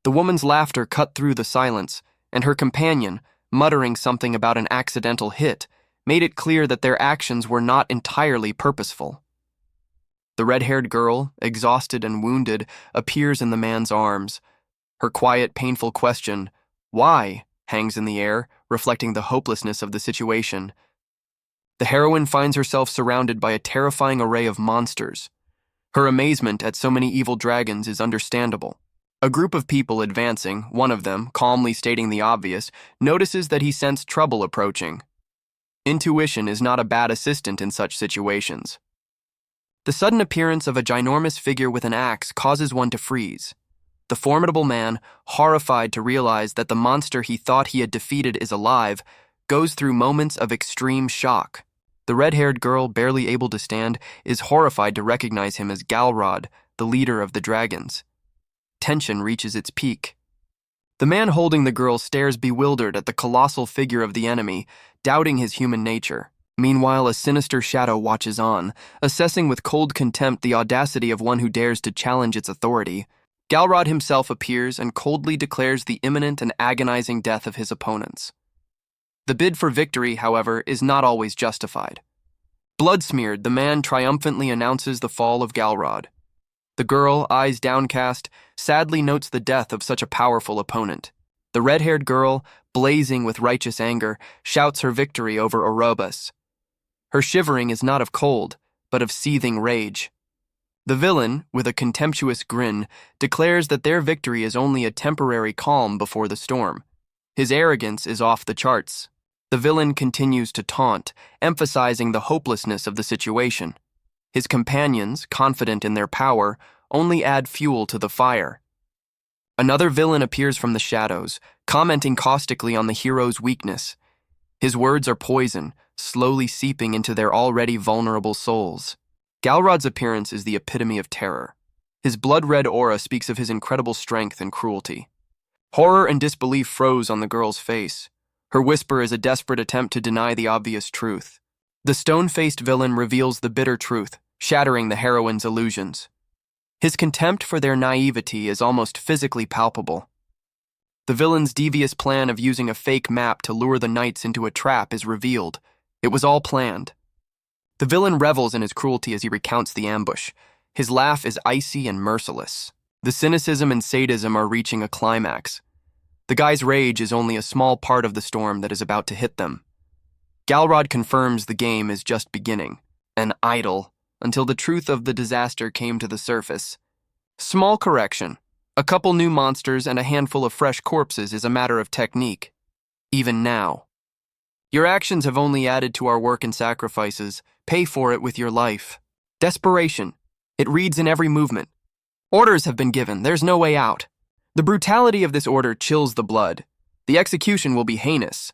The woman's laughter cut through the silence, and her companion, muttering something about an accidental hit, made it clear that their actions were not entirely purposeful. The red-haired girl, exhausted and wounded, appears in the man's arms. Her quiet, painful question, "Why?" hangs in the air, reflecting the hopelessness of the situation. The heroine finds herself surrounded by a terrifying array of monsters. Her amazement at so many evil dragons is understandable. A group of people advancing, one of them, calmly stating the obvious, notices that he sensed trouble approaching. Intuition is not a bad assistant in such situations. The sudden appearance of a ginormous figure with an axe causes one to freeze. The formidable man, horrified to realize that the monster he thought he had defeated is alive, goes through moments of extreme shock. The red-haired girl, barely able to stand, is horrified to recognize him as Galrod, the leader of the dragons. Tension reaches its peak. The man holding the girl stares bewildered at the colossal figure of the enemy, doubting his human nature. Meanwhile, a sinister shadow watches on, assessing with cold contempt the audacity of one who dares to challenge its authority. Galrod himself appears and coldly declares the imminent and agonizing death of his opponents. The bid for victory, however, is not always justified. Blood-smeared, the man triumphantly announces the fall of Galrod. The girl, eyes downcast, sadly notes the death of such a powerful opponent. The red-haired girl, blazing with righteous anger, shouts her victory over Orobus. Her shivering is not of cold, but of seething rage. The villain, with a contemptuous grin, declares that their victory is only a temporary calm before the storm. His arrogance is off the charts. The villain continues to taunt, emphasizing the hopelessness of the situation. His companions, confident in their power, only add fuel to the fire. Another villain appears from the shadows, commenting caustically on the hero's weakness. His words are poison, slowly seeping into their already vulnerable souls. Galrod's appearance is the epitome of terror. His blood-red aura speaks of his incredible strength and cruelty. Horror and disbelief froze on the girl's face. Her whisper is a desperate attempt to deny the obvious truth. The stone-faced villain reveals the bitter truth, shattering the heroine's illusions. His contempt for their naivety is almost physically palpable. The villain's devious plan of using a fake map to lure the knights into a trap is revealed. It was all planned. The villain revels in his cruelty as he recounts the ambush. His laugh is icy and merciless. The cynicism and sadism are reaching a climax. The guy's rage is only a small part of the storm that is about to hit them. Galrod confirms the game is just beginning, an idle, until the truth of the disaster came to the surface. Small correction. A couple new monsters and a handful of fresh corpses is a matter of technique. Even now. Your actions have only added to our work and sacrifices. Pay for it with your life. Desperation. It reads in every movement. Orders have been given. There's no way out. The brutality of this order chills the blood. The execution will be heinous.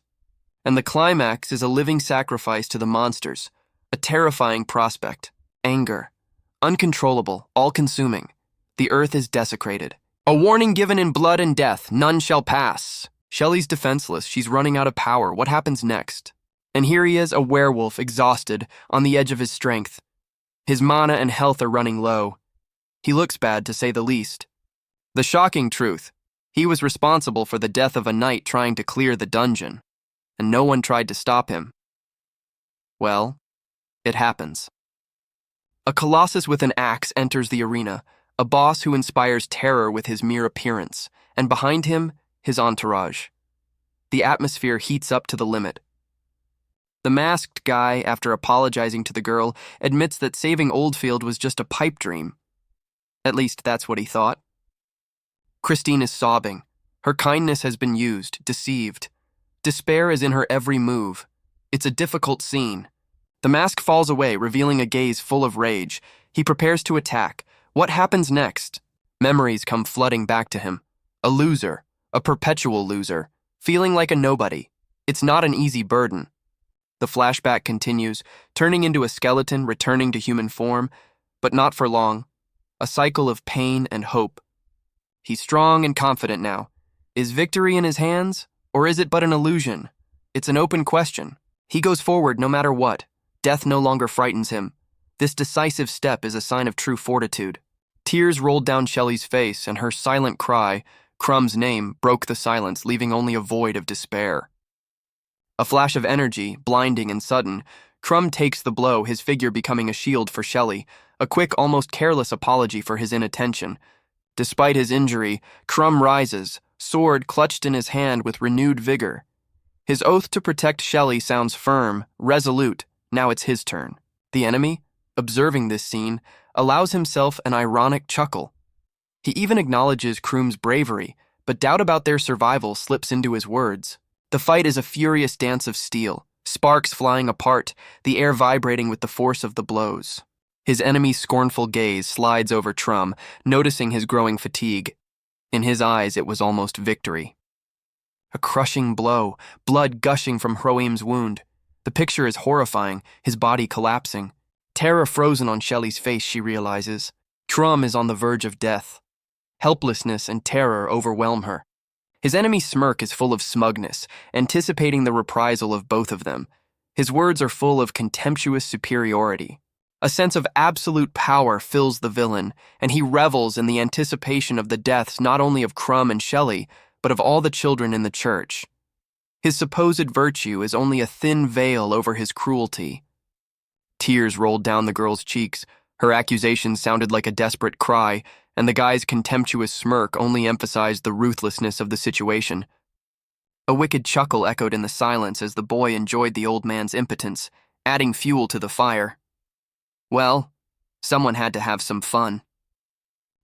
And the climax is a living sacrifice to the monsters. A terrifying prospect. Anger. Uncontrollable, all-consuming. The earth is desecrated. A warning given in blood and death. None shall pass. Shelley's defenseless. She's running out of power. What happens next? And here he is, a werewolf, exhausted, on the edge of his strength. His mana and health are running low. He looks bad, to say the least. The shocking truth, he was responsible for the death of a knight trying to clear the dungeon, and no one tried to stop him. Well, it happens. A colossus with an axe enters the arena, a boss who inspires terror with his mere appearance, and behind him, his entourage. The atmosphere heats up to the limit. The masked guy, after apologizing to the girl, admits that saving Oldfield was just a pipe dream. At least that's what he thought. Christine is sobbing. Her kindness has been used, deceived. Despair is in her every move. It's a difficult scene. The mask falls away, revealing a gaze full of rage. He prepares to attack. What happens next? Memories come flooding back to him. A loser, a perpetual loser, feeling like a nobody. It's not an easy burden. The flashback continues, turning into a skeleton, returning to human form, but not for long. A cycle of pain and hope. He's strong and confident now. Is victory in his hands, or is it but an illusion? It's an open question. He goes forward no matter what. Death no longer frightens him. This decisive step is a sign of true fortitude. Tears rolled down Shelley's face, and her silent cry, Crumb's name, broke the silence, leaving only a void of despair. A flash of energy, blinding and sudden, Crumb takes the blow, his figure becoming a shield for Shelley, a quick, almost careless apology for his inattention. Despite his injury, Crumb rises, sword clutched in his hand with renewed vigor. His oath to protect Shelley sounds firm, resolute. Now it's his turn. The enemy, observing this scene, allows himself an ironic chuckle. He even acknowledges Crumb's bravery, but doubt about their survival slips into his words. The fight is a furious dance of steel, sparks flying apart, the air vibrating with the force of the blows. His enemy's scornful gaze slides over Trum, noticing his growing fatigue. In his eyes, it was almost victory. A crushing blow, blood gushing from Hroim's wound. The picture is horrifying, his body collapsing. Terror frozen on Shelley's face, she realizes. Trum is on the verge of death. Helplessness and terror overwhelm her. His enemy's smirk is full of smugness, anticipating the reprisal of both of them. His words are full of contemptuous superiority. A sense of absolute power fills the villain, and he revels in the anticipation of the deaths not only of Crumb and Shelley, but of all the children in the church. His supposed virtue is only a thin veil over his cruelty. Tears rolled down the girl's cheeks. Her accusations sounded like a desperate cry, and the guy's contemptuous smirk only emphasized the ruthlessness of the situation. A wicked chuckle echoed in the silence as the boy enjoyed the old man's impotence, adding fuel to the fire. Well, Someone had to have some fun.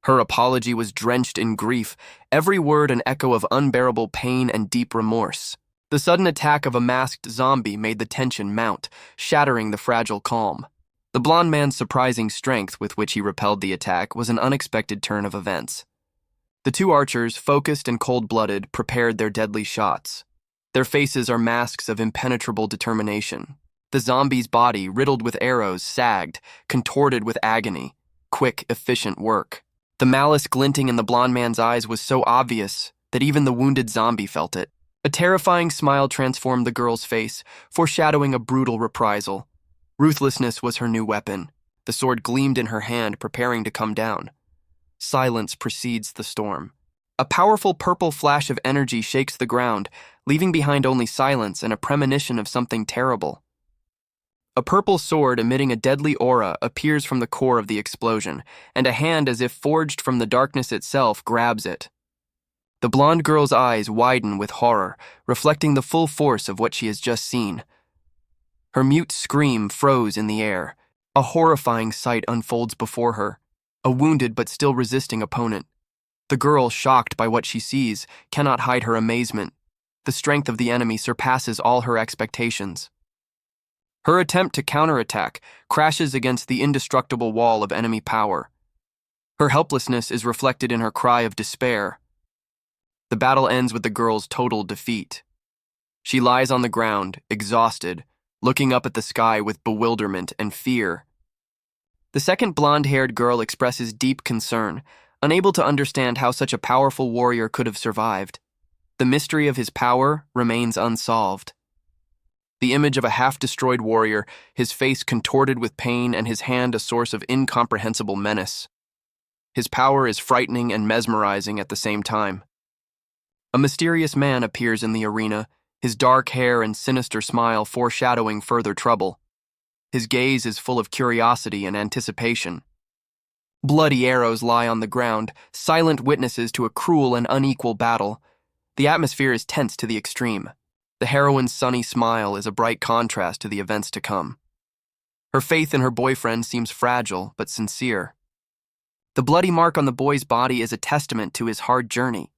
Her apology was drenched in grief, every word an echo of unbearable pain and deep remorse. The sudden attack of a masked zombie made the tension mount, shattering the fragile calm. The blond man's surprising strength with which he repelled the attack was an unexpected turn of events. The two archers, focused and cold-blooded, prepared their deadly shots. Their faces are masks of impenetrable determination. The zombie's body, riddled with arrows, sagged, contorted with agony. Quick, efficient work. The malice glinting in the blond man's eyes was so obvious that even the wounded zombie felt it. A terrifying smile transformed the girl's face, foreshadowing a brutal reprisal. Ruthlessness was her new weapon. The sword gleamed in her hand, preparing to come down. Silence precedes the storm. A powerful purple flash of energy shakes the ground, leaving behind only silence and a premonition of something terrible. A purple sword emitting a deadly aura appears from the core of the explosion, and a hand as if forged from the darkness itself grabs it. The blonde girl's eyes widen with horror, reflecting the full force of what she has just seen. Her mute scream froze in the air. A horrifying sight unfolds before her, a wounded but still resisting opponent. The girl, shocked by what she sees, cannot hide her amazement. The strength of the enemy surpasses all her expectations. Her attempt to counterattack crashes against the indestructible wall of enemy power. Her helplessness is reflected in her cry of despair. The battle ends with the girl's total defeat. She lies on the ground, exhausted, looking up at the sky with bewilderment and fear. The second blonde-haired girl expresses deep concern, unable to understand how such a powerful warrior could have survived. The mystery of his power remains unsolved. The image of a half-destroyed warrior, his face contorted with pain and his hand a source of incomprehensible menace. His power is frightening and mesmerizing at the same time. A mysterious man appears in the arena, his dark hair and sinister smile foreshadowing further trouble. His gaze is full of curiosity and anticipation. Bloody arrows lie on the ground, silent witnesses to a cruel and unequal battle. The atmosphere is tense to the extreme. The heroine's sunny smile is a bright contrast to the events to come. Her faith in her boyfriend seems fragile but sincere. The bloody mark on the boy's body is a testament to his hard journey.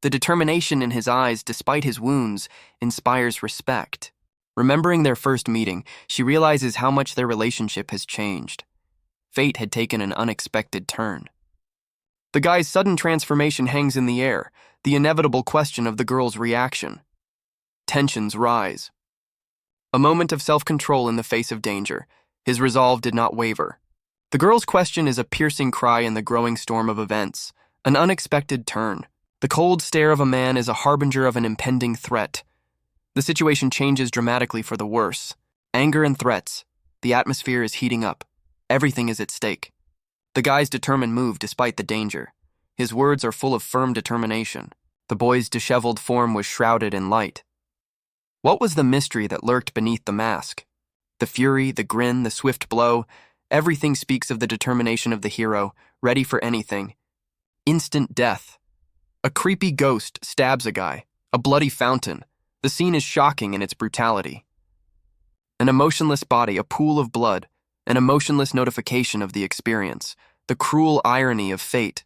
The determination in his eyes, despite his wounds, inspires respect. Remembering their first meeting, she realizes how much their relationship has changed. Fate had taken an unexpected turn. The guy's sudden transformation hangs in the air, the inevitable question of the girl's reaction. Tensions rise. A moment of self-control in the face of danger. His resolve did not waver. The girl's question is a piercing cry in the growing storm of events, an unexpected turn. The cold stare of a man is a harbinger of an impending threat. The situation changes dramatically for the worse. Anger and threats. The atmosphere is heating up. Everything is at stake. The guy's determined move despite the danger. His words are full of firm determination. The boy's disheveled form was shrouded in light. What was the mystery that lurked beneath the mask? The fury, the grin, the swift blow, everything speaks of the determination of the hero, ready for anything. Instant death. A creepy ghost stabs a guy, a bloody fountain. The scene is shocking in its brutality. An emotionless body, a pool of blood, an emotionless notification of the experience, the cruel irony of fate.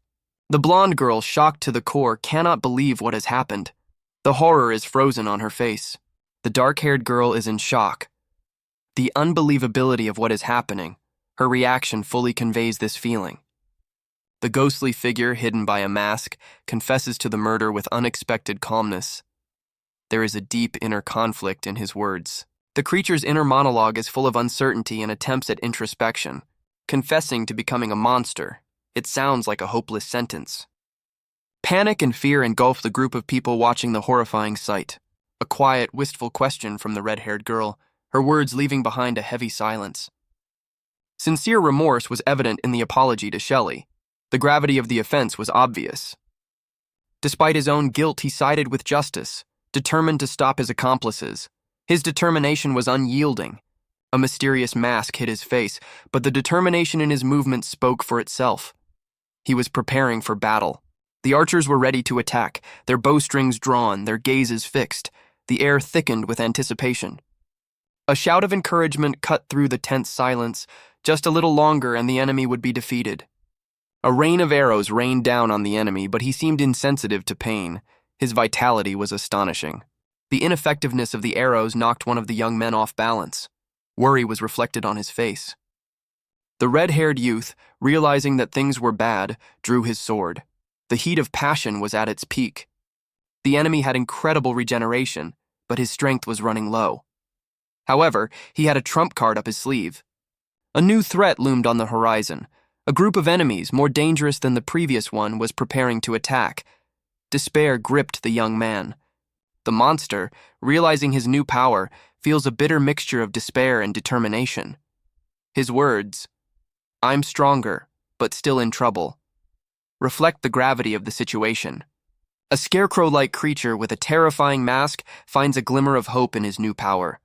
The blonde girl, shocked to the core, cannot believe what has happened. The horror is frozen on her face. The dark-haired girl is in shock. The unbelievability of what is happening, her reaction fully conveys this feeling. The ghostly figure, hidden by a mask, confesses to the murder with unexpected calmness. There is a deep inner conflict in his words. The creature's inner monologue is full of uncertainty and attempts at introspection. Confessing to becoming a monster, it sounds like a hopeless sentence. Panic and fear engulf the group of people watching the horrifying sight. A quiet, wistful question from the red-haired girl, her words leaving behind a heavy silence. Sincere remorse was evident in the apology to Shelley. The gravity of the offense was obvious. Despite his own guilt, he sided with justice, determined to stop his accomplices. His determination was unyielding. A mysterious mask hid his face, but the determination in his movements spoke for itself. He was preparing for battle. The archers were ready to attack, their bowstrings drawn, their gazes fixed. The air thickened with anticipation. A shout of encouragement cut through the tense silence. Just a little longer and the enemy would be defeated. A rain of arrows rained down on the enemy, but he seemed insensitive to pain. His vitality was astonishing. The ineffectiveness of the arrows knocked one of the young men off balance. Worry was reflected on his face. The red-haired youth, realizing that things were bad, drew his sword. The heat of passion was at its peak. The enemy had incredible regeneration, but his strength was running low. However, he had a trump card up his sleeve. A new threat loomed on the horizon. A group of enemies, more dangerous than the previous one, was preparing to attack. Despair gripped the young man. The monster, realizing his new power, feels a bitter mixture of despair and determination. His words, "I'm stronger, but still in trouble," reflect the gravity of the situation. A scarecrow-like creature with a terrifying mask finds a glimmer of hope in his new power.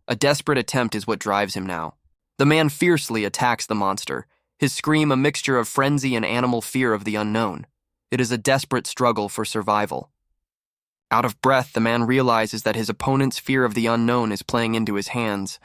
A desperate attempt is what drives him now. The man fiercely attacks the monster, his scream a mixture of frenzy and animal fear of the unknown. It is a desperate struggle for survival. Out of breath, the man realizes that his opponent's fear of the unknown is playing into his hands.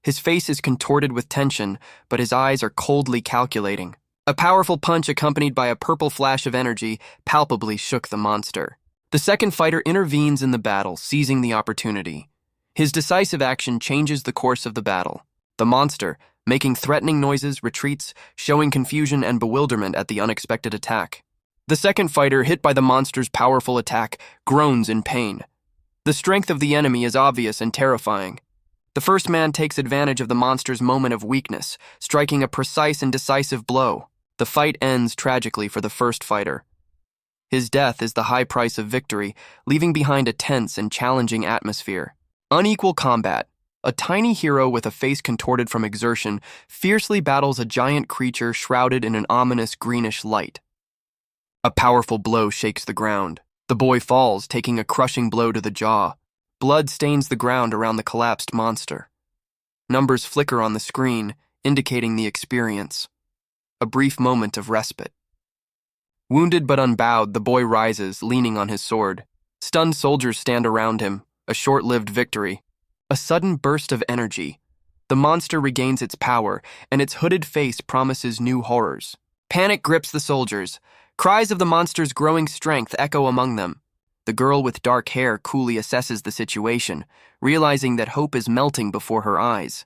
His face is contorted with tension, but his eyes are coldly calculating. A powerful punch accompanied by a purple flash of energy palpably shook the monster. The second fighter intervenes in the battle, seizing the opportunity. His decisive action changes the course of the battle. The monster, making threatening noises, retreats, showing confusion and bewilderment at the unexpected attack. The second fighter, hit by the monster's powerful attack, groans in pain. The strength of the enemy is obvious and terrifying. The first man takes advantage of the monster's moment of weakness, striking a precise and decisive blow. The fight ends tragically for the first fighter. His death is the high price of victory, leaving behind a tense and challenging atmosphere. Unequal combat. A tiny hero with a face contorted from exertion fiercely battles a giant creature shrouded in an ominous greenish light. A powerful blow shakes the ground. The boy falls, taking a crushing blow to the jaw. Blood stains the ground around the collapsed monster. Numbers flicker on the screen, indicating the experience. A brief moment of respite. Wounded but unbowed, the boy rises, leaning on his sword. Stunned soldiers stand around him, a short-lived victory. A sudden burst of energy. The monster regains its power, and its hooded face promises new horrors. Panic grips the soldiers. Cries of the monster's growing strength echo among them. The girl with dark hair coolly assesses the situation, realizing that hope is melting before her eyes.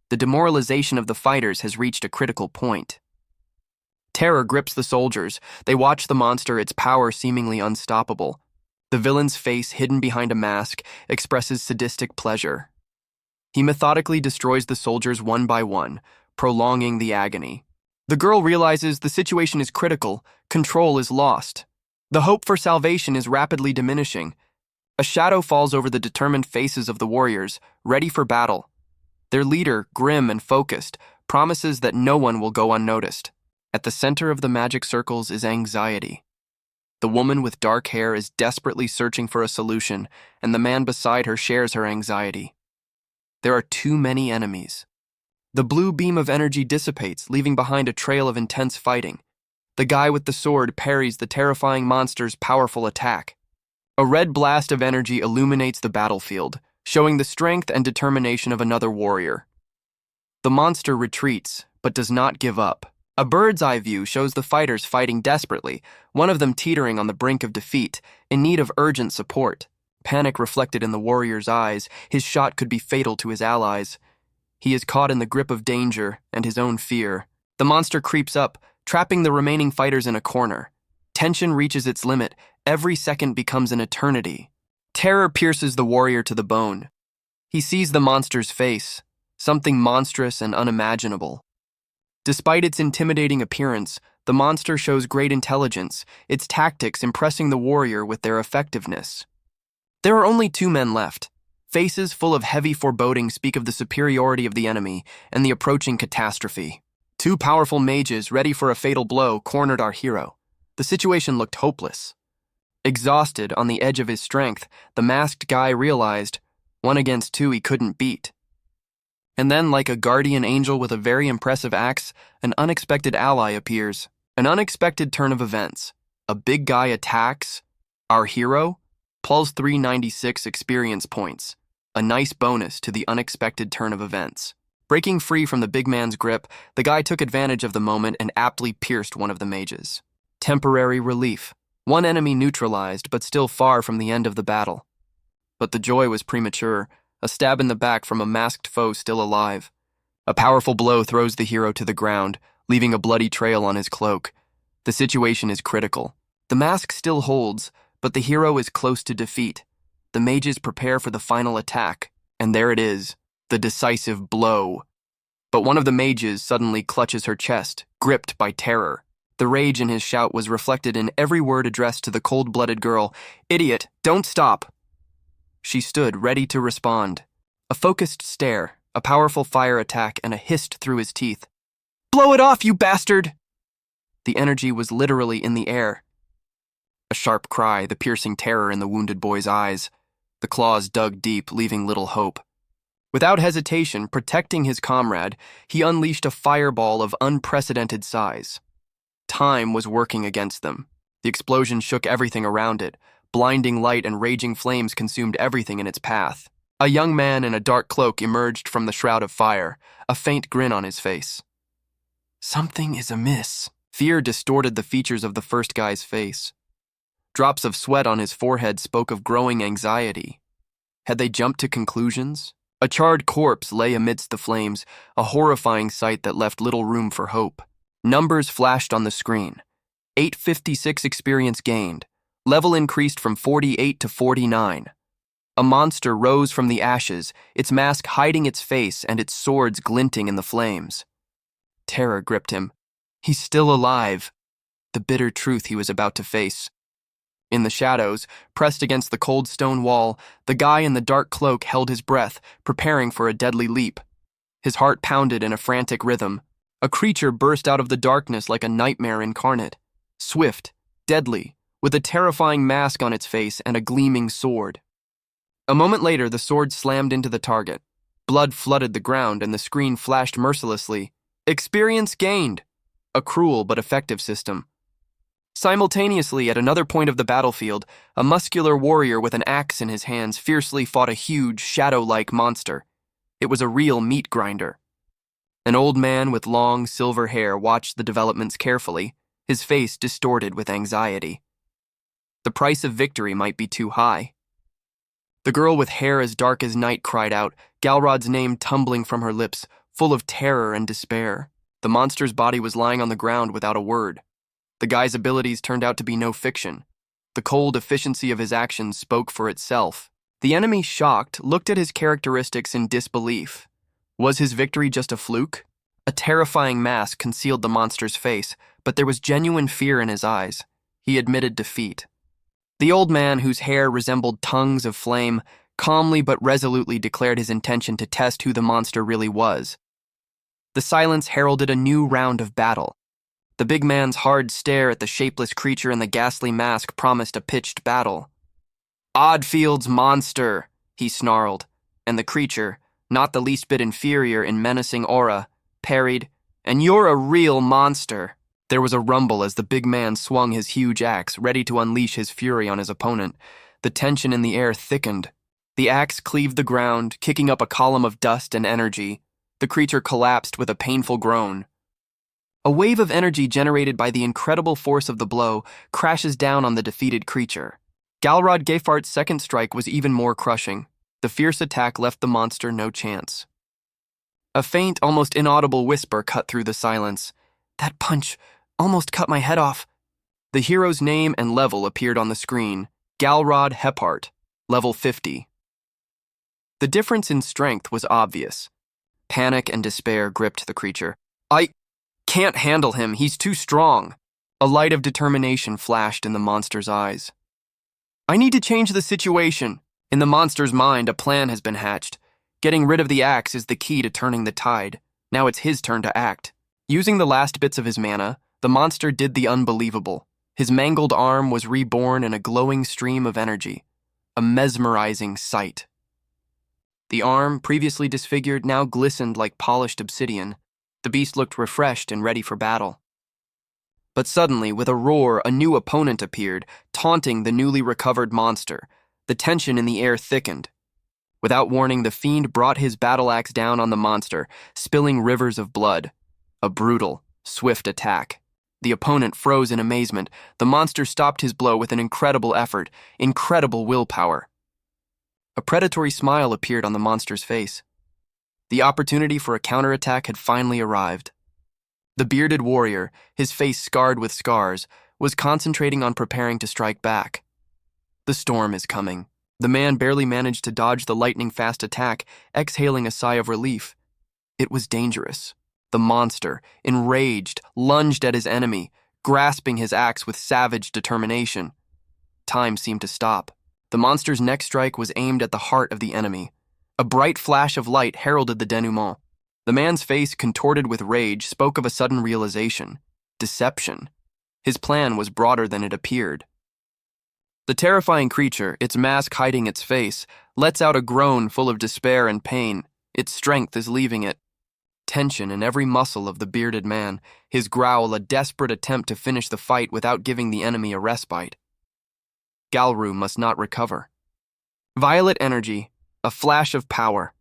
The demoralization of the fighters has reached a critical point. Terror grips the soldiers. They watch the monster, its power seemingly unstoppable. The villain's face, hidden behind a mask, expresses sadistic pleasure. He methodically destroys the soldiers one by one, prolonging the agony. The girl realizes the situation is critical, control is lost. The hope for salvation is rapidly diminishing. A shadow falls over the determined faces of the warriors, ready for battle. Their leader, grim and focused, promises that no one will go unnoticed. At the center of the magic circles is anxiety. The woman with dark hair is desperately searching for a solution, and the man beside her shares her anxiety. There are too many enemies. The blue beam of energy dissipates, leaving behind a trail of intense fighting. The guy with the sword parries the terrifying monster's powerful attack. A red blast of energy illuminates the battlefield, showing the strength and determination of another warrior. The monster retreats, but does not give up. A bird's-eye view shows the fighters fighting desperately, one of them teetering on the brink of defeat, in need of urgent support. Panic reflected in the warrior's eyes. His shot could be fatal to his allies. He is caught in the grip of danger and his own fear. The monster creeps up, trapping the remaining fighters in a corner. Tension reaches its limit. Every second becomes an eternity. Terror pierces the warrior to the bone. He sees the monster's face, something monstrous and unimaginable. Despite its intimidating appearance, the monster shows great intelligence, its tactics impressing the warrior with their effectiveness. There are only 2 men left. Faces full of heavy foreboding speak of the superiority of the enemy and the approaching catastrophe. 2 powerful mages, ready for a fatal blow, cornered our hero. The situation looked hopeless. Exhausted, on the edge of his strength, the masked guy realized 1 against 2 he couldn't beat. And then, like a guardian angel with a very impressive axe, an unexpected ally appears. An unexpected turn of events. A big guy attacks our hero, pulls 396 experience points. A nice bonus to the unexpected turn of events. Breaking free from the big man's grip, the guy took advantage of the moment and aptly pierced one of the mages. Temporary relief. One enemy neutralized, but still far from the end of the battle. But the joy was premature, a stab in the back from a masked foe still alive. A powerful blow throws the hero to the ground, leaving a bloody trail on his cloak. The situation is critical. The mask still holds, but the hero is close to defeat. The mages prepare for the final attack, and there it is, the decisive blow. But one of the mages suddenly clutches her chest, gripped by terror. The rage in his shout was reflected in every word addressed to the cold-blooded girl. "Idiot, don't stop!" She stood, ready to respond. A focused stare, a powerful fire attack, and a hiss through his teeth. "Blow it off, you bastard!" The energy was literally in the air. A sharp cry, the piercing terror in the wounded boy's eyes. The claws dug deep, leaving little hope. Without hesitation, protecting his comrade, he unleashed a fireball of unprecedented size. Time was working against them. The explosion shook everything around it. Blinding light and raging flames consumed everything in its path. A young man in a dark cloak emerged from the shroud of fire, a faint grin on his face. Something is amiss. Fear distorted the features of the first guy's face. Drops of sweat on his forehead spoke of growing anxiety. Had they jumped to conclusions? A charred corpse lay amidst the flames, a horrifying sight that left little room for hope. Numbers flashed on the screen. 856 experience gained. Level increased from 48 to 49. A monster rose from the ashes, its mask hiding its face and its swords glinting in the flames. Terror gripped him. He's still alive. The bitter truth he was about to face. In the shadows, pressed against the cold stone wall, the guy in the dark cloak held his breath, preparing for a deadly leap. His heart pounded in a frantic rhythm. A creature burst out of the darkness like a nightmare incarnate. Swift, deadly, with a terrifying mask on its face and a gleaming sword. A moment later, the sword slammed into the target. Blood flooded the ground and the screen flashed mercilessly. Experience gained. A cruel but effective system. Simultaneously, at another point of the battlefield, a muscular warrior with an axe in his hands fiercely fought a huge, shadow-like monster. It was a real meat grinder. An old man with long, silver hair watched the developments carefully, his face distorted with anxiety. The price of victory might be too high. The girl with hair as dark as night cried out, Galrod's name tumbling from her lips, full of terror and despair. The monster's body was lying on the ground without a word. The guy's abilities turned out to be no fiction. The cold efficiency of his actions spoke for itself. The enemy, shocked, looked at his characteristics in disbelief. Was his victory just a fluke? A terrifying mask concealed the monster's face, but there was genuine fear in his eyes. He admitted defeat. The old man, whose hair resembled tongues of flame, calmly but resolutely declared his intention to test who the monster really was. The silence heralded a new round of battle. The big man's hard stare at the shapeless creature in the ghastly mask promised a pitched battle. "Oddfield's monster," he snarled, and the creature, not the least bit inferior in menacing aura, parried, "And you're a real monster." There was a rumble as the big man swung his huge axe, ready to unleash his fury on his opponent. The tension in the air thickened. The axe cleaved the ground, kicking up a column of dust and energy. The creature collapsed with a painful groan. A wave of energy generated by the incredible force of the blow crashes down on the defeated creature. Galrod Gayfart's second strike was even more crushing. The fierce attack left the monster no chance. A faint, almost inaudible whisper cut through the silence. "That punch almost cut my head off." The hero's name and level appeared on the screen. Galrod Gayfart, level 50. The difference in strength was obvious. Panic and despair gripped the creature. "I can't handle him, he's too strong." A light of determination flashed in the monster's eyes. "I need to change the situation." In the monster's mind, a plan has been hatched. Getting rid of the axe is the key to turning the tide. Now it's his turn to act. Using the last bits of his mana, the monster did the unbelievable. His mangled arm was reborn in a glowing stream of energy. A mesmerizing sight. The arm, previously disfigured, now glistened like polished obsidian. The beast looked refreshed and ready for battle. But suddenly, with a roar, a new opponent appeared, taunting the newly recovered monster. The tension in the air thickened. Without warning, the fiend brought his battle axe down on the monster, spilling rivers of blood. A brutal, swift attack. The opponent froze in amazement. The monster stopped his blow with an incredible effort, incredible willpower. A predatory smile appeared on the monster's face. The opportunity for a counterattack had finally arrived. The bearded warrior, his face scarred with scars, was concentrating on preparing to strike back. The storm is coming. The man barely managed to dodge the lightning-fast attack, exhaling a sigh of relief. It was dangerous. The monster, enraged, lunged at his enemy, grasping his axe with savage determination. Time seemed to stop. The monster's next strike was aimed at the heart of the enemy. A bright flash of light heralded the denouement. The man's face, contorted with rage, spoke of a sudden realization. Deception. His plan was broader than it appeared. The terrifying creature, its mask hiding its face, lets out a groan full of despair and pain. Its strength is leaving it. Tension in every muscle of the bearded man, his growl a desperate attempt to finish the fight without giving the enemy a respite. Galru must not recover. Violet energy, a flash of power.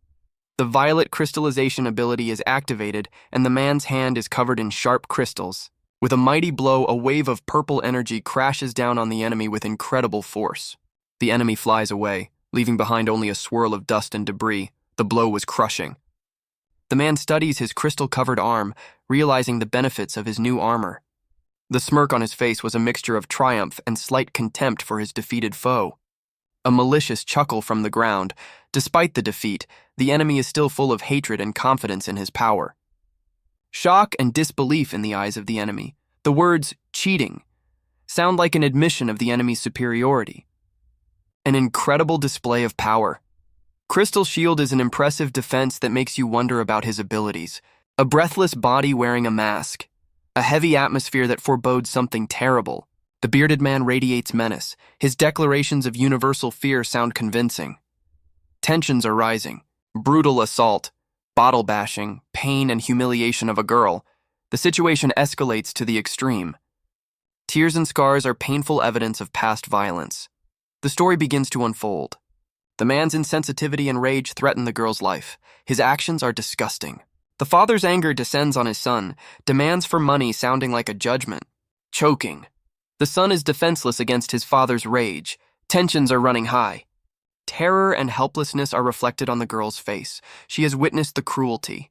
The violet crystallization ability is activated, and the man's hand is covered in sharp crystals. With a mighty blow, a wave of purple energy crashes down on the enemy with incredible force. The enemy flies away, leaving behind only a swirl of dust and debris. The blow was crushing. The man studies his crystal-covered arm, realizing the benefits of his new armor. The smirk on his face was a mixture of triumph and slight contempt for his defeated foe. A malicious chuckle from the ground. Despite the defeat, the enemy is still full of hatred and confidence in his power. Shock and disbelief in the eyes of the enemy. The words, cheating, sound like an admission of the enemy's superiority. An incredible display of power. Crystal Shield is an impressive defense that makes you wonder about his abilities. A breathless body wearing a mask. A heavy atmosphere that forebodes something terrible. The bearded man radiates menace. His declarations of universal fear sound convincing. Tensions are rising. Brutal assault. Bottle bashing, pain and humiliation of a girl. The situation escalates to the extreme. Tears and scars are painful evidence of past violence. The story begins to unfold. The man's insensitivity and rage threaten the girl's life. His actions are disgusting. The father's anger descends on his son, demands for money sounding like a judgment. Choking. The son is defenseless against his father's rage. Tensions are running high. Terror and helplessness are reflected on the girl's face. She has witnessed the cruelty.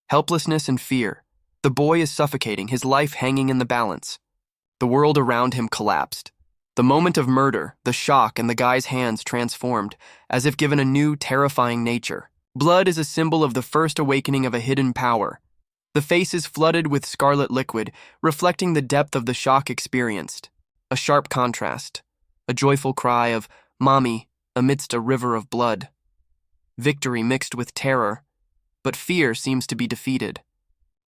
Helplessness and fear. The boy is suffocating, his life hanging in the balance. The world around him collapsed. The moment of murder, the shock, and the guy's hands transformed, as if given a new, terrifying nature. Blood is a symbol of the first awakening of a hidden power. The face is flooded with scarlet liquid, reflecting the depth of the shock experienced. A sharp contrast. A joyful cry of, "Mommy," amidst a river of blood. Victory mixed with terror, but fear seems to be defeated.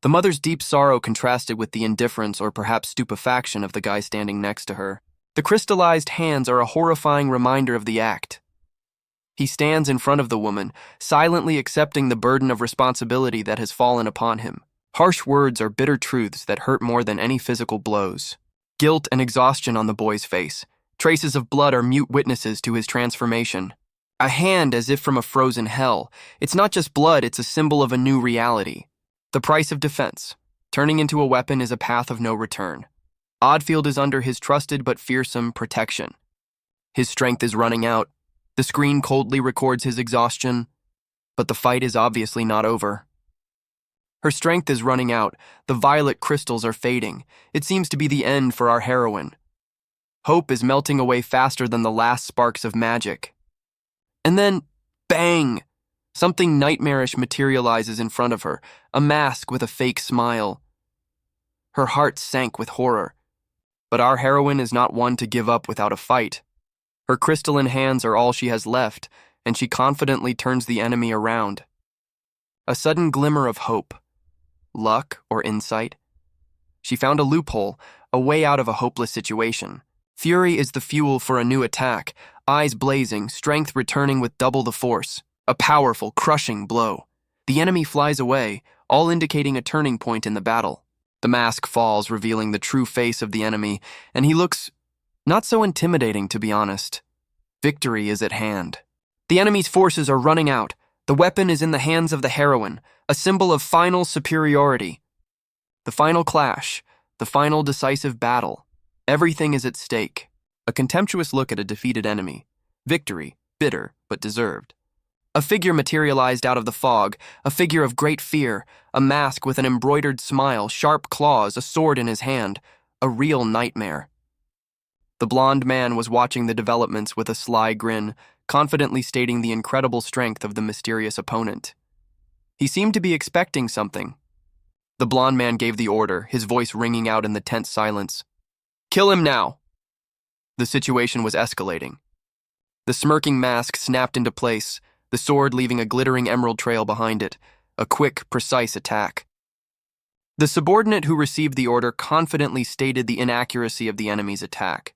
The mother's deep sorrow contrasted with the indifference or perhaps stupefaction of the guy standing next to her. The crystallized hands are a horrifying reminder of the act. He stands in front of the woman, silently accepting the burden of responsibility that has fallen upon him. Harsh words are bitter truths that hurt more than any physical blows. Guilt and exhaustion on the boy's face. Traces of blood are mute witnesses to his transformation. A hand as if from a frozen hell. It's not just blood, it's a symbol of a new reality. The price of defense. Turning into a weapon is a path of no return. Oddfield is under his trusted but fearsome protection. His strength is running out. The screen coldly records his exhaustion, but the fight is obviously not over. Her strength is running out. The violet crystals are fading. It seems to be the end for our heroine. Hope is melting away faster than the last sparks of magic. And then, bang! Something nightmarish materializes in front of her, a mask with a fake smile. Her heart sank with horror. But our heroine is not one to give up without a fight. Her crystalline hands are all she has left, and she confidently turns the enemy around. A sudden glimmer of hope. Luck or insight. She found a loophole, a way out of a hopeless situation. Fury is the fuel for a new attack, eyes blazing, strength returning with double the force. A powerful, crushing blow. The enemy flies away, all indicating a turning point in the battle. The mask falls, revealing the true face of the enemy, and he looks not so intimidating, to be honest. Victory is at hand. The enemy's forces are running out. The weapon is in the hands of the heroine, a symbol of final superiority. The final clash, the final decisive battle. Everything is at stake. A contemptuous look at a defeated enemy. Victory, bitter but deserved. A figure materialized out of the fog, a figure of great fear, a mask with an embroidered smile, sharp claws, a sword in his hand, a real nightmare. The blond man was watching the developments with a sly grin, confidently stating the incredible strength of the mysterious opponent. He seemed to be expecting something. The blond man gave the order, his voice ringing out in the tense silence. "Kill him now!" The situation was escalating. The smirking mask snapped into place, the sword leaving a glittering emerald trail behind it, a quick, precise attack. The subordinate who received the order confidently stated the inaccuracy of the enemy's attack.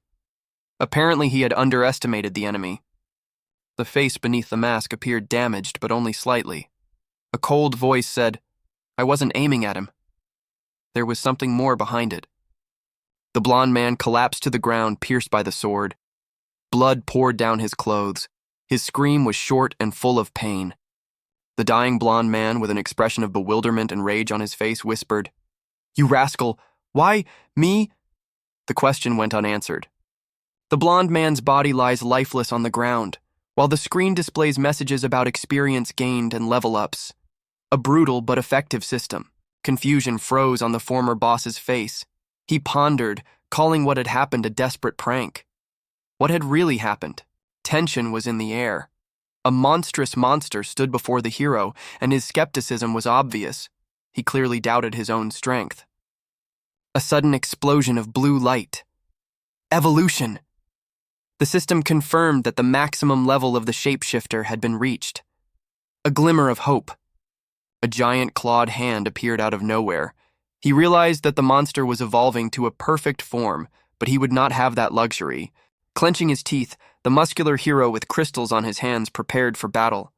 Apparently he had underestimated the enemy. The face beneath the mask appeared damaged, but only slightly. A cold voice said, "I wasn't aiming at him." There was something more behind it. The blond man collapsed to the ground, pierced by the sword. Blood poured down his clothes. His scream was short and full of pain. The dying blond man, with an expression of bewilderment and rage on his face, whispered, "You rascal! Why, me?" The question went unanswered. The blond man's body lies lifeless on the ground, while the screen displays messages about experience gained and level-ups. A brutal but effective system. Confusion froze on the former boss's face. He pondered, calling what had happened a desperate prank. What had really happened? Tension was in the air. A monstrous monster stood before the hero, and his skepticism was obvious. He clearly doubted his own strength. A sudden explosion of blue light. Evolution! The system confirmed that the maximum level of the shapeshifter had been reached. A glimmer of hope. A giant clawed hand appeared out of nowhere. He realized that the monster was evolving to a perfect form, but he would not have that luxury. Clenching his teeth, the muscular hero with crystals on his hands prepared for battle.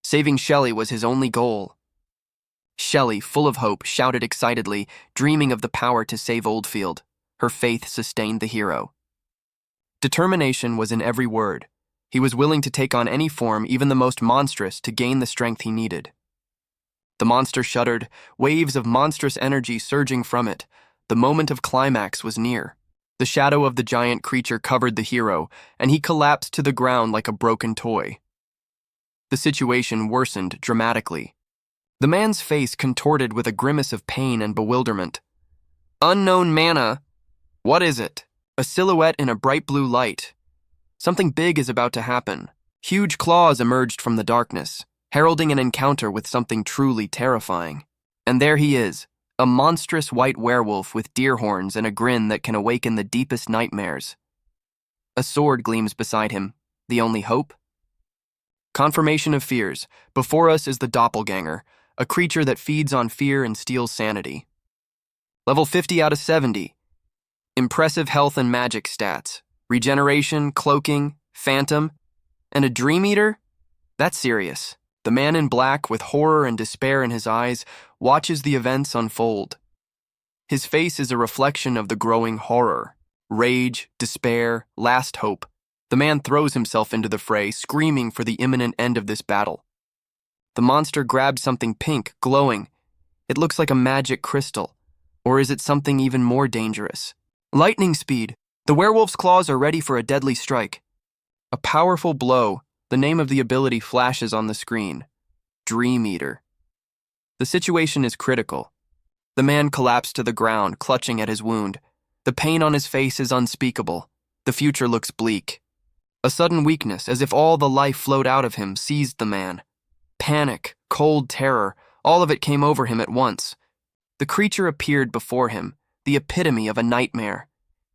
Saving Shelley was his only goal. Shelley, full of hope, shouted excitedly, dreaming of the power to save Oldfield. Her faith sustained the hero. Determination was in every word. He was willing to take on any form, even the most monstrous, to gain the strength he needed. The monster shuddered, waves of monstrous energy surging from it. The moment of climax was near. The shadow of the giant creature covered the hero, and he collapsed to the ground like a broken toy. The situation worsened dramatically. The man's face contorted with a grimace of pain and bewilderment. "Unknown mana? What is it?" A silhouette in a bright blue light. Something big is about to happen. Huge claws emerged from the darkness, heralding an encounter with something truly terrifying. And there he is, a monstrous white werewolf with deer horns and a grin that can awaken the deepest nightmares. A sword gleams beside him, the only hope? Confirmation of fears. Before us is the doppelganger, a creature that feeds on fear and steals sanity. Level 50 out of 70. Impressive health and magic stats. Regeneration, cloaking, phantom, and a dream eater? That's serious. The man in black, with horror and despair in his eyes, watches the events unfold. His face is a reflection of the growing horror. Rage, despair, last hope. The man throws himself into the fray, screaming for the imminent end of this battle. The monster grabs something pink, glowing. It looks like a magic crystal. Or is it something even more dangerous? Lightning speed. The werewolf's claws are ready for a deadly strike. A powerful blow. The name of the ability flashes on the screen. Dream Eater. The situation is critical. The man collapsed to the ground, clutching at his wound. The pain on his face is unspeakable. The future looks bleak. A sudden weakness, as if all the life flowed out of him, seized the man. Panic, cold terror, all of it came over him at once. The creature appeared before him, the epitome of a nightmare.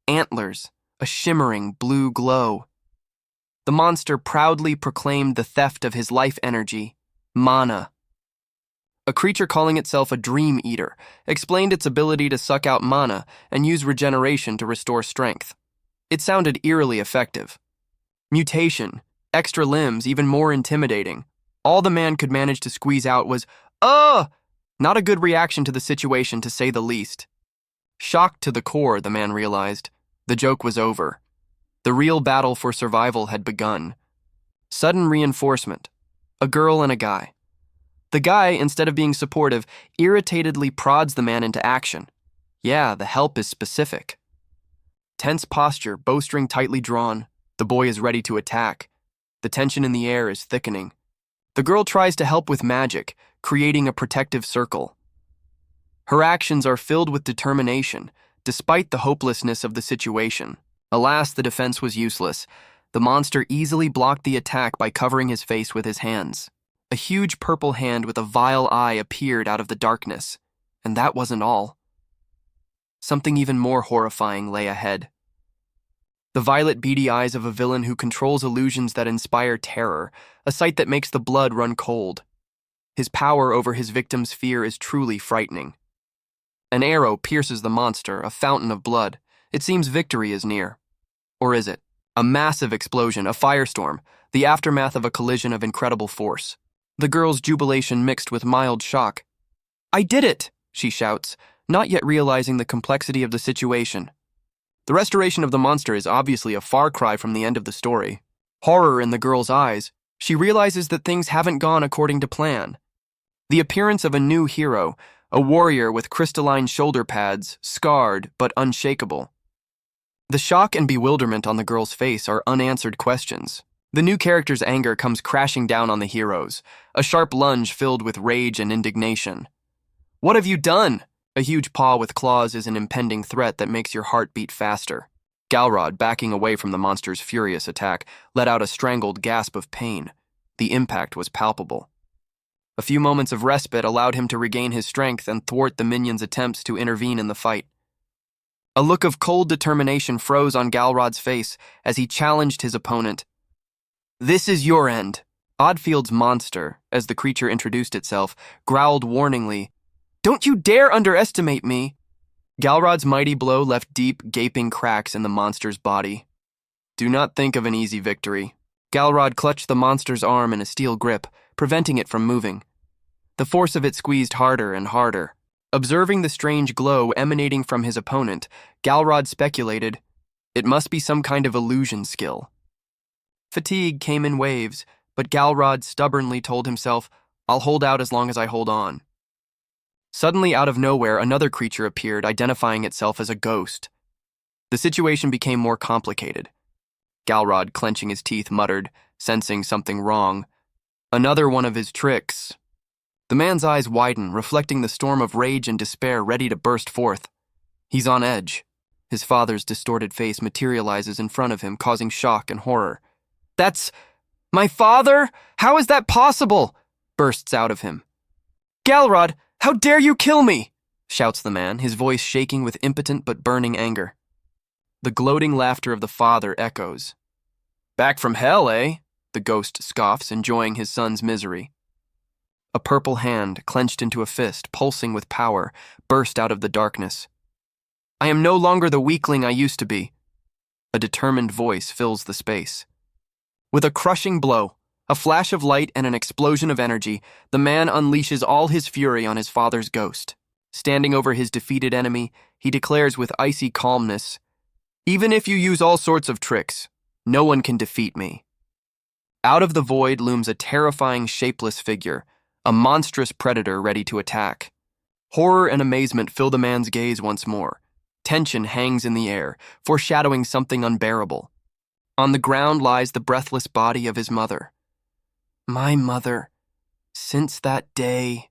Antlers, a shimmering blue glow. The monster proudly proclaimed the theft of his life energy, mana. A creature calling itself a Dream Eater explained its ability to suck out mana and use regeneration to restore strength. It sounded eerily effective. Mutation, extra limbs, even more intimidating. All the man could manage to squeeze out was, "Ugh!" Not a good reaction to the situation, to say the least. Shocked to the core, the man realized. The joke was over. The real battle for survival had begun. Sudden reinforcement. A girl and a guy. The guy, instead of being supportive, irritatedly prods the man into action. Yeah, the help is specific. Tense posture, bowstring tightly drawn. The boy is ready to attack. The tension in the air is thickening. The girl tries to help with magic, creating a protective circle. Her actions are filled with determination, despite the hopelessness of the situation. Alas, the defense was useless. The monster easily blocked the attack by covering his face with his hands. A huge purple hand with a vile eye appeared out of the darkness. And that wasn't all. Something even more horrifying lay ahead. The violet, beady eyes of a villain who controls illusions that inspire terror, a sight that makes the blood run cold. His power over his victim's fear is truly frightening. An arrow pierces the monster, a fountain of blood. It seems victory is near. Or is it? A massive explosion, a firestorm, the aftermath of a collision of incredible force. The girl's jubilation mixed with mild shock. "I did it!" she shouts, not yet realizing the complexity of the situation. The restoration of the monster is obviously a far cry from the end of the story. Horror in the girl's eyes, she realizes that things haven't gone according to plan. The appearance of a new hero, a warrior with crystalline shoulder pads, scarred but unshakable. The shock and bewilderment on the girl's face are unanswered questions. The new character's anger comes crashing down on the heroes, a sharp lunge filled with rage and indignation. "What have you done?" A huge paw with claws is an impending threat that makes your heart beat faster. Galrod, backing away from the monster's furious attack, let out a strangled gasp of pain. The impact was palpable. A few moments of respite allowed him to regain his strength and thwart the minion's attempts to intervene in the fight. A look of cold determination froze on Galrod's face as he challenged his opponent. "This is your end." Oddfield's monster, as the creature introduced itself, growled warningly, "Don't you dare underestimate me!" Galrod's mighty blow left deep, gaping cracks in the monster's body. "Do not think of an easy victory." Galrod clutched the monster's arm in a steel grip, preventing it from moving. The force of it squeezed harder and harder. Observing the strange glow emanating from his opponent, Galrod speculated, it must be some kind of illusion skill. Fatigue came in waves, but Galrod stubbornly told himself, "I'll hold out as long as I hold on." Suddenly, out of nowhere, another creature appeared, identifying itself as a ghost. The situation became more complicated. Galrod, clenching his teeth, muttered, sensing something wrong. Another one of his tricks. The man's eyes widen, reflecting the storm of rage and despair ready to burst forth. He's on edge. His father's distorted face materializes in front of him, causing shock and horror. "That's my father? How is that possible?" bursts out of him. "Galrod, how dare you kill me?" shouts the man, his voice shaking with impotent but burning anger. The gloating laughter of the father echoes. "Back from hell, eh?" the ghost scoffs, enjoying his son's misery. A purple hand, clenched into a fist, pulsing with power, burst out of the darkness. "I am no longer the weakling I used to be." A determined voice fills the space. With a crushing blow, a flash of light and an explosion of energy, the man unleashes all his fury on his father's ghost. Standing over his defeated enemy, he declares with icy calmness, "Even if you use all sorts of tricks, no one can defeat me." Out of the void looms a terrifying, shapeless figure, a monstrous predator ready to attack. Horror and amazement fill the man's gaze once more. Tension hangs in the air, foreshadowing something unbearable. On the ground lies the breathless body of his mother. "My mother, since that day,"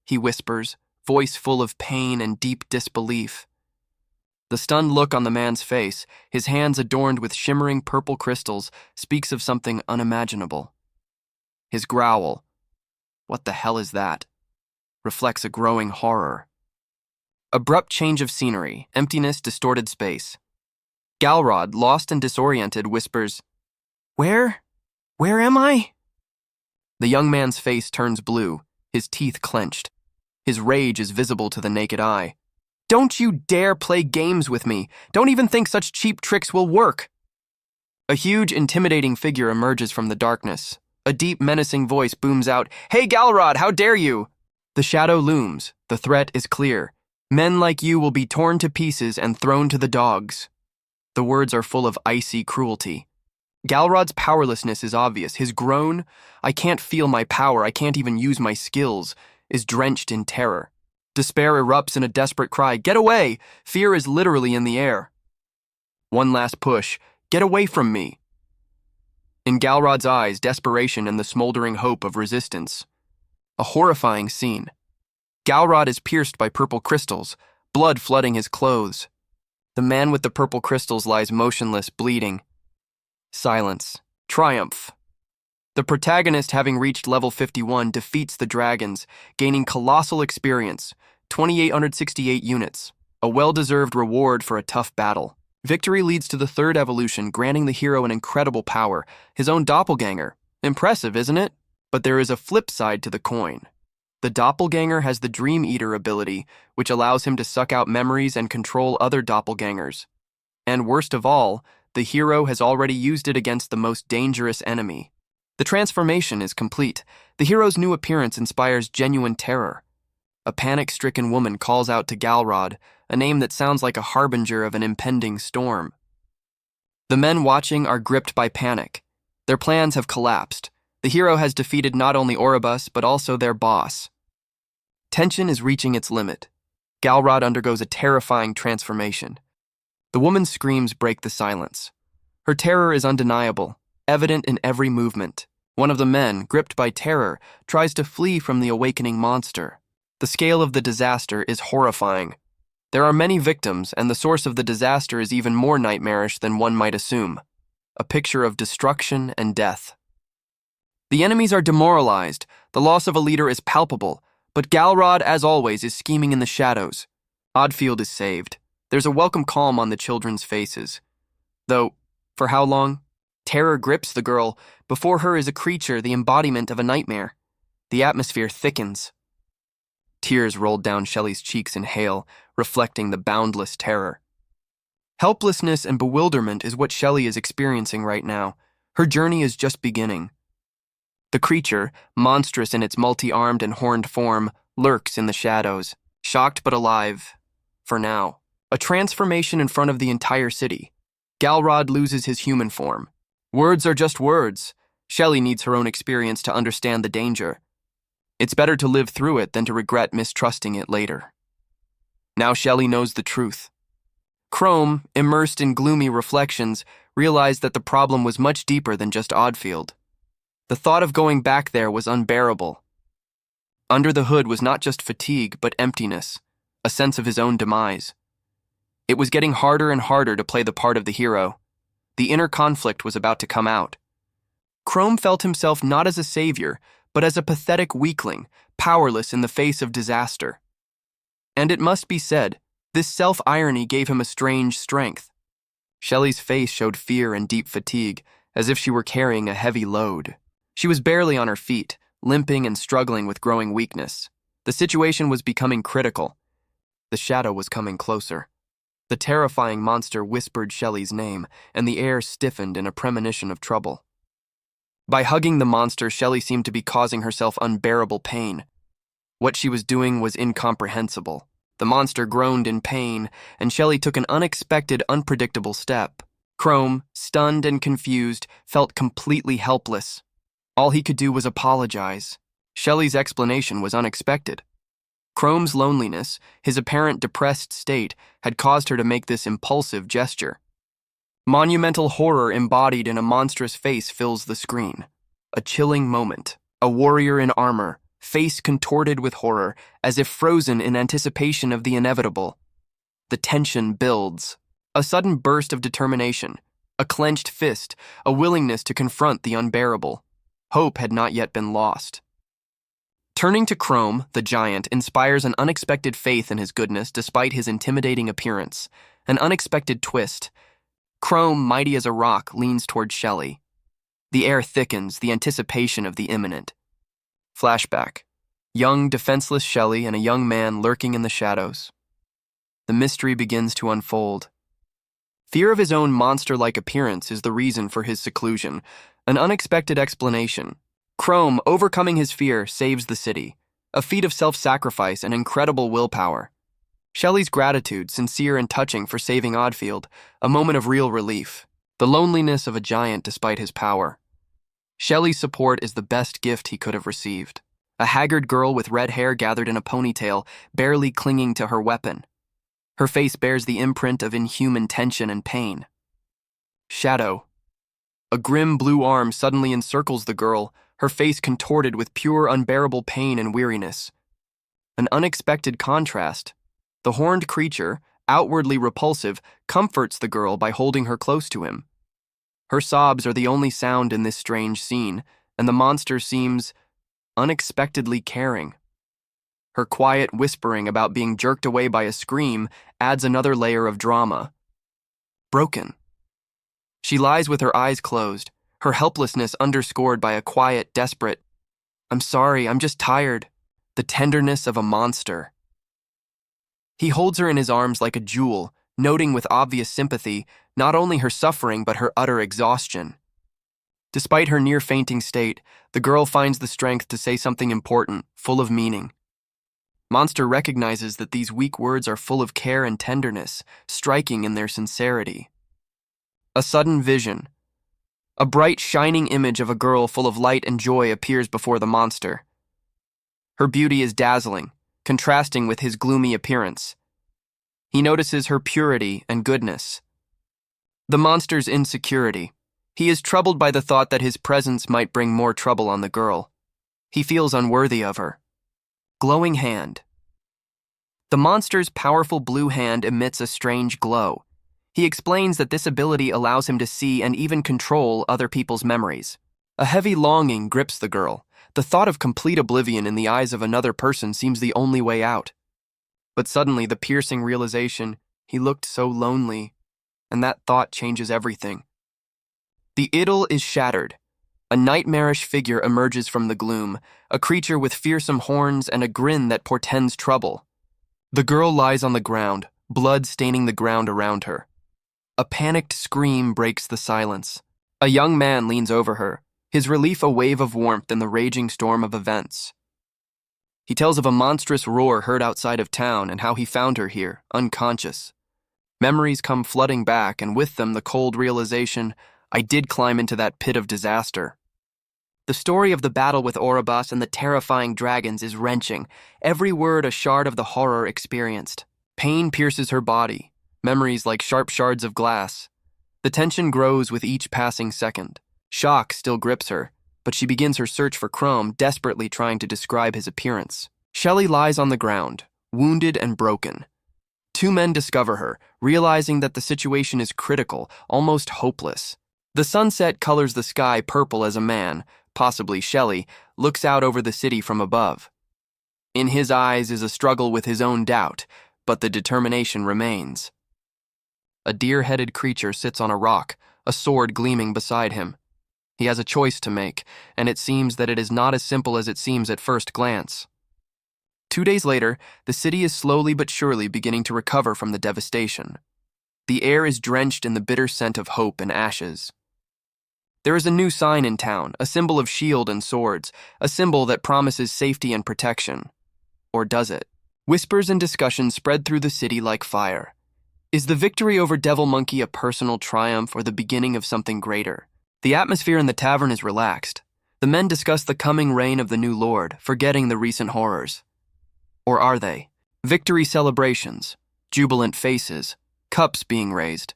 he whispers, voice full of pain and deep disbelief. The stunned look on the man's face, his hands adorned with shimmering purple crystals, speaks of something unimaginable. His growl, "What the hell is that?" reflects a growing horror. Abrupt change of scenery, emptiness, distorted space. Galrod, lost and disoriented, whispers, Where am I?" The young man's face turns blue, his teeth clenched. His rage is visible to the naked eye. "Don't you dare play games with me. Don't even think such cheap tricks will work." A huge, intimidating figure emerges from the darkness. A deep, menacing voice booms out, "Hey, Galrod, how dare you?" The shadow looms. The threat is clear. "Men like you will be torn to pieces and thrown to the dogs." The words are full of icy cruelty. Galrod's powerlessness is obvious. His groan, "I can't feel my power, I can't even use my skills," is drenched in terror. Despair erupts in a desperate cry, "Get away!" Fear is literally in the air. One last push, "Get away from me!" In Galrod's eyes, desperation and the smoldering hope of resistance. A horrifying scene. Galrod is pierced by purple crystals, blood flooding his clothes. The man with the purple crystals lies motionless, bleeding. Silence. Triumph. The protagonist, having reached level 51, defeats the dragons, gaining colossal experience, 2,868 units, a well-deserved reward for a tough battle. Victory leads to the third evolution, granting the hero an incredible power, his own doppelganger. Impressive, isn't it? But there is a flip side to the coin. The doppelganger has the Dream Eater ability, which allows him to suck out memories and control other doppelgangers. And worst of all, the hero has already used it against the most dangerous enemy. The transformation is complete. The hero's new appearance inspires genuine terror. A panic-stricken woman calls out to Galrod, a name that sounds like a harbinger of an impending storm. The men watching are gripped by panic. Their plans have collapsed. The hero has defeated not only Oribus, but also their boss. Tension is reaching its limit. Galrod undergoes a terrifying transformation. The woman's screams break the silence. Her terror is undeniable, evident in every movement. One of the men, gripped by terror, tries to flee from the awakening monster. The scale of the disaster is horrifying. There are many victims, and the source of the disaster is even more nightmarish than one might assume. A picture of destruction and death. The enemies are demoralized. The loss of a leader is palpable, but Galrod, as always, is scheming in the shadows. Oddfield is saved. There's a welcome calm on the children's faces. Though, for how long? Terror grips the girl. Before her is a creature, the embodiment of a nightmare. The atmosphere thickens. Tears rolled down Shelley's cheeks in hail, reflecting the boundless terror. Helplessness and bewilderment is what Shelley is experiencing right now. Her journey is just beginning. The creature, monstrous in its multi-armed and horned form, lurks in the shadows, shocked but alive. For now. A transformation in front of the entire city. Galrod loses his human form. Words are just words. Shelley needs her own experience to understand the danger. It's better to live through it than to regret mistrusting it later. Now Shelley knows the truth. Chrome, immersed in gloomy reflections, realized that the problem was much deeper than just Oddfield. The thought of going back there was unbearable. Under the hood was not just fatigue, but emptiness, a sense of his own demise. It was getting harder and harder to play the part of the hero. The inner conflict was about to come out. Chrome felt himself not as a savior, but as a pathetic weakling, powerless in the face of disaster. And it must be said, this self-irony gave him a strange strength. Shelley's face showed fear and deep fatigue, as if she were carrying a heavy load. She was barely on her feet, limping and struggling with growing weakness. The situation was becoming critical. The shadow was coming closer. The terrifying monster whispered Shelley's name, and the air stiffened in a premonition of trouble. By hugging the monster, Shelley seemed to be causing herself unbearable pain. What she was doing was incomprehensible. The monster groaned in pain, and Shelley took an unexpected, unpredictable step. Chrome, stunned and confused, felt completely helpless. All he could do was apologize. Shelley's explanation was unexpected. Chrome's loneliness, his apparent depressed state, had caused her to make this impulsive gesture. Monumental horror embodied in a monstrous face fills the screen. A chilling moment. A warrior in armor, face contorted with horror, as if frozen in anticipation of the inevitable. The tension builds. A sudden burst of determination. A clenched fist, a willingness to confront the unbearable. Hope had not yet been lost. Turning to Chrome, the giant inspires an unexpected faith in his goodness despite his intimidating appearance. An unexpected twist. Chrome, mighty as a rock, leans toward Shelley. The air thickens, the anticipation of the imminent. Flashback. Young, defenseless Shelley and a young man lurking in the shadows. The mystery begins to unfold. Fear of his own monster-like appearance is the reason for his seclusion. An unexpected explanation. Chrome, overcoming his fear, saves the city. A feat of self-sacrifice and incredible willpower. Shelley's gratitude, sincere and touching for saving Oddfield, a moment of real relief. the loneliness of a giant despite his power. Shelley's support is the best gift he could have received. A haggard girl with red hair gathered in a ponytail, barely clinging to her weapon. Her face bears the imprint of inhuman tension and pain. Shadow. A grim blue arm suddenly encircles the girl, her face contorted with pure, unbearable pain and weariness. An unexpected contrast. The horned creature, outwardly repulsive, comforts the girl by holding her close to him. Her sobs are the only sound in this strange scene, and the monster seems unexpectedly caring. Her quiet whispering about being jerked away by a scream adds another layer of drama. Broken. She lies with her eyes closed, her helplessness underscored by a quiet, desperate, "I'm sorry, I'm just tired," the tenderness of a monster. He holds her in his arms like a jewel, noting with obvious sympathy not only her suffering but her utter exhaustion. Despite her near-fainting state, the girl finds the strength to say something important, full of meaning. Monster recognizes that these weak words are full of care and tenderness, striking in their sincerity. A sudden vision. A bright, shining image of a girl full of light and joy appears before the monster. Her beauty is dazzling, contrasting with his gloomy appearance. He notices her purity and goodness. The monster's insecurity. He is troubled by the thought that his presence might bring more trouble on the girl. He feels unworthy of her. Glowing hand. The monster's powerful blue hand emits a strange glow. He explains that this ability allows him to see and even control other people's memories. A heavy longing grips the girl. The thought of complete oblivion in the eyes of another person seems the only way out. But suddenly the piercing realization, he looked so lonely, and that thought changes everything. The idyll is shattered. A nightmarish figure emerges from the gloom, a creature with fearsome horns and a grin that portends trouble. The girl lies on the ground, blood staining the ground around her. A panicked scream breaks the silence. A young man leans over her, his relief a wave of warmth in the raging storm of events. He tells of a monstrous roar heard outside of town and how he found her here, unconscious. Memories come flooding back, and with them the cold realization, I did climb into that pit of disaster. The story of the battle with Orobas and the terrifying dragons is wrenching, every word a shard of the horror experienced. Pain pierces her body, memories like sharp shards of glass. The tension grows with each passing second. Shock still grips her, but she begins her search for Chrome, desperately trying to describe his appearance. Shelley lies on the ground, wounded and broken. Two men discover her, realizing that the situation is critical, almost hopeless. The sunset colors the sky purple as a man, possibly Shelley, looks out over the city from above. In his eyes is a struggle with his own doubt, but the determination remains. A deer-headed creature sits on a rock, a sword gleaming beside him. He has a choice to make, and it seems that it is not as simple as it seems at first glance. 2 days later, the city is slowly but surely beginning to recover from the devastation. The air is drenched in the bitter scent of hope and ashes. There is a new sign in town, a symbol of shield and swords, a symbol that promises safety and protection. Or does it? Whispers and discussions spread through the city like fire. Is the victory over Devil Monkey a personal triumph or the beginning of something greater? The atmosphere in the tavern is relaxed. The men discuss the coming reign of the new lord, forgetting the recent horrors. Or are they? Victory celebrations, jubilant faces, cups being raised.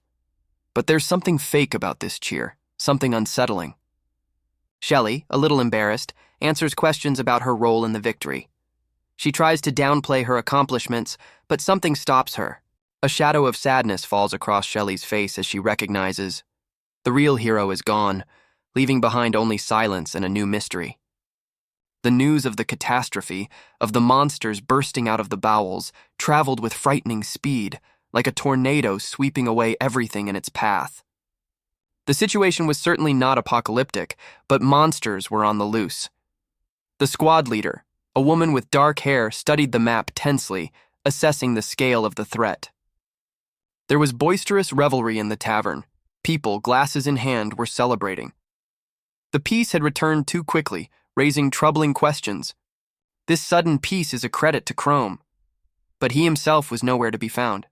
But there's something fake about this cheer, something unsettling. Shelley, a little embarrassed, answers questions about her role in the victory. She tries to downplay her accomplishments, but something stops her. A shadow of sadness falls across Shelley's face as she recognizes the real hero is gone, leaving behind only silence and a new mystery. The news of the catastrophe, of the monsters bursting out of the bowels, traveled with frightening speed, like a tornado sweeping away everything in its path. The situation was certainly not apocalyptic, but monsters were on the loose. The squad leader, a woman with dark hair, studied the map tensely, assessing the scale of the threat. There was boisterous revelry in the tavern. People, glasses in hand, were celebrating. The peace had returned too quickly, raising troubling questions. This sudden peace is a credit to Chrome, but he himself was nowhere to be found.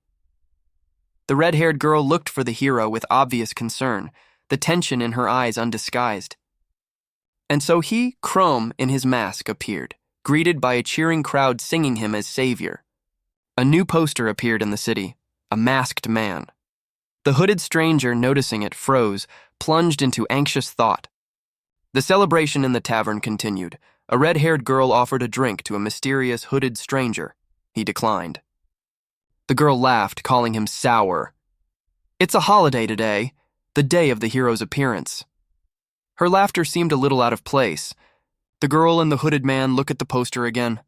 The red-haired girl looked for the hero with obvious concern, the tension in her eyes undisguised. And so he, Chrome, in his mask, appeared, greeted by a cheering crowd singing him as savior. A new poster appeared in the city, a masked man. The hooded stranger, noticing it, froze, plunged into anxious thought. The celebration in the tavern continued. A red-haired girl offered a drink to a mysterious hooded stranger. He declined. The girl laughed, calling him sour. It's a holiday today, the day of the hero's appearance. Her laughter seemed a little out of place. The girl and the hooded man look at the poster again.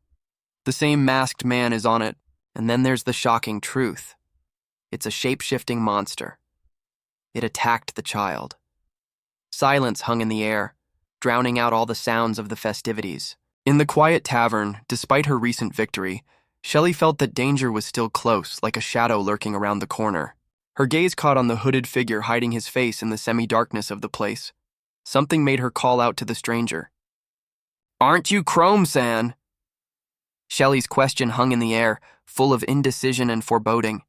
The same masked man is on it, and then there's the shocking truth. It's a shape-shifting monster. It attacked the child. Silence hung in the air, drowning out all the sounds of the festivities. In the quiet tavern, despite her recent victory, Shelley felt that danger was still close, like a shadow lurking around the corner. Her gaze caught on the hooded figure hiding his face in the semi-darkness of the place. Something made her call out to the stranger. "Aren't you Chrome-san?" Shelley's question hung in the air, full of indecision and foreboding.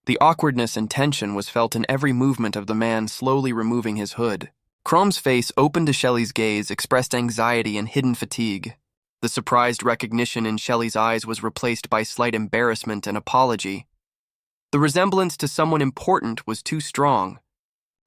The awkwardness and tension was felt in every movement of the man slowly removing his hood. Chrome's face, open to Shelley's gaze, expressed anxiety and hidden fatigue. The surprised recognition in Shelley's eyes was replaced by slight embarrassment and apology. The resemblance to someone important was too strong.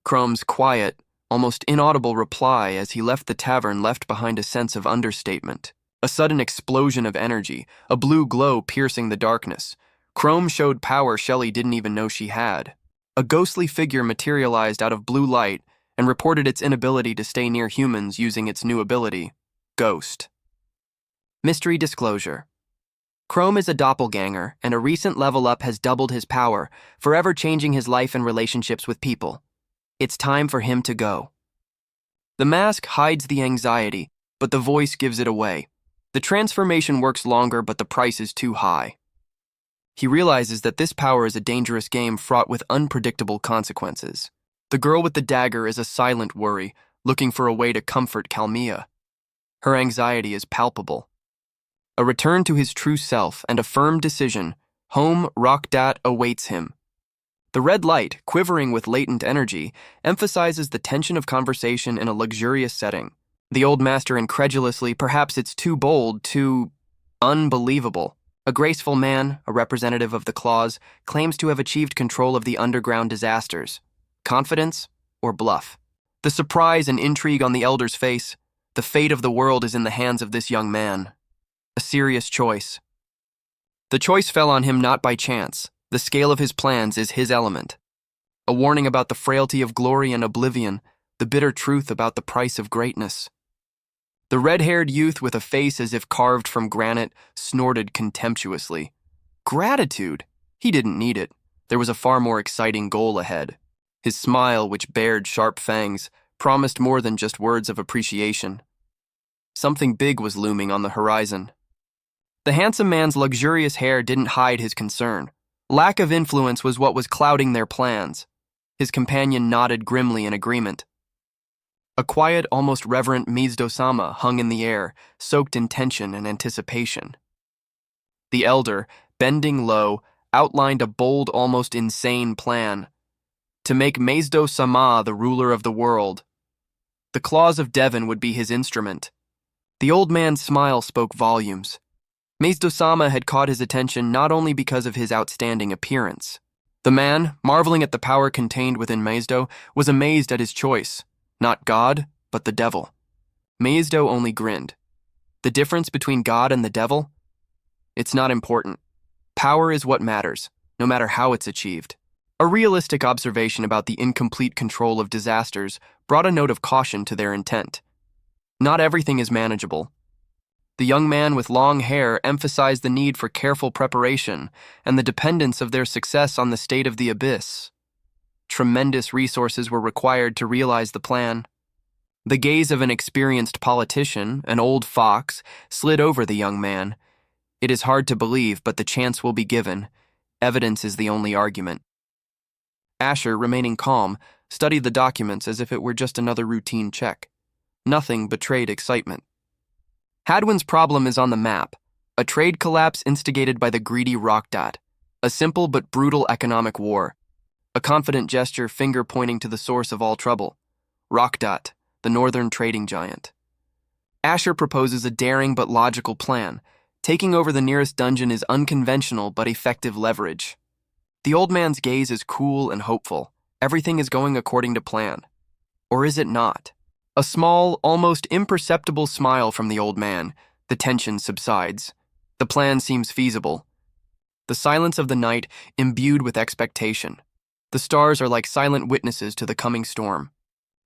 Chrome's quiet, almost inaudible reply as he left the tavern left behind a sense of understatement. A sudden explosion of energy, a blue glow piercing the darkness. Chrome showed power Shelley didn't even know she had. A ghostly figure materialized out of blue light and reported its inability to stay near humans using its new ability, Ghost. Mystery disclosure. Chrome is a doppelganger, and a recent level up has doubled his power, forever changing his life and relationships with people. It's time for him to go. The mask hides the anxiety, but the voice gives it away. The transformation works longer, but the price is too high. He realizes that this power is a dangerous game fraught with unpredictable consequences. The girl with the dagger is a silent worry, looking for a way to comfort Kalmia. Her anxiety is palpable. A return to his true self and a firm decision, home Rockdat awaits him. The red light, quivering with latent energy, emphasizes the tension of conversation in a luxurious setting. The old master incredulously, perhaps it's too bold, too unbelievable. A graceful man, a representative of the claws, claims to have achieved control of the underground disasters. Confidence or bluff? The surprise and intrigue on the elder's face. The fate of the world is in the hands of this young man. A serious choice. The choice fell on him not by chance. The scale of his plans is his element. A warning about the frailty of glory and oblivion, the bitter truth about the price of greatness. The red-haired youth with a face as if carved from granite snorted contemptuously. Gratitude? He didn't need it. There was a far more exciting goal ahead. His smile, which bared sharp fangs, promised more than just words of appreciation. Something big was looming on the horizon. The handsome man's luxurious hair didn't hide his concern. Lack of influence was what was clouding their plans. His companion nodded grimly in agreement. A quiet, almost reverent Mizdo-sama hung in the air, soaked in tension and anticipation. The elder, bending low, outlined a bold, almost insane plan. To make Mizdo-sama the ruler of the world. The claws of Devon would be his instrument. The old man's smile spoke volumes. Mizdo-sama had caught his attention not only because of his outstanding appearance. The man, marveling at the power contained within Mizdo, was amazed at his choice. Not God, but the devil. Mizdo only grinned. The difference between God and the devil? It's not important. Power is what matters, no matter how it's achieved. A realistic observation about the incomplete control of disasters brought a note of caution to their intent. Not everything is manageable. The young man with long hair emphasized the need for careful preparation and the dependence of their success on the state of the abyss. Tremendous resources were required to realize the plan. The gaze of an experienced politician, an old fox, slid over the young man. It is hard to believe, but the chance will be given. Evidence is the only argument. Asher, remaining calm, studied the documents as if it were just another routine check. Nothing betrayed excitement. Hadwin's problem is on the map, a trade collapse instigated by the greedy Rockdat, a simple but brutal economic war. a confident gesture, finger pointing to the source of all trouble, Rakdat, the northern trading giant. Asher proposes a daring but logical plan. Taking over the nearest dungeon is unconventional but effective leverage. The old man's gaze is cool and hopeful. Everything is going according to plan. Or is it not? A small, almost imperceptible smile from the old man. The tension subsides. The plan seems feasible. The silence of the night imbued with expectation. The stars are like silent witnesses to the coming storm.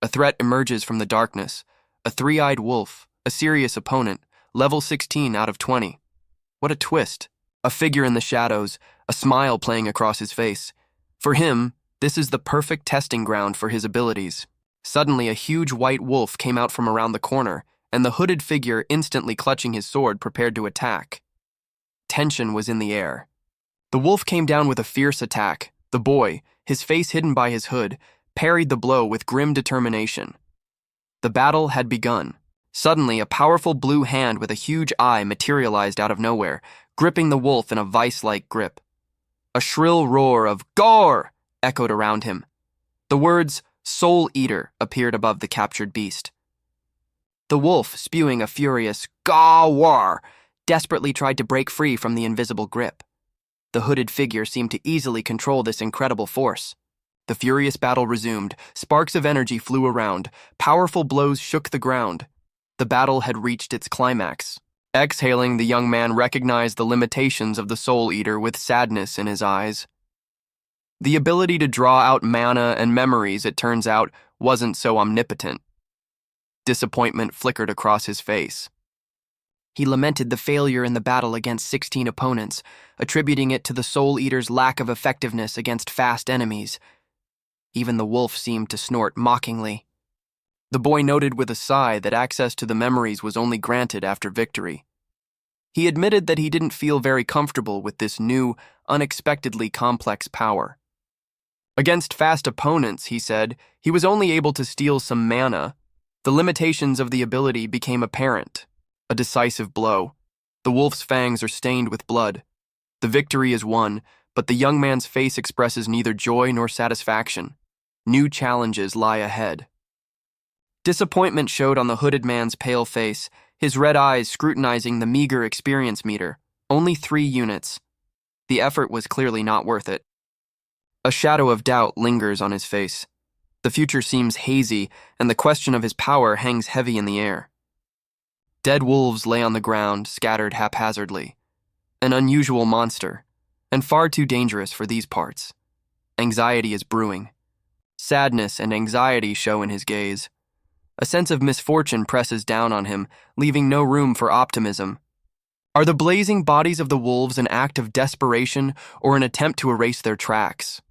A threat emerges from the darkness. A three-eyed wolf, a serious opponent, level 16 out of 20. What a twist. A figure in the shadows, a smile playing across his face. For him, this is the perfect testing ground for his abilities. Suddenly, a huge white wolf came out from around the corner, and the hooded figure, instantly clutching his sword, prepared to attack. Tension was in the air. The wolf came down with a fierce attack. The boy, his face hidden by his hood, parried the blow with grim determination. The battle had begun. Suddenly, a powerful blue hand with a huge eye materialized out of nowhere, gripping the wolf in a vice-like grip. A shrill roar of "Gore!" echoed around him. The words "Soul Eater" appeared above the captured beast. The wolf, spewing a furious "Gawar," desperately tried to break free from the invisible grip. The hooded figure seemed to easily control this incredible force. The furious battle resumed. Sparks of energy flew around. Powerful blows shook the ground. The battle had reached its climax. Exhaling, the young man recognized the limitations of the Soul Eater with sadness in his eyes. The ability to draw out mana and memories, it turns out, wasn't so omnipotent. Disappointment flickered across his face. He lamented the failure in the battle against 16 opponents, attributing it to the Soul Eater's lack of effectiveness against fast enemies. Even the wolf seemed to snort mockingly. The boy noted with a sigh that access to the memories was only granted after victory. He admitted that he didn't feel very comfortable with this new, unexpectedly complex power. Against fast opponents, he said, he was only able to steal some mana. The limitations of the ability became apparent. A decisive blow. The wolf's fangs are stained with blood. The victory is won, but the young man's face expresses neither joy nor satisfaction. New challenges lie ahead. Disappointment showed on the hooded man's pale face, his red eyes scrutinizing the meager experience meter. Only 3 units. The effort was clearly not worth it. A shadow of doubt lingers on his face. The future seems hazy, and the question of his power hangs heavy in the air. Dead wolves lay on the ground, scattered haphazardly. An unusual monster, and far too dangerous for these parts. Anxiety is brewing. Sadness and anxiety show in his gaze. A sense of misfortune presses down on him, leaving no room for optimism. Are the blazing bodies of the wolves an act of desperation or an attempt to erase their tracks?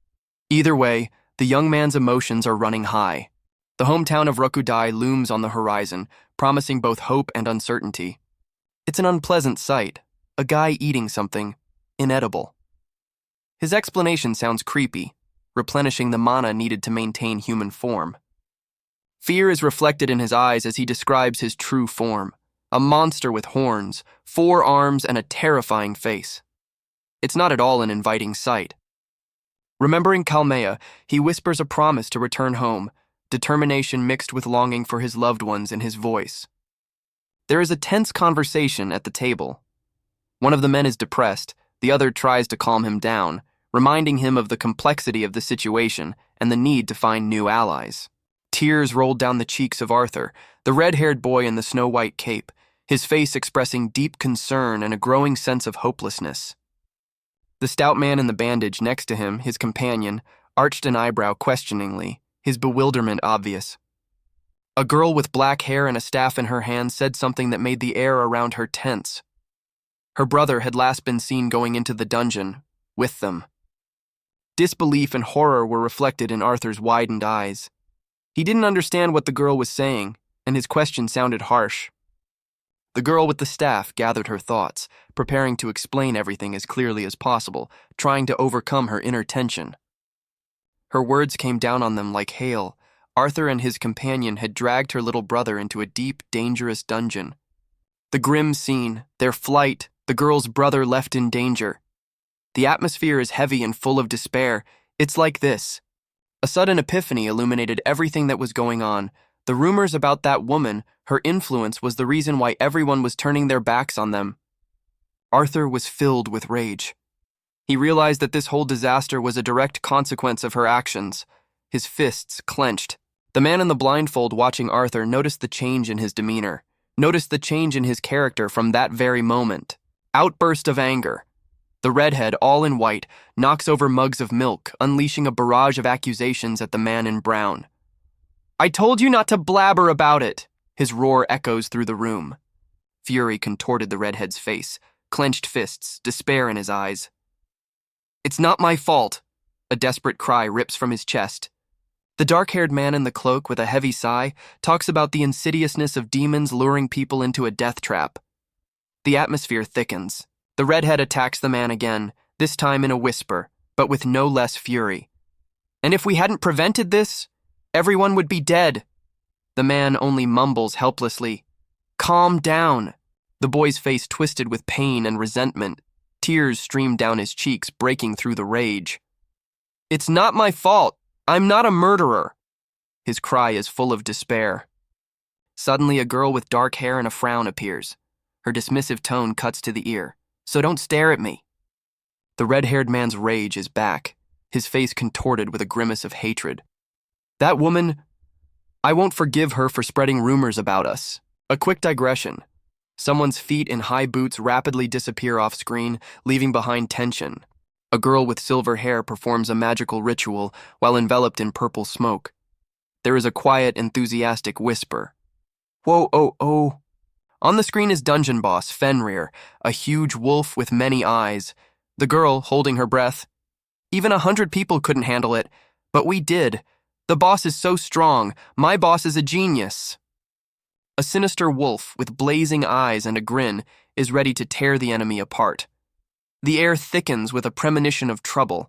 Either way, the young man's emotions are running high. The hometown of Rokudai looms on the horizon, promising both hope and uncertainty. It's an unpleasant sight, a guy eating something inedible. His explanation sounds creepy, replenishing the mana needed to maintain human form. Fear is reflected in his eyes as he describes his true form, a monster with horns, 4 arms, and a terrifying face. It's not at all an inviting sight. Remembering Kalmea, he whispers a promise to return home, determination mixed with longing for his loved ones in his voice. There is a tense conversation at the table. One of the men is depressed, the other tries to calm him down, reminding him of the complexity of the situation and the need to find new allies. Tears rolled down the cheeks of Arthur, the red-haired boy in the snow-white cape, his face expressing deep concern and a growing sense of hopelessness. The stout man in the bandage next to him, his companion, arched an eyebrow questioningly, his bewilderment obvious. A girl with black hair and a staff in her hand said something that made the air around her tense. Her brother had last been seen going into the dungeon, with them. Disbelief and horror were reflected in Arthur's widened eyes. He didn't understand what the girl was saying, and his question sounded harsh. The girl with the staff gathered her thoughts, preparing to explain everything as clearly as possible, trying to overcome her inner tension. Her words came down on them like hail. Arthur and his companion had dragged her little brother into a deep, dangerous dungeon. The grim scene, their flight, the girl's brother left in danger. The atmosphere is heavy and full of despair. It's like this. A sudden epiphany illuminated everything that was going on. The rumors about that woman, her influence, was the reason why everyone was turning their backs on them. Arthur was filled with rage. He realized that this whole disaster was a direct consequence of her actions. His fists clenched. The man in the blindfold watching Arthur noticed the change in his demeanor, noticed the change in his character from that very moment. Outburst of anger. The redhead, all in white, knocks over mugs of milk, unleashing a barrage of accusations at the man in brown. "I told you not to blabber about it!" His roar echoes through the room. Fury contorted the redhead's face, clenched fists, despair in his eyes. "It's not my fault," a desperate cry rips from his chest. The dark-haired man in the cloak with a heavy sigh talks about the insidiousness of demons luring people into a death trap. The atmosphere thickens. The redhead attacks the man again, this time in a whisper, but with no less fury. "And if we hadn't prevented this, everyone would be dead." The man only mumbles helplessly, "Calm down." The boy's face twisted with pain and resentment. Tears streamed down his cheeks, breaking through the rage. "It's not my fault. I'm not a murderer." His cry is full of despair. Suddenly, a girl with dark hair and a frown appears. Her dismissive tone cuts to the ear. "So don't stare at me." The red-haired man's rage is back, his face contorted with a grimace of hatred. "That woman, I won't forgive her for spreading rumors about us." A quick digression. Someone's feet in high boots rapidly disappear off screen, leaving behind tension. A girl with silver hair performs a magical ritual while enveloped in purple smoke. There is a quiet, enthusiastic whisper. "Whoa, oh, oh." On the screen is Dungeon Boss, Fenrir, a huge wolf with many eyes. The girl, holding her breath. "Even 100 people couldn't handle it, but we did. The boss is so strong. My boss is a genius." A sinister wolf with blazing eyes and a grin is ready to tear the enemy apart. The air thickens with a premonition of trouble.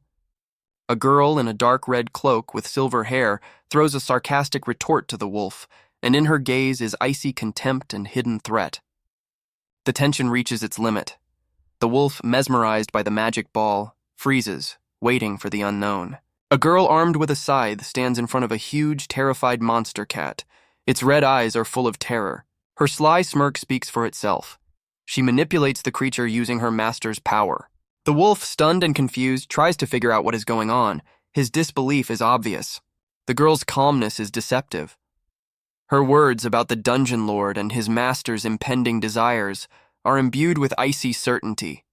A girl in a dark red cloak with silver hair throws a sarcastic retort to the wolf, and in her gaze is icy contempt and hidden threat. The tension reaches its limit. The wolf, mesmerized by the magic ball, freezes, waiting for the unknown. A girl armed with a scythe stands in front of a huge, terrified monster cat. Its red eyes are full of terror. Her sly smirk speaks for itself. She manipulates the creature using her master's power. The wolf, stunned and confused, tries to figure out what is going on. His disbelief is obvious. The girl's calmness is deceptive. Her words about the dungeon lord and his master's impending desires are imbued with icy certainty.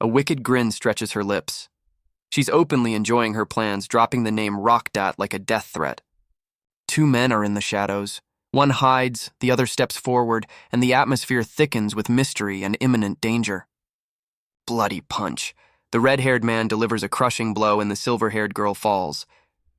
A wicked grin stretches her lips. She's openly enjoying her plans, dropping the name Rockdat like a death threat. Two men are in the shadows. One hides, the other steps forward, and the atmosphere thickens with mystery and imminent danger. Bloody punch. The red-haired man delivers a crushing blow and the silver-haired girl falls.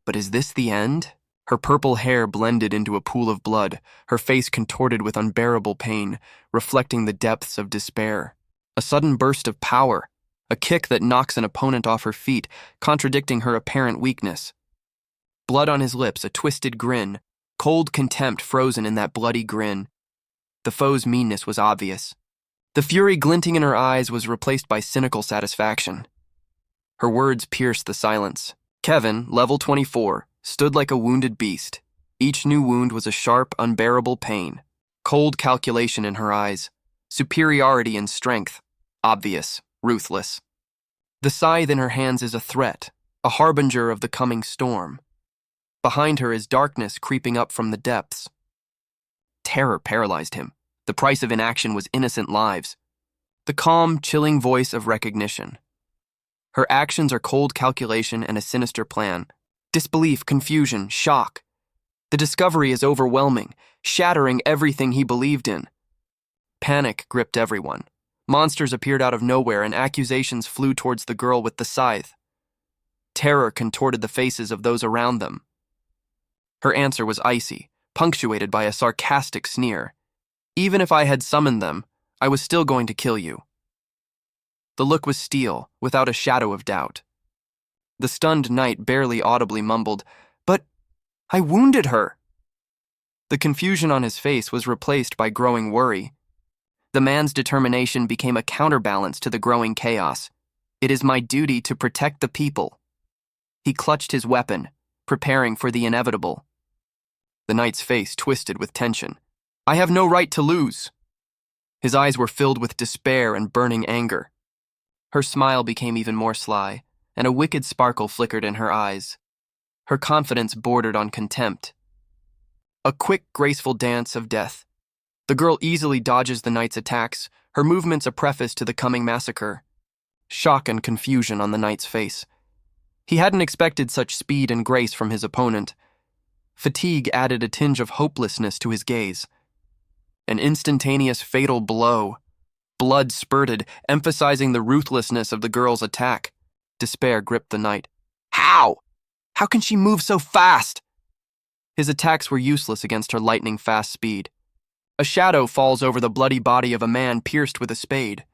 But is this the end? Her purple hair blended into a pool of blood, her face contorted with unbearable pain, reflecting the depths of despair. A sudden burst of power, a kick that knocks an opponent off her feet, contradicting her apparent weakness. Blood on his lips, a twisted grin, cold contempt frozen in that bloody grin. The foe's meanness was obvious. The fury glinting in her eyes was replaced by cynical satisfaction. Her words pierced the silence. Kevin, level 24, stood like a wounded beast. Each new wound was a sharp, unbearable pain. Cold calculation in her eyes. Superiority in strength. Obvious, ruthless. The scythe in her hands is a threat, a harbinger of the coming storm. Behind her is darkness creeping up from the depths. Terror paralyzed him. The price of inaction was innocent lives. The calm, chilling voice of recognition. Her actions are cold calculation and a sinister plan. Disbelief, confusion, shock. The discovery is overwhelming, shattering everything he believed in. Panic gripped everyone. Monsters appeared out of nowhere and accusations flew towards the girl with the scythe. Terror contorted the faces of those around them. Her answer was icy, punctuated by a sarcastic sneer. "Even if I had summoned them, I was still going to kill you." The look was steel, without a shadow of doubt. The stunned knight barely audibly mumbled, "But I wounded her." The confusion on his face was replaced by growing worry. The man's determination became a counterbalance to the growing chaos. "It is my duty to protect the people." He clutched his weapon, preparing for the inevitable. The knight's face twisted with tension. I have no right to lose. His eyes were filled with despair and burning anger. Her smile became even more sly, and a wicked sparkle flickered in her eyes. Her confidence bordered on contempt. A quick, graceful dance of death. The girl easily dodges the knight's attacks, her movements a preface to the coming massacre. Shock and confusion on the knight's face. He hadn't expected such speed and grace from his opponent. Fatigue added a tinge of hopelessness to his gaze. An instantaneous fatal blow. Blood spurted, emphasizing the ruthlessness of the girl's attack. Despair gripped the knight. How? How can she move so fast? His attacks were useless against her lightning-fast speed. A shadow falls over the bloody body of a man pierced with a spade.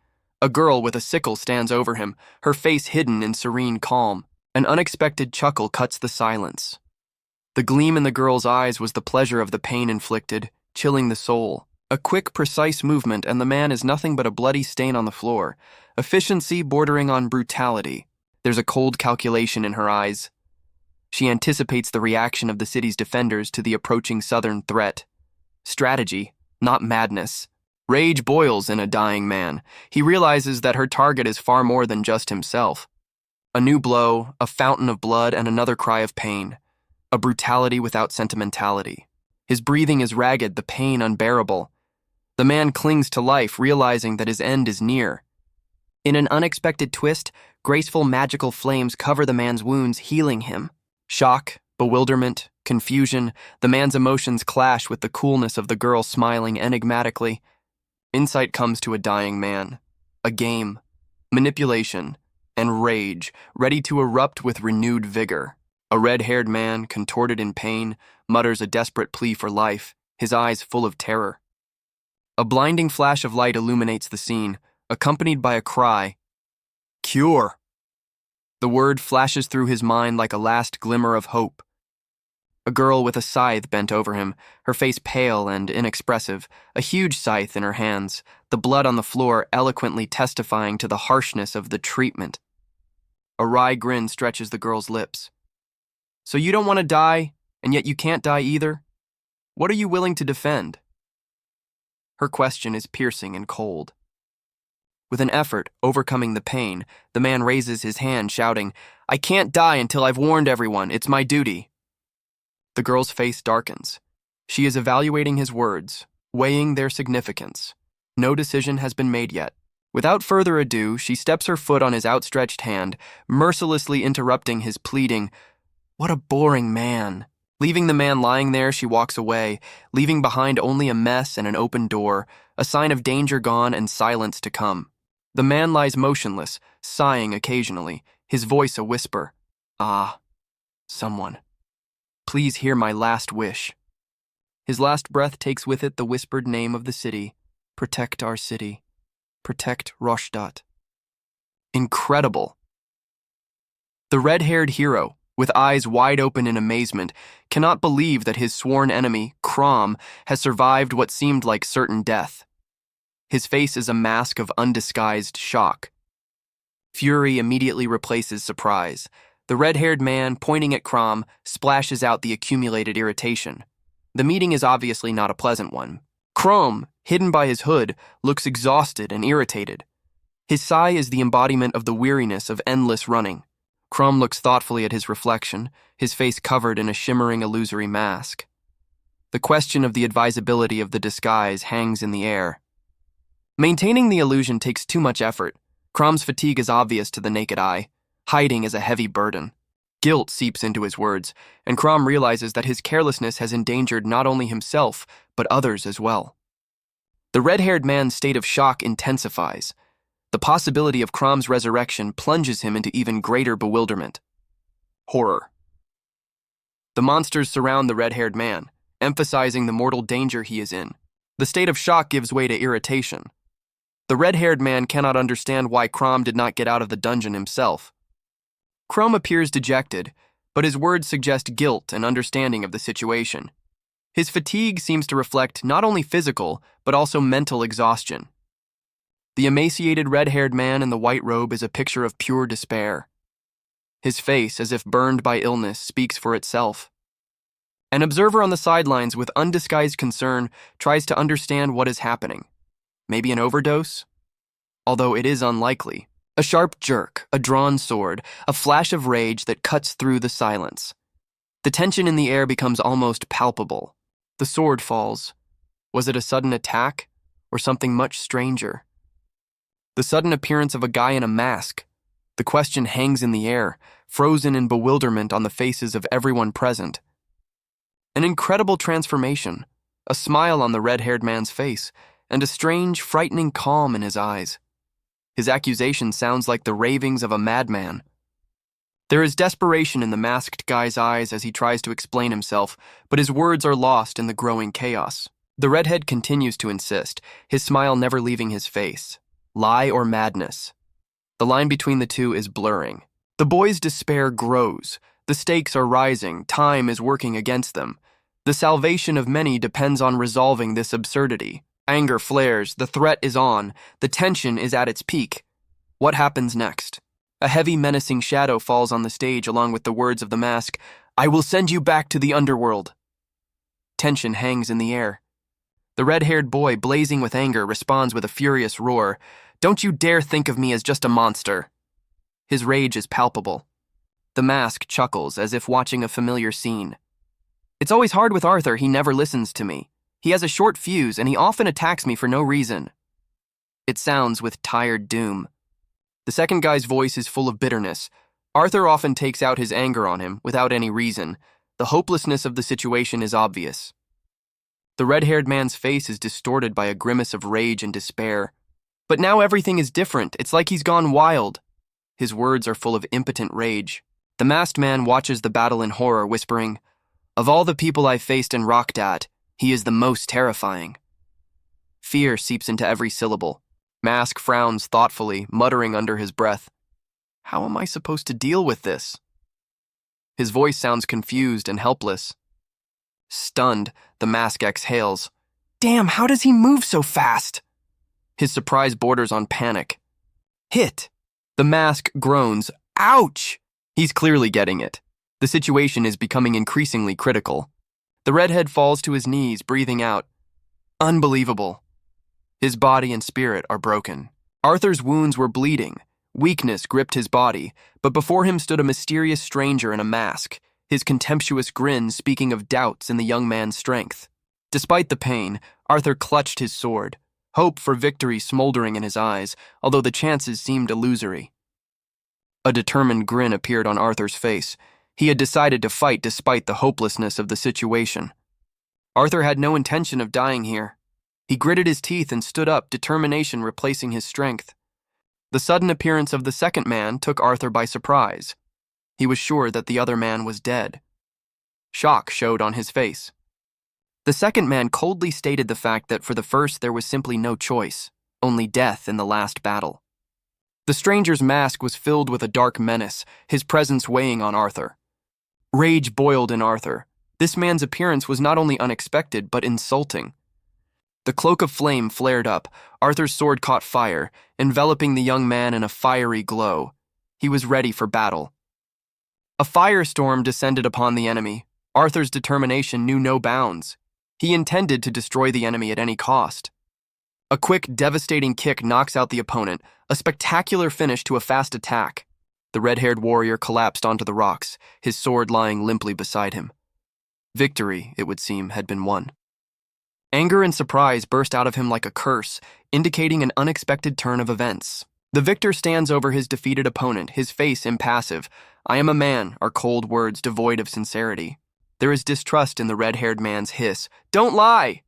A girl with a sickle stands over him, her face hidden in serene calm. An unexpected chuckle cuts the silence. The gleam in the girl's eyes was the pleasure of the pain inflicted, chilling the soul. A quick, precise movement, and the man is nothing but a bloody stain on the floor. Efficiency bordering on brutality. There's a cold calculation in her eyes. She anticipates the reaction of the city's defenders to the approaching southern threat. Strategy, not madness. Rage boils in a dying man. He realizes that her target is far more than just himself. A new blow, a fountain of blood, and another cry of pain. A brutality without sentimentality. His breathing is ragged, the pain unbearable. The man clings to life, realizing that his end is near. In an unexpected twist, graceful magical flames cover the man's wounds, healing him. Shock, bewilderment, confusion, the man's emotions clash with the coolness of the girl smiling enigmatically. Insight comes to a dying man. A game, manipulation, and rage, ready to erupt with renewed vigor. A red-haired man, contorted in pain, mutters a desperate plea for life, his eyes full of terror. A blinding flash of light illuminates the scene, accompanied by a cry, "Cure!" The word flashes through his mind like a last glimmer of hope. A girl with a scythe bent over him, her face pale and inexpressive, a huge scythe in her hands, the blood on the floor eloquently testifying to the harshness of the treatment. A wry grin stretches the girl's lips. So you don't want to die, and yet you can't die either? What are you willing to defend? Her question is piercing and cold. With an effort, overcoming the pain, the man raises his hand, shouting, I can't die until I've warned everyone. It's my duty. The girl's face darkens. She is evaluating his words, weighing their significance. No decision has been made yet. Without further ado, she steps her foot on his outstretched hand, mercilessly interrupting his pleading, What a boring man. Leaving the man lying there, she walks away, leaving behind only a mess and an open door, a sign of danger gone and silence to come. The man lies motionless, sighing occasionally, his voice a whisper. Ah, someone. Please hear my last wish. His last breath takes with it the whispered name of the city. Protect our city. Protect Roshdot. Incredible. The red-haired hero, with eyes wide open in amazement, cannot believe that his sworn enemy, Crom, has survived what seemed like certain death. His face is a mask of undisguised shock. Fury immediately replaces surprise. The red-haired man, pointing at Crom, splashes out the accumulated irritation. The meeting is obviously not a pleasant one. Crom, hidden by his hood, looks exhausted and irritated. His sigh is the embodiment of the weariness of endless running. Crom looks thoughtfully at his reflection, his face covered in a shimmering illusory mask. The question of the advisability of the disguise hangs in the air. Maintaining the illusion takes too much effort. Crom's fatigue is obvious to the naked eye. Hiding is a heavy burden. Guilt seeps into his words, and Crom realizes that his carelessness has endangered not only himself, but others as well. The red-haired man's state of shock intensifies. The possibility of Crom's resurrection plunges him into even greater bewilderment. Horror. The monsters surround the red-haired man, emphasizing the mortal danger he is in. The state of shock gives way to irritation. The red-haired man cannot understand why Crom did not get out of the dungeon himself. Crom appears dejected, but his words suggest guilt and understanding of the situation. His fatigue seems to reflect not only physical, but also mental exhaustion. The emaciated red-haired man in the white robe is a picture of pure despair. His face, as if burned by illness, speaks for itself. An observer on the sidelines with undisguised concern tries to understand what is happening. Maybe an overdose? Although it is unlikely. A sharp jerk, a drawn sword, a flash of rage that cuts through the silence. The tension in the air becomes almost palpable. The sword falls. Was it a sudden attack, or something much stranger? The sudden appearance of a guy in a mask. The question hangs in the air, frozen in bewilderment on the faces of everyone present. An incredible transformation, a smile on the red-haired man's face, and a strange, frightening calm in his eyes. His accusation sounds like the ravings of a madman. There is desperation in the masked guy's eyes as he tries to explain himself, but his words are lost in the growing chaos. The redhead continues to insist, his smile never leaving his face. Lie or madness? The line between the two is blurring. The boy's despair grows. The stakes are rising. Time is working against them. The salvation of many depends on resolving this absurdity. Anger flares. The threat is on. The tension is at its peak. What happens next? A heavy, menacing shadow falls on the stage along with the words of the mask, "I will send you back to the underworld." Tension hangs in the air. The red-haired boy, blazing with anger, responds with a furious roar, "Don't you dare think of me as just a monster." His rage is palpable. The mask chuckles as if watching a familiar scene. "It's always hard with Arthur, he never listens to me. He has a short fuse and he often attacks me for no reason." It sounds with tired doom. The second guy's voice is full of bitterness. Arthur often takes out his anger on him without any reason. The hopelessness of the situation is obvious. The red-haired man's face is distorted by a grimace of rage and despair. But now everything is different. It's like he's gone wild. His words are full of impotent rage. The masked man watches the battle in horror, whispering, "Of all the people I've faced and rocked at, he is the most terrifying." Fear seeps into every syllable. Mask frowns thoughtfully, muttering under his breath, "How am I supposed to deal with this?" His voice sounds confused and helpless. Stunned, the mask exhales. "Damn, how does he move so fast?" His surprise borders on panic. "Hit!" The mask groans. "Ouch!" He's clearly getting it. The situation is becoming increasingly critical. The redhead falls to his knees, breathing out. Unbelievable. His body and spirit are broken. Arthur's wounds were bleeding. Weakness gripped his body, but before him stood a mysterious stranger in a mask, his contemptuous grin speaking of doubts in the young man's strength. Despite the pain, Arthur clutched his sword, hope for victory smoldering in his eyes, although the chances seemed illusory. A determined grin appeared on Arthur's face. He had decided to fight despite the hopelessness of the situation. Arthur had no intention of dying here. He gritted his teeth and stood up, determination replacing his strength. The sudden appearance of the second man took Arthur by surprise. He was sure that the other man was dead. Shock showed on his face. The second man coldly stated the fact that for the first there was simply no choice, only death in the last battle. The stranger's mask was filled with a dark menace, his presence weighing on Arthur. Rage boiled in Arthur. This man's appearance was not only unexpected, but insulting. The cloak of flame flared up. Arthur's sword caught fire, enveloping the young man in a fiery glow. He was ready for battle. A firestorm descended upon the enemy. Arthur's determination knew no bounds. He intended to destroy the enemy at any cost. A quick, devastating kick knocks out the opponent, a spectacular finish to a fast attack. The red-haired warrior collapsed onto the rocks, his sword lying limply beside him. Victory, it would seem, had been won. Anger and surprise burst out of him like a curse, indicating an unexpected turn of events. The victor stands over his defeated opponent, his face impassive. "I am a man," are cold words devoid of sincerity. There is distrust in the red-haired man's hiss. "Don't lie!"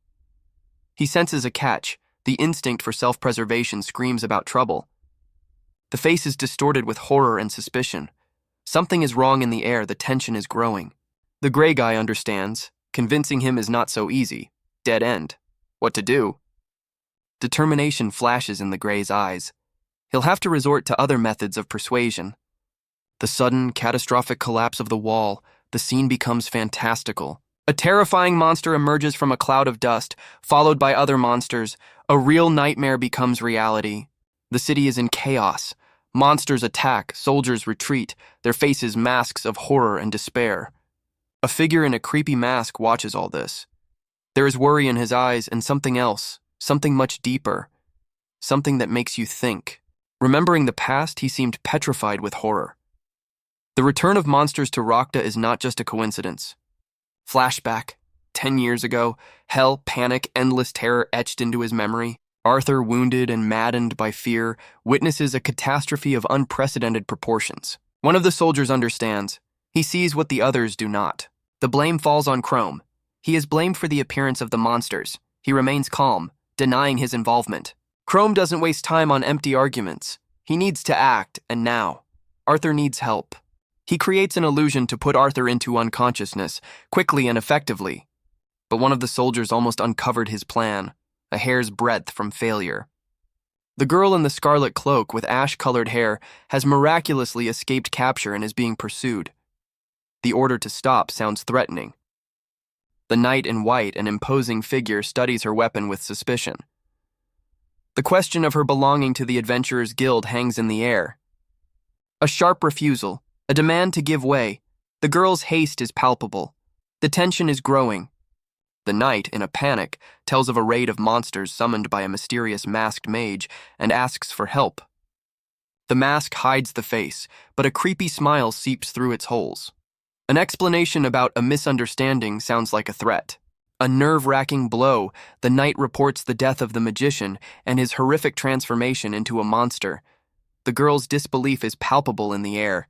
He senses a catch. The instinct for self-preservation screams about trouble. The face is distorted with horror and suspicion. Something is wrong in the air, the tension is growing. The gray guy understands. Convincing him is not so easy. Dead end. What to do? Determination flashes in the gray's eyes. He'll have to resort to other methods of persuasion. The sudden, catastrophic collapse of the wall, the scene becomes fantastical. A terrifying monster emerges from a cloud of dust, followed by other monsters. A real nightmare becomes reality. The city is in chaos. Monsters attack, soldiers retreat, their faces masks of horror and despair. A figure in a creepy mask watches all this. There is worry in his eyes and something else, something much deeper, something that makes you think. Remembering the past, he seemed petrified with horror. The return of monsters to Rakta is not just a coincidence. Flashback, 10 years ago, hell, panic, endless terror etched into his memory. Arthur, wounded and maddened by fear, witnesses a catastrophe of unprecedented proportions. One of the soldiers understands. He sees what the others do not. The blame falls on Chrome. He is blamed for the appearance of the monsters. He remains calm, denying his involvement. Chrome doesn't waste time on empty arguments. He needs to act, and now. Arthur needs help. He creates an illusion to put Arthur into unconsciousness, quickly and effectively. But one of the soldiers almost uncovered his plan, a hair's breadth from failure. The girl in the scarlet cloak with ash-colored hair has miraculously escaped capture and is being pursued. The order to stop sounds threatening. The knight in white, an imposing figure, studies her weapon with suspicion. The question of her belonging to the Adventurers Guild hangs in the air. A sharp refusal, a demand to give way. The girl's haste is palpable. The tension is growing. The knight, in a panic, tells of a raid of monsters summoned by a mysterious masked mage and asks for help. The mask hides the face, but a creepy smile seeps through its holes. An explanation about a misunderstanding sounds like a threat. A nerve-wracking blow, the knight reports the death of the magician and his horrific transformation into a monster. The girl's disbelief is palpable in the air.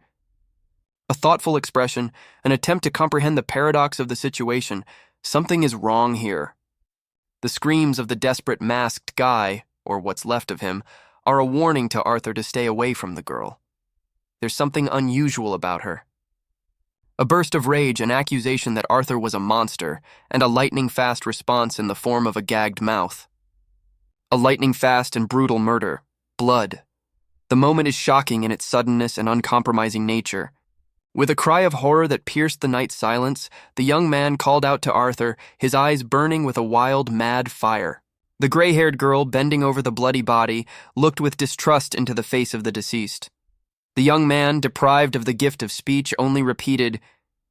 A thoughtful expression, an attempt to comprehend the paradox of the situation. Something is wrong here. The screams of the desperate masked guy, or what's left of him, are a warning to Arthur to stay away from the girl. There's something unusual about her. A burst of rage, an accusation that Arthur was a monster, and a lightning-fast response in the form of a gagged mouth. A lightning-fast and brutal murder. Blood. The moment is shocking in its suddenness and uncompromising nature. With a cry of horror that pierced the night's silence, the young man called out to Arthur, his eyes burning with a wild, mad fire. The gray-haired girl, bending over the bloody body, looked with distrust into the face of the deceased. The young man, deprived of the gift of speech, only repeated,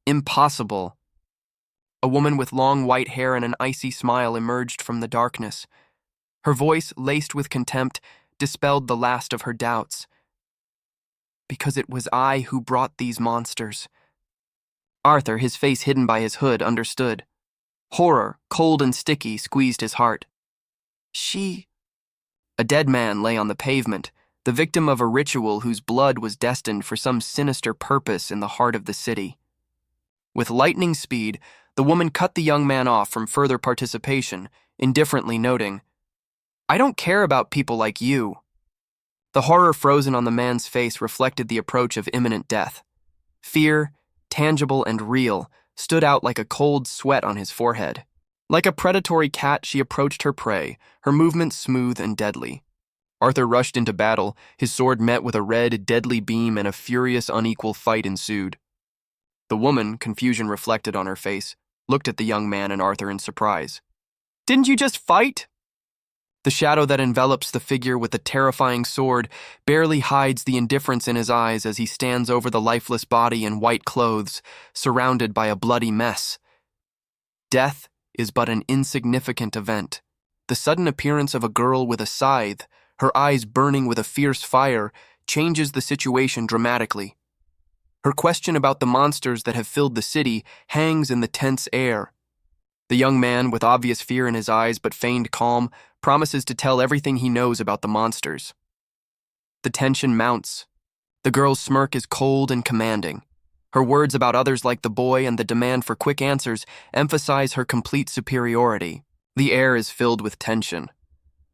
"Impossible." A woman with long white hair and an icy smile emerged from the darkness. Her voice, laced with contempt, dispelled the last of her doubts. "Because it was I who brought these monsters." Arthur, his face hidden by his hood, understood. Horror, cold and sticky, squeezed his heart. She... A dead man lay on the pavement, the victim of a ritual whose blood was destined for some sinister purpose in the heart of the city. With lightning speed, the woman cut the young man off from further participation, indifferently noting, "I don't care about people like you." The horror frozen on the man's face reflected the approach of imminent death. Fear, tangible and real, stood out like a cold sweat on his forehead. Like a predatory cat, she approached her prey, her movements smooth and deadly. Arthur rushed into battle, his sword met with a red, deadly beam, and a furious, unequal fight ensued. The woman, confusion reflected on her face, looked at the young man and Arthur in surprise. "Didn't you just fight?" The shadow that envelops the figure with the terrifying sword barely hides the indifference in his eyes as he stands over the lifeless body in white clothes, surrounded by a bloody mess. Death is but an insignificant event. The sudden appearance of a girl with a scythe, her eyes burning with a fierce fire, changes the situation dramatically. Her question about the monsters that have filled the city hangs in the tense air. The young man, with obvious fear in his eyes but feigned calm, promises to tell everything he knows about the monsters. The tension mounts. The girl's smirk is cold and commanding. Her words about others like the boy and the demand for quick answers emphasize her complete superiority. The air is filled with tension.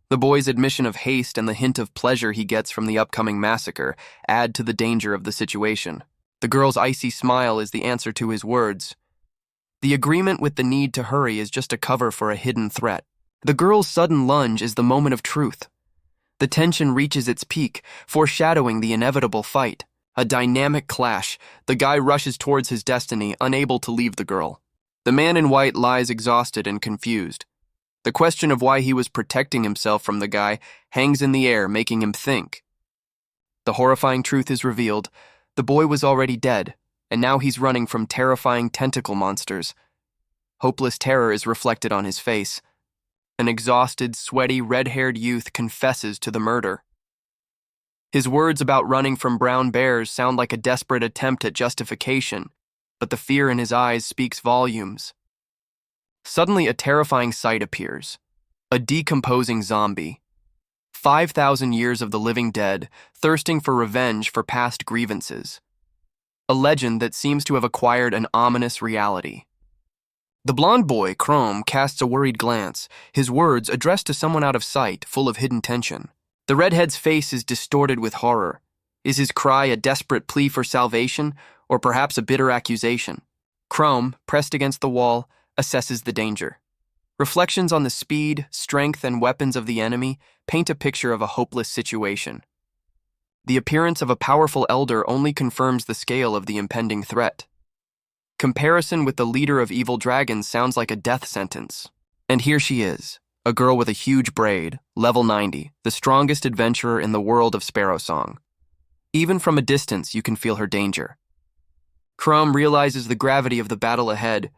The boy's admission of haste and the hint of pleasure he gets from the upcoming massacre add to the danger of the situation. The girl's icy smile is the answer to his words. The agreement with the need to hurry is just a cover for a hidden threat. The girl's sudden lunge is the moment of truth. The tension reaches its peak, foreshadowing the inevitable fight. A dynamic clash. The guy rushes towards his destiny, unable to leave the girl. The man in white lies exhausted and confused. The question of why he was protecting himself from the guy hangs in the air, making him think. The horrifying truth is revealed. The boy was already dead, and now he's running from terrifying tentacle monsters. Hopeless terror is reflected on his face. An exhausted, sweaty, red-haired youth confesses to the murder. His words about running from brown bears sound like a desperate attempt at justification, but the fear in his eyes speaks volumes. Suddenly, a terrifying sight appears. A decomposing zombie. 5,000 years of the living dead, thirsting for revenge for past grievances. A legend that seems to have acquired an ominous reality. The blond boy, Chrome, casts a worried glance, his words addressed to someone out of sight, full of hidden tension. The redhead's face is distorted with horror. Is his cry a desperate plea for salvation, or perhaps a bitter accusation? Chrome, pressed against the wall, assesses the danger. Reflections on the speed, strength, and weapons of the enemy paint a picture of a hopeless situation. The appearance of a powerful elder only confirms the scale of the impending threat. Comparison with the leader of evil dragons sounds like a death sentence. And here she is, a girl with a huge braid, level 90, the strongest adventurer in the world of Sparrow Song. Even from a distance, you can feel her danger. Chrome realizes the gravity of the battle ahead.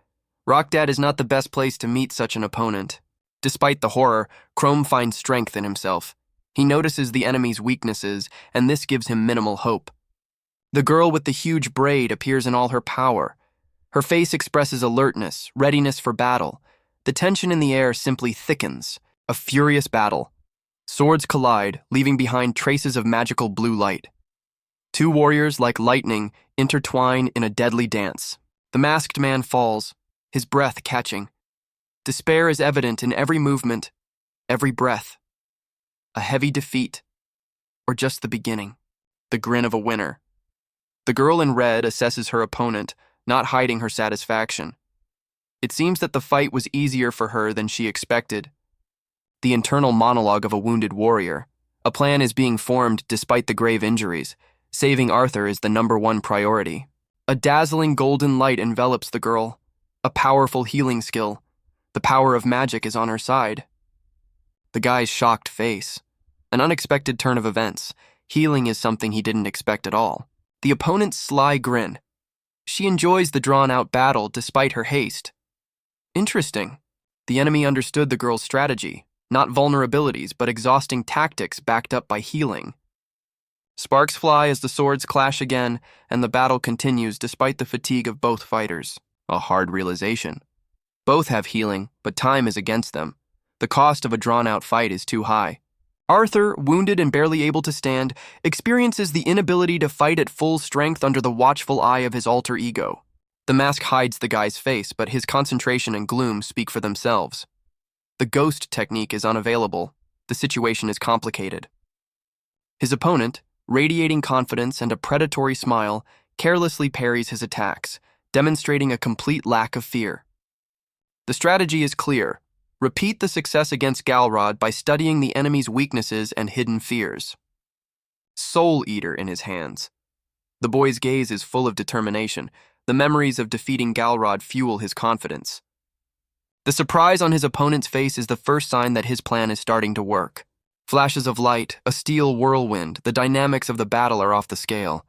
Rockdad is not the best place to meet such an opponent. Despite the horror, Chrome finds strength in himself. He notices the enemy's weaknesses, and this gives him minimal hope. The girl with the huge braid appears in all her power. Her face expresses alertness, readiness for battle. The tension in the air simply thickens. A furious battle. Swords collide, leaving behind traces of magical blue light. Two warriors, like lightning, intertwine in a deadly dance. The masked man falls, his breath catching. Despair is evident in every movement, every breath. A heavy defeat, or just the beginning, the grin of a winner. The girl in red assesses her opponent, not hiding her satisfaction. It seems that the fight was easier for her than she expected. The internal monologue of a wounded warrior. A plan is being formed despite the grave injuries. Saving Arthur is the #1 priority. A dazzling golden light envelops the girl. A powerful healing skill. The power of magic is on her side. The guy's shocked face. An unexpected turn of events. Healing is something he didn't expect at all. The opponent's sly grin. She enjoys the drawn-out battle despite her haste. Interesting. The enemy understood the girl's strategy. Not vulnerabilities, but exhausting tactics backed up by healing. Sparks fly as the swords clash again, and the battle continues despite the fatigue of both fighters. A hard realization. Both have healing, but time is against them. The cost of a drawn-out fight is too high. Arthur, wounded and barely able to stand, experiences the inability to fight at full strength under the watchful eye of his alter ego. The mask hides the guy's face, but his concentration and gloom speak for themselves. The ghost technique is unavailable. The situation is complicated. His opponent, radiating confidence and a predatory smile, carelessly parries his attacks, demonstrating a complete lack of fear. The strategy is clear. Repeat the success against Galrod by studying the enemy's weaknesses and hidden fears. Soul Eater in his hands. The boy's gaze is full of determination. The memories of defeating Galrod fuel his confidence. The surprise on his opponent's face is the first sign that his plan is starting to work. Flashes of light, a steel whirlwind, the dynamics of the battle are off the scale.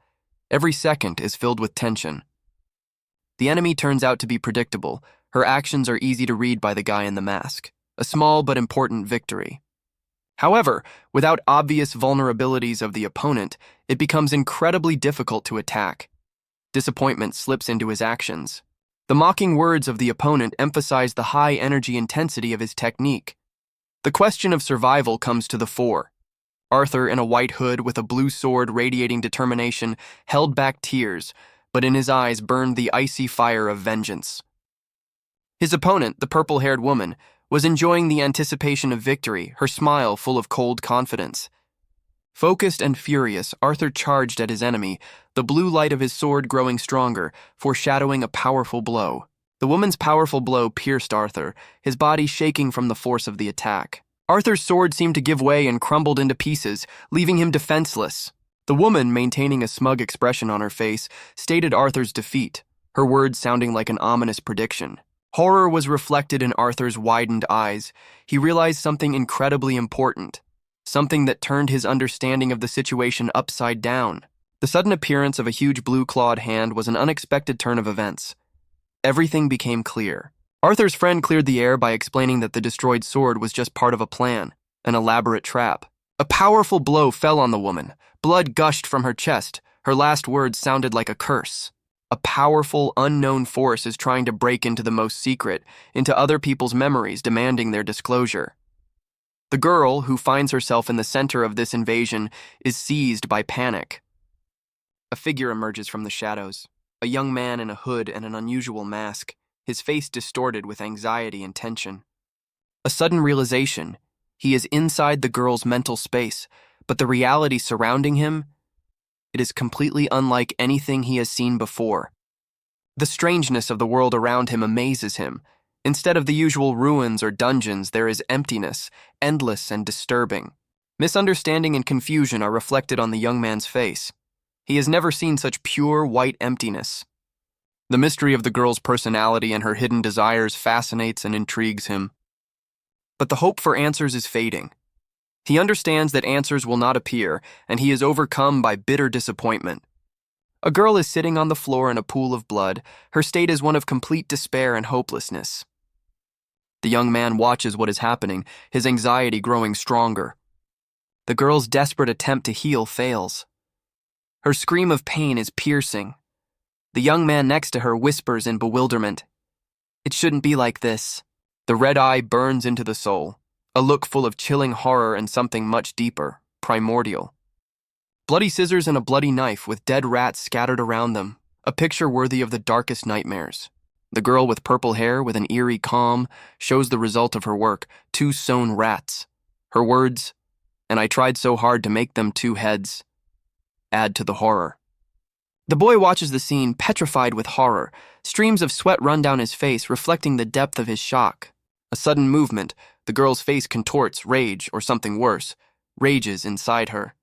Every second is filled with tension. The enemy turns out to be predictable. Her actions are easy to read by the guy in the mask. A small but important victory. However, without obvious vulnerabilities of the opponent, it becomes incredibly difficult to attack. Disappointment slips into his actions. The mocking words of the opponent emphasize the high energy intensity of his technique. The question of survival comes to the fore. Arthur, in a white hood with a blue sword radiating determination, held back tears, but in his eyes burned the icy fire of vengeance. His opponent, the purple-haired woman, was enjoying the anticipation of victory, her smile full of cold confidence. Focused and furious, Arthur charged at his enemy, the blue light of his sword growing stronger, foreshadowing a powerful blow. The woman's powerful blow pierced Arthur, his body shaking from the force of the attack. Arthur's sword seemed to give way and crumbled into pieces, leaving him defenseless. The woman, maintaining a smug expression on her face, stated Arthur's defeat, her words sounding like an ominous prediction. Horror was reflected in Arthur's widened eyes. He realized something incredibly important. something that turned his understanding of the situation upside down. The sudden appearance of a huge blue-clawed hand was an unexpected turn of events. Everything became clear. Arthur's friend cleared the air by explaining that the destroyed sword was just part of a plan, an elaborate trap. A powerful blow fell on the woman. Blood gushed from her chest. Her last words sounded like a curse. A powerful, unknown force is trying to break into the most secret, into other people's memories, demanding their disclosure. The girl, who finds herself in the center of this invasion, is seized by panic. A figure emerges from the shadows, a young man in a hood and an unusual mask, his face distorted with anxiety and tension. A sudden realization: he is inside the girl's mental space, but the reality surrounding him, it is completely unlike anything he has seen before. The strangeness of the world around him amazes him. Instead of the usual ruins or dungeons, there is emptiness, endless and disturbing. Misunderstanding and confusion are reflected on the young man's face. He has never seen such pure, white emptiness. The mystery of the girl's personality and her hidden desires fascinates and intrigues him. But the hope for answers is fading. He understands that answers will not appear, and he is overcome by bitter disappointment. A girl is sitting on the floor in a pool of blood. Her state is one of complete despair and hopelessness. The young man watches what is happening, his anxiety growing stronger. The girl's desperate attempt to heal fails. Her scream of pain is piercing. The young man next to her whispers in bewilderment, "It shouldn't be like this." The red eye burns into the soul, a look full of chilling horror and something much deeper, primordial. Bloody scissors and a bloody knife with dead rats scattered around them, a picture worthy of the darkest nightmares. The girl with purple hair, with an eerie calm, shows the result of her work, 2 sewn rats. Her words, "And I tried so hard to make them 2 heads," add to the horror. The boy watches the scene, petrified with horror. Streams of sweat run down his face, reflecting the depth of his shock. A sudden movement, the girl's face contorts, rage, or something worse, rages inside her.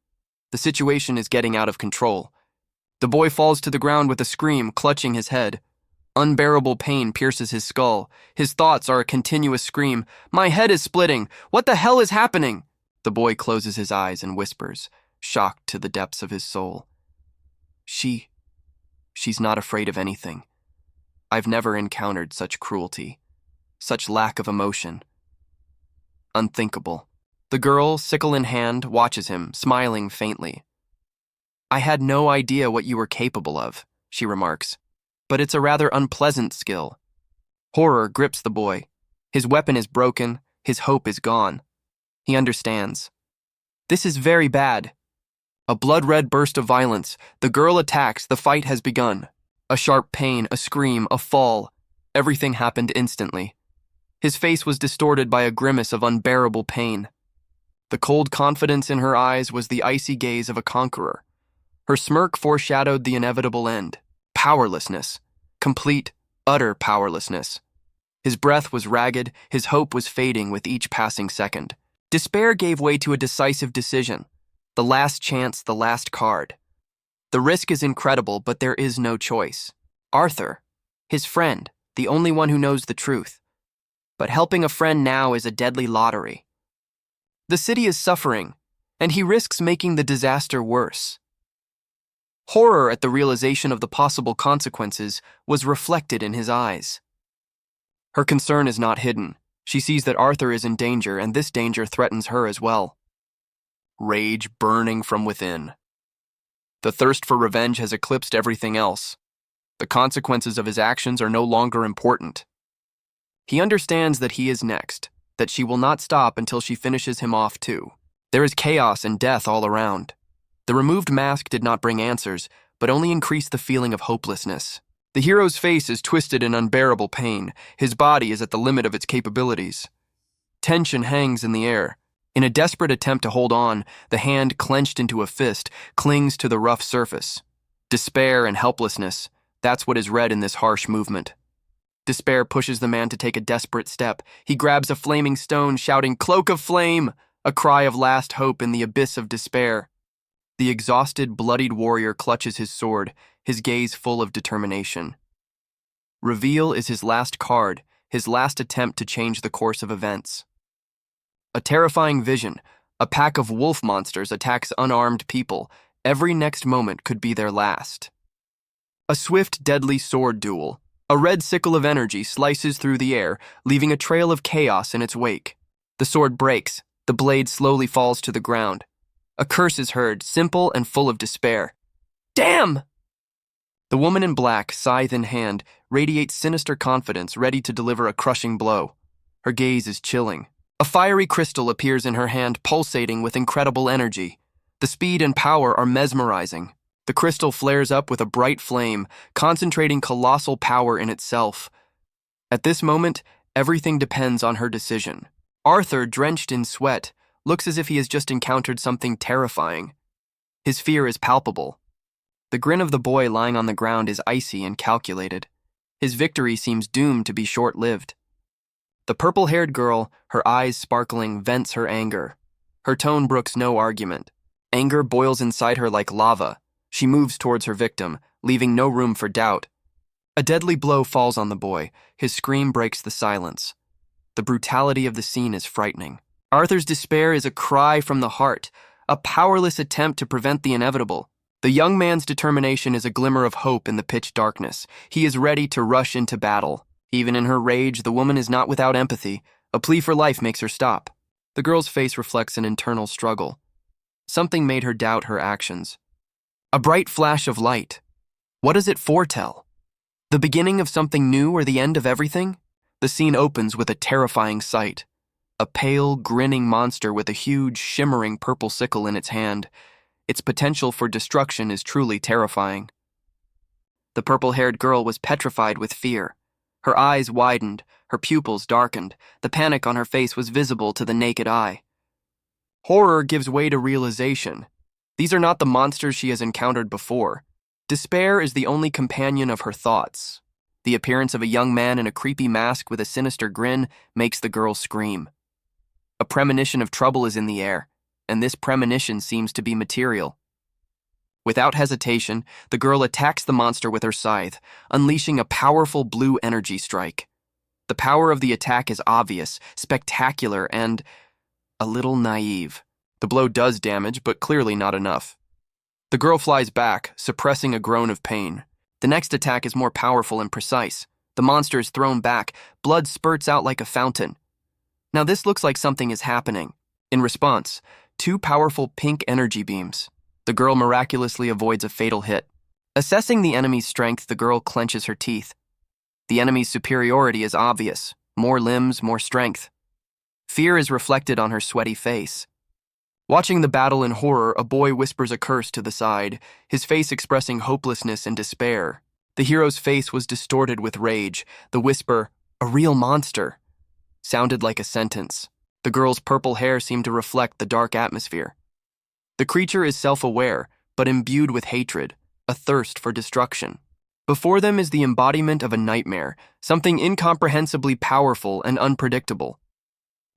The situation is getting out of control. The boy falls to the ground with a scream, clutching his head. Unbearable pain pierces his skull. His thoughts are a continuous scream. "My head is splitting! What the hell is happening?" The boy closes his eyes and whispers, shocked to the depths of his soul. She's not afraid of anything. I've never encountered such cruelty, such lack of emotion. Unthinkable. The girl, sickle in hand, watches him, smiling faintly. "I had no idea what you were capable of," she remarks, "but it's a rather unpleasant skill." Horror grips the boy. His weapon is broken, his hope is gone. He understands. This is very bad. A blood-red burst of violence. The girl attacks. The fight has begun. A sharp pain, a scream, a fall. Everything happened instantly. His face was distorted by a grimace of unbearable pain. The cold confidence in her eyes was the icy gaze of a conqueror. Her smirk foreshadowed the inevitable end. Powerlessness. Complete, utter powerlessness. His breath was ragged. His hope was fading with each passing second. Despair gave way to a decisive decision. The last chance, the last card. The risk is incredible, but there is no choice. Arthur, his friend, the only one who knows the truth. But helping a friend now is a deadly lottery. The city is suffering, and he risks making the disaster worse. Horror at the realization of the possible consequences was reflected in his eyes. Her concern is not hidden. She sees that Arthur is in danger, and this danger threatens her as well. Rage burning from within. The thirst for revenge has eclipsed everything else. The consequences of his actions are no longer important. He understands that he is next, that she will not stop until she finishes him off too. There is chaos and death all around. The removed mask did not bring answers, but only increased the feeling of hopelessness. The hero's face is twisted in unbearable pain. His body is at the limit of its capabilities. Tension hangs in the air. In a desperate attempt to hold on, the hand clenched into a fist clings to the rough surface. Despair and helplessness, that's what is read in this harsh movement. Despair pushes the man to take a desperate step. He grabs a flaming stone, shouting, "Cloak of flame!" a cry of last hope in the abyss of despair. The exhausted, bloodied warrior clutches his sword, his gaze full of determination. Reveal is his last card, his last attempt to change the course of events. A terrifying vision, A pack of wolf monsters attacks unarmed people. Every next moment could be their last. A swift, deadly sword duel. A red sickle of energy slices through the air, leaving a trail of chaos in its wake. The sword breaks. The blade slowly falls to the ground. A curse is heard, simple and full of despair. Damn! The woman in black, scythe in hand, radiates sinister confidence, ready to deliver a crushing blow. Her gaze is chilling. A fiery crystal appears in her hand, pulsating with incredible energy. The speed and power are mesmerizing. The crystal flares up with a bright flame, concentrating colossal power in itself. At this moment, everything depends on her decision. Arthur, drenched in sweat, looks as if he has just encountered something terrifying. His fear is palpable. The grin of the boy lying on the ground is icy and calculated. His victory seems doomed to be short-lived. The purple-haired girl, her eyes sparkling, vents her anger. Her tone brooks no argument. Anger boils inside her like lava. She moves towards her victim, leaving no room for doubt. A deadly blow falls on the boy. His scream breaks the silence. The brutality of the scene is frightening. Arthur's despair is a cry from the heart, a powerless attempt to prevent the inevitable. The young man's determination is a glimmer of hope in the pitch darkness. He is ready to rush into battle. Even in her rage, the woman is not without empathy. A plea for life makes her stop. The girl's face reflects an internal struggle. Something made her doubt her actions. A bright flash of light. What does it foretell? The beginning of something new or the end of everything? The scene opens with a terrifying sight. A pale, grinning monster with a huge, shimmering purple sickle in its hand. Its potential for destruction is truly terrifying. The purple-haired girl was petrified with fear. Her eyes widened, her pupils darkened. The panic on her face was visible to the naked eye. Horror gives way to realization. These are not the monsters she has encountered before. Despair is the only companion of her thoughts. The appearance of a young man in a creepy mask with a sinister grin makes the girl scream. A premonition of trouble is in the air, and this premonition seems to be material. Without hesitation, the girl attacks the monster with her scythe, unleashing a powerful blue energy strike. The power of the attack is obvious, spectacular, and a little naive. The blow does damage, but clearly not enough. The girl flies back, suppressing a groan of pain. The next attack is more powerful and precise. The monster is thrown back. Blood spurts out like a fountain. Now this looks like something is happening. In response, 2 powerful pink energy beams. The girl miraculously avoids a fatal hit. Assessing the enemy's strength, the girl clenches her teeth. The enemy's superiority is obvious. More limbs, more strength. Fear is reflected on her sweaty face. Watching the battle in horror, a boy whispers a curse to the side, his face expressing hopelessness and despair. The hero's face was distorted with rage. The whisper, "A real monster," sounded like a sentence. The girl's purple hair seemed to reflect the dark atmosphere. The creature is self-aware, but imbued with hatred, a thirst for destruction. Before them is the embodiment of a nightmare, something incomprehensibly powerful and unpredictable.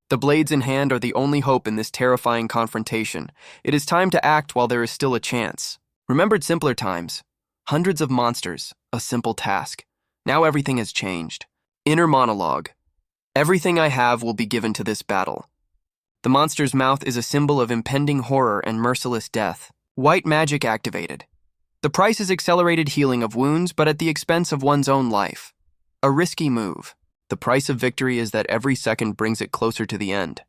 The blades in hand are the only hope in this terrifying confrontation. It is time to act while there is still a chance. Remembered simpler times. Hundreds of monsters, a simple task. Now everything has changed. Inner monologue. Everything I have will be given to this battle. The monster's mouth is a symbol of impending horror and merciless death. White magic activated. The price is accelerated healing of wounds, but at the expense of one's own life. A risky move. The price of victory is that every second brings it closer to the end.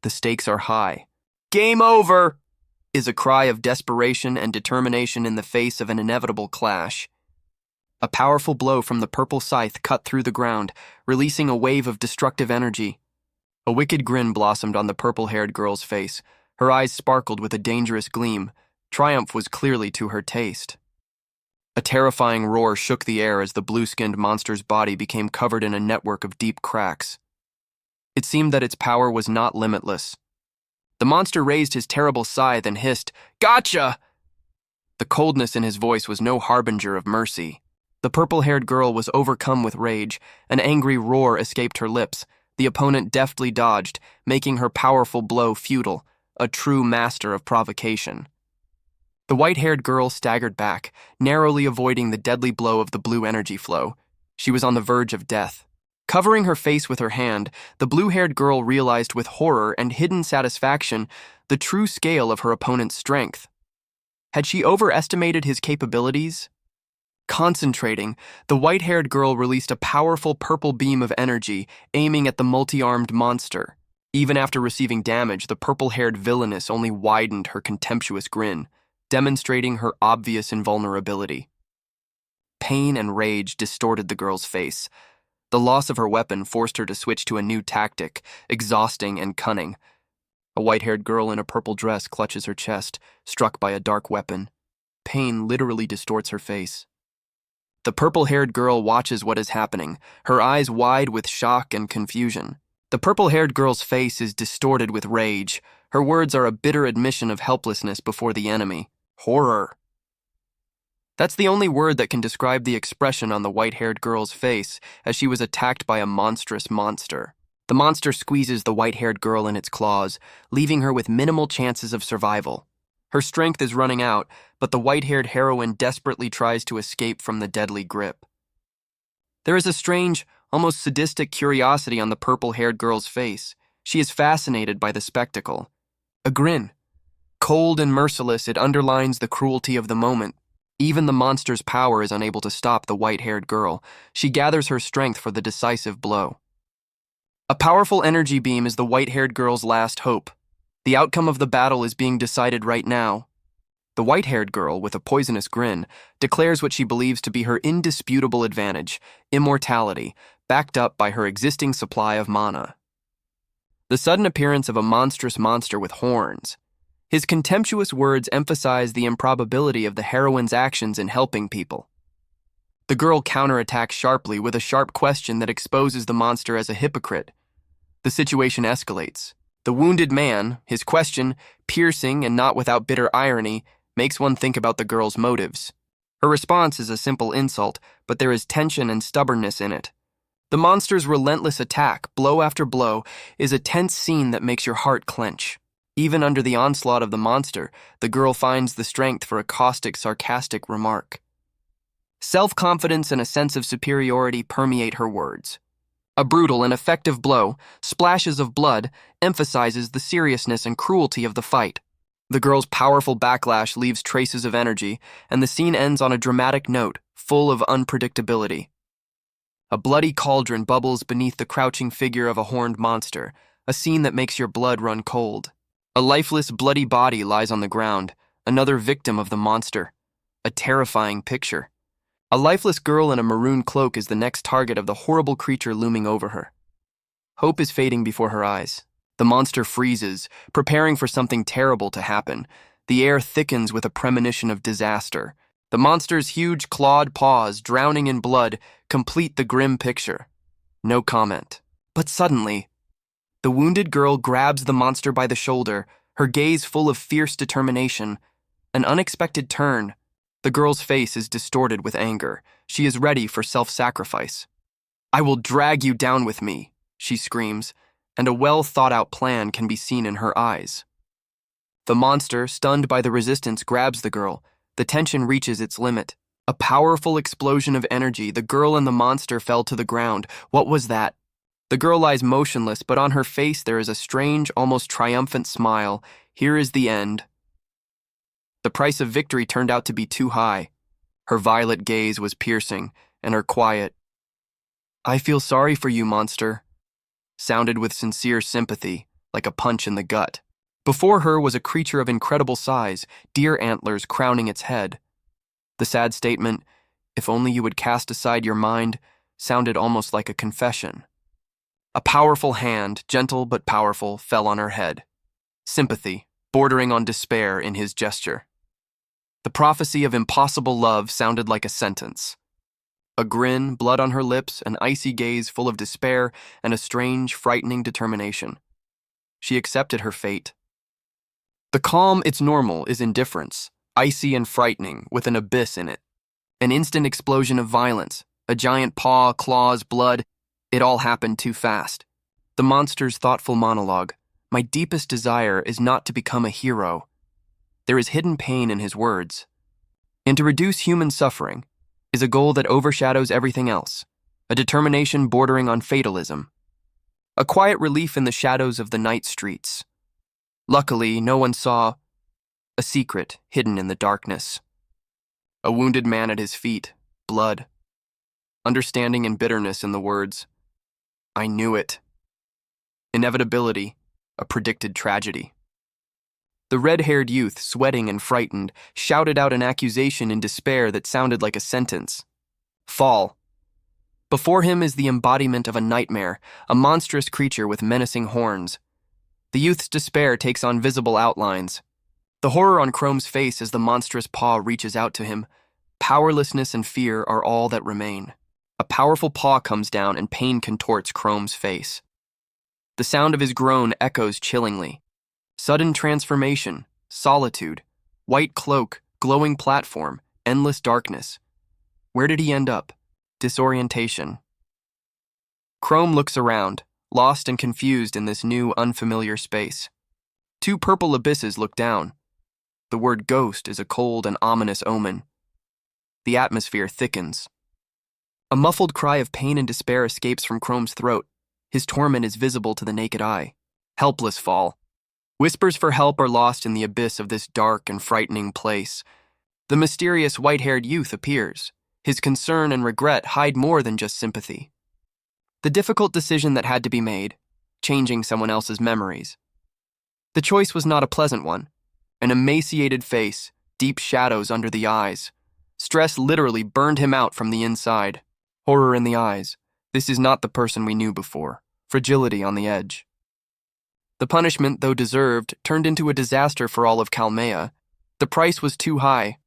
The stakes are high. Game over! Is a cry of desperation and determination in the face of an inevitable clash. A powerful blow from the purple scythe cut through the ground, releasing a wave of destructive energy. A wicked grin blossomed on the purple-haired girl's face. Her eyes sparkled with a dangerous gleam. Triumph was clearly to her taste. A terrifying roar shook the air as the blue-skinned monster's body became covered in a network of deep cracks. It seemed that its power was not limitless. The monster raised his terrible scythe and hissed, "Gotcha!" The coldness in his voice was no harbinger of mercy. The purple-haired girl was overcome with rage. An angry roar escaped her lips. The opponent deftly dodged, making her powerful blow futile, a true master of provocation. The white-haired girl staggered back, narrowly avoiding the deadly blow of the blue energy flow. She was on the verge of death. Covering her face with her hand, the blue-haired girl realized with horror and hidden satisfaction the true scale of her opponent's strength. Had she overestimated his capabilities? Concentrating, the white-haired girl released a powerful purple beam of energy, aiming at the multi-armed monster. Even after receiving damage, the purple-haired villainess only widened her contemptuous grin, demonstrating her obvious invulnerability. Pain and rage distorted the girl's face. The loss of her weapon forced her to switch to a new tactic, exhausting and cunning. A white-haired girl in a purple dress clutches her chest, struck by a dark weapon. Pain literally distorts her face. The purple-haired girl watches what is happening, her eyes wide with shock and confusion. The purple-haired girl's face is distorted with rage. Her words are a bitter admission of helplessness before the enemy. Horror. That's the only word that can describe the expression on the white-haired girl's face as she was attacked by a monstrous monster. The monster squeezes the white-haired girl in its claws, leaving her with minimal chances of survival. Her strength is running out, but the white-haired heroine desperately tries to escape from the deadly grip. There is a strange, almost sadistic curiosity on the purple-haired girl's face. She is fascinated by the spectacle. A grin. Cold and merciless, it underlines the cruelty of the moment. Even the monster's power is unable to stop the white-haired girl. She gathers her strength for the decisive blow. A powerful energy beam is the white-haired girl's last hope. The outcome of the battle is being decided right now. The white-haired girl, with a poisonous grin, declares what she believes to be her indisputable advantage, immortality, backed up by her existing supply of mana. The sudden appearance of a monstrous monster with horns. His contemptuous words emphasize the improbability of the heroine's actions in helping people. The girl counterattacks sharply with a sharp question that exposes the monster as a hypocrite. The situation escalates. The wounded man, his question, piercing and not without bitter irony, makes one think about the girl's motives. Her response is a simple insult, but there is tension and stubbornness in it. The monster's relentless attack, blow after blow, is a tense scene that makes your heart clench. Even under the onslaught of the monster, the girl finds the strength for a caustic, sarcastic remark. Self-confidence and a sense of superiority permeate her words. A brutal and effective blow, splashes of blood, emphasizes the seriousness and cruelty of the fight. The girl's powerful backlash leaves traces of energy, and the scene ends on a dramatic note, full of unpredictability. A bloody cauldron bubbles beneath the crouching figure of a horned monster, a scene that makes your blood run cold. A lifeless, bloody body lies on the ground, another victim of the monster. A terrifying picture. A lifeless girl in a maroon cloak is the next target of the horrible creature looming over her. Hope is fading before her eyes. The monster freezes, preparing for something terrible to happen. The air thickens with a premonition of disaster. The monster's huge clawed paws, drowning in blood, complete the grim picture. No comment. But suddenly, the wounded girl grabs the monster by the shoulder, her gaze full of fierce determination. An unexpected turn. The girl's face is distorted with anger. She is ready for self-sacrifice. "I will drag you down with me," she screams, and a well-thought-out plan can be seen in her eyes. The monster, stunned by the resistance, grabs the girl. The tension reaches its limit. A powerful explosion of energy. The girl and the monster fell to the ground. What was that? The girl lies motionless, but on her face there is a strange, almost triumphant smile. Here is the end. The price of victory turned out to be too high. Her violet gaze was piercing, and her quiet, "I feel sorry for you, monster," sounded with sincere sympathy, like a punch in the gut. Before her was a creature of incredible size, deer antlers crowning its head. The sad statement, "If only you would cast aside your mind," sounded almost like a confession. A powerful hand, gentle but powerful, fell on her head. Sympathy, bordering on despair in his gesture. The prophecy of impossible love sounded like a sentence. A grin, blood on her lips, an icy gaze full of despair, and a strange, frightening determination. She accepted her fate. The calm, it's normal, is indifference, icy and frightening, with an abyss in it. An instant explosion of violence, a giant paw, claws, blood. It all happened too fast. The monster's thoughtful monologue, "My deepest desire is not to become a hero." There is hidden pain in his words. And to reduce human suffering is a goal that overshadows everything else. a determination bordering on fatalism, a quiet relief in the shadows of the night streets. Luckily, no one saw a secret hidden in the darkness. A wounded man at his feet, blood, understanding and bitterness in the words, "I knew it." Inevitability, a predicted tragedy. The red-haired youth, sweating and frightened, shouted out an accusation in despair that sounded like a sentence. Fall. Before him is the embodiment of a nightmare, a monstrous creature with menacing horns. The youth's despair takes on visible outlines. The horror on Chrome's face as the monstrous paw reaches out to him. Powerlessness and fear are all that remain. A powerful paw comes down and pain contorts Chrome's face. The sound of his groan echoes chillingly. Sudden transformation, solitude, white cloak, glowing platform, endless darkness. Where did he end up? Disorientation. Chrome looks around, lost and confused in this new, unfamiliar space. Two purple abysses look down. The word ghost is a cold and ominous omen. The atmosphere thickens. A muffled cry of pain and despair escapes from Chrome's throat. His torment is visible to the naked eye. Helpless Fall. Whispers for help are lost in the abyss of this dark and frightening place. The mysterious white-haired youth appears. His concern and regret hide more than just sympathy. The difficult decision that had to be made, changing someone else's memories. The choice was not a pleasant one. An emaciated face, deep shadows under the eyes. Stress literally burned him out from the inside. Horror in the eyes. This is not the person we knew before. Fragility on the edge. The punishment, though deserved, turned into a disaster for all of Kalmea. The price was too high.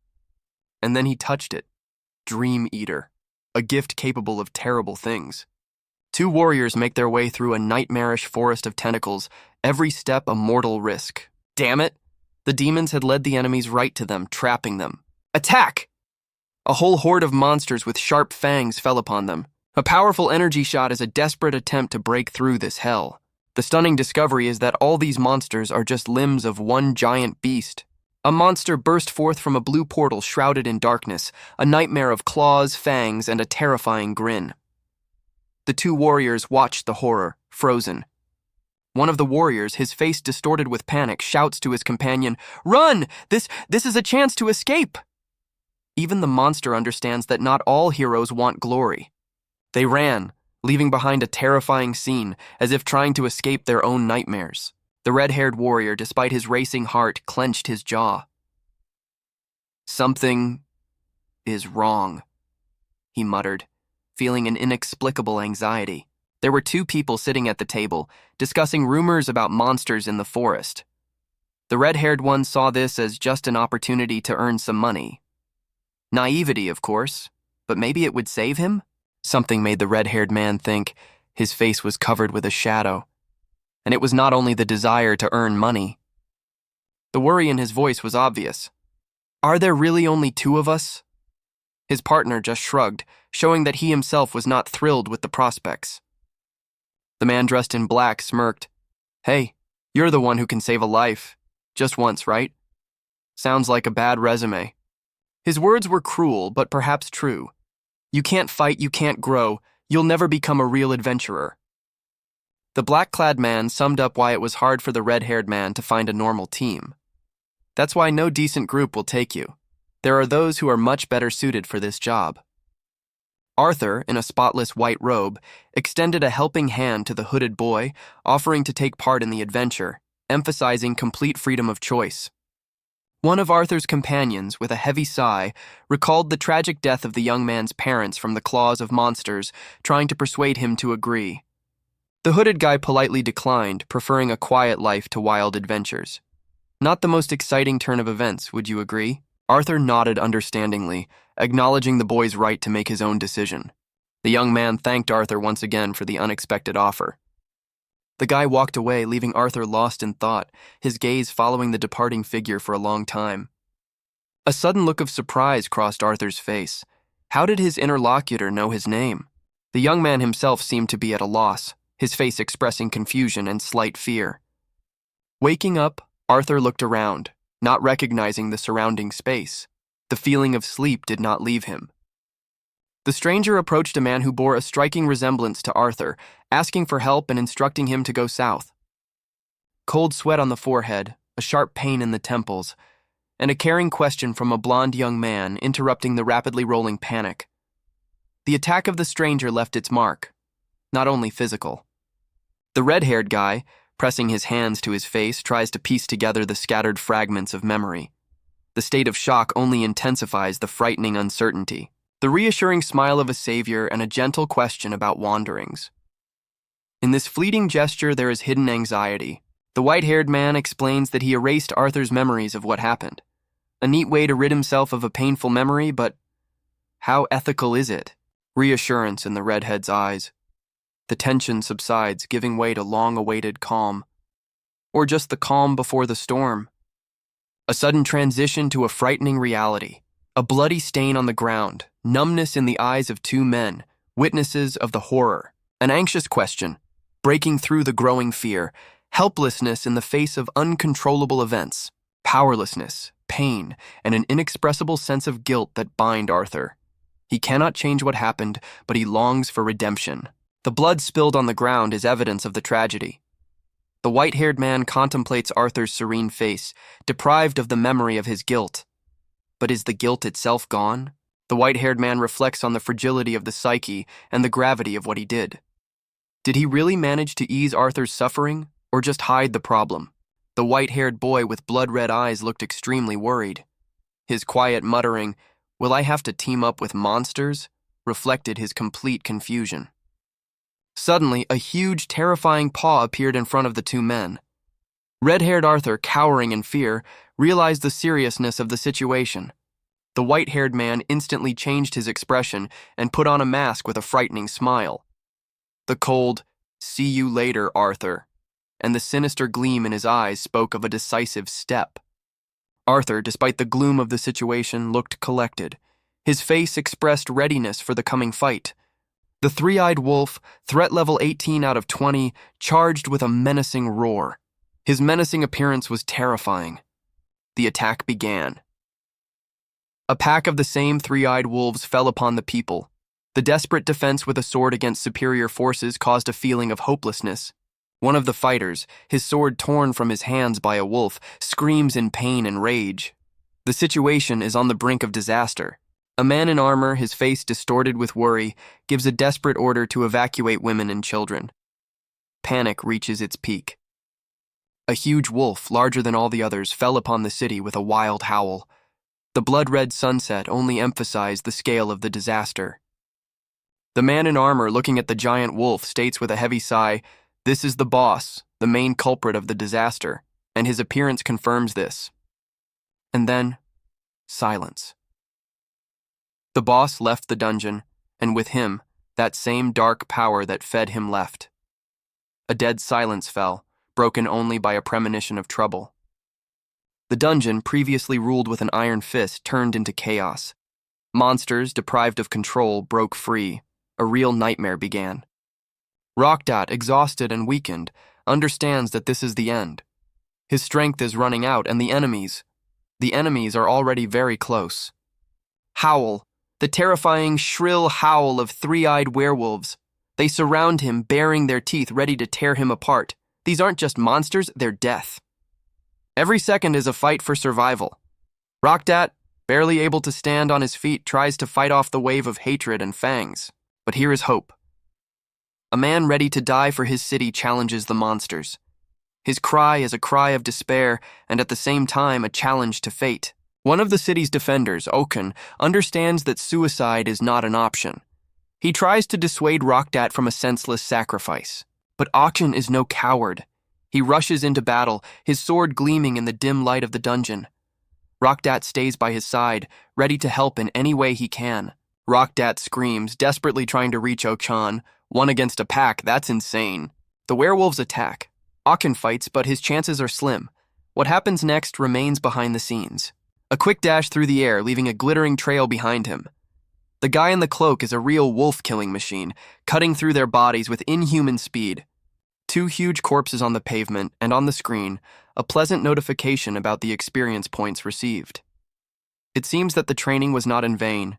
And then he touched it. Dream Eater. A gift capable of terrible things. Two warriors make their way through a nightmarish forest of tentacles, every step a mortal risk. Damn it! The demons had led the enemies right to them, trapping them. Attack! A whole horde of monsters with sharp fangs fell upon them. A powerful energy shot is a desperate attempt to break through this hell. The stunning discovery is that all these monsters are just limbs of one giant beast. A monster burst forth from a blue portal shrouded in darkness, a nightmare of claws, fangs, and a terrifying grin. The two warriors watched the horror, frozen. One of the warriors, his face distorted with panic, shouts to his companion, "Run! This is a chance to escape!" Even the monster understands that not all heroes want glory. They ran, leaving behind a terrifying scene, as if trying to escape their own nightmares. The red-haired warrior, despite his racing heart, clenched his jaw. "Something is wrong," he muttered, feeling an inexplicable anxiety. There were two people sitting at the table, discussing rumors about monsters in the forest. The red-haired one saw this as just an opportunity to earn some money. Naivety, of course, but maybe it would save him? Something made the red-haired man think. His face was covered with a shadow. And it was not only the desire to earn money. The worry in his voice was obvious. Are there really only two of us? His partner just shrugged, showing that he himself was not thrilled with the prospects. The man dressed in black smirked. "Hey, you're the one who can save a life. Just once, right? Sounds like a bad resume." His words were cruel, but perhaps true. You can't fight, you can't grow, you'll never become a real adventurer. The black-clad man summed up why it was hard for the red-haired man to find a normal team. That's why no decent group will take you. There are those who are much better suited for this job. Arthur, in a spotless white robe, extended a helping hand to the hooded boy, offering to take part in the adventure, emphasizing complete freedom of choice. One of Arthur's companions, with a heavy sigh, recalled the tragic death of the young man's parents from the claws of monsters, trying to persuade him to agree. The hooded guy politely declined, preferring a quiet life to wild adventures. Not the most exciting turn of events, would you agree? Arthur nodded understandingly, acknowledging the boy's right to make his own decision. The young man thanked Arthur once again for the unexpected offer. The guy walked away, leaving Arthur lost in thought, his gaze following the departing figure for a long time. A sudden look of surprise crossed Arthur's face. How did his interlocutor know his name? The young man himself seemed to be at a loss, his face expressing confusion and slight fear. Waking up, Arthur looked around, not recognizing the surrounding space. The feeling of sleep did not leave him. The stranger approached a man who bore a striking resemblance to Arthur, asking for help and instructing him to go south. Cold sweat on the forehead, a sharp pain in the temples, and a caring question from a blond young man interrupting the rapidly rolling panic. The attack of the stranger left its mark, not only physical. The red-haired guy, pressing his hands to his face, tries to piece together the scattered fragments of memory. The state of shock only intensifies the frightening uncertainty. The reassuring smile of a savior and a gentle question about wanderings. In this fleeting gesture, there is hidden anxiety. The white-haired man explains that he erased Arthur's memories of what happened. A neat way to rid himself of a painful memory, but how ethical is it? Reassurance in the redhead's eyes. The tension subsides, giving way to long-awaited calm. Or just the calm before the storm. A sudden transition to a frightening reality. A bloody stain on the ground, numbness in the eyes of two men, witnesses of the horror. An anxious question, breaking through the growing fear. Helplessness in the face of uncontrollable events. Powerlessness, pain, and an inexpressible sense of guilt that bind Arthur. He cannot change what happened, but he longs for redemption. The blood spilled on the ground is evidence of the tragedy. The white-haired man contemplates Arthur's serene face, deprived of the memory of his guilt. But is the guilt itself gone? The white-haired man reflects on the fragility of the psyche and the gravity of what he did. Did he really manage to ease Arthur's suffering, or just hide the problem? The white-haired boy with blood-red eyes looked extremely worried. His quiet muttering, "Will I have to team up with monsters?" reflected his complete confusion. Suddenly, a huge, terrifying paw appeared in front of the two men. Red-haired Arthur, cowering in fear, realized the seriousness of the situation. The white-haired man instantly changed his expression and put on a mask with a frightening smile. The cold, "See you later, Arthur," and the sinister gleam in his eyes spoke of a decisive step. Arthur, despite the gloom of the situation, looked collected. His face expressed readiness for the coming fight. The three-eyed wolf, threat level 18 out of 20, charged with a menacing roar. His menacing appearance was terrifying. The attack began. A pack of the same three-eyed wolves fell upon the people. The desperate defense with a sword against superior forces caused a feeling of hopelessness. One of the fighters, his sword torn from his hands by a wolf, screams in pain and rage. The situation is on the brink of disaster. A man in armor, his face distorted with worry, gives a desperate order to evacuate women and children. Panic reaches its peak. A huge wolf, larger than all the others, fell upon the city with a wild howl. The blood-red sunset only emphasized the scale of the disaster. The man in armor, looking at the giant wolf, states with a heavy sigh, "This is the boss, the main culprit of the disaster," and his appearance confirms this. And then, silence. The boss left the dungeon, and with him, that same dark power that fed him left. A dead silence fell, broken only by a premonition of trouble. The dungeon, previously ruled with an iron fist, turned into chaos. Monsters, deprived of control, broke free. A real nightmare began. Rokdat, exhausted and weakened, understands that this is the end. His strength is running out, and the enemies are already very close. Howl, the terrifying, shrill howl of three-eyed werewolves. They surround him, baring their teeth, ready to tear him apart. These aren't just monsters, they're death. Every second is a fight for survival. Rokdat, barely able to stand on his feet, tries to fight off the wave of hatred and fangs. But here is hope. A man ready to die for his city challenges the monsters. His cry is a cry of despair and at the same time a challenge to fate. One of the city's defenders, Okan, understands that suicide is not an option. He tries to dissuade Rokdat from a senseless sacrifice. But Okan is no coward. He rushes into battle, his sword gleaming in the dim light of the dungeon. Rokdat stays by his side, ready to help in any way he can. Rokdat screams, desperately trying to reach Ochan. One against a pack, that's insane. The werewolves attack. Okan fights, but his chances are slim. What happens next remains behind the scenes. A quick dash through the air, leaving a glittering trail behind him. The guy in the cloak is a real wolf-killing machine, cutting through their bodies with inhuman speed. Two huge corpses on the pavement, and on the screen, a pleasant notification about the experience points received. It seems that the training was not in vain.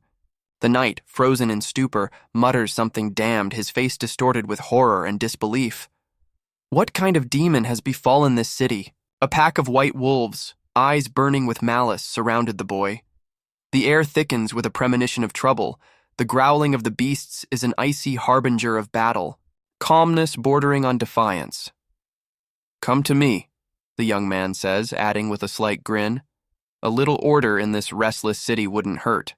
The knight, frozen in stupor, mutters something damned, his face distorted with horror and disbelief. What kind of demon has befallen this city? A pack of white wolves, eyes burning with malice, surrounded the boy. The air thickens with a premonition of trouble. The growling of the beasts is an icy harbinger of battle, calmness bordering on defiance. "Come to me," the young man says, adding with a slight grin. "A little order in this restless city wouldn't hurt."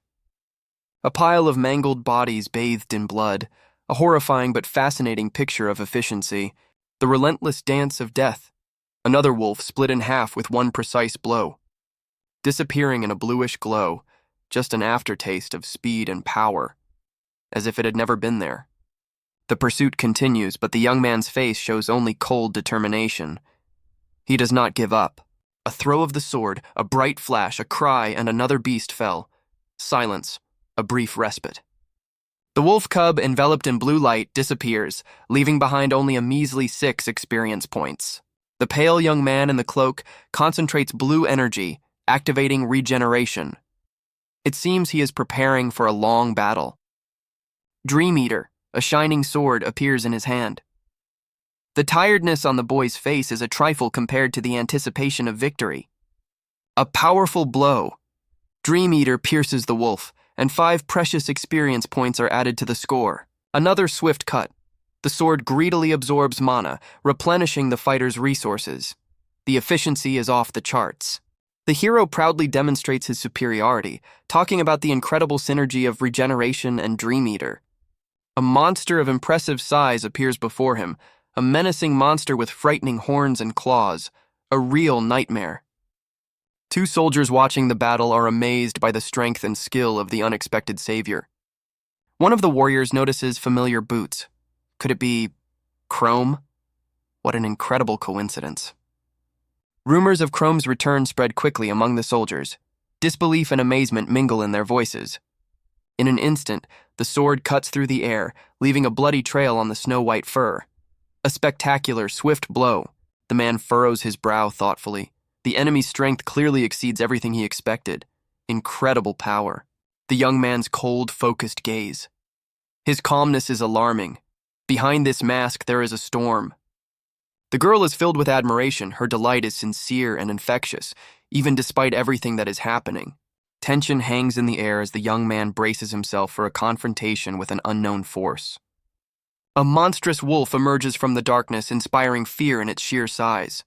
A pile of mangled bodies bathed in blood, a horrifying but fascinating picture of efficiency, the relentless dance of death. Another wolf split in half with one precise blow, disappearing in a bluish glow, just an aftertaste of speed and power, as if it had never been there. The pursuit continues, but the young man's face shows only cold determination. He does not give up. A throw of the sword, a bright flash, a cry, and another beast fell. Silence, a brief respite. The wolf cub, enveloped in blue light, disappears, leaving behind only a measly 6 experience points. The pale young man in the cloak concentrates blue energy, activating regeneration. It seems he is preparing for a long battle. Dream Eater, a shining sword, appears in his hand. The tiredness on the boy's face is a trifle compared to the anticipation of victory. A powerful blow. Dream Eater pierces the wolf, and 5 precious experience points are added to the score. Another swift cut. The sword greedily absorbs mana, replenishing the fighter's resources. The efficiency is off the charts. The hero proudly demonstrates his superiority, talking about the incredible synergy of regeneration and Dream Eater. A monster of impressive size appears before him, a menacing monster with frightening horns and claws, a real nightmare. 2 soldiers watching the battle are amazed by the strength and skill of the unexpected savior. One of the warriors notices familiar boots. Could it be Chrome? What an incredible coincidence. Rumors of Chrome's return spread quickly among the soldiers. Disbelief and amazement mingle in their voices. In an instant, the sword cuts through the air, leaving a bloody trail on the snow-white fur. A spectacular, swift blow. The man furrows his brow thoughtfully. The enemy's strength clearly exceeds everything he expected. Incredible power. The young man's cold, focused gaze. His calmness is alarming. Behind this mask, there is a storm. The girl is filled with admiration. Her delight is sincere and infectious, even despite everything that is happening. Tension hangs in the air as the young man braces himself for a confrontation with an unknown force. A monstrous wolf emerges from the darkness, inspiring fear in its sheer size.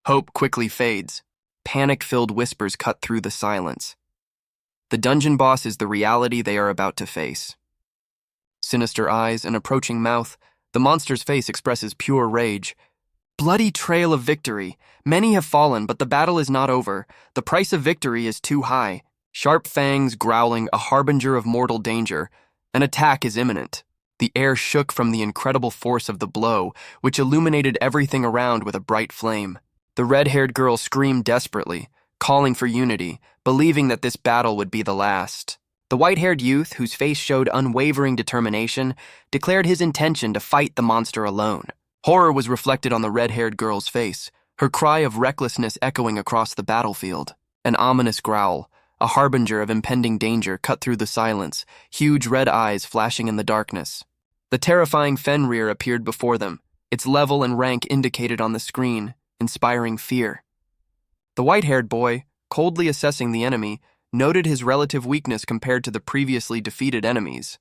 Hope quickly fades. Panic-filled whispers cut through the silence. The dungeon boss is the reality they are about to face. Sinister eyes, an approaching mouth, the monster's face expresses pure rage. Bloody trail of victory. Many have fallen, but the battle is not over. The price of victory is too high. Sharp fangs growling, a harbinger of mortal danger. An attack is imminent. The air shook from the incredible force of the blow, which illuminated everything around with a bright flame. The red-haired girl screamed desperately, calling for unity, believing that this battle would be the last. The white-haired youth, whose face showed unwavering determination, declared his intention to fight the monster alone. Horror was reflected on the red-haired girl's face, her cry of recklessness echoing across the battlefield. An ominous growl, a harbinger of impending danger, cut through the silence, huge red eyes flashing in the darkness. The terrifying Fenrir appeared before them, its level and rank indicated on the screen, inspiring fear. The white-haired boy, coldly assessing the enemy, noted his relative weakness compared to the previously defeated enemies.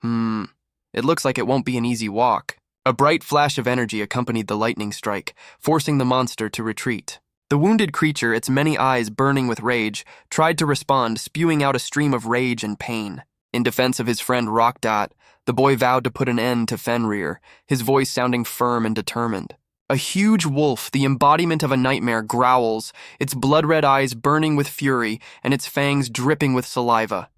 It looks like it won't be an easy walk. A bright flash of energy accompanied the lightning strike, forcing the monster to retreat. The wounded creature, its many eyes burning with rage, tried to respond, spewing out a stream of rage and pain. In defense of his friend Rockdot, the boy vowed to put an end to Fenrir, his voice sounding firm and determined. A huge wolf, the embodiment of a nightmare, growls, its blood-red eyes burning with fury and its fangs dripping with saliva.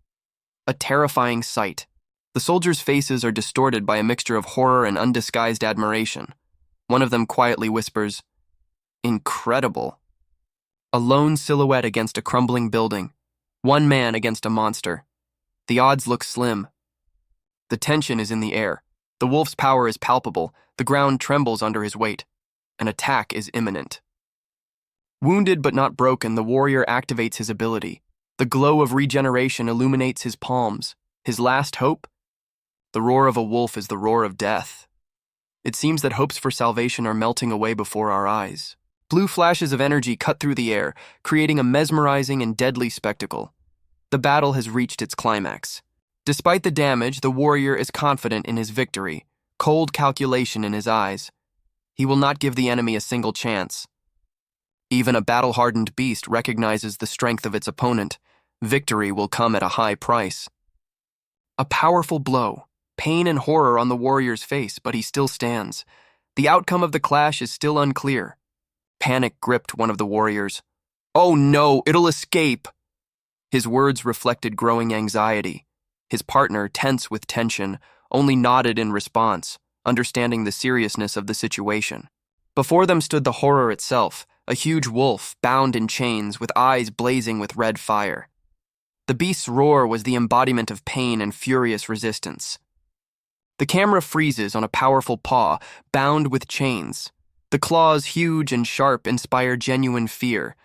A terrifying sight. The soldiers' faces are distorted by a mixture of horror and undisguised admiration. One of them quietly whispers, "Incredible." A lone silhouette against a crumbling building. One man against a monster. The odds look slim. The tension is in the air. The wolf's power is palpable. The ground trembles under his weight. An attack is imminent. Wounded but not broken, the warrior activates his ability. The glow of regeneration illuminates his palms. His last hope? The roar of a wolf is the roar of death. It seems that hopes for salvation are melting away before our eyes. Blue flashes of energy cut through the air, creating a mesmerizing and deadly spectacle. The battle has reached its climax. Despite the damage, the warrior is confident in his victory, cold calculation in his eyes. He will not give the enemy a single chance. Even a battle-hardened beast recognizes the strength of its opponent. Victory will come at a high price. A powerful blow, pain and horror on the warrior's face, but he still stands. The outcome of the clash is still unclear. Panic gripped one of the warriors. "Oh no, it'll escape!" His words reflected growing anxiety. His partner, tense with tension, only nodded in response, understanding the seriousness of the situation. Before them stood the horror itself, a huge wolf bound in chains with eyes blazing with red fire. The beast's roar was the embodiment of pain and furious resistance. The camera freezes on a powerful paw, bound with chains. The claws, huge and sharp, inspire genuine fear.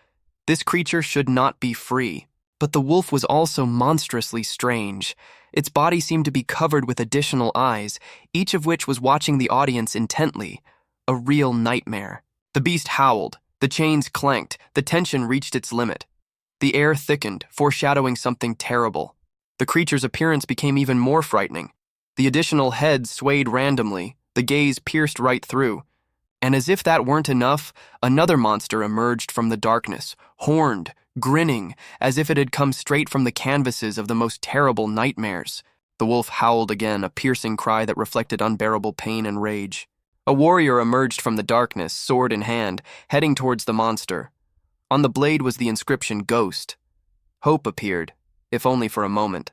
This creature should not be free. But the wolf was also monstrously strange. Its body seemed to be covered with additional eyes, each of which was watching the audience intently. A real nightmare. The beast howled. The chains clanked. The tension reached its limit. The air thickened, foreshadowing something terrible. The creature's appearance became even more frightening. The additional heads swayed randomly. The gaze pierced right through. And as if that weren't enough, another monster emerged from the darkness, horned, grinning, as if it had come straight from the canvases of the most terrible nightmares. The wolf howled again, a piercing cry that reflected unbearable pain and rage. A warrior emerged from the darkness, sword in hand, heading towards the monster. On the blade was the inscription Ghost. Hope appeared, if only for a moment.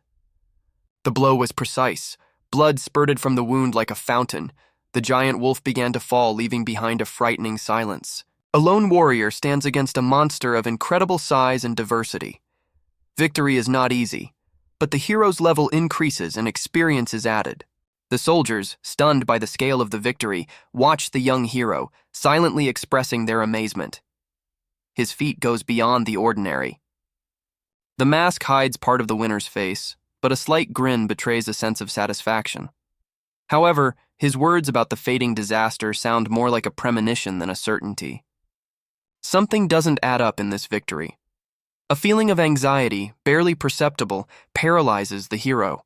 The blow was precise. Blood spurted from the wound like a fountain. The giant wolf began to fall, leaving behind a frightening silence. A lone warrior stands against a monster of incredible size and diversity. Victory is not easy, but the hero's level increases and experience is added. The soldiers, stunned by the scale of the victory, watch the young hero, silently expressing their amazement. His feat goes beyond the ordinary. The mask hides part of the winner's face, but a slight grin betrays a sense of satisfaction. However, his words about the fading disaster sound more like a premonition than a certainty. Something doesn't add up in this victory. A feeling of anxiety, barely perceptible, paralyzes the hero.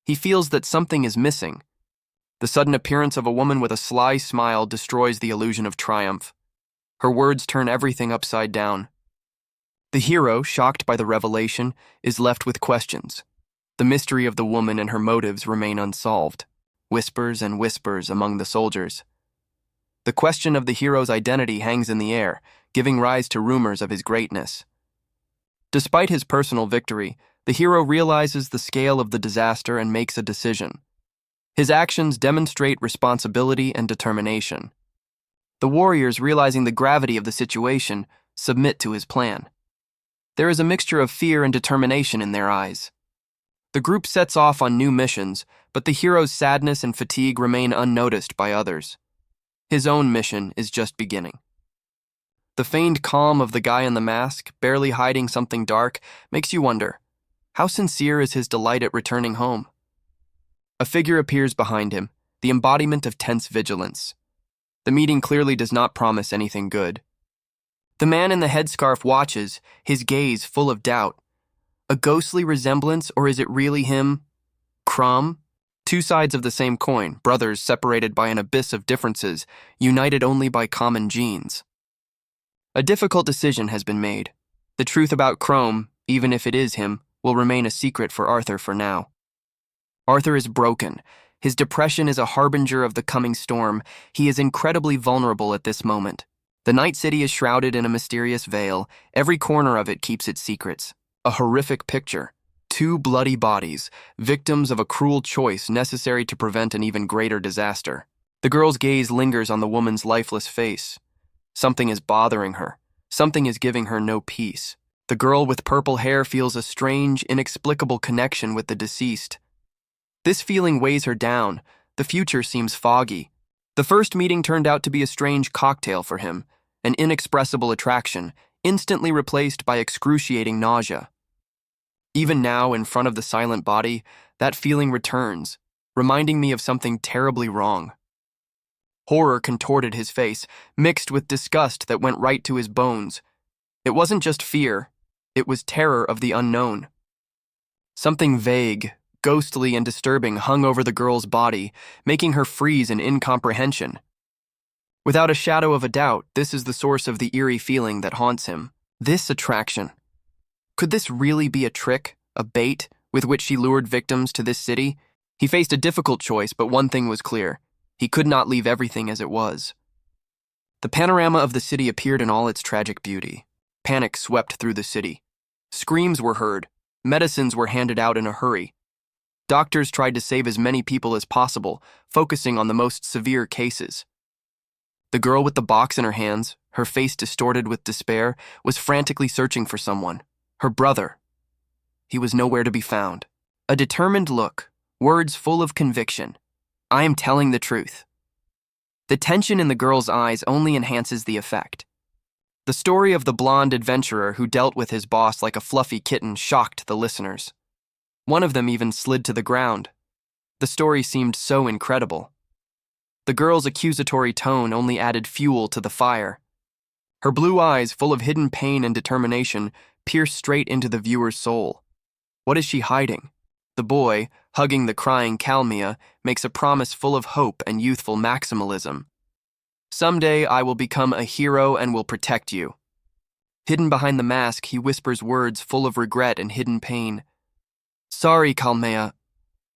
He feels that something is missing. The sudden appearance of a woman with a sly smile destroys the illusion of triumph. Her words turn everything upside down. The hero, shocked by the revelation, is left with questions. The mystery of the woman and her motives remain unsolved. Whispers and whispers among the soldiers. The question of the hero's identity hangs in the air, giving rise to rumors of his greatness. Despite his personal victory, the hero realizes the scale of the disaster and makes a decision. His actions demonstrate responsibility and determination. The warriors, realizing the gravity of the situation, submit to his plan. There is a mixture of fear and determination in their eyes. The group sets off on new missions, but the hero's sadness and fatigue remain unnoticed by others. His own mission is just beginning. The feigned calm of the guy in the mask, barely hiding something dark, makes you wonder, how sincere is his delight at returning home? A figure appears behind him, the embodiment of tense vigilance. The meeting clearly does not promise anything good. The man in the headscarf watches, his gaze full of doubt. A ghostly resemblance, or is it really him? Crumb? Two sides of the same coin, brothers separated by an abyss of differences, united only by common genes. A difficult decision has been made. The truth about Chrome, even if it is him, will remain a secret for Arthur for now. Arthur is broken. His depression is a harbinger of the coming storm. He is incredibly vulnerable at this moment. The night city is shrouded in a mysterious veil. Every corner of it keeps its secrets. A horrific picture. Two bloody bodies, victims of a cruel choice necessary to prevent an even greater disaster. The girl's gaze lingers on the woman's lifeless face. Something is bothering her. Something is giving her no peace. The girl with purple hair feels a strange, inexplicable connection with the deceased. This feeling weighs her down. The future seems foggy. The first meeting turned out to be a strange cocktail for him, an inexpressible attraction, instantly replaced by excruciating nausea. Even now, in front of the silent body, that feeling returns, reminding me of something terribly wrong. Horror contorted his face, mixed with disgust that went right to his bones. It wasn't just fear, it was terror of the unknown. Something vague, ghostly, and disturbing hung over the girl's body, making her freeze in incomprehension. Without a shadow of a doubt, this is the source of the eerie feeling that haunts him. This attraction. Could this really be a trick, a bait, with which she lured victims to this city? He faced a difficult choice, but one thing was clear. He could not leave everything as it was. The panorama of the city appeared in all its tragic beauty. Panic swept through the city. Screams were heard. Medicines were handed out in a hurry. Doctors tried to save as many people as possible, focusing on the most severe cases. The girl with the box in her hands, her face distorted with despair, was frantically searching for someone. Her brother. He was nowhere to be found. A determined look, words full of conviction. I am telling the truth. The tension in the girl's eyes only enhances the effect. The story of the blonde adventurer who dealt with his boss like a fluffy kitten shocked the listeners. One of them even slid to the ground. The story seemed so incredible. The girl's accusatory tone only added fuel to the fire. Her blue eyes, full of hidden pain and determination, pierced straight into the viewer's soul. What is she hiding? The boy, hugging the crying Kalmia, makes a promise full of hope and youthful maximalism. Someday I will become a hero and will protect you. Hidden behind the mask, he whispers words full of regret and hidden pain. Sorry, Kalmea.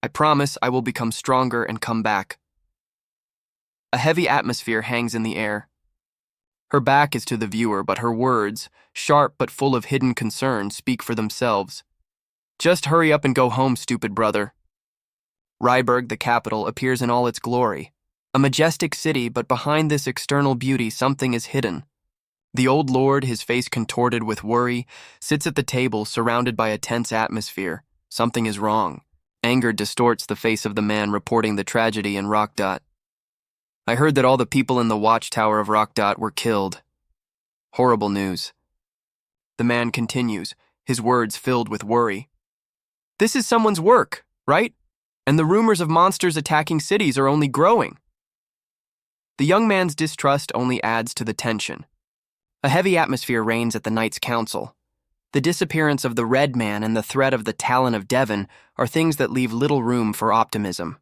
I promise I will become stronger and come back. A heavy atmosphere hangs in the air. Her back is to the viewer, but her words, sharp but full of hidden concern, speak for themselves. Just hurry up and go home, stupid brother. Ryberg, the capital, appears in all its glory. A majestic city, but behind this external beauty something is hidden. The old lord, his face contorted with worry, sits at the table surrounded by a tense atmosphere. Something is wrong. Anger distorts the face of the man reporting the tragedy in Rockdot. I heard that all the people in the watchtower of Rockdot were killed. Horrible news. The man continues, his words filled with worry. This is someone's work, right? And the rumors of monsters attacking cities are only growing. The young man's distrust only adds to the tension. A heavy atmosphere reigns at the Knights' Council. The disappearance of the Red Man and the threat of the Talon of Devon are things that leave little room for optimism.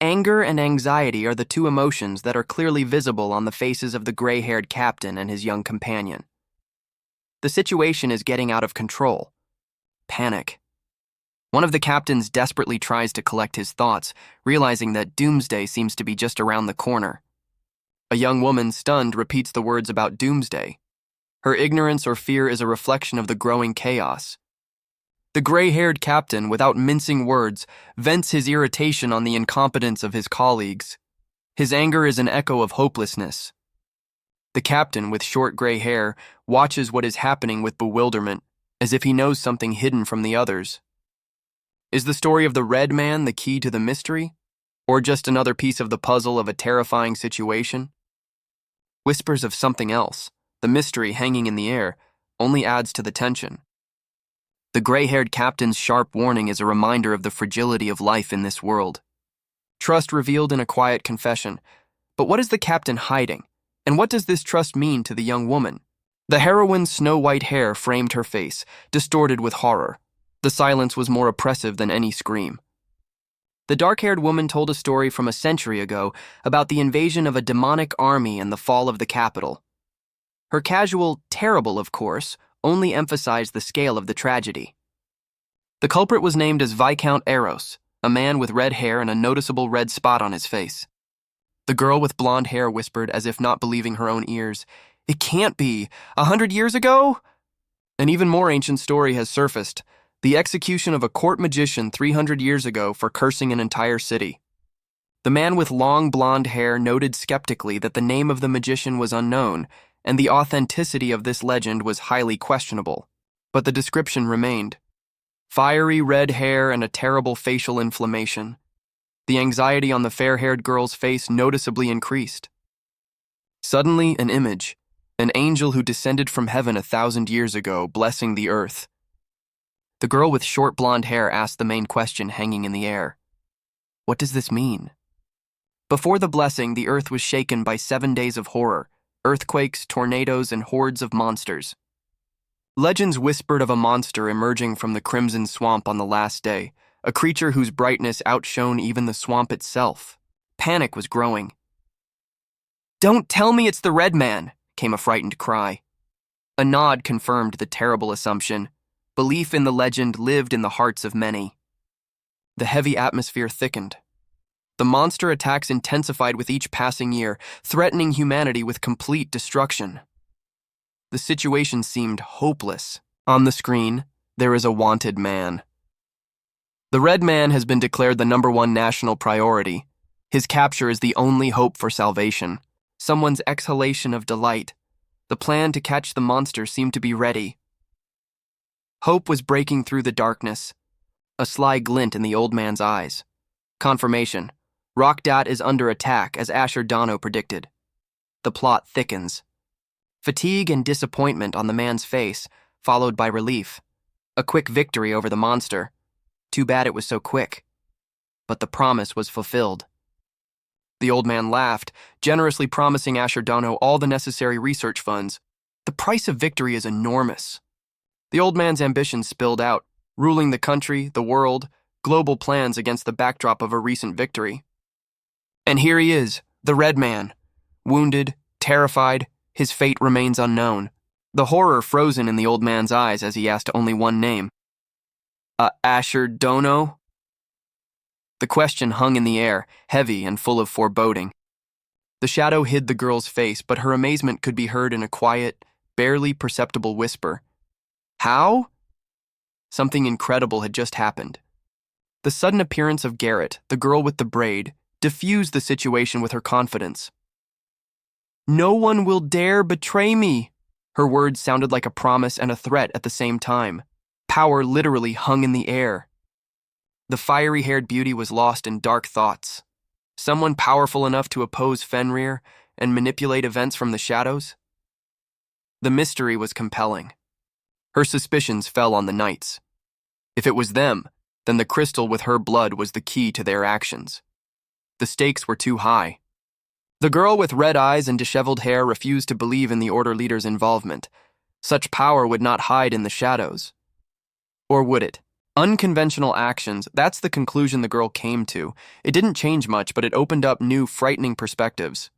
Anger and anxiety are the two emotions that are clearly visible on the faces of the gray-haired captain and his young companion. The situation is getting out of control. Panic. One of the captains desperately tries to collect his thoughts, realizing that doomsday seems to be just around the corner. A young woman, stunned, repeats the words about doomsday. Her ignorance or fear is a reflection of the growing chaos. The gray-haired captain, without mincing words, vents his irritation on the incompetence of his colleagues. His anger is an echo of hopelessness. The captain, with short gray hair, watches what is happening with bewilderment, as if he knows something hidden from the others. Is the story of the Red Man the key to the mystery? Or just another piece of the puzzle of a terrifying situation? Whispers of something else, the mystery hanging in the air, only adds to the tension. The gray-haired captain's sharp warning is a reminder of the fragility of life in this world. Trust revealed in a quiet confession. But what is the captain hiding? And what does this trust mean to the young woman? The heroine's snow-white hair framed her face, distorted with horror. The silence was more oppressive than any scream. The dark-haired woman told a story from a century ago about the invasion of a demonic army and the fall of the capital. Her casual, terrible, of course, only emphasized the scale of the tragedy. The culprit was named as Viscount Eros, a man with red hair and a noticeable red spot on his face. The girl with blonde hair whispered, as if not believing her own ears, "It can't be! 100 years ago?" An even more ancient story has surfaced, the execution of a court magician 300 years ago for cursing an entire city. The man with long blonde hair noted skeptically that the name of the magician was unknown, and the authenticity of this legend was highly questionable. But the description remained. Fiery red hair and a terrible facial inflammation. The anxiety on the fair-haired girl's face noticeably increased. Suddenly, an image, an angel who descended from heaven 1,000 years ago, blessing the earth. The girl with short blonde hair asked the main question hanging in the air. What does this mean? Before the blessing, the earth was shaken by 7 days of horror, earthquakes, tornadoes, and hordes of monsters. Legends whispered of a monster emerging from the crimson swamp on the last day, a creature whose brightness outshone even the swamp itself. Panic was growing. "Don't tell me it's the Red Man," came a frightened cry. A nod confirmed the terrible assumption. Belief in the legend lived in the hearts of many. The heavy atmosphere thickened. The monster attacks intensified with each passing year, threatening humanity with complete destruction. The situation seemed hopeless. On the screen, there is a wanted man. The Red Man has been declared the #1 national priority. His capture is the only hope for salvation. Someone's exhalation of delight. The plan to catch the monster seemed to be ready. Hope was breaking through the darkness. A sly glint in the old man's eyes. Confirmation. Rockdat is under attack, as Asher Dono predicted. The plot thickens. Fatigue and disappointment on the man's face, followed by relief. A quick victory over the monster. Too bad it was so quick. But the promise was fulfilled. The old man laughed, generously promising Asher Dono all the necessary research funds. The price of victory is enormous. The old man's ambitions spilled out, ruling the country, the world, global plans against the backdrop of a recent victory. And here he is, the Red Man. Wounded, terrified, his fate remains unknown. The horror frozen in the old man's eyes as he asked only one name. Asher Dono? The question hung in the air, heavy and full of foreboding. The shadow hid the girl's face, but her amazement could be heard in a quiet, barely perceptible whisper. How? Something incredible had just happened. The sudden appearance of Garrett, the girl with the braid, diffused the situation with her confidence. "No one will dare betray me." Her words sounded like a promise and a threat at the same time. Power literally hung in the air. The fiery-haired beauty was lost in dark thoughts. Someone powerful enough to oppose Fenrir and manipulate events from the shadows? The mystery was compelling. Her suspicions fell on the knights. If it was them, then the crystal with her blood was the key to their actions. The stakes were too high. The girl with red eyes and disheveled hair refused to believe in the Order leader's involvement. Such power would not hide in the shadows. Or would it? Unconventional actions, that's the conclusion the girl came to. It didn't change much, but it opened up new, frightening perspectives.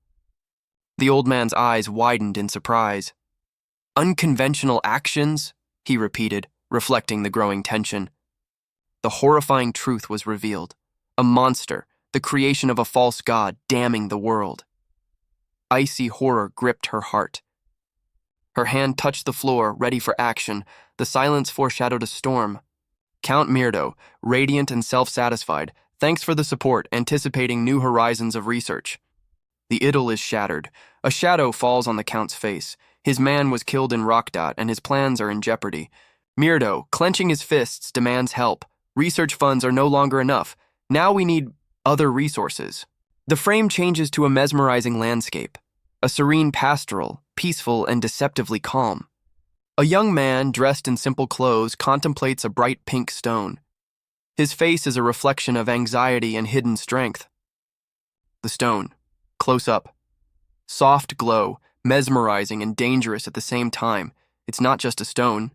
The old man's eyes widened in surprise. "Unconventional actions?" he repeated, reflecting the growing tension. The horrifying truth was revealed. A monster, the creation of a false god, damning the world. Icy horror gripped her heart. Her hand touched the floor, ready for action. The silence foreshadowed a storm. Count Mirdo, radiant and self-satisfied, thanks for the support, anticipating new horizons of research. The idyll is shattered. A shadow falls on the Count's face. His man was killed in Rockdat, and his plans are in jeopardy. Mirdo, clenching his fists, demands help. Research funds are no longer enough. Now we need other resources. The frame changes to a mesmerizing landscape. A serene pastoral, peaceful and deceptively calm. A young man, dressed in simple clothes, contemplates a bright pink stone. His face is a reflection of anxiety and hidden strength. The stone, close up. Soft glow, mesmerizing and dangerous at the same time. It's not just a stone,